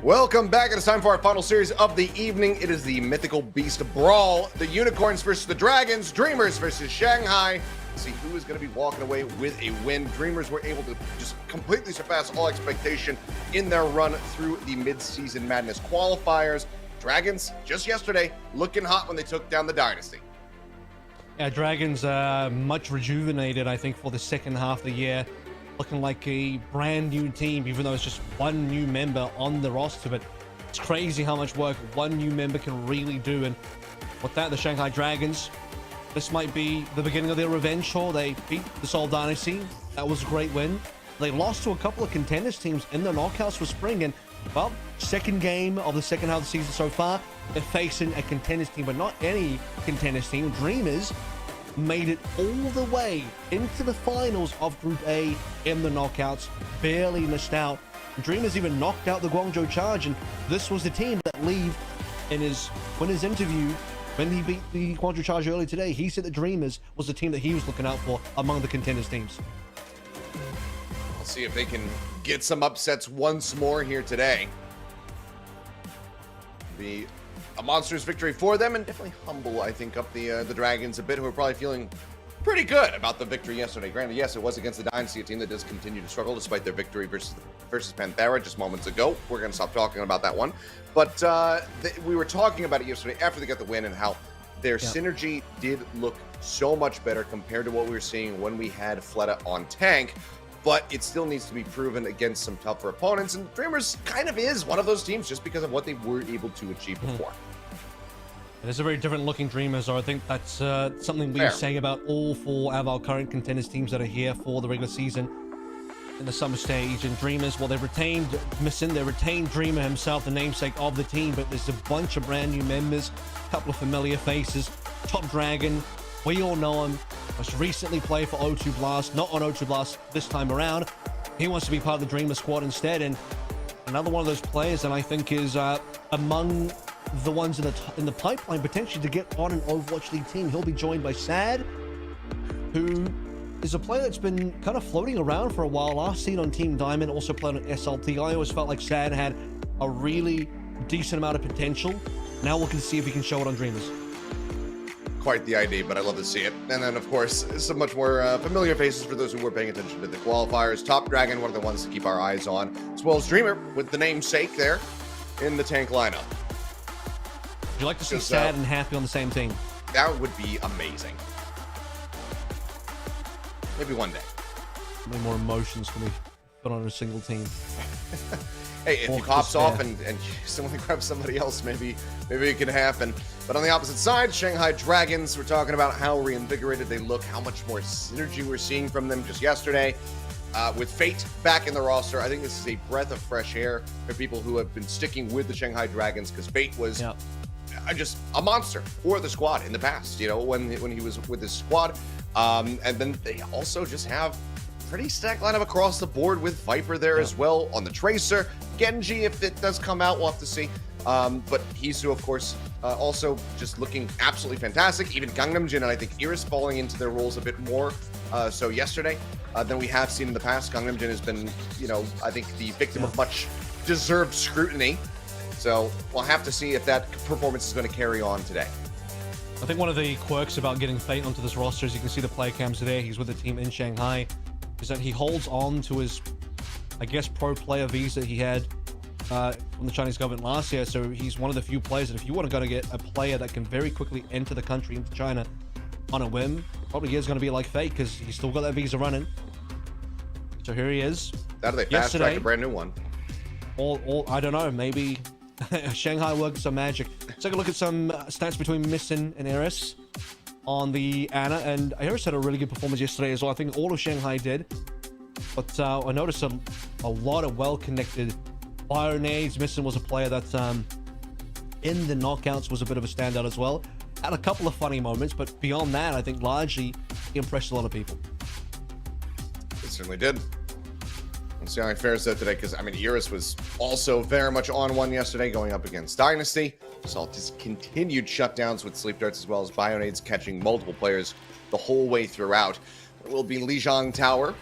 Welcome back. It is time for our final series of the evening. It is the Mythical Beast Brawl. The Unicorns versus the Dragons. Dreamers versus Shanghai. See who is going to be walking away with a win. Dreamers were able to just completely surpass all expectation in their run through the mid-season madness qualifiers. Dragons, just yesterday, looking hot when they took down the Dynasty. Yeah, Dragons much rejuvenated, I think, for the second half of the year. Looking like a brand new team, even though it's just one new member on the roster. But it's crazy how much work one new member can really do. And with that, the Shanghai Dragons, this might be the beginning of their revenge tour. They beat the Seoul Dynasty. That was a great win. They lost to a couple of contenders teams in the knockouts for spring. And, well, second game of the second half of the season so far, they're facing a contenders team, but not any contenders team. Dreamers made it all the way into the finals of Group A in the knockouts, barely missed out. Dreamers even knocked out the Guangzhou Charge, and this was the team that Lee, in his interview, when he beat the Guangzhou Charge earlier today, he said that Dreamers was the team that he was looking out for among the contenders teams. We'll see if they can get some upsets once more here today. Be a monstrous victory for them, and definitely humble, I think, up the Dragons a bit, who are probably feeling pretty good about the victory yesterday. Granted, yes, it was against the Dynasty, a team that does continue to struggle despite their victory versus Panthera just moments ago. We're going to stop talking about that one. But we were talking about it yesterday after they got the win and how their synergy did look so much better compared to what we were seeing when we had Fleta on tank. But it still needs to be proven against some tougher opponents. And Dreamers kind of is one of those teams just because of what they were able to achieve before. It is a very different looking Dreamers, so I think that's something we're saying about all four of our current contenders teams that are here for the regular season in the summer stage. And Dreamers, well, they've retained Missin, they retained Dreamer himself, the namesake of the team, but there's a bunch of brand new members, a couple of familiar faces. Top Dragon, we all know him, most recently played for O2 Blast, not on O2 Blast this time around. He wants to be part of the Dreamer squad instead, and another one of those players that I think is among the ones in the pipeline potentially to get on an Overwatch League team. He'll be joined by Sad, who is a player that's been kind of floating around for a while. Last seen on Team Diamond, also played on SLT. I always felt like Sad had a really decent amount of potential. Now we can see if he can show it on Dreamers. Quite the ID, but I love to see it. And then, of course, some much more familiar faces for those who were paying attention to the qualifiers. Top Dragon, one of the ones to keep our eyes on, as well as Dreamer, with the namesake there in the tank lineup. Would you like to see Sad and Happy on the same team? That would be amazing. Maybe one day. Many more emotions for me put on a single team. Hey, if he pops off and someone grabs somebody else, maybe it can happen. But on the opposite side, Shanghai Dragons, we're talking about how reinvigorated they look, how much more synergy we're seeing from them just yesterday. With Fate back in the roster, I think this is a breath of fresh air for people who have been sticking with the Shanghai Dragons, because Fate was just a monster for the squad in the past, you know, when he was with his squad. And then they also just have pretty stacked lineup across the board with Viper there as well on the Tracer. Genji, if it does come out, we'll have to see. But Hisu, of course, also just looking absolutely fantastic. Even Gangnam Jin and I think Iris falling into their roles a bit more so yesterday than we have seen in the past. Gangnam Jin has been, you know, I think the victim of much deserved scrutiny. So we'll have to see if that performance is going to carry on today. I think one of the quirks about getting Fate onto this roster, as you can see the play cams there, he's with the team in Shanghai, is that he holds on to his, I guess, pro player visa he had from the Chinese government last year. So he's one of the few players that if you want to go to get a player that can very quickly enter the country, into China on a whim, probably is going to be like Fate, because he's still got that visa running. So here he is. That they fast track a brand new one. I don't know, maybe Shanghai worked some magic. Let's take a look at some stats between Missin and Iris on the Ana, and Iris had a really good performance yesterday as well. I think all of Shanghai did, but I noticed a lot of well-connected fire nades. Missin was a player that in the knockouts was a bit of a standout as well. Had a couple of funny moments, but beyond that, I think largely he impressed a lot of people. It certainly did. Let's see how it fares out today, because, I mean, Iris was also very much on one yesterday going up against Dynasty. Saw just continued shutdowns with sleep darts, as well as Bionades catching multiple players the whole way throughout. It will be Lijiang Tower.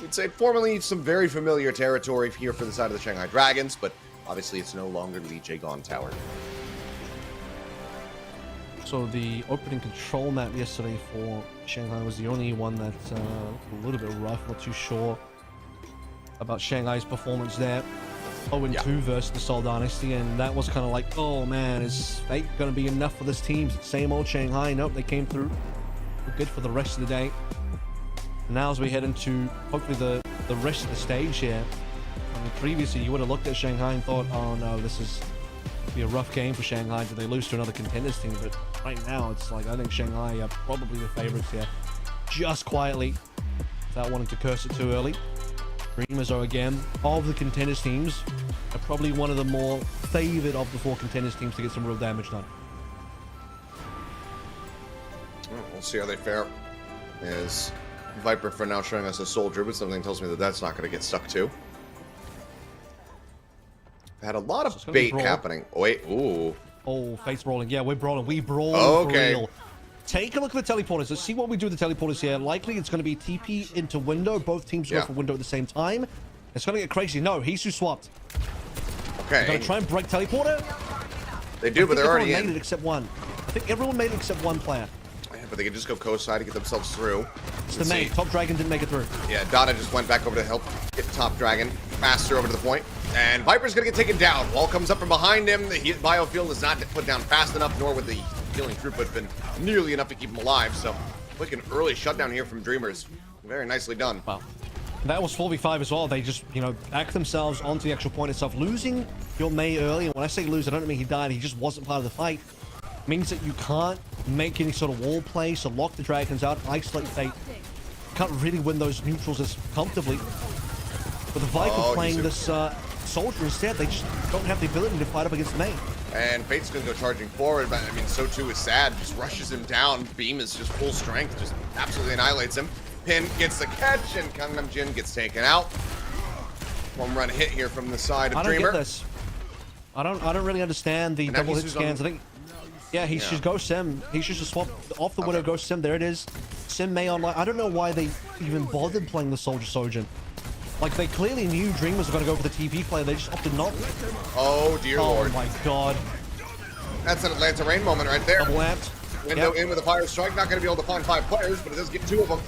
We'd say formerly some very familiar territory here for the side of the Shanghai Dragons, but Obviously, it's no longer Lee Jae-gon Tower. So the opening control map yesterday for Shanghai was the only one that's a little bit rough. Not too sure about Shanghai's performance there. 0-2 versus the Seoul Dynasty, and that was kind of like, oh man, is fate going to be enough for this team? Same old Shanghai. Nope, they came through. We're good for the rest of the day. And now as we head into hopefully the rest of the stage here, I mean, previously you would have looked at Shanghai and thought, oh no, this is be a rough game for Shanghai. Did they lose to another contenders team? But right now it's like, I think Shanghai are probably the favorites here, just quietly, without wanting to curse it too early. Dreamers are, again, of the contenders teams, are probably one of the more favored of the 4 contenders teams to get some real damage done. Well, we'll see how they fare. As Viper for now showing us a soldier, but something tells me that that's not going to get stuck to. Had a lot of bait happening. Oh, wait, ooh. Oh, face brawling. Yeah, we're brawling. We brawl for real. Take a look at the teleporters. Let's see what we do with the teleporters here. Likely it's going to be TP into window. Both teams go for window at the same time. It's going to get crazy. No, Hisu swapped. Okay. They're going to try and break teleporter. They do, but they're already in. Made it except one. I think everyone made it except one player. Yeah, but they can just go co-side to get themselves through. It's the main. Top Dragon didn't make it through. Yeah, Dada just went back over to help get Top Dragon faster over to the point. And Viper's going to get taken down. Wall comes up from behind him. The biofield is not put down fast enough, nor would the healing throughput been nearly enough to keep him alive. So, like an early shutdown here from Dreamers. Very nicely done. Wow. That was 4v5 as well. They just, you know, backed themselves onto the actual point itself. Losing your Mei early, and when I say lose, I don't mean he died. He just wasn't part of the fight. It means that you can't make any sort of wall play, so lock the dragons out, isolate Fate. You can't really win those neutrals as comfortably. But the Viper playing this soldier instead, they just don't have the ability to fight up against Mei. And Fate's going to go charging forward, but I mean, so too is Sad. Just rushes him down. Beam is just full strength, just absolutely annihilates him. Pin gets the catch, and Gangnam Jin gets taken out. One run hit here from the side of Dreamer. I don't get this. I don't really understand the double hit scans. I think, yeah, he should go Sim. He should just swap off the window, go Sim. There it is. Sim Mei online. I don't know why they even bothered playing the Soldier Sojin. Like, they clearly knew Dreamers were going to go for the TP play. They just opted not. Oh, dear Lord. Oh, my God. That's an Atlanta Rain moment right there. Double amped. Window in with a fire strike. Not going to be able to find 5 players, but it does get 2 of them.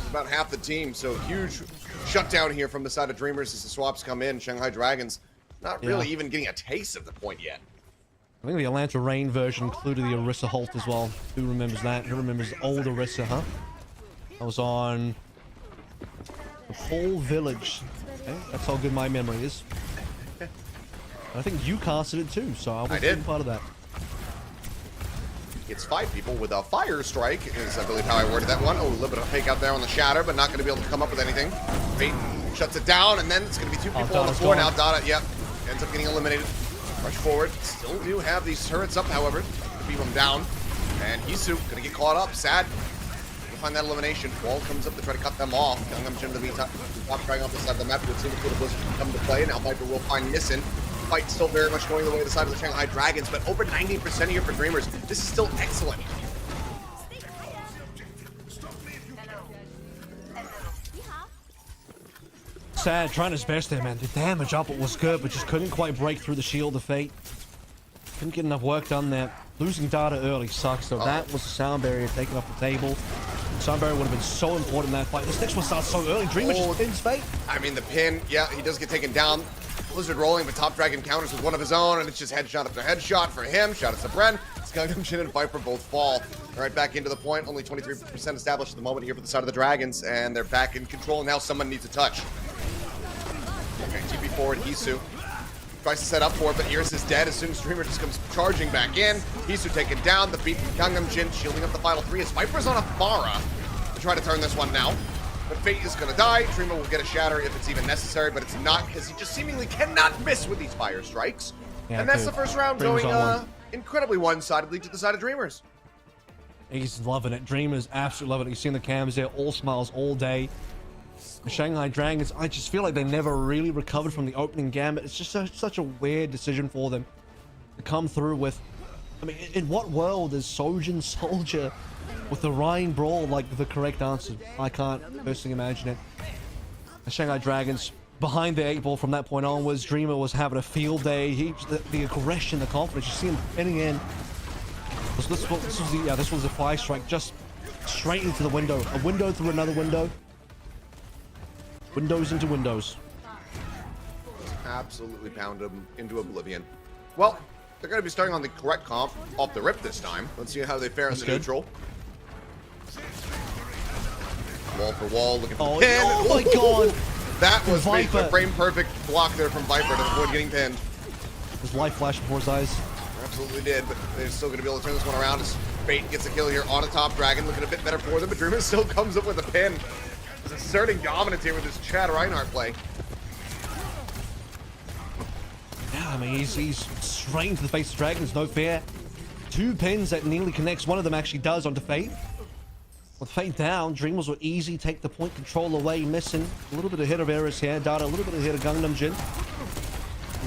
About half the team, so huge shutdown here from the side of Dreamers as the swaps come in. Shanghai Dragons not really even getting a taste of the point yet. I think the Atlanta Rain version included the Orisa Holt as well. Who remembers that? Who remembers old Orisa, huh? That was on the whole village. Okay, that's how good my memory is. I think you casted it too, so I wasn't part of that. Gets 5 people with a fire strike, is I believe how I worded that one. Oh, a little bit of fake out there on the shatter, but not going to be able to come up with anything. Fate shuts it down, and then it's going to be 2 people on the floor now. Dada, ends up getting eliminated. Rush forward. Still do have these turrets up, however, to beat them down. And Hisu going to get caught up. Sad. We'll find that elimination. Wall comes up to try to cut them off. Gangnam Jin in the meantime. Top Dragon off the side of the map. We'll see if the Blizzard can come to play. Now Viper will find Nissan. Fight still very much going the way of the side of the Shanghai Dragons, but over 90% here for Dreamers. This is still excellent. Sad, trying his best there, man. The damage up, it was good, but just couldn't quite break through the shield of Fate. Couldn't get enough work done there. Losing Data early sucks, so that was a sound barrier taken off the table. Sound barrier would have been so important in that fight. This next one starts so early. Dreamer just pins Fate. I mean, the pin, he does get taken down. Blizzard rolling, but Top Dragon counters with one of his own, and it's just headshot after headshot for him. Shout out to Bren. Gangnam Jin and Viper both fall. All right, back into the point. Only 23% established at the moment here for the side of the Dragons, and they're back in control. Now someone needs a touch. Okay, TP forward, Hisu. Tries to set up for it, but Iris is dead as soon as Dreamer just comes charging back in. Hisu taken down. The beat from Gangnam Jin shielding up the final 3 as Viper's on a Pharah to try to turn this one now. But Fate is going to die. Dreamer will get a shatter if it's even necessary, but it's not because he just seemingly cannot miss with these fire strikes. Yeah, and that's the first round going incredibly one-sidedly to the side of Dreamers. He's loving it. Dreamers absolutely loving it. You've seen the cams there, all smiles all day. The Shanghai Dragons, I just feel like they never really recovered from the opening gambit. It's just such a weird decision for them to come through with. I mean, in what world is Sojin Soldier with the Rhine Brawl like the correct answer? I can't personally imagine it. The Shanghai Dragons behind the 8-ball from that point onwards. Dreamer was having a field day. The aggression, the confidence, you see him pinning in. This was a fly strike just straight into the window. A window through another window. Windows into windows. Absolutely pound him into oblivion. Well, they're going to be starting on the correct comp off the rip this time. Let's see how they fare in the neutral. Wall for wall, looking for the pin. Oh my god! That was Viper. a frame perfect block there from Viper to avoid getting pinned. His life flashed before his eyes. Absolutely did, but they're still going to be able to turn this one around as Fate gets a kill here on a top dragon, looking a bit better for them, but Dreamer still comes up with a pin. He's asserting dominance here with this Chad Reinhardt play. Yeah, I mean, he's straight into the face of Dragons, no fear. 2 pins that nearly connects. One of them actually does onto Fate. With Fate down, Dreamers will easy take the point control away, missing a little bit of hit of Eris here. Data, a little bit of hit of Gangnam Jin.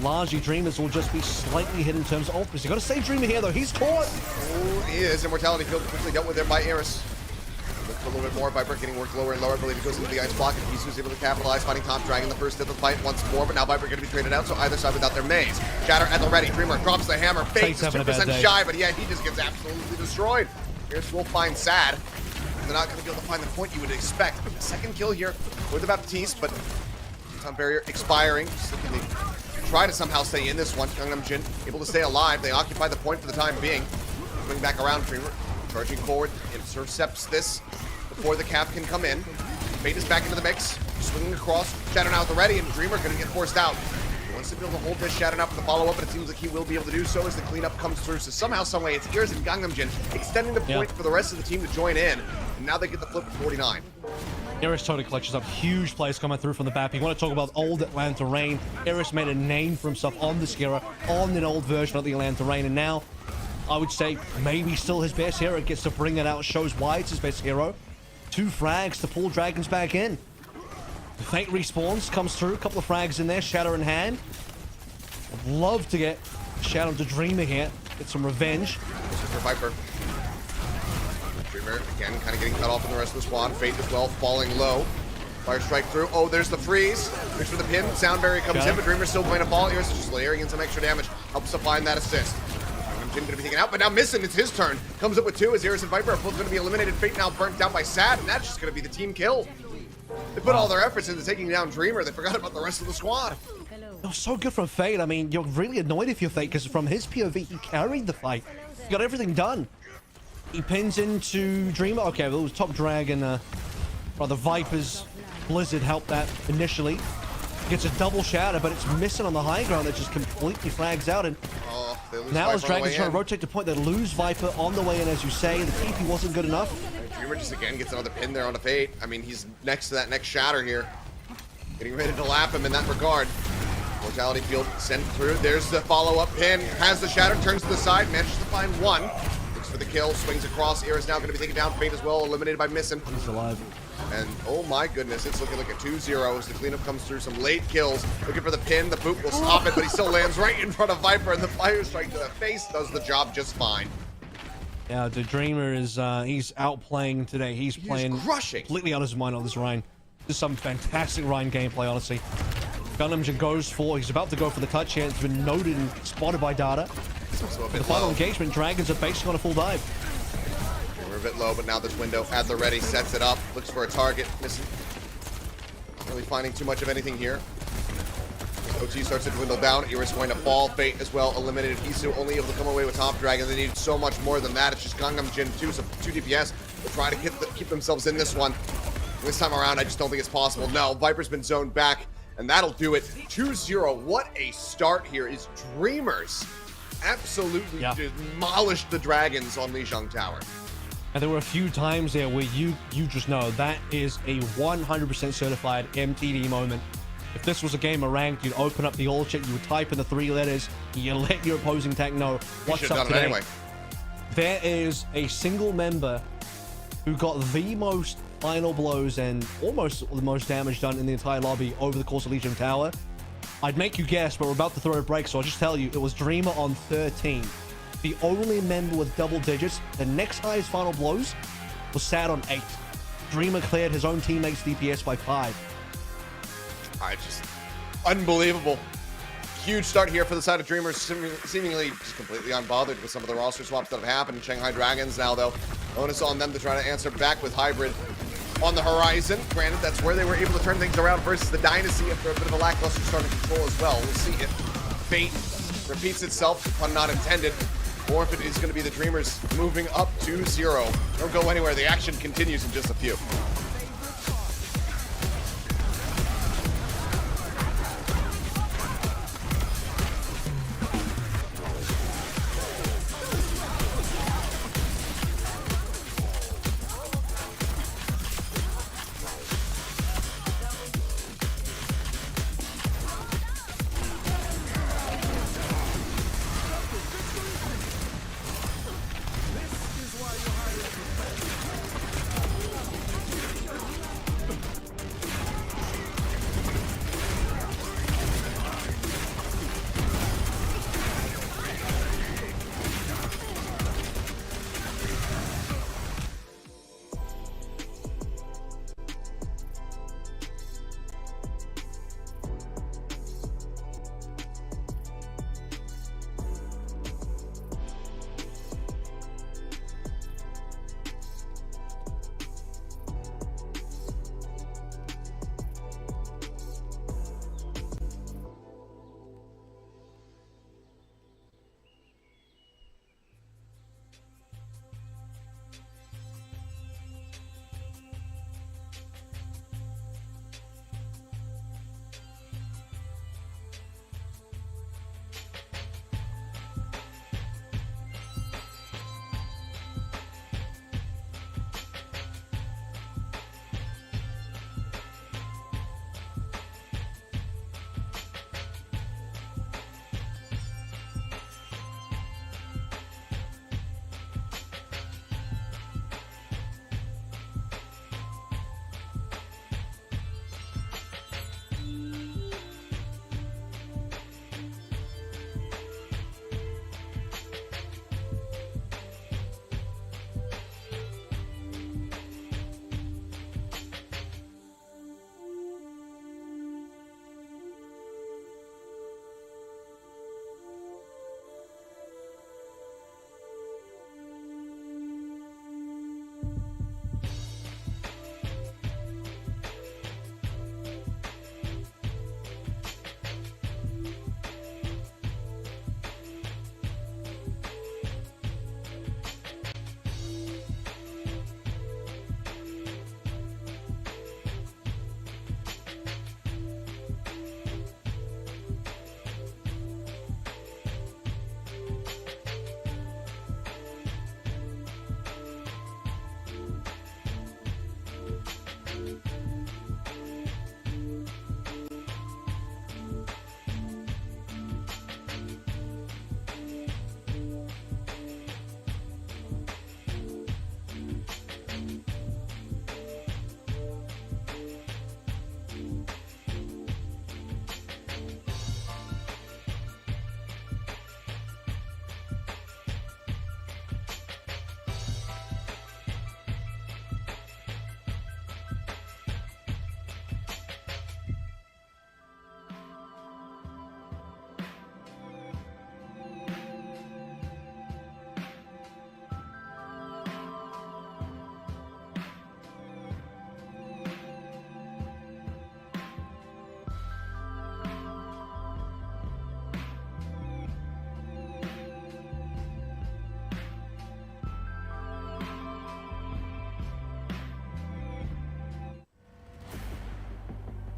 Largely, Dreamers will just be slightly hit in terms of offense. You got to save Dreamer here, though. He's caught. Oh, he is. Immortality field quickly dealt with there by Eris. Look for a little bit more. Viper getting worked lower and lower. I believe he goes into the ice block, and Isu's able to capitalize, finding top dragon the first hit of the fight once more. But now Viper going to be traded out, so either side without their maze. Shatter at the ready. Dreamer drops the hammer. Fate is 2% shy, but yeah, he just gets absolutely destroyed. Eris will find Sad. They're not going to be able to find the point you would expect. The second kill here for the Baptiste, but time barrier expiring. Just looking to try to somehow stay in this one. Gangnam Jin able to stay alive. They occupy the point for the time being. Coming back around, Dreamer charging forward, intercepts this before the cap can come in. Fate is back into the mix, swinging across. Shadow now at the ready, and Dreamer going to get forced out. He wants to be able to hold this Shadow now for the follow-up, but it seems like he will be able to do so as the cleanup comes through. So somehow, someway, it's Ears and Gangnam Jin extending the point for the rest of the team to join in. And now they get the flip at 49. Eris totally collections up huge plays coming through from the back. You want to talk about old Atlanta Reign. Eris made a name for himself on this hero, on an old version of the Atlanta Reign, and now I would say maybe still his best hero. Gets to bring it out, shows why it's his best hero. 2 frags to pull Dragons back in. Fate respawns, comes through, a couple of frags in there, Shadow in hand. I'd love to get Shadow to Dreamer here, get some revenge. For Viper. Dreamer, again, kind of getting cut off in the rest of the squad. Fate as well, falling low. Fire strike through. Oh, there's the freeze. Looks for the pin. Sound barrier comes in, but Dreamer's still going to fall. Eris just layering in some extra damage. Helps to find that assist. Jin going to be taken out, but now missing. It's his turn. Comes up with 2 as Eris and Viper are both going to be eliminated. Fate now burnt down by Sad, and that's just going to be the team kill. They put all their efforts into taking down Dreamer. They forgot about the rest of the squad. It was so good from Fate. I mean, you're really annoyed if you're Fate, because from his POV, he carried the fight. He got everything done. He pins into Dreamer. Okay, well, it was top dragon. The Vipers Blizzard helped that initially. Gets a double shatter, but it's missing on the high ground. That just completely frags out. And now as Dragon's trying to rotate the point, they lose Viper on the way in, as you say. The TP wasn't good enough. Dreamer just again gets another pin there on the Fate. I mean, he's next to that next shatter here. Getting ready to lap him in that regard. Mortality field sent through. There's the follow-up pin. Has the shatter, turns to the side, manages to find 1. Looks for the kill, swings across. Eris now going to be taken down. Fate as well, eliminated by Missin. He's alive. And oh my goodness, it's looking like a 2-0 as the cleanup comes through. Some late kills. Looking for the pin. The boot will stop it, but he still lands right in front of Viper, and the fire strike to the face does the job just fine. Yeah, the Dreamer is he's outplaying today. He's playing crushing. Completely out of his mind on this Rhine. This is some fantastic Rhine gameplay, honestly. Gangnam Jin goes for, he's about to go for the touch here. It's been noted and spotted by Data. For the final engagement, Dragons are basically on a full dive. We're a bit low, but now this window at the ready sets it up. Looks for a target. Missing. Not really finding too much of anything here. OT starts to dwindle down. Eris going to fall. Fate as well eliminated. Isu only able to come away with top dragon. They need so much more than that. It's just Gangnam Jin 2, so 2 DPS. They'll try to keep themselves in this one. This time around, I just don't think it's possible. No, Viper's been zoned back, and that'll do it. 2-0. What a start here is Dreamers. Absolutely demolished the Dragons on Lijiang Tower. And there were a few times there where you just know that is a 100% certified MTD moment. If this was a game of ranked, you'd open up the alt chat, you would type in the 3 letters, you let your opposing tank know what's up today. Anyway. There is a single member who got the most final blows and almost the most damage done in the entire lobby over the course of Lijiang Tower. I'd make you guess, but we're about to throw a break, so I'll just tell you, it was Dreamer on 13. The only member with double digits. The next highest final blows was Sad on 8. Dreamer cleared his own teammates' DPS by 5. Unbelievable. Huge start here for the side of Dreamers, seemingly just completely unbothered with some of the roster swaps that have happened. Shanghai Dragons now, though, onus on them to try to answer back with Hybrid on the horizon. Granted, that's where they were able to turn things around versus the Dynasty after a bit of a lackluster start of control as well. We'll see if fate repeats itself, pun not intended, or if it is going to be the Dreamers moving up 2-0. Don't go anywhere. The action continues in just a few.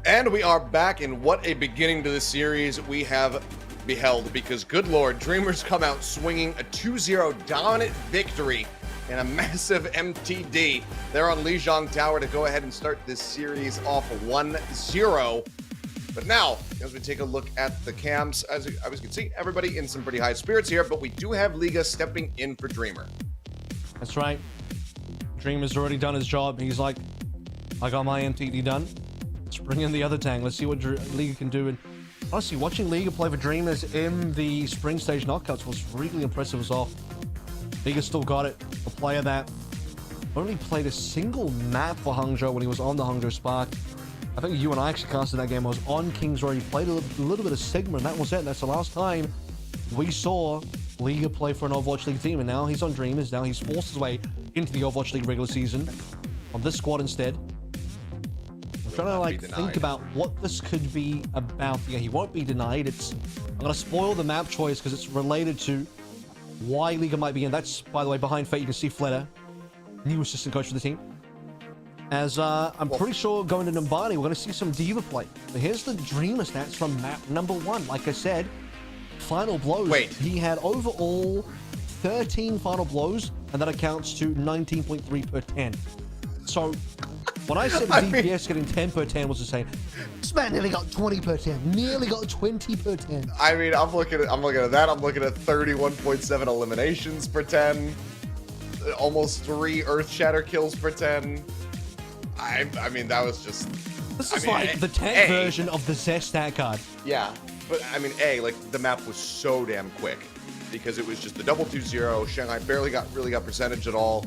And we are back, and what a beginning to the series we have beheld, because good lord, Dreamers come out swinging a 2-0 dominant victory in a massive MTD. They're on Lijiang Tower to go ahead and start this series off 1-0. But now, as we take a look at the cams, as you can see, everybody in some pretty high spirits here, but we do have Liga stepping in for Dreamer. That's right. Dreamer's already done his job. He's like, I got my MTD done. Let's bring in the other tank. Let's see what Liga can do. And honestly, watching Liga play for Dreamers in the spring stage knockouts was really impressive as well. Liga still got it. A player that only played a single map for Hangzhou when he was on the Hangzhou Spark. I think you and I actually casted that game. I was on Kings where he played a little bit of Sigma, and that was it. That's the last time we saw Liga play for an Overwatch League team, and now he's on Dreamers. Now he's forced his way into the Overwatch League regular season on this squad instead. I'm trying to like think about what this could be about. Yeah, he won't be denied. I'm gonna spoil the map choice because it's related to why Liga might be in. That's, by the way, behind Fate. You can see Fleta, new assistant coach for the team. As I'm pretty sure going to Numbani, we're going to see some D.Va play. But here's the Dreamer stats from map number 1. Like I said, final blows. Wait. He had overall 13 final blows, and that accounts to 19.3 per 10. So when I said DPS getting 10 per 10 was the same, this man nearly got 20 per 10. Nearly got 20 per 10. I mean, I'm looking at that. I'm looking at 31.7 eliminations per 10. Almost 3 Earth Shatter kills per 10. I mean, that was just... This is like the tank version of the Zest stat card. Yeah, but I mean, like, the map was so damn quick because it was just the double 2-0. Shanghai barely really got percentage at all.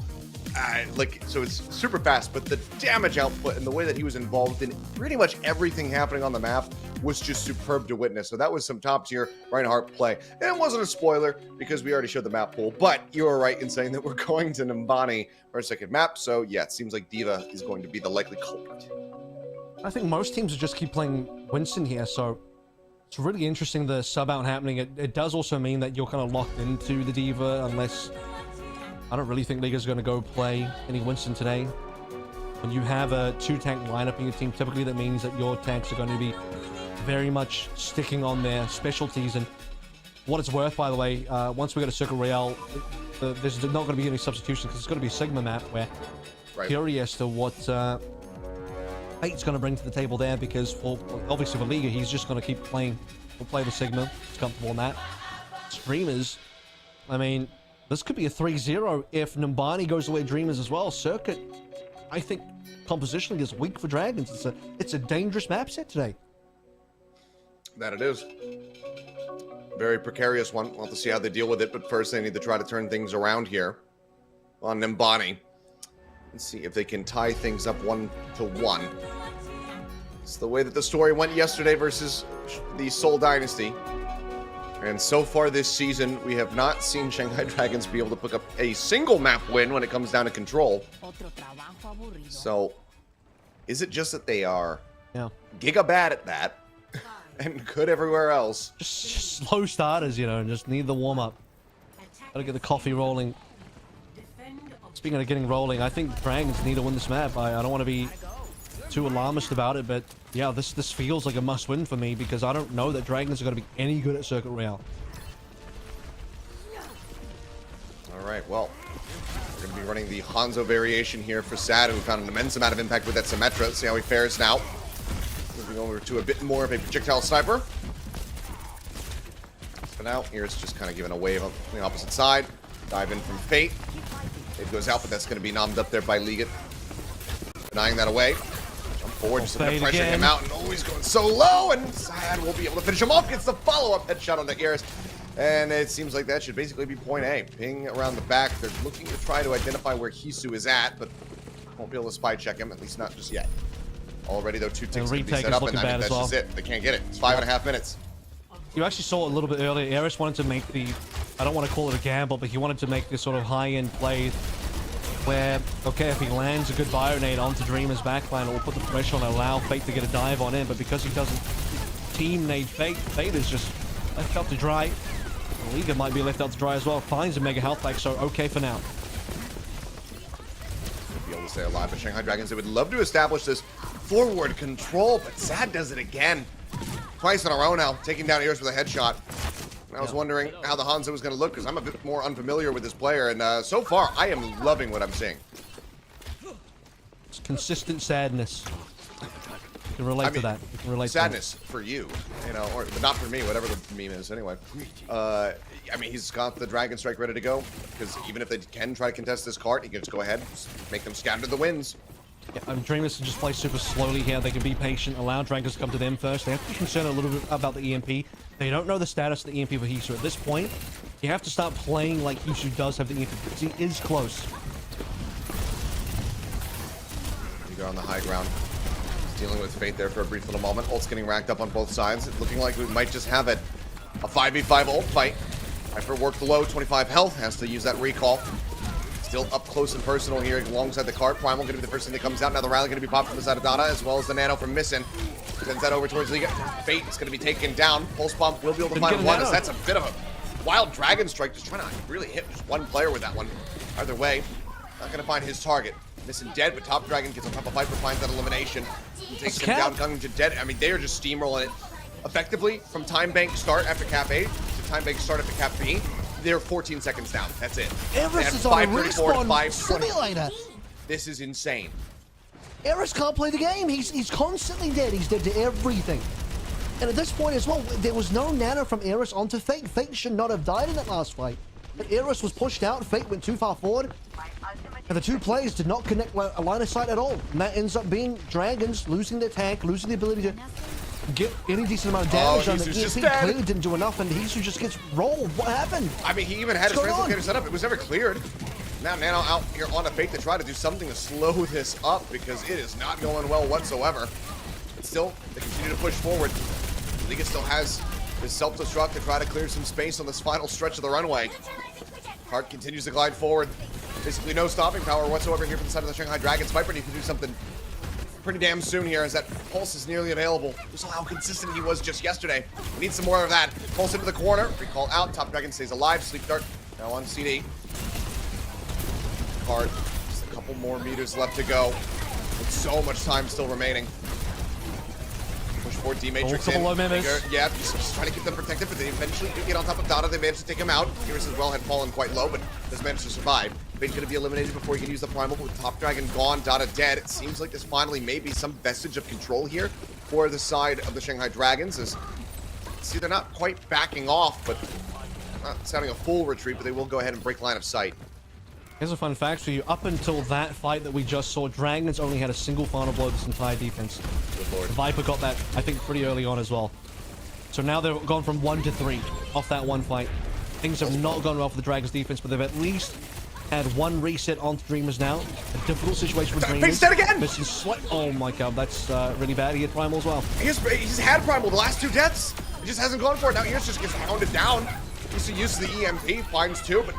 So it's super fast, but the damage output and the way that he was involved in pretty much everything happening on the map was just superb to witness. So that was some top tier Reinhardt play. And it wasn't a spoiler because we already showed the map pool, but you were right in saying that we're going to Numbani for a second map. So yeah, it seems like D.Va is going to be the likely culprit. I think most teams will just keep playing Winston here, so it's really interesting the sub out happening. It does also mean that you're kind of locked into the D.Va unless... I don't really think Liga's going to go play any Winston today. When you have a 2-tank lineup in your team, typically that means that your tanks are going to be very much sticking on their specialties. And what it's worth, by the way, once we go to Circle Royale, there's not going to be any substitutions because it's going to be a Sigma map where curious to what Fate's going to bring to the table there, because obviously for Liga, he's just going to keep playing. We'll play with Sigma. He's comfortable in that. Streamers, I mean... This could be a 3-0 if Numbani goes away Dreamers as well. Circuit, I think, compositionally is weak for Dragons. It's a dangerous map set today. That it is. Very precarious one. We'll have to see how they deal with it, but first they need to try to turn things around here on Numbani. Let's see if they can tie things up 1-1. It's the way that the story went yesterday versus the Seoul Dynasty. And so far this season, we have not seen Shanghai Dragons be able to pick up a single map win when it comes down to control. So, is it just that they are giga bad at that and good everywhere else? Just slow starters, you know, and just need the warm-up. Gotta get the coffee rolling. Speaking of getting rolling, I think Dragons need to win this map. I don't want to be too alarmist about it, but yeah, this feels like a must-win for me because I don't know that Dragons are going to be any good at Circuit Royale. All right, well, we're going to be running the Hanzo variation here for Sad, who found an immense amount of impact with that Symmetra. Let's see how he fares now. Moving over to a bit more of a projectile sniper. For now, here's just kind of giving a wave on the opposite side. Dive in from Fate. It goes out, but that's going to be nommed up there by Liga. Denying that away. Forward, just going to pressure him out, and he's going so low, and Sad will be able to finish him off. Gets the follow-up headshot on the Eris, and it seems like that should basically be point A. Ping around the back. They're looking to try to identify where Hisu is at, but won't be able to spy check him, at least not just yet. Already, though, 2 ticks can be set up, and I mean, that's just it. They can't get it. It's 5.5 minutes. You actually saw it a little bit earlier. Eris wanted to make the, I don't want to call it a gamble, but he wanted to make this sort of high-end play where, okay, if he lands a good Bionade onto Dreamer's backline, it will put the pressure on and allow Fate to get a dive on in, but because he doesn't team nade Fate, Fate is just left out to dry. The Liga might be left out to dry as well. Finds a mega health pack, so okay for now. Be able to stay alive, but Shanghai Dragons, they would love to establish this forward control, but Sad does it again. Twice in a row now, taking down Ears with a headshot. I was wondering how the Hanzo was going to look because I'm a bit more unfamiliar with this player, and so far I am loving what I'm seeing. It's consistent sadness. You can relate to that. You can relate sadness to for you, you know, or but not for me, whatever the meme is. Anyway, I mean, he's got the Dragon Strike ready to go because even if they can try to contest this cart, he can just go ahead, make them scatter the winds. Yeah, Dreamers can just play super slowly here. They can be patient, allow Dragons to come to them first. They have to be concerned a little bit about the EMP. They don't know the status of the EMP for Hisu. At this point, you have to start playing like Hisu does have the EMP because he is close. You go on the high ground. His dealing with Fate there for a brief little moment. Ult's getting racked up on both sides. It's looking like we might just have it. A 5v5 ult fight. Viper worked low, 25 health, has to use that recall. Still up close and personal here alongside the cart. Primal going to be the first thing that comes out. Now the rally going to be popped from the side of Dada, as well as the nano from Missing. Sends that over towards Liga. Fate is going to be taken down. Pulse Pump will be able to find one, as that's a bit of a wild Dragon Strike. Just trying to really hit just one player with that one. Either way, not going to find his target. Missing dead, but Top Dragon gets on top of Viper, finds that elimination. He takes him down, Gungan to dead. I mean, they are just steamrolling it. Effectively, from time bank start after cap A to time bank start after cap B, they're 14 seconds down. That's it. Eris is on a respawn simulator. This is insane. Eris can't play the game. He's constantly dead. He's dead to everything. And at this point as well, there was no nano from Eris onto Fate. Fate should not have died in that last fight. But Eris was pushed out. Fate went too far forward. And the two players did not connect a line of sight at all. And that ends up being Dragons losing their tank, losing the ability to get any decent amount of damage on the EMP. Clearly didn't do enough, and Hisu just gets rolled. What happened? I mean, he even had his translocator set up. It was never cleared. Now Nano out here on a Fate to try to do something to slow this up, because it is not going well whatsoever. But still, they continue to push forward. Liga still has his self-destruct to try to clear some space on this final stretch of the runway. Hart continues to glide forward. Basically no stopping power whatsoever here from the side of the Shanghai Dragons. Viper needs to do something pretty damn soon here, as that pulse is nearly available. We saw how consistent he was just yesterday. We need some more of that. Pulse into the corner. Recall out. Top Dragon stays alive. Sleep Dart now on CD. Hard. Just a couple more meters left to go. With so much time still remaining. Push forward, D-Matrix in. Yeah, just trying to keep them protected, but they eventually do get on top of Dada. They managed to take him out. Iris as well had fallen quite low, but has managed to survive. Fate's going to be eliminated before he can use the Primal, but with Top Dragon gone, Dada dead. It seems like there's finally maybe some vestige of control here for the side of the Shanghai Dragons. As, see, they're not quite backing off, but not sounding a full retreat, but they will go ahead and break line of sight. Here's a fun fact for you. Up until that fight that we just saw, Dragons only had a single final blow this entire defense. Good lord. Viper got that, I think, pretty early on as well. So now they've gone from 1 to 3 off that one fight. Things have not gone well for the Dragons defense, but they've at least had one reset onto Dreamers now. A difficult situation with Dreamers. Fate's dead again! Oh my god, that's really bad. He had Primal as well. He's had Primal the last two deaths. He just hasn't gone for it. Now Ears just gets pounded down. He uses the EMP, finds two, but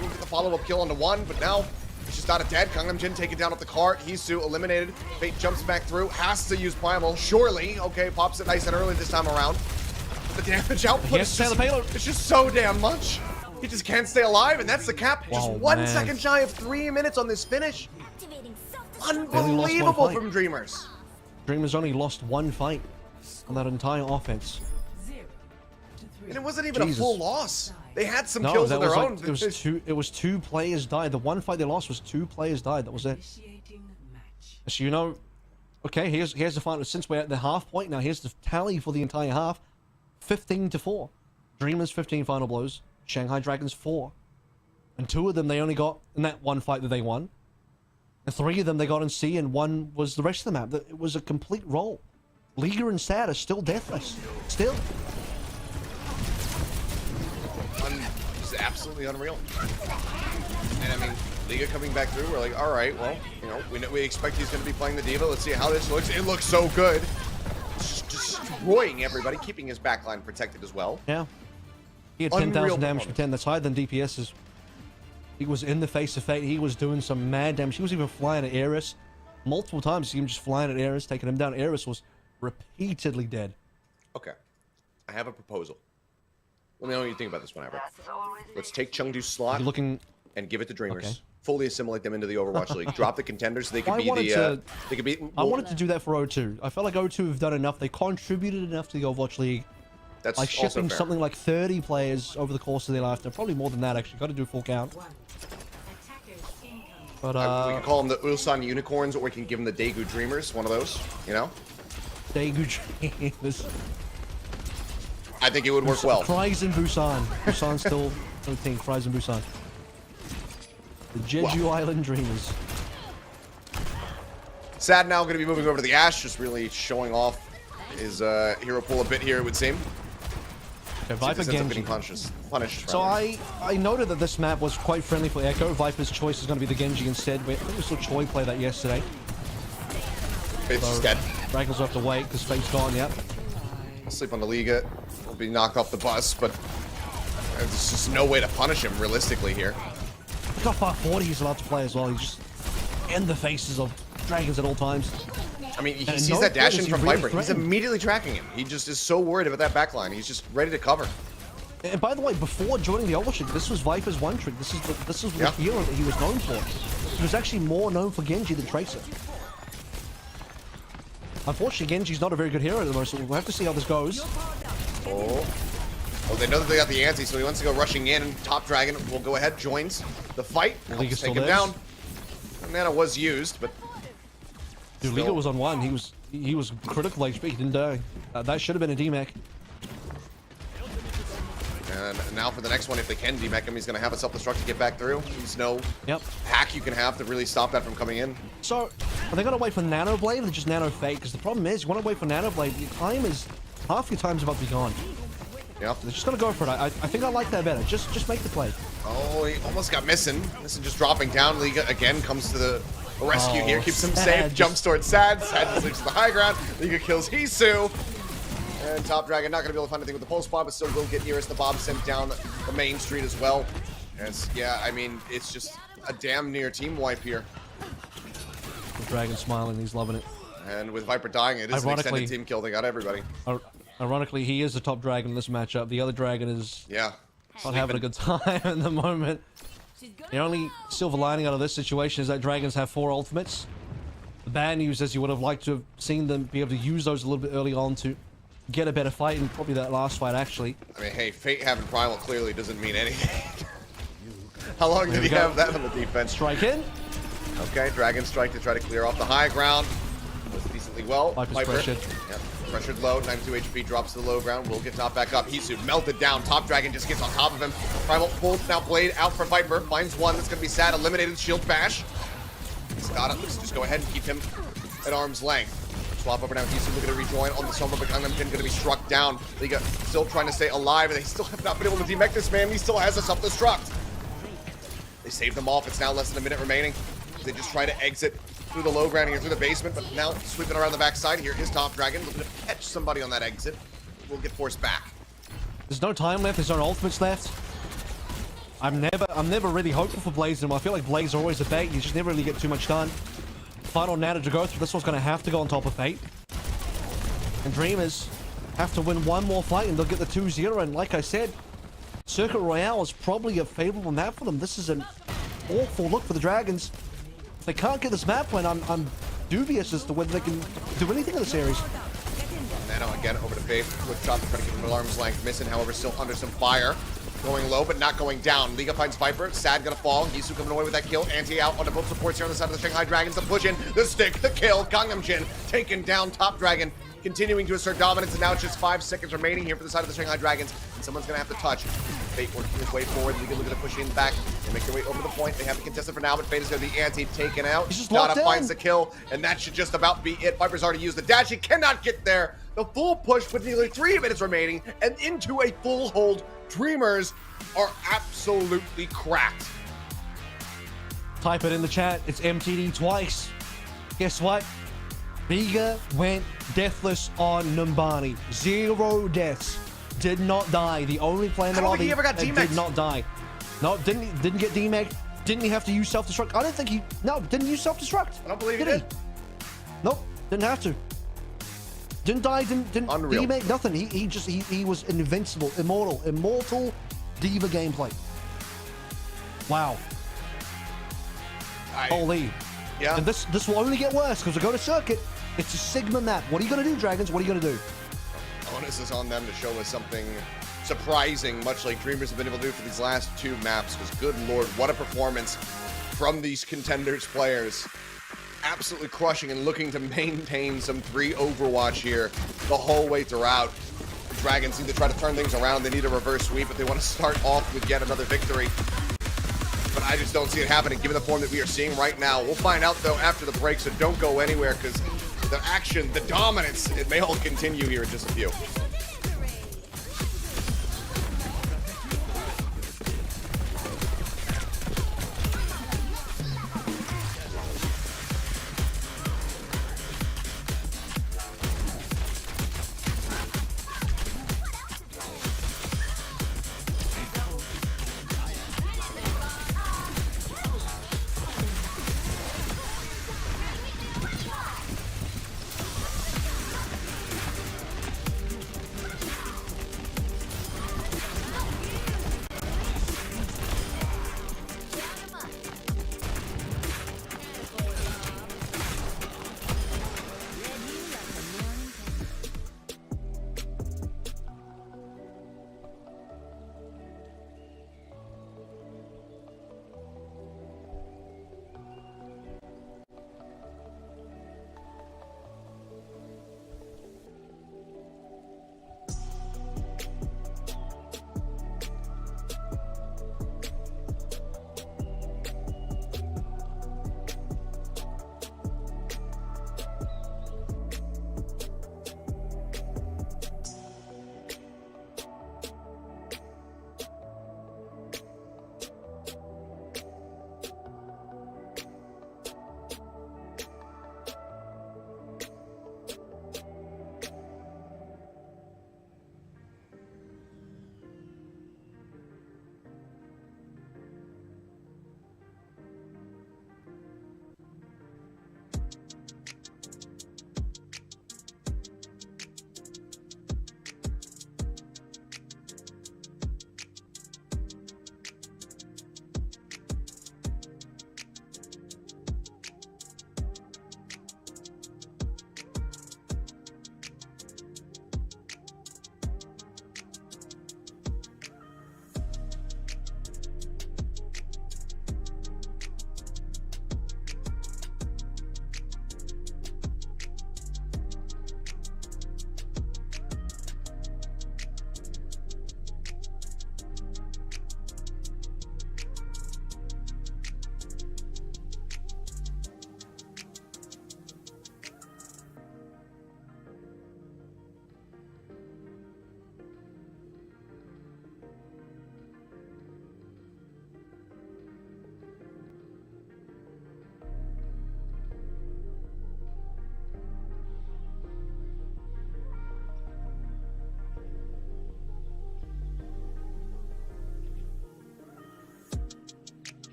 we'll get the follow-up kill onto one. But now he's just out of dead. Gangnam Jin taken down off the cart. Hisu eliminated. Fate jumps back through. Has to use Primal. Surely. Okay, pops it nice and early this time around. The damage output is just, it's just so damn much. He just can't stay alive, and that's the cap. Just 1 second shy of 3 minutes on this finish. Unbelievable from Dreamers. Dreamers only lost one fight on that entire offense. And it wasn't even a full loss. They had some kills of their own. It was two players died. The one fight they lost was 2 players died. That was it. So you know, okay, here's the final. Since we're at the half point now, here's the tally for the entire half: 15-4. Dreamers 15 final blows. Shanghai Dragons 4. And 2 of them they only got in that one fight that they won. And 3 of them they got in C, and 1 was the rest of the map. It was a complete roll. Liga and Sad are still deathless. Still. Just absolutely unreal. And I mean, Liga coming back through, we're like, all right, well, you know, we expect he's going to be playing the Diva. Let's see how this looks. It looks so good. Just destroying everybody, keeping his backline protected as well. Yeah. He had 10,000 damage for 10. That's higher than DPS's. He was in the face of Fate. He was doing some mad damage. He was even flying at Eris. Multiple times, you see him just flying at Eris, taking him down. Eris was repeatedly dead. Okay. I have a proposal. Let me know what you think about this one, Albert. Let's take Chengdu's slot and give it to Dreamers. Okay. Fully assimilate them into the Overwatch League. Drop the contenders so they could be the... they could be... I wanted to do that for O2. I felt like O2 have done enough. They contributed enough to the Overwatch League. That's like shipping something like 30 players over the course of their lifetime. Probably more than that, actually. Got to do a full count. But, we can call them the Ulsan Unicorns, or we can give them the Daegu Dreamers. One of those, you know? Daegu Dreamers. I think it would work well. Cries in Busan. Busan's still 13. Cries in Busan. The Jeju Island Dreamers. Sad now going to be moving over to the Ash, just really showing off his hero pool a bit here, it would seem. Okay, Viper Genji. Punished. So I noted that this map was quite friendly for Echo. Viper's choice is going to be the Genji instead. I think we saw Choi play that yesterday. It's dead. Dragons will have to wait because Fate's gone, yep. Sleep on the Liga. Will be knocked off the bus, but there's just no way to punish him realistically here. Look how far forward he's allowed to play as well. He's just in the faces of Dragons at all times. I mean, he And sees no that dash in goodness, from he's really Viper. He's threatened. immediately tracking him. He just is so worried about that backline. He's just ready to cover. And by the way, before joining the Overwatch, this was Viper's one trick. This is the hero that he was known for. He was actually more known for Genji than Tracer. Unfortunately, Genji's not a very good hero at the moment, so we'll have to see how this goes. Oh, they know that they got the anti, so he wants to go rushing in, and Top Dragon will go ahead, joins the fight, helps take him down. And Nana was used, but Dude, Liga was on one. He was critical HP. He didn't die. That should have been a DMAC. And now for the next one, if they can DMAC him, he's going to have a self-destruct to get back through. There's no hack you can have to really stop that from coming in. So, are they going to wait for Nano Blade or just Nano Fate? Because the problem is, you want to wait for Nano Blade, your time is, half your time's about to be gone. Yeah. They're just going to go for it. I think I like that better. Just make the play. Oh, he almost got missing. Missing just dropping down. Liga again comes to the rescue here. Keeps him safe. Jumps towards Sad. Sad just leaves the high ground. Liga kills Hisu. And Top Dragon not going to be able to find anything with the pulse bomb, but still will get nearest the bomb sent down the main street as well. As, yeah, I mean, it's just a damn near team wipe here. The Dragon's smiling. He's loving it. And with Viper dying, it is an extended team kill. They got everybody. Ironically, he is the top dragon in this matchup. The other dragon is not having a good time at the moment. The only silver lining out of this situation is that dragons have 4 ultimates. The bad news is you would have liked to have seen them be able to use those a little bit early on to get a better fight, and probably that last fight actually. I mean, hey, Fate having Primal clearly doesn't mean anything. How long did he have that on the defense? Strike in. Okay, Dragon Strike to try to clear off the high ground. Does decently well. Viper's pressured. Yep. Pressured low, 92 HP, drops to the low ground. Will get top back up. Hisu melted down. Top Dragon just gets on top of him. Primal pulled, now Blade out for Viper. Finds one that's going to be sad. Eliminated, shield bash. He's got it. Let's just go ahead and keep him at arm's length. Swap over now. Hisu looking to rejoin on the Soma, but Gangnam Jin going to be struck down. Liga still trying to stay alive, and they still have not been able to demech this man. He still has a self-destruct. They saved them off. It's now less than a minute remaining. They just try to exit through the low ground here, through the basement, but now sweeping around the backside. Here is Top Dragon looking to catch somebody on that exit. Will get forced back. There's no time left. There's no ultimates left. I'm never really hopeful for Blaze anymore. I feel like Blaze are always a bait. You just never really get too much done. Final Nana to go through. This one's going to have to go on top of Fate. And Dreamers have to win one more fight and they'll get the 2-0. And like I said, Circuit Royale is probably a favorable map for them. This is an awful look for the Dragons. If they can't get this map win, I'm dubious as to whether they can do anything in the series. Nano again over to Fate with shot trying to keep him at arm's length. Missing, however, still under some fire. Going low, but not going down. Liga finds Viper. Sad gonna fall. Hisu coming away with that kill. Anti out on the both supports here on the side of the Shanghai Dragons. The push in, the stick, the kill. Gangnam Jin taken down. Top Dragon continuing to assert dominance, and now it's just 5 seconds remaining here for the side of the Shanghai Dragons, and someone's gonna have to touch. Fate working his way forward. Liga looking to push in back and make their way over the point. They have the contested for now, but Fate is gonna be anti taken out. Dada finds the kill, and that should just about be it. Viper's already used the dash. He cannot get there. The full push with nearly 3 minutes remaining, and into a full hold. Dreamers are absolutely cracked. Type it in the chat. It's MTD twice. Guess what? Liga went deathless on Numbani. 0 deaths. Did not die. The only player in the lobby ever got did not die. No, didn't get DMAC. Didn't he have to use self-destruct? I don't think he... No, didn't use self-destruct. I don't believe he did. Nope, didn't have to. Didn't die, didn't Unreal. DMAC, nothing. He was invincible, immortal diva gameplay. Wow. Holy. Yeah. And this will only get worse because we go to circuit. It's a Sigma map. What are you going to do, Dragons? What are you going to do? Onus is on them to show us something surprising, much like Dreamers have been able to do for these last 2 maps, because good lord, what a performance from these contenders players. Absolutely crushing and looking to maintain some 3 Overwatch here the whole way throughout. The Dragons need to try to turn things around. They need a reverse sweep, but they want to start off with yet another victory. But I just don't see it happening given the form that we are seeing right now. We'll find out though after the break, so don't go anywhere, because the action, the dominance, it may all continue here in just a few.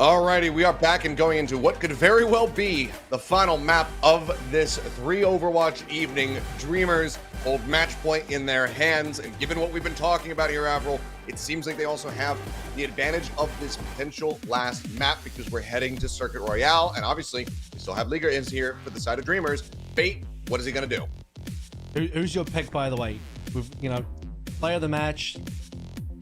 Alrighty, we are back and going into what could very well be the final map of this 3 Overwatch evening. Dreamers hold match point in their hands, and given what we've been talking about here, Avril, it seems like they also have the advantage of this potential last map because we're heading to Circuit Royale, and obviously we still have Liga is here for the side of Dreamers. Fate, what is he gonna do? Who's your pick, by the way? We've, player of the match.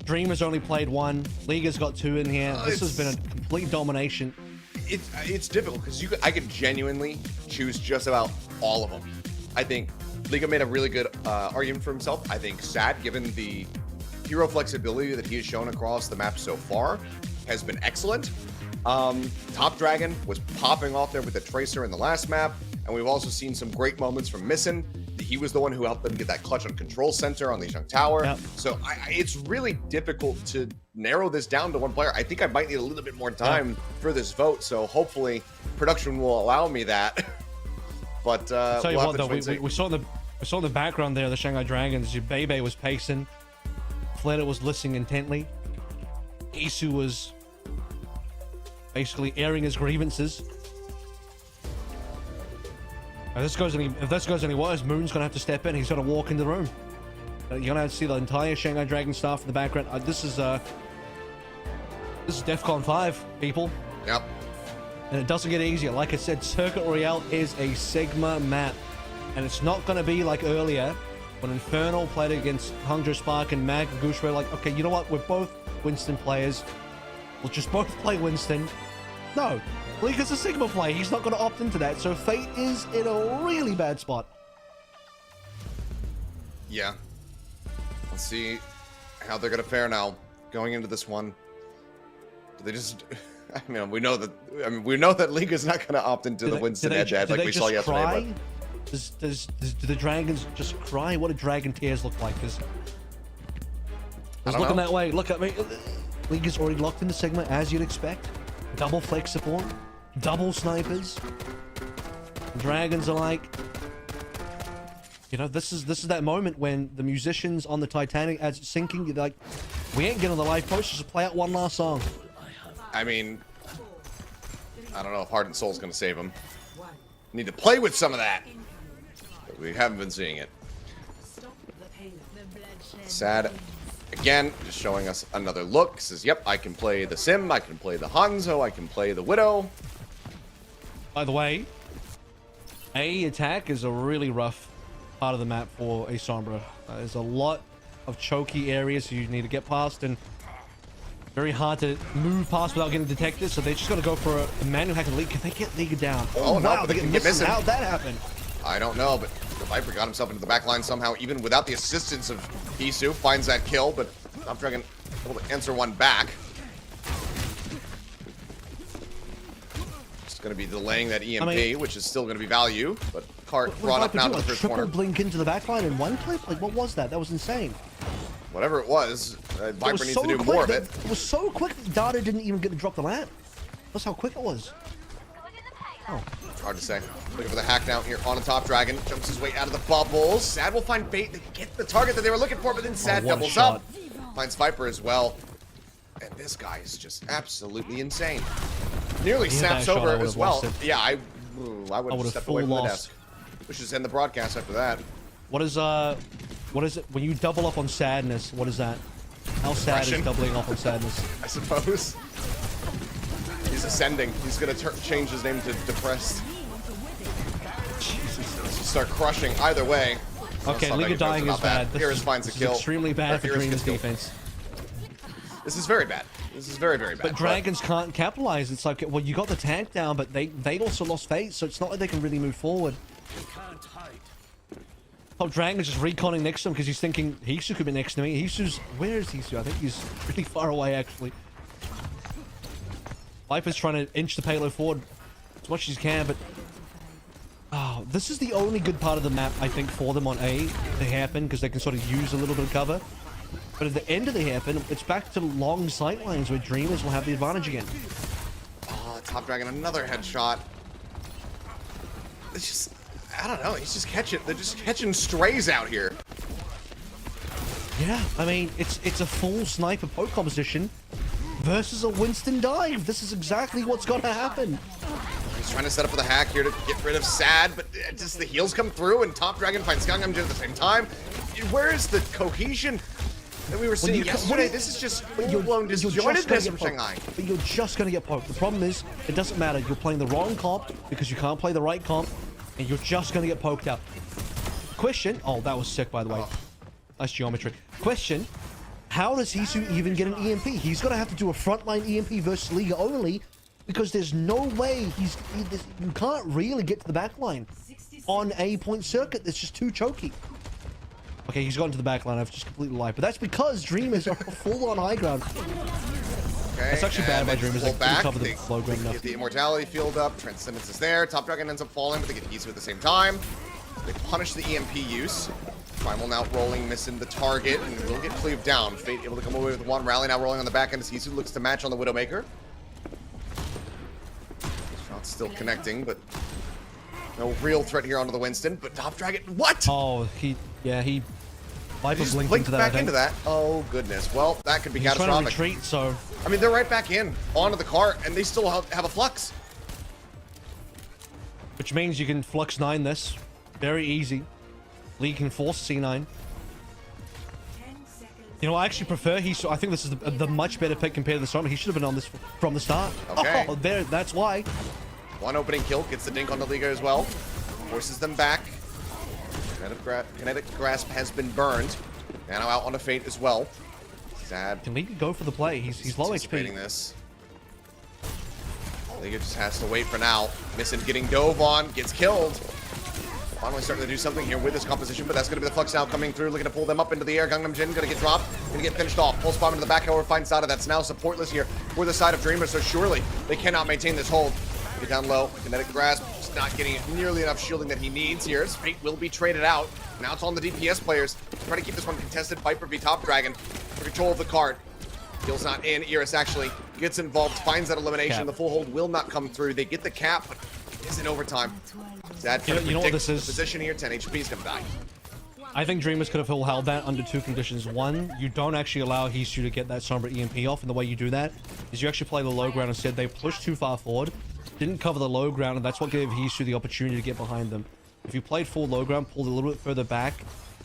Dreamers only played 1. Liga's got 2 in here. This has been a complete domination. It's difficult because I could genuinely choose just about all of them. I think Liga made a really good argument for himself. I think Sad, given the hero flexibility that he has shown across the map so far, has been excellent. Top Dragon was popping off there with the Tracer in the last map, and we've also seen some great moments from Missin. He was the one who helped them get that clutch on Control Center on the Lijiang Tower. Yep. So it's really difficult to narrow this down to one player. I think I might need a little bit more time for this vote, so hopefully production will allow me that. But Tell you we'll what, though, we saw in the background there, the Shanghai Dragons. Bebe was pacing, Fleta was listening intently, Isu was basically airing his grievances. If this goes any worse, Moon's gonna have to step in. He's gonna walk into the room. You're gonna have to see the entire Shanghai Dragon staff in the background. This is DEFCON 5, people. Yep. And it doesn't get easier. Like I said, Circuit Royale is a Sigma map, and it's not gonna be like earlier when Infernal played against Hangzhou Spark and Mag and Goose. We're like, okay, you know what? We're both Winston players. We'll just both play Winston. No. Liga's a Sigma play. He's not going to opt into that. So Fate is in a really bad spot. Yeah. Let's see how they're going to fare now going into this one. Do they just... we know that Liga's not going to opt into the Winston head-to-head like we saw yesterday. But... Do the dragons just cry? What do dragon tears look like? Because I was looking that way. Look at me. Liga's already locked into Sigma, as you'd expect. Double flex support. Double snipers. Dragons are like, this is that moment when the musicians on the Titanic, as it's sinking, you're like, we ain't getting on the live post, just play out one last song. I mean, I don't know if Heart and Soul's gonna save him. Need to play with some of that. But we haven't been seeing it. Sad. Again, just showing us another look. Says, yep, I can play the Sim, I can play the Hanzo, I can play the Widow. By the way, A attack is a really rough part of the map for a Sombra. There's a lot of choky areas you need to get past, and very hard to move past without getting detected, so they just gotta go for a manual hack and lead. Can they get Liga down? Oh no, wow, but they can get missing. How'd that happen? I don't know, but the Viper got himself into the back line somehow, even without the assistance of Isu. Finds that kill, but Top Dragon able to answer one back. Just going to be delaying that EMP, which is still going to be value, but Cart brought up now to the first corner. Triple blink into the back line in one clip? Like, what was that? That was insane. Whatever it was, Viper needs to do more of it. It was so quick that Dada didn't even get to drop the lamp. That's how quick it was. Oh. Hard to say. Looking for the hack down here on a Top Dragon. Jumps his way out of the bubbles. Sad will find Fate to get the target that they were looking for, but then Sad doubles up. Finds Viper as well. And this guy is just absolutely insane. Nearly snaps over as well. Yeah, I would have stepped away from the desk. We should just end the broadcast after that. What is it when you double up on sadness? What is that? How sad is doubling up on sadness? I suppose. He's ascending. He's gonna change his name to depressed. Jesus. Start crushing either way. Okay, Liga dying is bad. Iris finds a kill. Extremely bad for Dream's defense. This is very bad. This is very, very bad. But Dragons can't capitalize. It's like, well, you got the tank down, but they also lost Fate, so it's not like they can really move forward. Oh, Dragon's just reconning next to him because he's thinking Hisu could be next to me. Where is Hisu? I think he's really far away, actually. Viper's trying to inch the payload forward as much as he can, but oh, this is the only good part of the map, I think, for them on A, the hairpin, because they can sort of use a little bit of cover. But at the end of the hairpin, it's back to long sight lines where Dreamers will have the advantage again. Oh, Top Dragon, another headshot. It's just, I don't know, he's just catching, they're just catching strays out here. Yeah, I mean, it's a full sniper poke composition. versus a Winston dive. This is exactly what's going to happen. He's trying to set up for the hack here to get rid of Sad, but just the heals come through and Top Dragon finds Gangnam Jin at the same time. Where is the cohesion that we were seeing yesterday? This is just full-blown disjointedness from Shanghai. But you're just going to get poked. The problem is, it doesn't matter. You're playing the wrong comp because you can't play the right comp, and you're just going to get poked out. Question. Oh, that was sick, by the way. Nice geometry. Question. How does Hisu even get an EMP? He's going to have to do a frontline EMP versus Liga only, because there's no way you can't really get to the back line on a point circuit. It's just too choky. Okay, he's gotten to the back line. I've just completely lied. But that's because Dreamers are full on high ground. Okay, that's actually bad by Dreamers. They back. cover the low ground enough. Get the Immortality field up. Transcendence is there. Top Dragon ends up falling, but they get Hisu at the same time. They punish the EMP use. Primal now rolling, missing the target, and will get cleaved down. Fate able to come away with one. Rally now rolling on the back end as Hisu looks to match on the Widowmaker. Shot's still connecting, but no real threat here onto the Winston. But Top Dragon, what? Oh, he Viper blinked back into that. Oh goodness. Well, that could be catastrophic. Trying to retreat, so I mean, they're right back in onto the cart, and they still have a flux. Which means you can flux 9 this very easy. Lee can force C9. You know, I actually prefer I think this is the much better pick compared to the Summer. He should have been on this from the start. Okay. Oh, there. That's why. One opening kill gets the dink on the Liga as well. Forces them back. Kinetic Grasp has been burned. Nano out onto Fate as well. Sad. Can Liga go for the play? He's low HP. This. Liga just has to wait for now. Missing getting dove on, gets killed. Finally starting to do something here with this composition, but that's going to be the Flux now coming through, looking to pull them up into the air. Gangnam Jin going to get dropped, going to get finished off. Pulse bomb into the back, however, finds Sada. That's now supportless here for the side of Dreamers, so surely they cannot maintain this hold. Get down low. Kinetic Grasp just not getting nearly enough shielding that he needs here. His Fate will be traded out. Now it's on the DPS players. Trying to keep this one contested. Viper v Top Dragon for control of the card. Kill's not in. Iris actually gets involved, finds that elimination. Cap. The full hold will not come through. They get the cap, but it isn't overtime. Sad You know what this is? Position here, 10 HP is gonna die. I think Dreamers could have held that under 2 conditions. One, you don't actually allow Hisu to get that Sombra EMP off, and the way you do that is you actually play the low ground instead. They pushed too far forward, didn't cover the low ground, and that's what gave Hisu the opportunity to get behind them. If you played full low ground, pulled a little bit further back,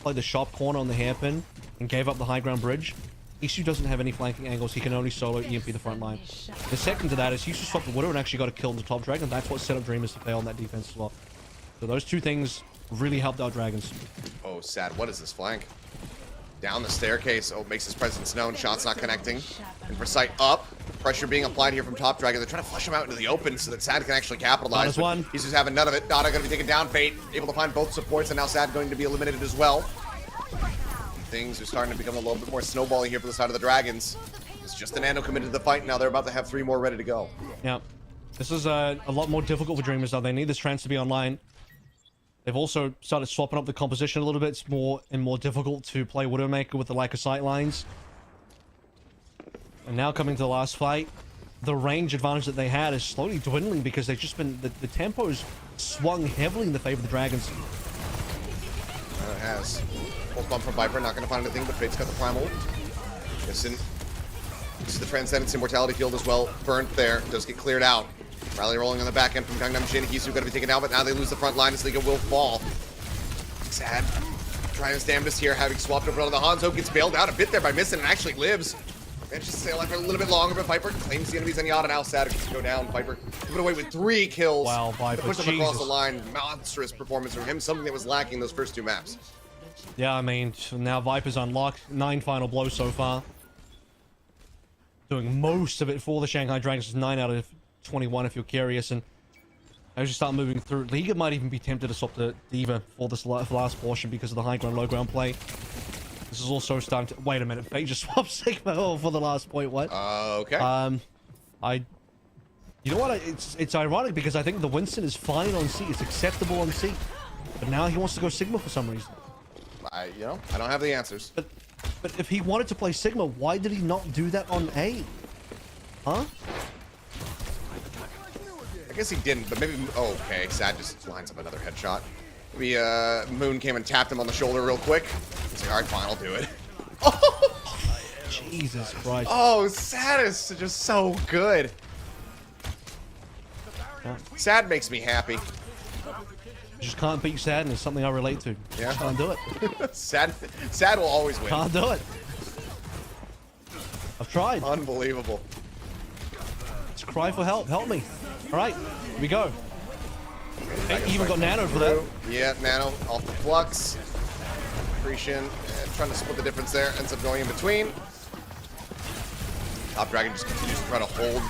played the sharp corner on the hairpin, and gave up the high ground bridge, Hisu doesn't have any flanking angles. He can only solo EMP the front line. The second to that is Hisu swapped the Widow and actually got a kill on the Top Dragon. That's what set up Dreamers to fail on that defense as well. So those two things really helped out Dragons. Oh, Sad. What is this flank? Down the staircase. Oh, makes his presence known. Shots not connecting. And for sight up. Pressure being applied here from Top Dragon. They're trying to flush him out into the open so that Sad can actually capitalize. One. He's just having none of it. Dada going to be taken down. Fate able to find both supports, and now Sad going to be eliminated as well. Things are starting to become a little bit more snowballing here for the side of the Dragons. It's just a Nano committed to the fight. Now they're about to have 3 more ready to go. Yeah. This is a lot more difficult for Dreamers now. They need this trance to be online. They've also started swapping up the composition a little bit. It's more difficult to play Widowmaker with the lack of sight lines. And now coming to the last fight, the range advantage that they had is slowly dwindling because they've just been... The tempo's swung heavily in the favor of the Dragons. It has. Pulse bomb from Viper, not going to find anything, but Fate's got the Primal. Listen. This is the Transcendence Immortality field as well. Burnt there. Does get cleared out. Rally rolling on the back end from Gangnam Jin. Hisu going to be taken down, but now they lose the front line as Liga will fall. Sad. Trying his damnedest here, having swapped over on the Hanzo. Gets bailed out a bit there by missing and actually lives. Manages to stay alive for a little bit longer, but Viper claims the enemies on Yada. Now Sad gets to go down. Viper put away with 3 kills. Wow, Viper. Push him across the line. Monstrous performance from him. Something that was lacking those first 2 maps. Yeah, I mean, now Viper's unlocked. 9 final blows so far. Doing most of it for the Shanghai Dragons. 9 out of 21 if you're curious. And as you start moving through, Liga might even be tempted to swap the D.Va for this last portion because of the high ground, low ground play. This is also starting to... Wait a minute, Fate just swapped Sigma for the last point, what? Okay. You know what? It's ironic because I think the Winston is fine on C. It's acceptable on C. But now he wants to go Sigma for some reason. I don't have the answers. But if he wanted to play Sigma, why did he not do that on A? Huh? I guess he didn't, but maybe... Oh, okay. Sad just lines up another headshot. Maybe Moon came and tapped him on the shoulder real quick. He's like, all right, fine, I'll do it. Jesus Christ. Oh, Sad is just so good. Yeah. Sad makes me happy. Just can't beat Sad, and it's something I relate to. Yeah. Just can't do it. Sad will always win. Can't do it. I've tried. Unbelievable. Just cry for help. Help me. All right, here we go. Hey, even got Nano for that. Yeah, Nano off the flux. Grecian trying to split the difference there. Ends up going in between. Top Dragon just continues to try to hold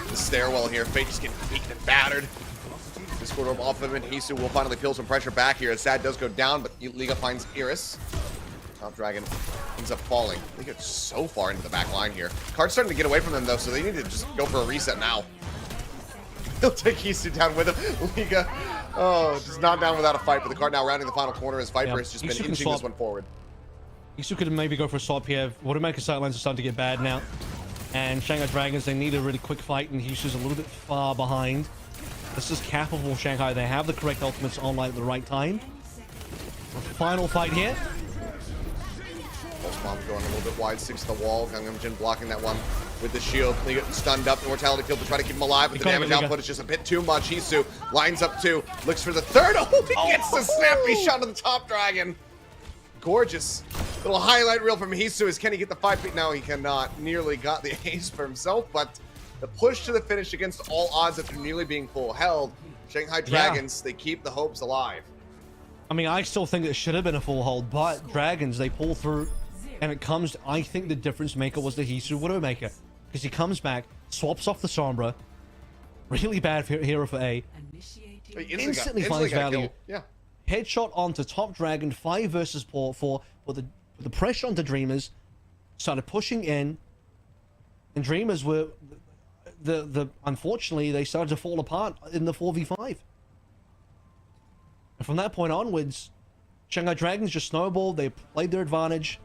the stairwell here. Fate just getting beaten and battered. Discord orb off of him, and Hisu will finally peel some pressure back here as Sad does go down, but Liga finds Iris. Top Dragon ends up falling. They get so far into the back line here. Card's starting to get away from them, though, so they need to just go for a reset now. He'll take Hisu down with him. Liga, just not down without a fight, but the card now rounding the final corner as Viper has just been inching this one forward. Hisu could maybe go for a swap here. Automatic sidelines are starting to get bad now. And Shanghai Dragons, they need a really quick fight, and Hisu's a little bit far behind. This is capable Shanghai. They have the correct ultimates online at the right time. Final fight here. Pulse bomb going a little bit wide, sticks to the wall. Gangnam Jin blocking that one with the shield. They get stunned up. Immortality field to try to keep him alive, but the damage output is just a bit too much. Hisu lines up two, looks for the third. Oh, he gets the snappy shot of the Top Dragon. Gorgeous. Little highlight reel from Hisu is can he get the 5 feet? No, he cannot. Nearly got the ace for himself, but the push to the finish against all odds after nearly being full held. Shanghai Dragons, they keep the hopes alive. I mean, I still think it should have been a full hold, but Dragons, they pull through, and it comes, I think the difference maker was the Hisu Widowmaker, because he comes back, swaps off the Sombra, really bad hero for A, instantly finds value. Yeah. Headshot onto Top Dragon, 5 versus 4 for the pressure onto Dreamers, started pushing in, and Dreamers were, unfortunately, they started to fall apart in the 4v5. And from that point onwards, Shanghai Dragons just snowballed, they played their advantage.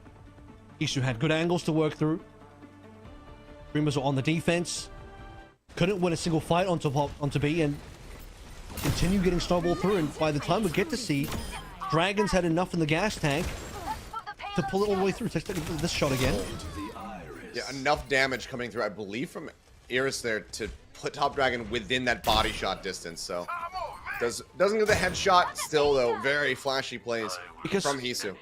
Hisu had good angles to work through. Dreamers were on the defense, couldn't win a single fight onto B, and continue getting snowballed through, and by the time we get to C, Dragons had enough in the gas tank to pull it all the way through. Take this shot again. Yeah, enough damage coming through, I believe, from Iris there to put Top Dragon within that body shot distance, so doesn't get the headshot. Still, though, very flashy plays from Hisu.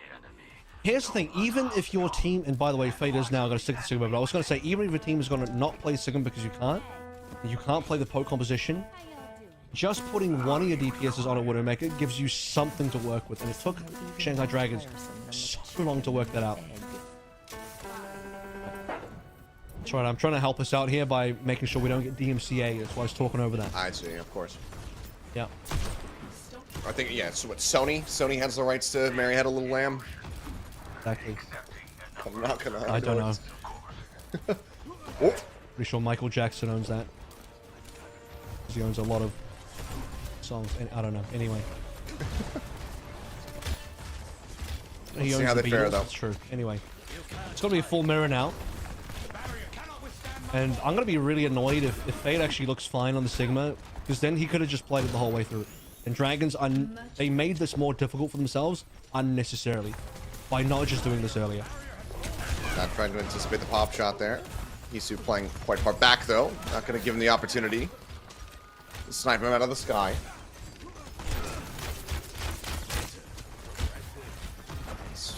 Here's the thing, even if your team, and by the way, Fate is now going to stick to Sigma, but I was going to say, even if your team is going to not play Sigma because you can't play the poke composition, just putting one of your DPSs on a Widowmaker gives you something to work with, and it took Shanghai Dragons so long to work that out. That's right, I'm trying to help us out here by making sure we don't get DMCA, that's why I was talking over that. I see, of course. Yeah. I think, yeah, so what, Sony has the rights to Mary Had a Little Lamb? Exactly. I'm not gonna... I don't know. Oh. Pretty sure Michael Jackson owns that. He owns a lot of songs, and I don't know. Anyway. Let's see how they fare, though. That's true. Anyway. It's going to be a full mirror now. And I'm going to be really annoyed if Fade actually looks fine on the Sigma, because then he could have just played it the whole way through. And Dragons, they made this more difficult for themselves unnecessarily by not just doing this earlier. Not trying to anticipate the pop shot there. Hisu playing quite far back, though. Not going to give him the opportunity to snipe him out of the sky.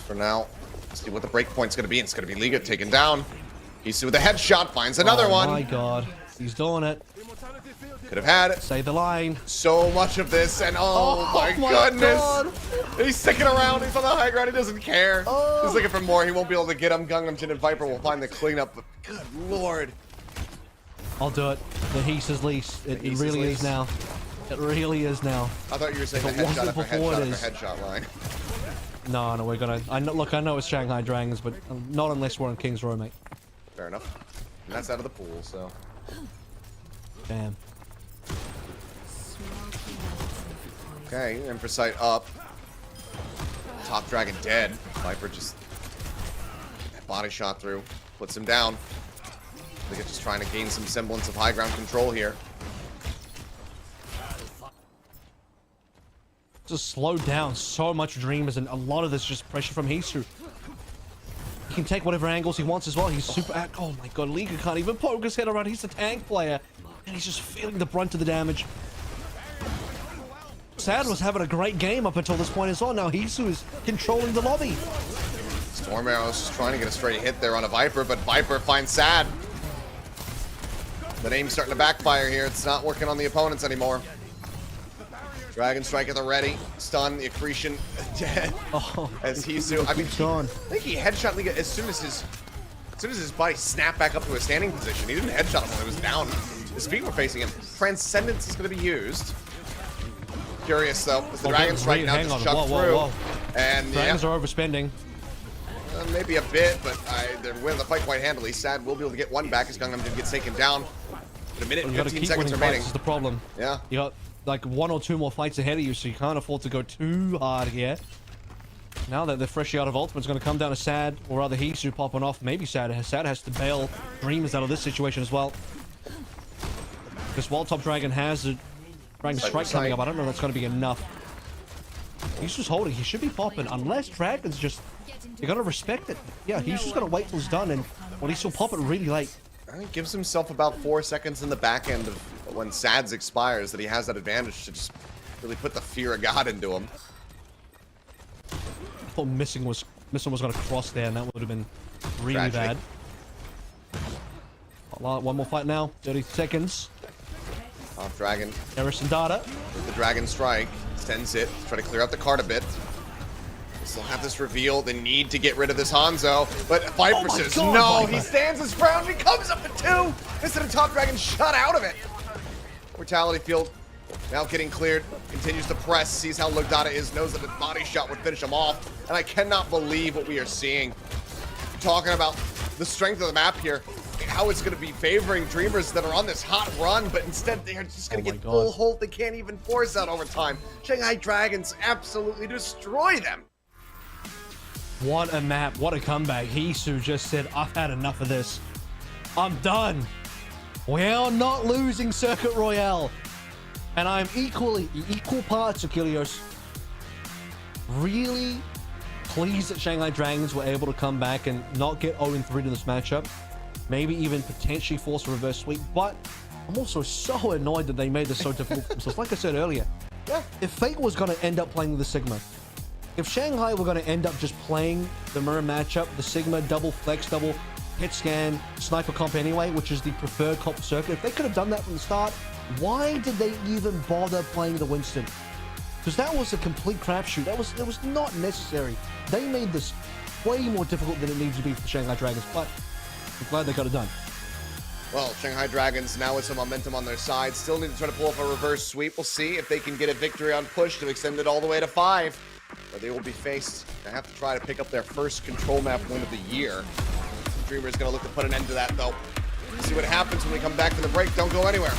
For now, let's see what the break point's going to be. It's going to be Liga taken down. Hisu with a headshot finds another one. Oh my god. He's doing it. Could have had it. Say the line. So much of this, and oh my goodness. God. He's sticking around. He's on the high ground. He doesn't care. He's looking for more. He won't be able to get him. Gangnam Jin and Viper will find the cleanup, but good lord. I'll do it. The Hisu's lease. It really is now. It really is now. I thought you were saying the headshot after headshot line. No, we're gonna. Look, I know it's Shanghai Dragons, but not unless we're on King's Row, mate. Fair enough. And that's out of the pool, so. Damn. Okay, Empress up. Top Dragon dead. Viper just body shot through, puts him down. I think it's just trying to gain some semblance of high ground control here. Just slowed down so much Dreamers, and a lot of this just pressure from Hisu. can take whatever angles he wants as well. He's super... Oh my god, Liga can't even poke his head around. He's a tank player. And he's just feeling the brunt of the damage. Sad was having a great game up until this point as well. Now Hisu is controlling the lobby. Storm Arrow's just trying to get a straight hit there on a Viper, but Viper finds Sad. The name's starting to backfire here. It's not working on the opponents anymore. Dragon Strike at the ready. Stun, the accretion dead. Oh, as Hisu. I mean, I think he headshot Liga as soon as his body snapped back up to a standing position. He didn't headshot him when he was down. His feet were facing him. Transcendence is going to be used. Curious though, as the Dragon Strike now just chucked through. And Dragons are overspending. Maybe a bit, but they're winning the fight quite handily. Sad will be able to get one back as Gangnam did get taken down. But a minute and 15 seconds remaining. Is the problem. Yeah. You got like 1 or 2 more fights ahead of you, so you can't afford to go too hard here. Now that they're freshly out of ultimate, it's going to come down to Sad, or rather Hisu popping off. Maybe Sad has to bail Dreamers out of this situation as well. Because while Top Dragon has a Dragon Strike coming up, I don't know if that's going to be enough. He's just holding. He should be popping, unless Dragon's just... You got to respect it. Yeah, he's just going to wait till it's done, and when he's still popping really late. I think gives himself about 4 seconds in the back end of when Sad's expires that he has that advantage to just really put the fear of God into him. I thought Missing was going to cross there, and that would have been really bad. One more fight now. 30 seconds. Off Dragon. Eris and Data. With the Dragon Strike. Extends it. Try to clear out the card a bit. Still have this reveal. They need to get rid of this Hanzo. But Viper says no. He stands his ground. He comes up with 2. Instead of Top Dragon shut out of it. Mortality Field now getting cleared. Continues to press. Sees how Logdata is. Knows that a body shot would finish him off. And I cannot believe what we are seeing. Talking about the strength of the map here. How it's going to be favoring Dreamers that are on this hot run, but instead they're just going to get full hold. They can't even force out overtime. Shanghai Dragons absolutely destroy them. What a map. What a comeback. Hisu just said, I've had enough of this. I'm done. We're not losing Circuit Royale. And I'm equal parts, Achilles, really pleased that Shanghai Dragons were able to come back and not get 0-3 to this matchup. Maybe even potentially force a reverse sweep, but I'm also so annoyed that they made this so difficult for themselves. Like I said earlier, if Fate was going to end up playing the Sigma, if Shanghai were going to end up just playing the mirror matchup, the Sigma double flex, double hit scan, sniper comp anyway, which is the preferred comp circuit, if they could have done that from the start, why did they even bother playing the Winston? Because that was a complete crapshoot. That was not necessary. They made this way more difficult than it needs to be for the Shanghai Dragons, but I'm glad they got it done. Well, Shanghai Dragons now with some momentum on their side. Still need to try to pull off a reverse sweep. We'll see if they can get a victory on push to extend it all the way to 5. But they will be faced to have to try to pick up their first control map win of the year. Dreamer's going to look to put an end to that, though. See what happens when we come back to the break. Don't go anywhere.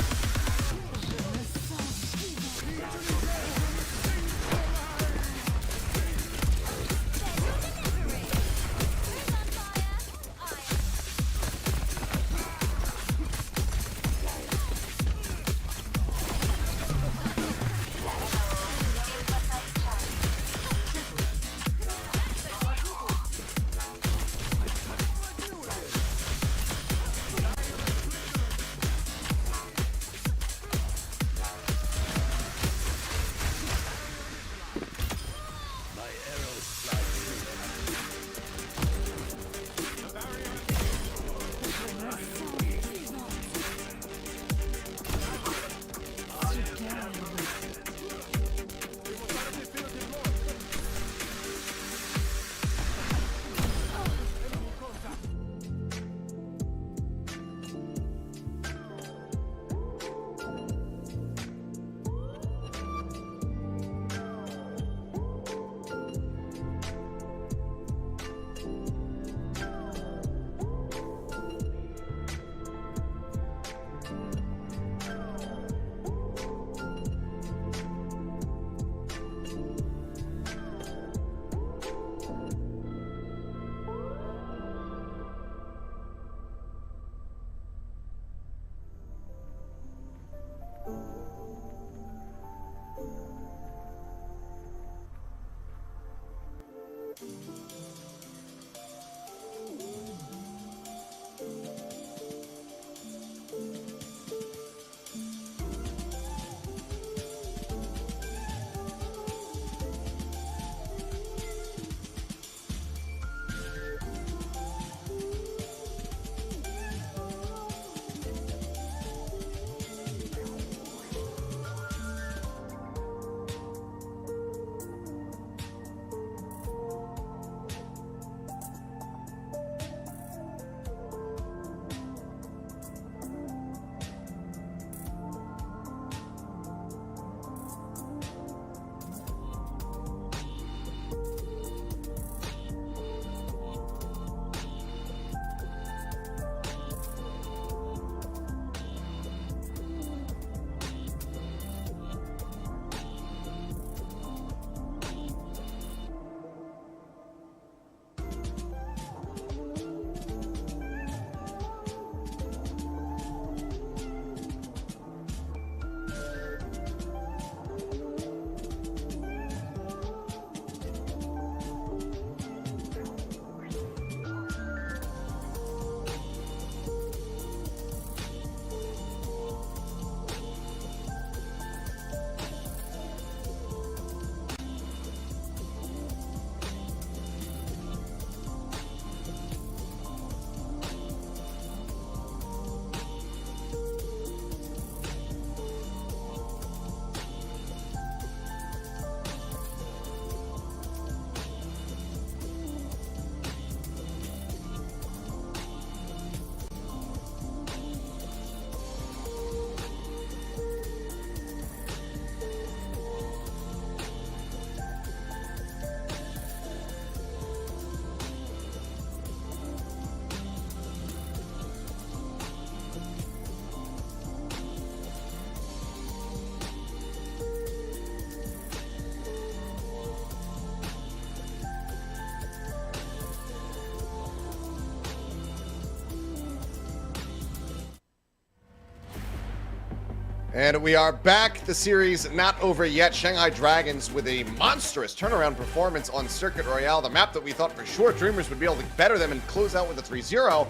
And we are back. The series not over yet. Shanghai Dragons with a monstrous turnaround performance on Circuit Royale, the map that we thought for sure Dreamers would be able to better them and close out with a 3-0.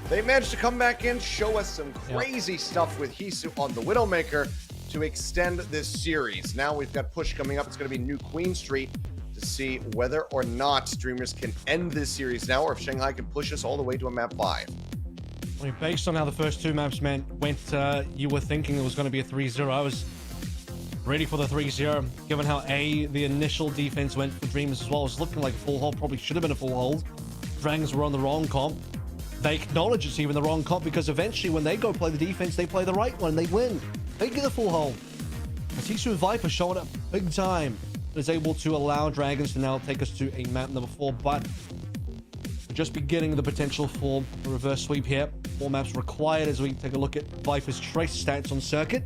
They managed to come back in, show us some crazy stuff with Hisu on the Widowmaker to extend this series. Now we've got push coming up. It's going to be New Queen Street to see whether or not Dreamers can end this series now, or if Shanghai can push us all the way to a map 5. I mean, based on how the first two maps went, you were thinking it was going to be a 3-0. I was ready for the 3-0, given how the initial defense went for Dreamers as well. It was looking like a full hold, probably should have been a full hold. Dragons were on the wrong comp. They acknowledge it's even the wrong comp because eventually when they go play the defense, they play the right one, they win. They get a full hold. Hisu and Viper showing up big time. Is able to allow Dragons to now take us to a map number 4, but we're just beginning the potential for a reverse sweep here. 4 maps required as we take a look at Viper's trace stats on Circuit.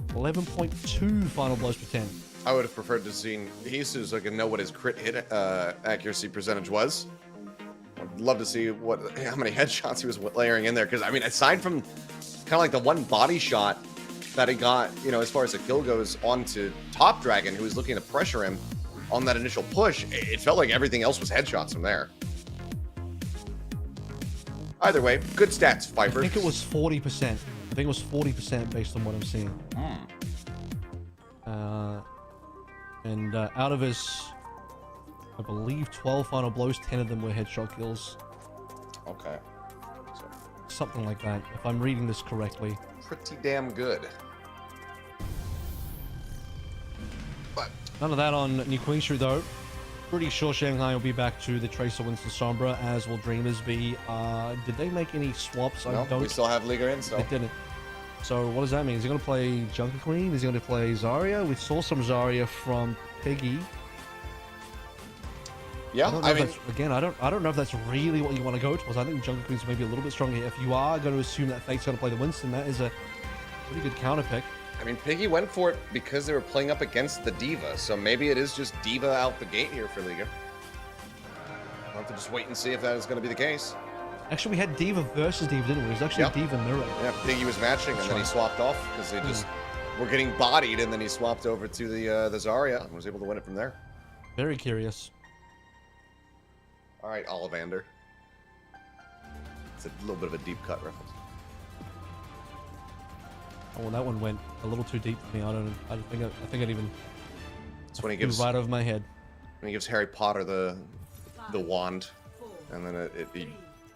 11.2 final blows per 10. I would have preferred to see Hisu so I can know what his crit hit accuracy percentage was. I'd love to see how many headshots he was layering in there, because I mean, aside from kind of like the one body shot that he got, as far as the kill goes, onto Top Dragon, who was looking to pressure him on that initial push, it felt like everything else was headshots from there. Either way, good stats, Viper. I think it was 40%. I think it was 40% based on what I'm seeing. And out of his, I believe, 12 final blows, 10 of them were headshot kills. Okay. So, something like that, if I'm reading this correctly. Pretty damn good. But none of that on New Queen Street, though. Pretty sure Shanghai will be back to the Tracer Winston Sombra, as will Dreamers be. Did they make any swaps? No, we still have Liga in, so. They didn't. So what does that mean? Is he going to play Junker Queen? Is he going to play Zarya? We saw some Zarya from Piggy. Yeah, I mean, again, I don't know if that's really what you want to go towards. I think Junker Queen's maybe a little bit stronger here. If you are going to assume that Fate's going to play the Winston, that is a pretty good counter pick. I mean, Piggy went for it because they were playing up against the Diva, so maybe it is just Diva out the gate here for Liga. We'll have to just wait and see if that is going to be the case. Actually, we had Diva versus Diva, didn't we? It was actually Diva mirror. Yeah, Piggy was matching, and then he swapped off because they just were getting bodied, and then he swapped over to the Zarya and was able to win it from there. Very curious. All right, Ollivander. It's a little bit of a deep cut reference. Oh, well, that one went a little too deep for me. I think I'd even. It's when he gives right over my head. When he gives Harry Potter the wand, and then it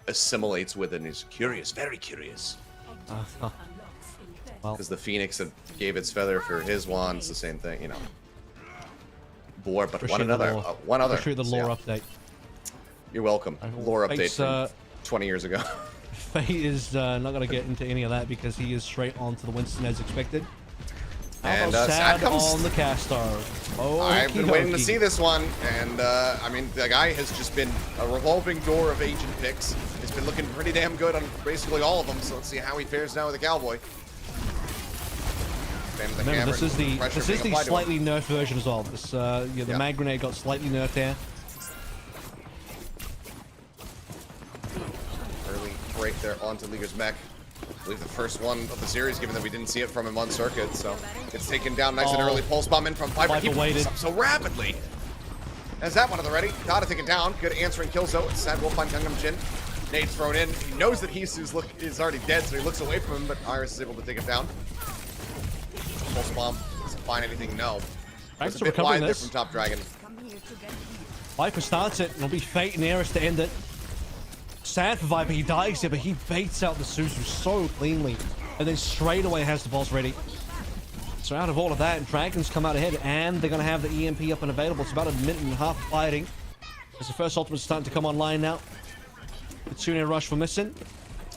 assimilates with it, and he's curious, very curious. Because the phoenix that gave its feather for his wand's the same thing, Bore, but one other. Appreciate the lore update. You're welcome. Lore update from 20 years ago. Fate is not going to get into any of that because he is straight on to the Winston as expected. And sad comes on the caster. I've been waiting to see this one, and I mean, the guy has just been a revolving door of agent picks. He's been looking pretty damn good on basically all of them, so let's see how he fares now with the Cowboy. Remember, this is the slightly nerfed version as well. This the mag grenade got slightly nerfed there. Early break there onto Liga's mech. I believe the first one of the series, given that we didn't see it from him on Circuit, so it's taken down nice and early. Pulse bomb in from Viper. He waited up so rapidly. Has that one on the ready. Gotta take it down. Good answering kills though. Sad Wolf on Gangnam Jin. Nade thrown in. He knows that Hisu's is already dead, so he looks away from him, but Iris is able to take it down. Pulse bomb doesn't find anything, no. It's a bit wide there from Top Dragon. Viper starts it. It'll be Fate and Iris to end it. Sad for Viper, he dies here, but he baits out the Suzu so cleanly. And then straight away has the boss ready. So out of all of that, Dragons come out ahead, and they're going to have the EMP up and available. It's about a minute and a half fighting. As the first ultimate's starting to come online now. The two-air rush for Missing.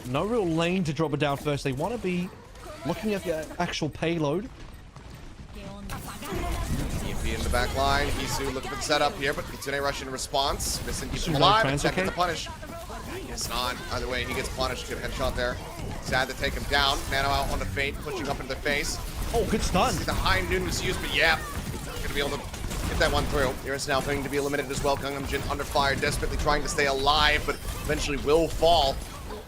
No real lane to drop it down first. They want to be looking at the actual payload. EMP in the back line. Hisu looking for the setup here, but Kitsune rush in response. Missing keeps him alive and second to punish. Guess not. Either way, he gets punished. Good headshot there. Sad to take him down. Nano out on the Fate, pushing up into the face. Oh, good stun. The high noon was used, but yeah, not going to be able to get that one through. Iris now going to be eliminated as well. Gangnam Jin under fire, desperately trying to stay alive, but eventually will fall.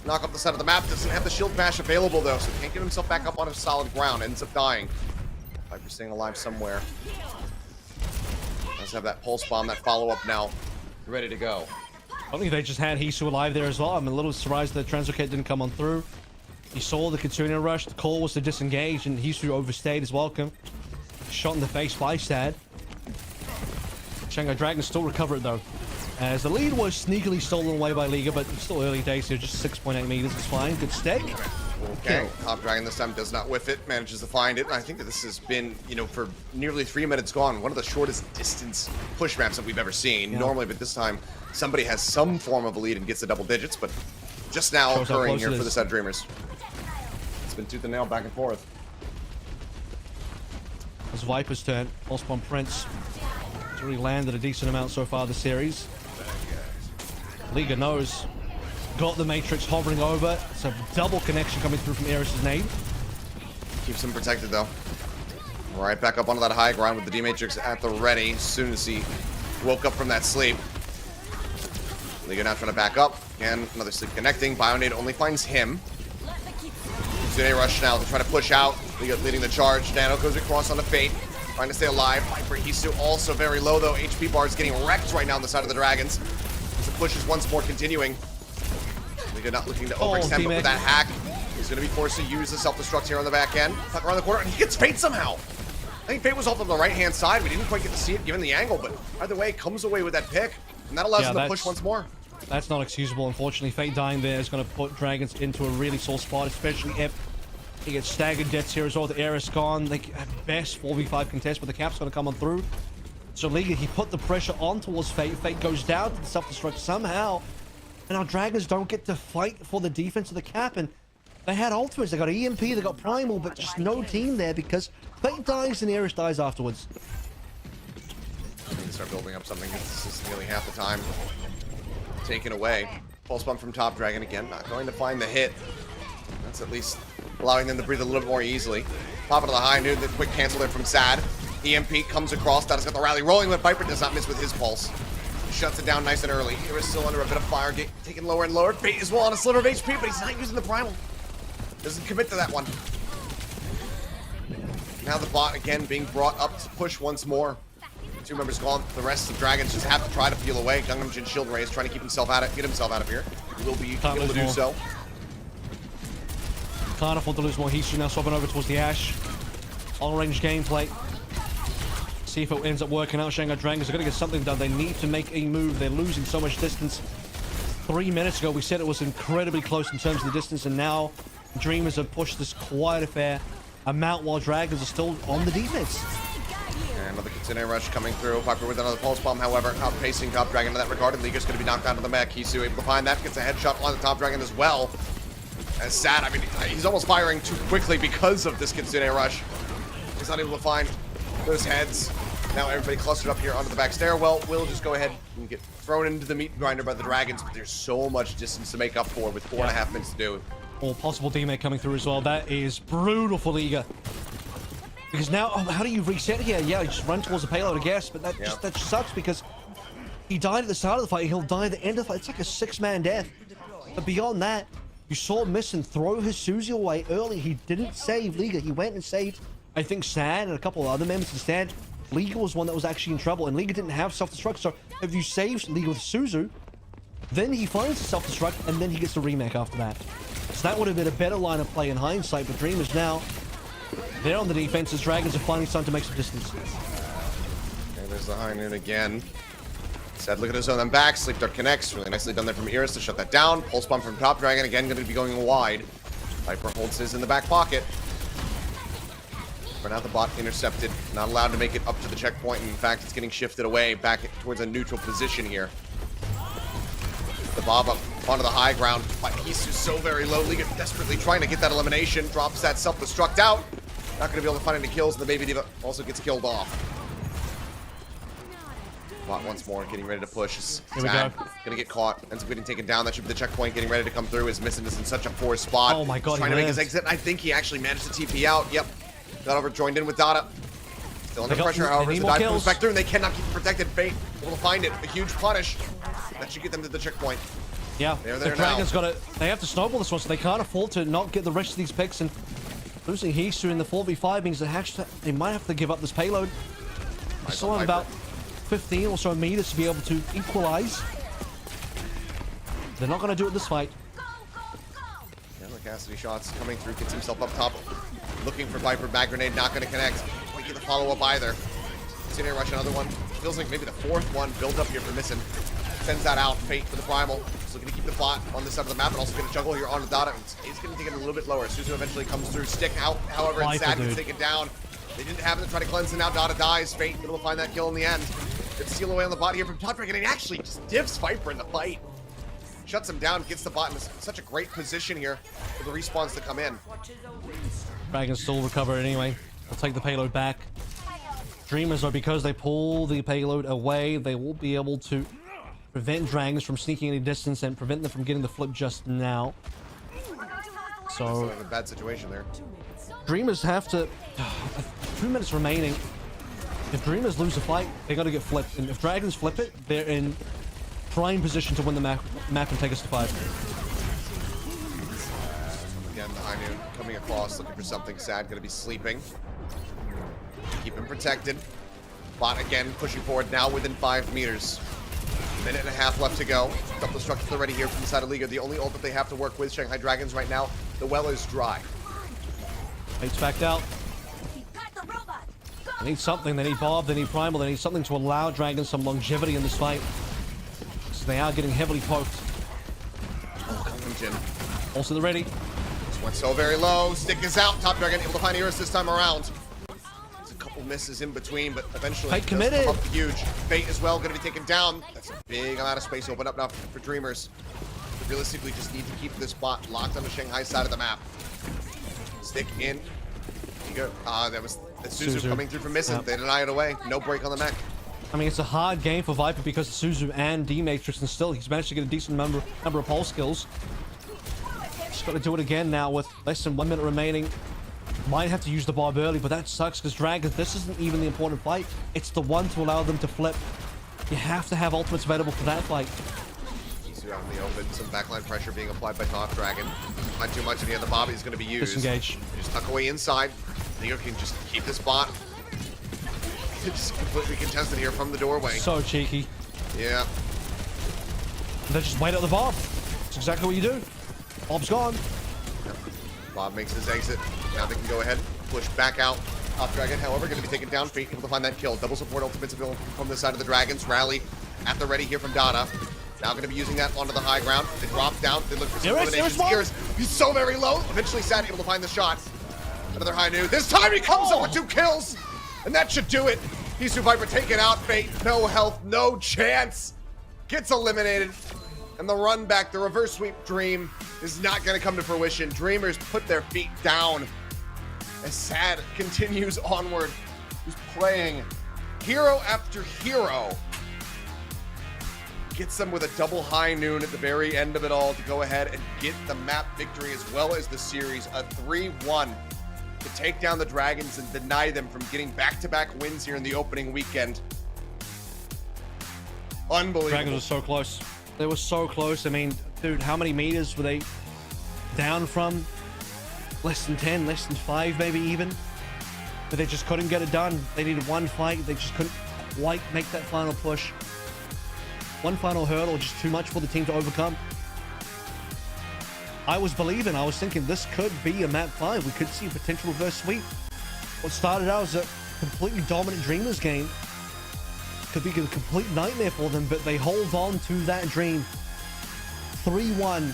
knock off the side of the map. Doesn't have the shield bash available, though, so can't get himself back up on a solid ground. Ends up dying. Viper staying alive somewhere. Does have that pulse bomb, that follow-up now. Ready to go. I think they just had Hisu alive there as well. I'm a little surprised that Translocator didn't come on through. He saw the Kitsune rush. The call was to disengage, and Hisu overstayed his welcome. Shot in the face by Sad. Shanghai Dragons still recover it, though. As the lead was sneakily stolen away by Liga, but it's still early days here. Just 6.8 meters. It's fine. Good stake. Okay, Top Dragon this time does not whiff it, manages to find it. And I think that this has been, you know, for nearly 3 minutes gone, one of the shortest distance push maps that we've ever seen. Normally, but this time, somebody has some form of a lead and gets the double digits, but just now occurring here for the Sad Dreamers. It's been tooth and nail back and forth. It's Viper's turn. Pulse Bomb Prince. He's already landed a decent amount so far this series. Liga knows. Got the Matrix hovering over. It's a double connection coming through from Eris's nade. Keeps him protected, though. Right back up onto that high ground with the D-Matrix at the ready as soon as he woke up from that sleep. Liga now trying to back up. Again, another sleep connecting. Bionade only finds him. Kitsune rush now to try to push out. Liga leading the charge. Nano goes across on the Fate. Trying to stay alive. Viper Hisu also very low, though. HP bar is getting wrecked right now on the side of the Dragons. As the push is once more continuing. Liga not looking to overextend, but with that hack, he's going to be forced to use the self-destruct here on the back end. Tuck around the corner, and he gets Fate somehow. I think Fate was off on the right-hand side. We didn't quite get to see it given the angle, but either way, comes away with that pick. And that allows him to push once more. That's not excusable, unfortunately. Fate dying there is going to put Dragons into a really sore spot, especially if he gets staggered deaths here as well. The Eris gone. They at best 4v5 contest, but the cap's going to come on through. So Liga, he put the pressure on towards Fate. Fate goes down to the self-destruct somehow. And our Dragons don't get to fight for the defense of the cap. And they had ultimates. They got EMP, they got Primal, but just no team there because Fate dies and Eris dies afterwards. We need to start building up something. This is nearly half the time taken away. Pulse bump from Top Dragon again. Not going to find the hit. That's at least allowing them to breathe a little bit more easily. Pop it to the high noon. The quick cancel there from Sad. EMP comes across. That has got the rally rolling, but Viper does not miss with his pulse. Shuts it down nice and early. Eris still under a bit of fire. Taken lower and lower. Fate is well on a sliver of HP, but he's not using the Primal. Doesn't commit to that one. Now the bot again being brought up to push once more. 2 members gone. The rest of the Dragons just have to try to peel away. Gangnam Jin Shield Ray is trying to keep himself out of, get himself out of here. He will be able to do so. Can't afford to lose more. Hisu now swapping over towards the Ash. All-range gameplay. See if it ends up working out. Shanghai Dragons are going to get something done. They need to make a move. They're losing so much distance. 3 minutes ago, we said it was incredibly close in terms of the distance, and now Dreamers have pushed this quite a fair amount while Dragons are still on the defense. And another Kitsune rush coming through. Viper with another pulse bomb, however, outpacing Top Dragon in that regard. And Liga's going to be knocked down to the mech. Hisu able to find that. Gets a headshot on the Top Dragon as well. As Sad, I mean, he's almost firing too quickly because of this Kitsune rush. He's not able to find those heads. Now everybody clustered up here onto the back stairwell. Will just go ahead and get thrown into the meat grinder by the Dragons, but there's so much distance to make up for with 4.5 minutes to do. Or possible D-Mate coming through as well. That is brutal for Liga. Because now, how do you reset here? Yeah, you just run towards the payload, I guess, but that just sucks because he died at the start of the fight. He'll die at the end of the fight. It's like a 6-man death. But beyond that, you saw Misson throw his Suzy away early. He didn't save Liga. He went and saved, I think, Sad and a couple of other members instead. Liga was one that was actually in trouble, and Liga didn't have self-destruct. So if you saved Liga with Suzu, then he finds the self-destruct, and then he gets the remake after that. So that would have been a better line of play in hindsight, but Dreamers now, they're on the defense as Dragons are finally starting to make some distance. Okay, there's the high noon again. Sad look at his own then back. Sleep Dart connects. Really nicely done there from Eris to shut that down. Pulse bomb from Top Dragon. Again, going to be going wide. Viper holds his in the back pocket. For now, the bot intercepted. Not allowed to make it up to the checkpoint. In fact, it's getting shifted away back towards a neutral position here. The Bob up onto the high ground. He's so very low. Liga desperately trying to get that elimination. Drops that self-destruct out. Not going to be able to find any kills. And the Baby Diva also gets killed off. Bot once more, getting ready to push. Here we go. Gonna get caught. Ends up getting taken down. That should be the checkpoint. Getting ready to come through. Is missing this in such a poor spot. Oh my god, trying to make his exit. I think he actually managed to TP out. Yep. Got over, joined in with Dada. Still under pressure, however, as the dive comes back through, and they cannot keep him protected. Fate able to find it. A huge punish. That should get them to the checkpoint. Yeah, They're the there Dragon's now. got to. They have to snowball this one, so they can't afford to not get the rest of these picks. And losing Hisu in the 4v5 means they might have to give up this payload. They still have about 15 or so meters to be able to equalize. They're not going to do it this fight. Yeah, the Cassidy shots coming through, gets himself up top, looking for Viper. Back grenade not going to connect. Can't get the follow-up either. Senior rush another one. Feels like maybe the fourth one build up here for Missing. Sends that out. Fate for the primal. So going to keep the bot on this side of the map, and also going to juggle here onto Dada. He's going to take it a little bit lower. Suzu eventually comes through. Stick out, however, and Sad gets taken down. They didn't have it to try to cleanse, and now Dada dies. Fate able to find that kill in the end. Gets steal away on the bot here from Top Dragon, and he actually just diffs Viper in the fight. Shuts him down, gets the bot in such a great position here for the respawns to come in. Dragon still recover anyway. They'll take the payload back. Dreamers are, because they pull the payload away, they will be able to prevent Dragons from sneaking any distance and prevent them from getting the flip just now. So a bad situation there. Dreamers have to 2 minutes remaining. If Dreamers lose the fight, they got to get flipped, and if Dragons flip it, they're in prime position to win the map and take us to 5. Again, the High Noon coming across, looking for something. Sad, gonna be sleeping. Keep him protected. Bot again pushing forward, now within 5 meters. Minute and a half left to go. Double destructive already here from the side of Liga. The only ult that they have to work with, Shanghai Dragons right now, the well is dry. Fate's backed out. They need something. They need Bob. They need Primal. They need something to allow Dragons some longevity in this fight. So they are getting heavily poked. Oh, come from Jin. Also the ready. This went so very low. Stick is out. Top Dragon able to find Eris this time around. There's a couple misses in between, but eventually Fate committed. Come up huge. Fate as well going to be taken down. That's a big amount of space open up now for Dreamers. But realistically, just need to keep this bot locked on the Shanghai side of the map. Stick in. That was Suzu coming through from Missing. Yep. They deny it away. No break on the mech. I mean, it's a hard game for Viper because of Suzu and D-Matrix, and still he's managed to get a decent number of pulse kills. Just got to do it again now with less than 1 minute remaining. Might have to use the Bob early, but that sucks because Dragons, this isn't even the important fight. It's the one to allow them to flip. You have to have ultimates available for that fight. Suzu out in the open. Some backline pressure being applied by Top Dragon. Not too much in the end. The Bobby is going to be used. Disengage. Just tuck away inside. Leo can just keep this bot. It's completely contested here from the doorway. So cheeky. Yeah. They just wait at the Bob. That's exactly what you do. Bob's gone. Yep. Bob makes his exit. Now they can go ahead, push back out. Top Dragon, however, going to be taken down. Fate able to find that kill. Double support ultimates available from the side of the Dragons. Rally at the ready here from Dada. Now going to be using that onto the high ground. They drop down. They look for some eliminations. He's so very low. Eventually, Sad able to find the shot. Another High Noon. This time he comes up with 2 kills. And that should do it. Hisu Viper taken out. Fate, no health, no chance. Gets eliminated. And the run back, the reverse sweep dream is not going to come to fruition. Dreamers put their feet down as Sad continues onward. He's playing hero after hero. Gets them with a double High Noon at the very end of it all to go ahead and get the map victory as well as the series. A 3-1 to take down the Dragons and deny them from getting back-to-back wins here in the opening weekend. Unbelievable. Dragons were so close. They were so close. I mean, dude, how many meters were they down from? Less than 10, less than 5 maybe even. But they just couldn't get it done. They needed one fight. They just couldn't quite make that final push. One final hurdle, just too much for the team to overcome. I was believing, I was thinking this could be a map 5. We could see a potential reverse sweep. What started out as a completely dominant Dreamers game could be a complete nightmare for them, but they hold on to that dream. 3-1.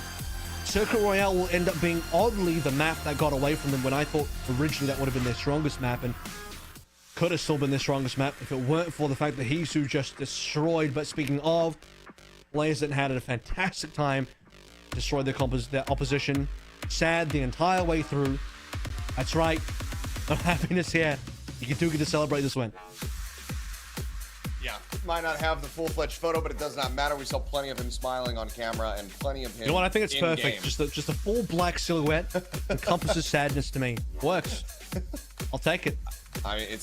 Circuit Royale will end up being oddly the map that got away from them when I thought originally that would have been their strongest map, and could have still been their strongest map if it weren't for the fact that Hisu just destroyed. But speaking of, players that had a fantastic time destroyed their opposition. Sad the entire way through. That's right. No happiness here. You do get to celebrate this win. Yeah, might not have the full-fledged photo, but it does not matter. We saw plenty of him smiling on camera and plenty of him. You know what? I think it's perfect. game. Just a full black silhouette encompasses sadness to me. Works. I'll take it. I mean,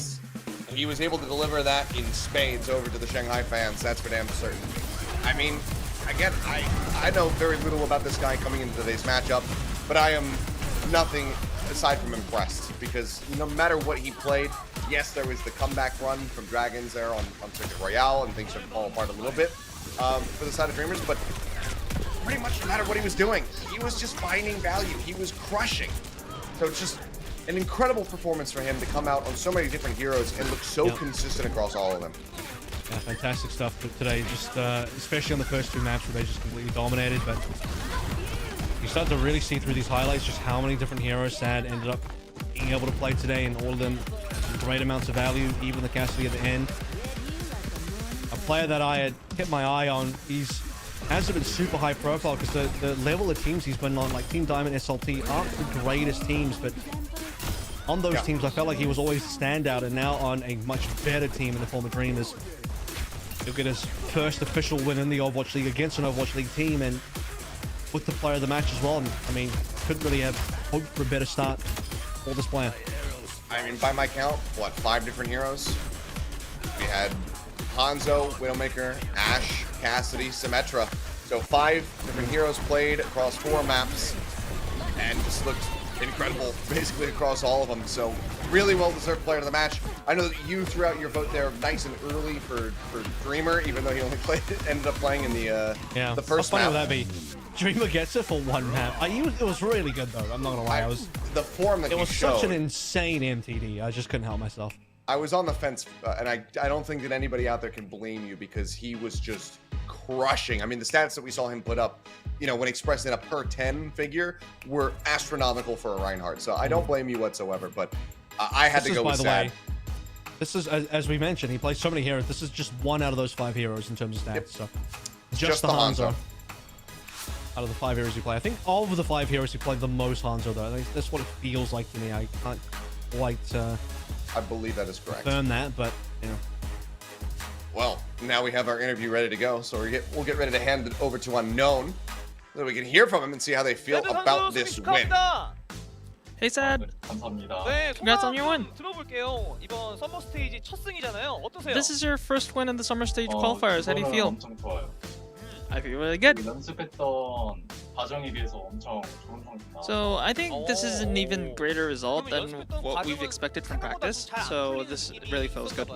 he was able to deliver that in spades over to the Shanghai fans. That's for damn certain. I mean, again, I know very little about this guy coming into today's matchup, but I am nothing aside from impressed because no matter what he played, yes, there was the comeback run from Dragons there on Circuit Royale, and things started to fall apart a little bit for the side of Dreamers, but pretty much no matter what he was doing, he was just finding value. He was crushing. So it's just an incredible performance for him to come out on so many different heroes and look so consistent across all of them. Yeah, fantastic stuff today, just especially on the first two maps where they just completely dominated, but you start to really see through these highlights just how many different heroes Sad ended up being able to play today, and all of them great amounts of value, even the Cassidy at the end. A player that I had kept my eye on, hasn't been super high profile because the level of teams he's been on, like Team Diamond, SLT, aren't the greatest teams, but on those teams I felt like he was always a standout, and now on a much better team in the form of Dreamers, he'll get his first official win in the Overwatch League against an Overwatch League team, and with the player of the match as well. And, I mean, couldn't really have hoped for a better start for this player. I mean, by my count, what, 5 different heroes? We had Hanzo, Widowmaker, Ashe, Cassidy, Symmetra. So 5 different heroes played across 4 maps, and just looked incredible basically across all of them. So really well-deserved player of the match. I know that you threw out your vote there nice and early for Dreamer, even though he only ended up playing in the first How funny map. would that be? Dreamer gets it for 1 map. It was really good though. I'm not gonna lie. The form that it he was showed, such an insane MTD. I just couldn't help myself. I was on the fence, and I don't think that anybody out there can blame you because he was just crushing. I mean, the stats that we saw him put up, you know, when expressed in a per 10 figure, were astronomical for a Reinhardt. So I don't blame you whatsoever, but I had to go with Sad. This is, as we mentioned, he plays so many heroes. This is just 1 out of those 5 heroes in terms of stats. So just the Hanzo out of the 5 heroes you play. I think all of the 5 heroes you play the most Hanzo though. That's what it feels like to me. I can't quite I believe that is correct. confirm that, but you know. Well, now we have our interview ready to go, so we'll get ready to hand it over to Unknown so that we can hear from him and see how they feel about this win. Hey, Sad. 네, Congrats on your win. 들어볼게요. 이번 서머 스테이지 첫 승이잖아요. 어떠세요? This is your first win in the Summer Stage Qualifiers. How do you feel? I feel really good. So I think this is an even greater result than what we've expected from practice. So this really feels good.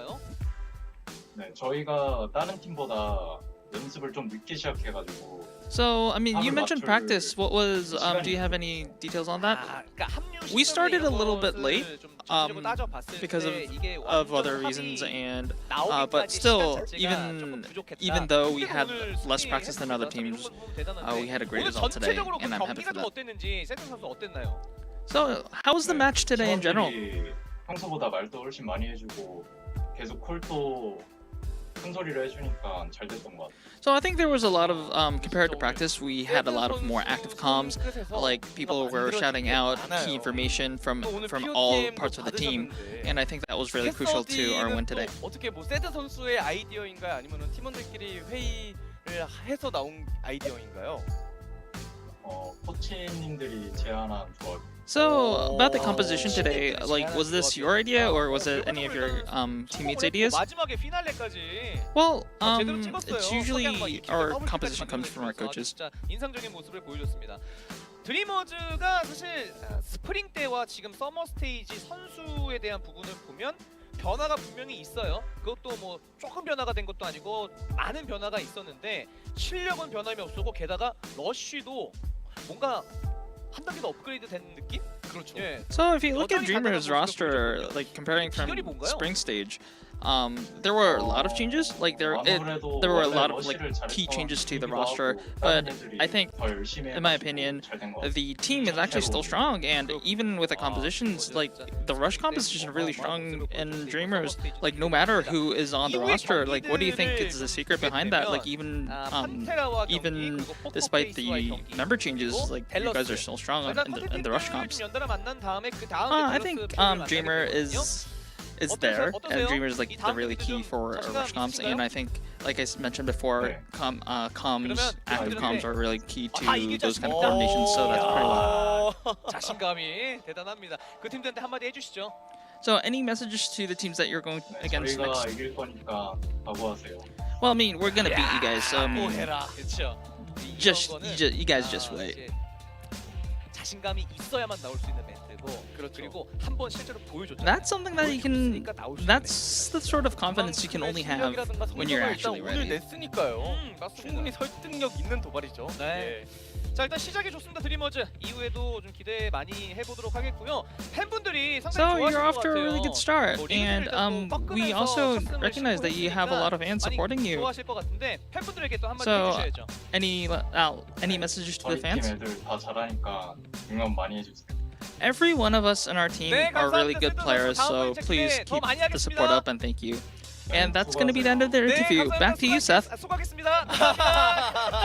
네, 저희가 다른 팀보다 연습을 좀 늦게 시작해가지고. So, I mean, you mentioned practice. What was, do you have any details on that? We started a little bit late because of other reasons, and but still, even though we had less practice than other teams, we had a great result today, and I'm happy for that. So, how was the match today in general? 평소보다 말도 훨씬 많이 해주고 계속 콜도 큰 소리로 해주니까 잘 됐던 것 같아요. So I think there was a lot of, compared to practice, we had a lot of more active comms, like people were shouting out key information from all parts of the team, and I think that was really crucial to our win today. 어떻게 뭐 세드 선수의 아이디어인가요? 아니면은 팀원들끼리 회의를 해서 나온 아이디어인가요? 코치님들이 제안한 조합. So about the composition today, like, was this your idea or was it any of your teammates' ideas? 마지막에 피날레까지. Well, it's usually our composition comes from our coaches. 진짜 인상적인 모습을 보여줬습니다. 드리머즈가 사실 스프링 때와 지금 서머 스테이지 선수에 대한 부분을 보면 변화가 분명히 있어요. 그것도 뭐 조금 변화가 된 것도 아니고 많은 변화가 있었는데 실력은 변함이 없었고 게다가 러쉬도 뭔가 한 단계 더 업그레이드 된 느낌? 그렇죠. 예. So if you look at Dreamer's roster, like comparing from Spring Stage, there were a lot of changes. Like there were a lot of like key changes to the roster, but I think, in my opinion, the team is actually still strong. And even with the compositions, like the rush composition is really strong in Dreamers. Like no matter who is on the roster, like what do you think is the secret behind that? Like even despite the member changes, like you guys are still strong in the rush comps. I think Dreamer is there, and Dreamer is like the really key for rush comps, and I think, like I mentioned before, active comms are really key to those kind of coordinations, so that's pretty well. 자신감이 대단합니다. 그 팀들한테 한마디 해주시죠. So any messages to the teams that you're going against next? 저희가 이길 거니까 각오하세요. Well, I mean, we're gonna beat you guys, so I mean, 그렇죠. you guys just wait. 자신감이 있어야만 나올 수 있는 멘트고, 그리고 한번 실제로 보여줬죠. That's something that you can. That's the sort of confidence you can only have when you're actually 오늘 ready. 냈으니까요. 충분히 설득력 있는 도발이죠. 네. 자, 일단 시작이 좋습니다. 드리머즈 이후에도 좀 기대 많이 해보도록 하겠고요. 팬분들이 So 상당히 you're 좋아하실 off 것 to a really 같아요. good start, 뭐 and 리그를 we 일단 also 첫 승을 recognize that you have a lot of fans 많이 supporting you. 좋아하실 것 같은데 팬분들에게 또 한마디 So 해주셔야죠. any messages to the 저희 팀 fans? 애들 다 잘하니까 응원 많이 해주세요. Every one of us in our team 네, are really 감사합니다. good players, so 다음 please 더 keep 많이 the support 하겠습니다. up and thank you. And that's going to be the end of the 네, interview. 감사합니다. Back to you, Seth. 수고하겠습니다.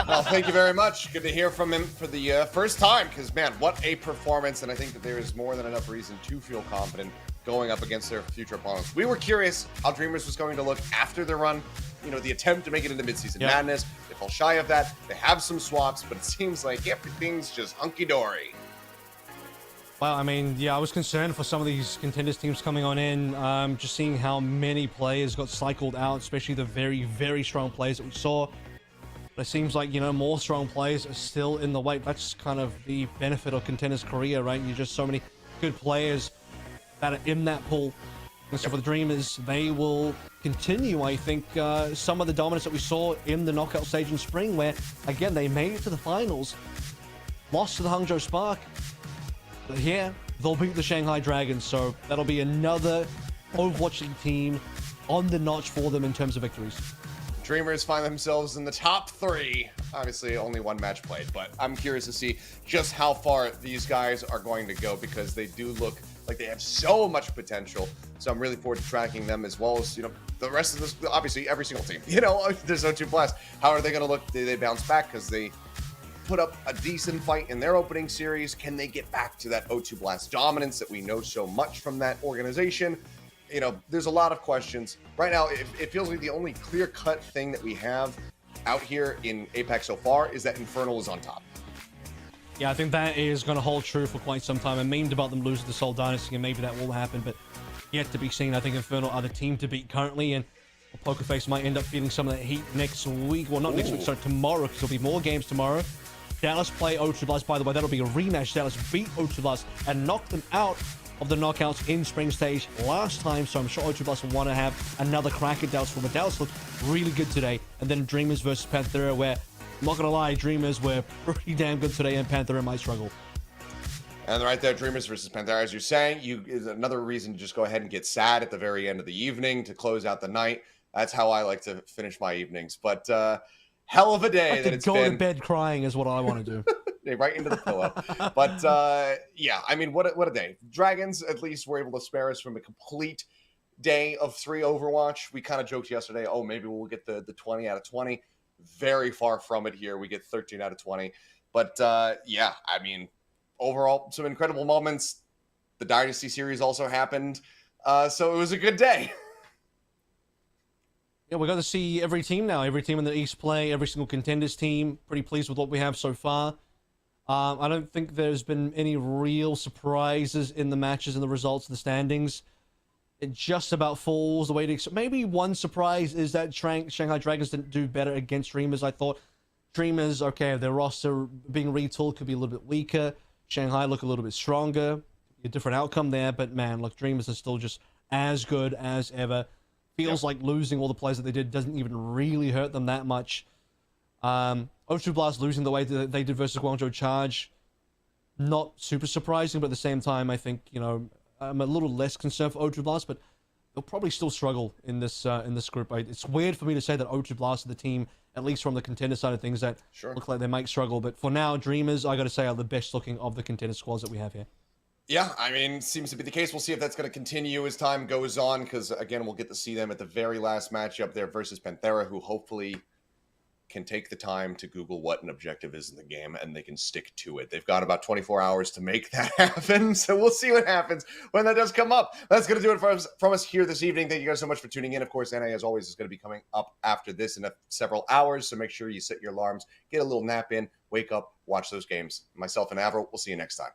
Well, thank you very much. Good to hear from him for the first time, because, man, what a performance. And I think that there is more than enough reason to feel confident going up against their future opponents. We were curious how Dreamers was going to look after the run, the attempt to make it into midseason madness. They fall shy of that. They have some swaps, but it seems like everything's just hunky-dory. Well, I mean, yeah, I was concerned for some of these contenders teams coming on in, just seeing how many players got cycled out, especially the very, very strong players that we saw. But it seems like, more strong players are still in the wait. That's kind of the benefit of Contenders Korea, right? You're just so many good players that are in that pool. And so for the Dreamers, they will continue, I think, some of the dominance that we saw in the knockout stage in spring, where, again, they made it to the finals, lost to the Hangzhou Spark. But here, they'll beat the Shanghai Dragons, so that'll be another Overwatch League team on the notch for them in terms of victories. Dreamers find themselves in the top 3. Obviously, only one match played, but I'm curious to see just how far these guys are going to go, because they do look like they have so much potential. So I'm really forward to tracking them, as well as, the rest of this, obviously every single team. There's O2 Blast. How are they going to look? Do they bounce back because they put up a decent fight in their opening series? Can they get back to that O2 Blast dominance that we know so much from that organization? There's a lot of questions. Right now, it feels like the only clear-cut thing that we have out here in APAC so far is that Infernal is on top. Yeah, I think that is going to hold true for quite some time. I memed about them losing the Seoul Dynasty, and maybe that will happen, but yet to be seen. I think Infernal are the team to beat currently, and Pokerface might end up feeling some of that heat next week. Well, not next week, sorry, tomorrow, because there'll be more games tomorrow. Dallas play O2 Blast, by the way. That'll be a rematch. Dallas beat O2 Blast and knocked them out of the knockouts in spring stage last time, so I'm sure O2 Blast will want to have another crack at Dallas. But Dallas looked really good today. And then Dreamers versus Panthera, where, I'm not going to lie, Dreamers were pretty damn good today, and Panthera might struggle. And right there, Dreamers versus Panthera, as you're saying, is another reason to just go ahead and get sad at the very end of the evening to close out the night. That's how I like to finish my evenings. But hell of a day that it's been. Go to bed crying is what I want to do. Right into the pillow. But yeah, I mean, what a day. Dragons at least were able to spare us from a complete day of 3 Overwatch. We kind of joked yesterday, oh, maybe we'll get the 20 out of 20. Very far from it here. We get 13 out of 20. But yeah, I mean, overall, some incredible moments. The Dynasty series also happened. So it was a good day. Yeah, we got to see every team now. Every team in the East play, every single Contenders team. Pretty pleased with what we have so far. I don't think there's been any real surprises in the matches and the results of the standings. It just about falls the way to... Maybe one surprise is that Shanghai Dragons didn't do better against Dreamers. I thought Dreamers, okay, their roster being retooled could be a little bit weaker. Shanghai look a little bit stronger. A different outcome there, but man, look, Dreamers are still just as good as ever. Feels like losing all the players that they did doesn't even really hurt them that much. O2 Blast losing the way that they did versus Guangzhou Charge, not super surprising, but at the same time, I think, I'm a little less concerned for O2 Blast, but they'll probably still struggle in this group. It's weird for me to say that O2 Blast are the team, at least from the contender side of things, that look like they might struggle. But for now, Dreamers, I got to say, are the best looking of the contender squads that we have here. Yeah, I mean, seems to be the case. We'll see if that's going to continue as time goes on, because, again, we'll get to see them at the very last matchup there versus Panthera, who hopefully can take the time to Google what an objective is in the game, and they can stick to it. They've got about 24 hours to make that happen, so we'll see what happens when that does come up. That's going to do it from us here this evening. Thank you guys so much for tuning in. Of course, NA, as always, is going to be coming up after this in several hours, so make sure you set your alarms, get a little nap in, wake up, watch those games. Myself and Avril, we'll see you next time.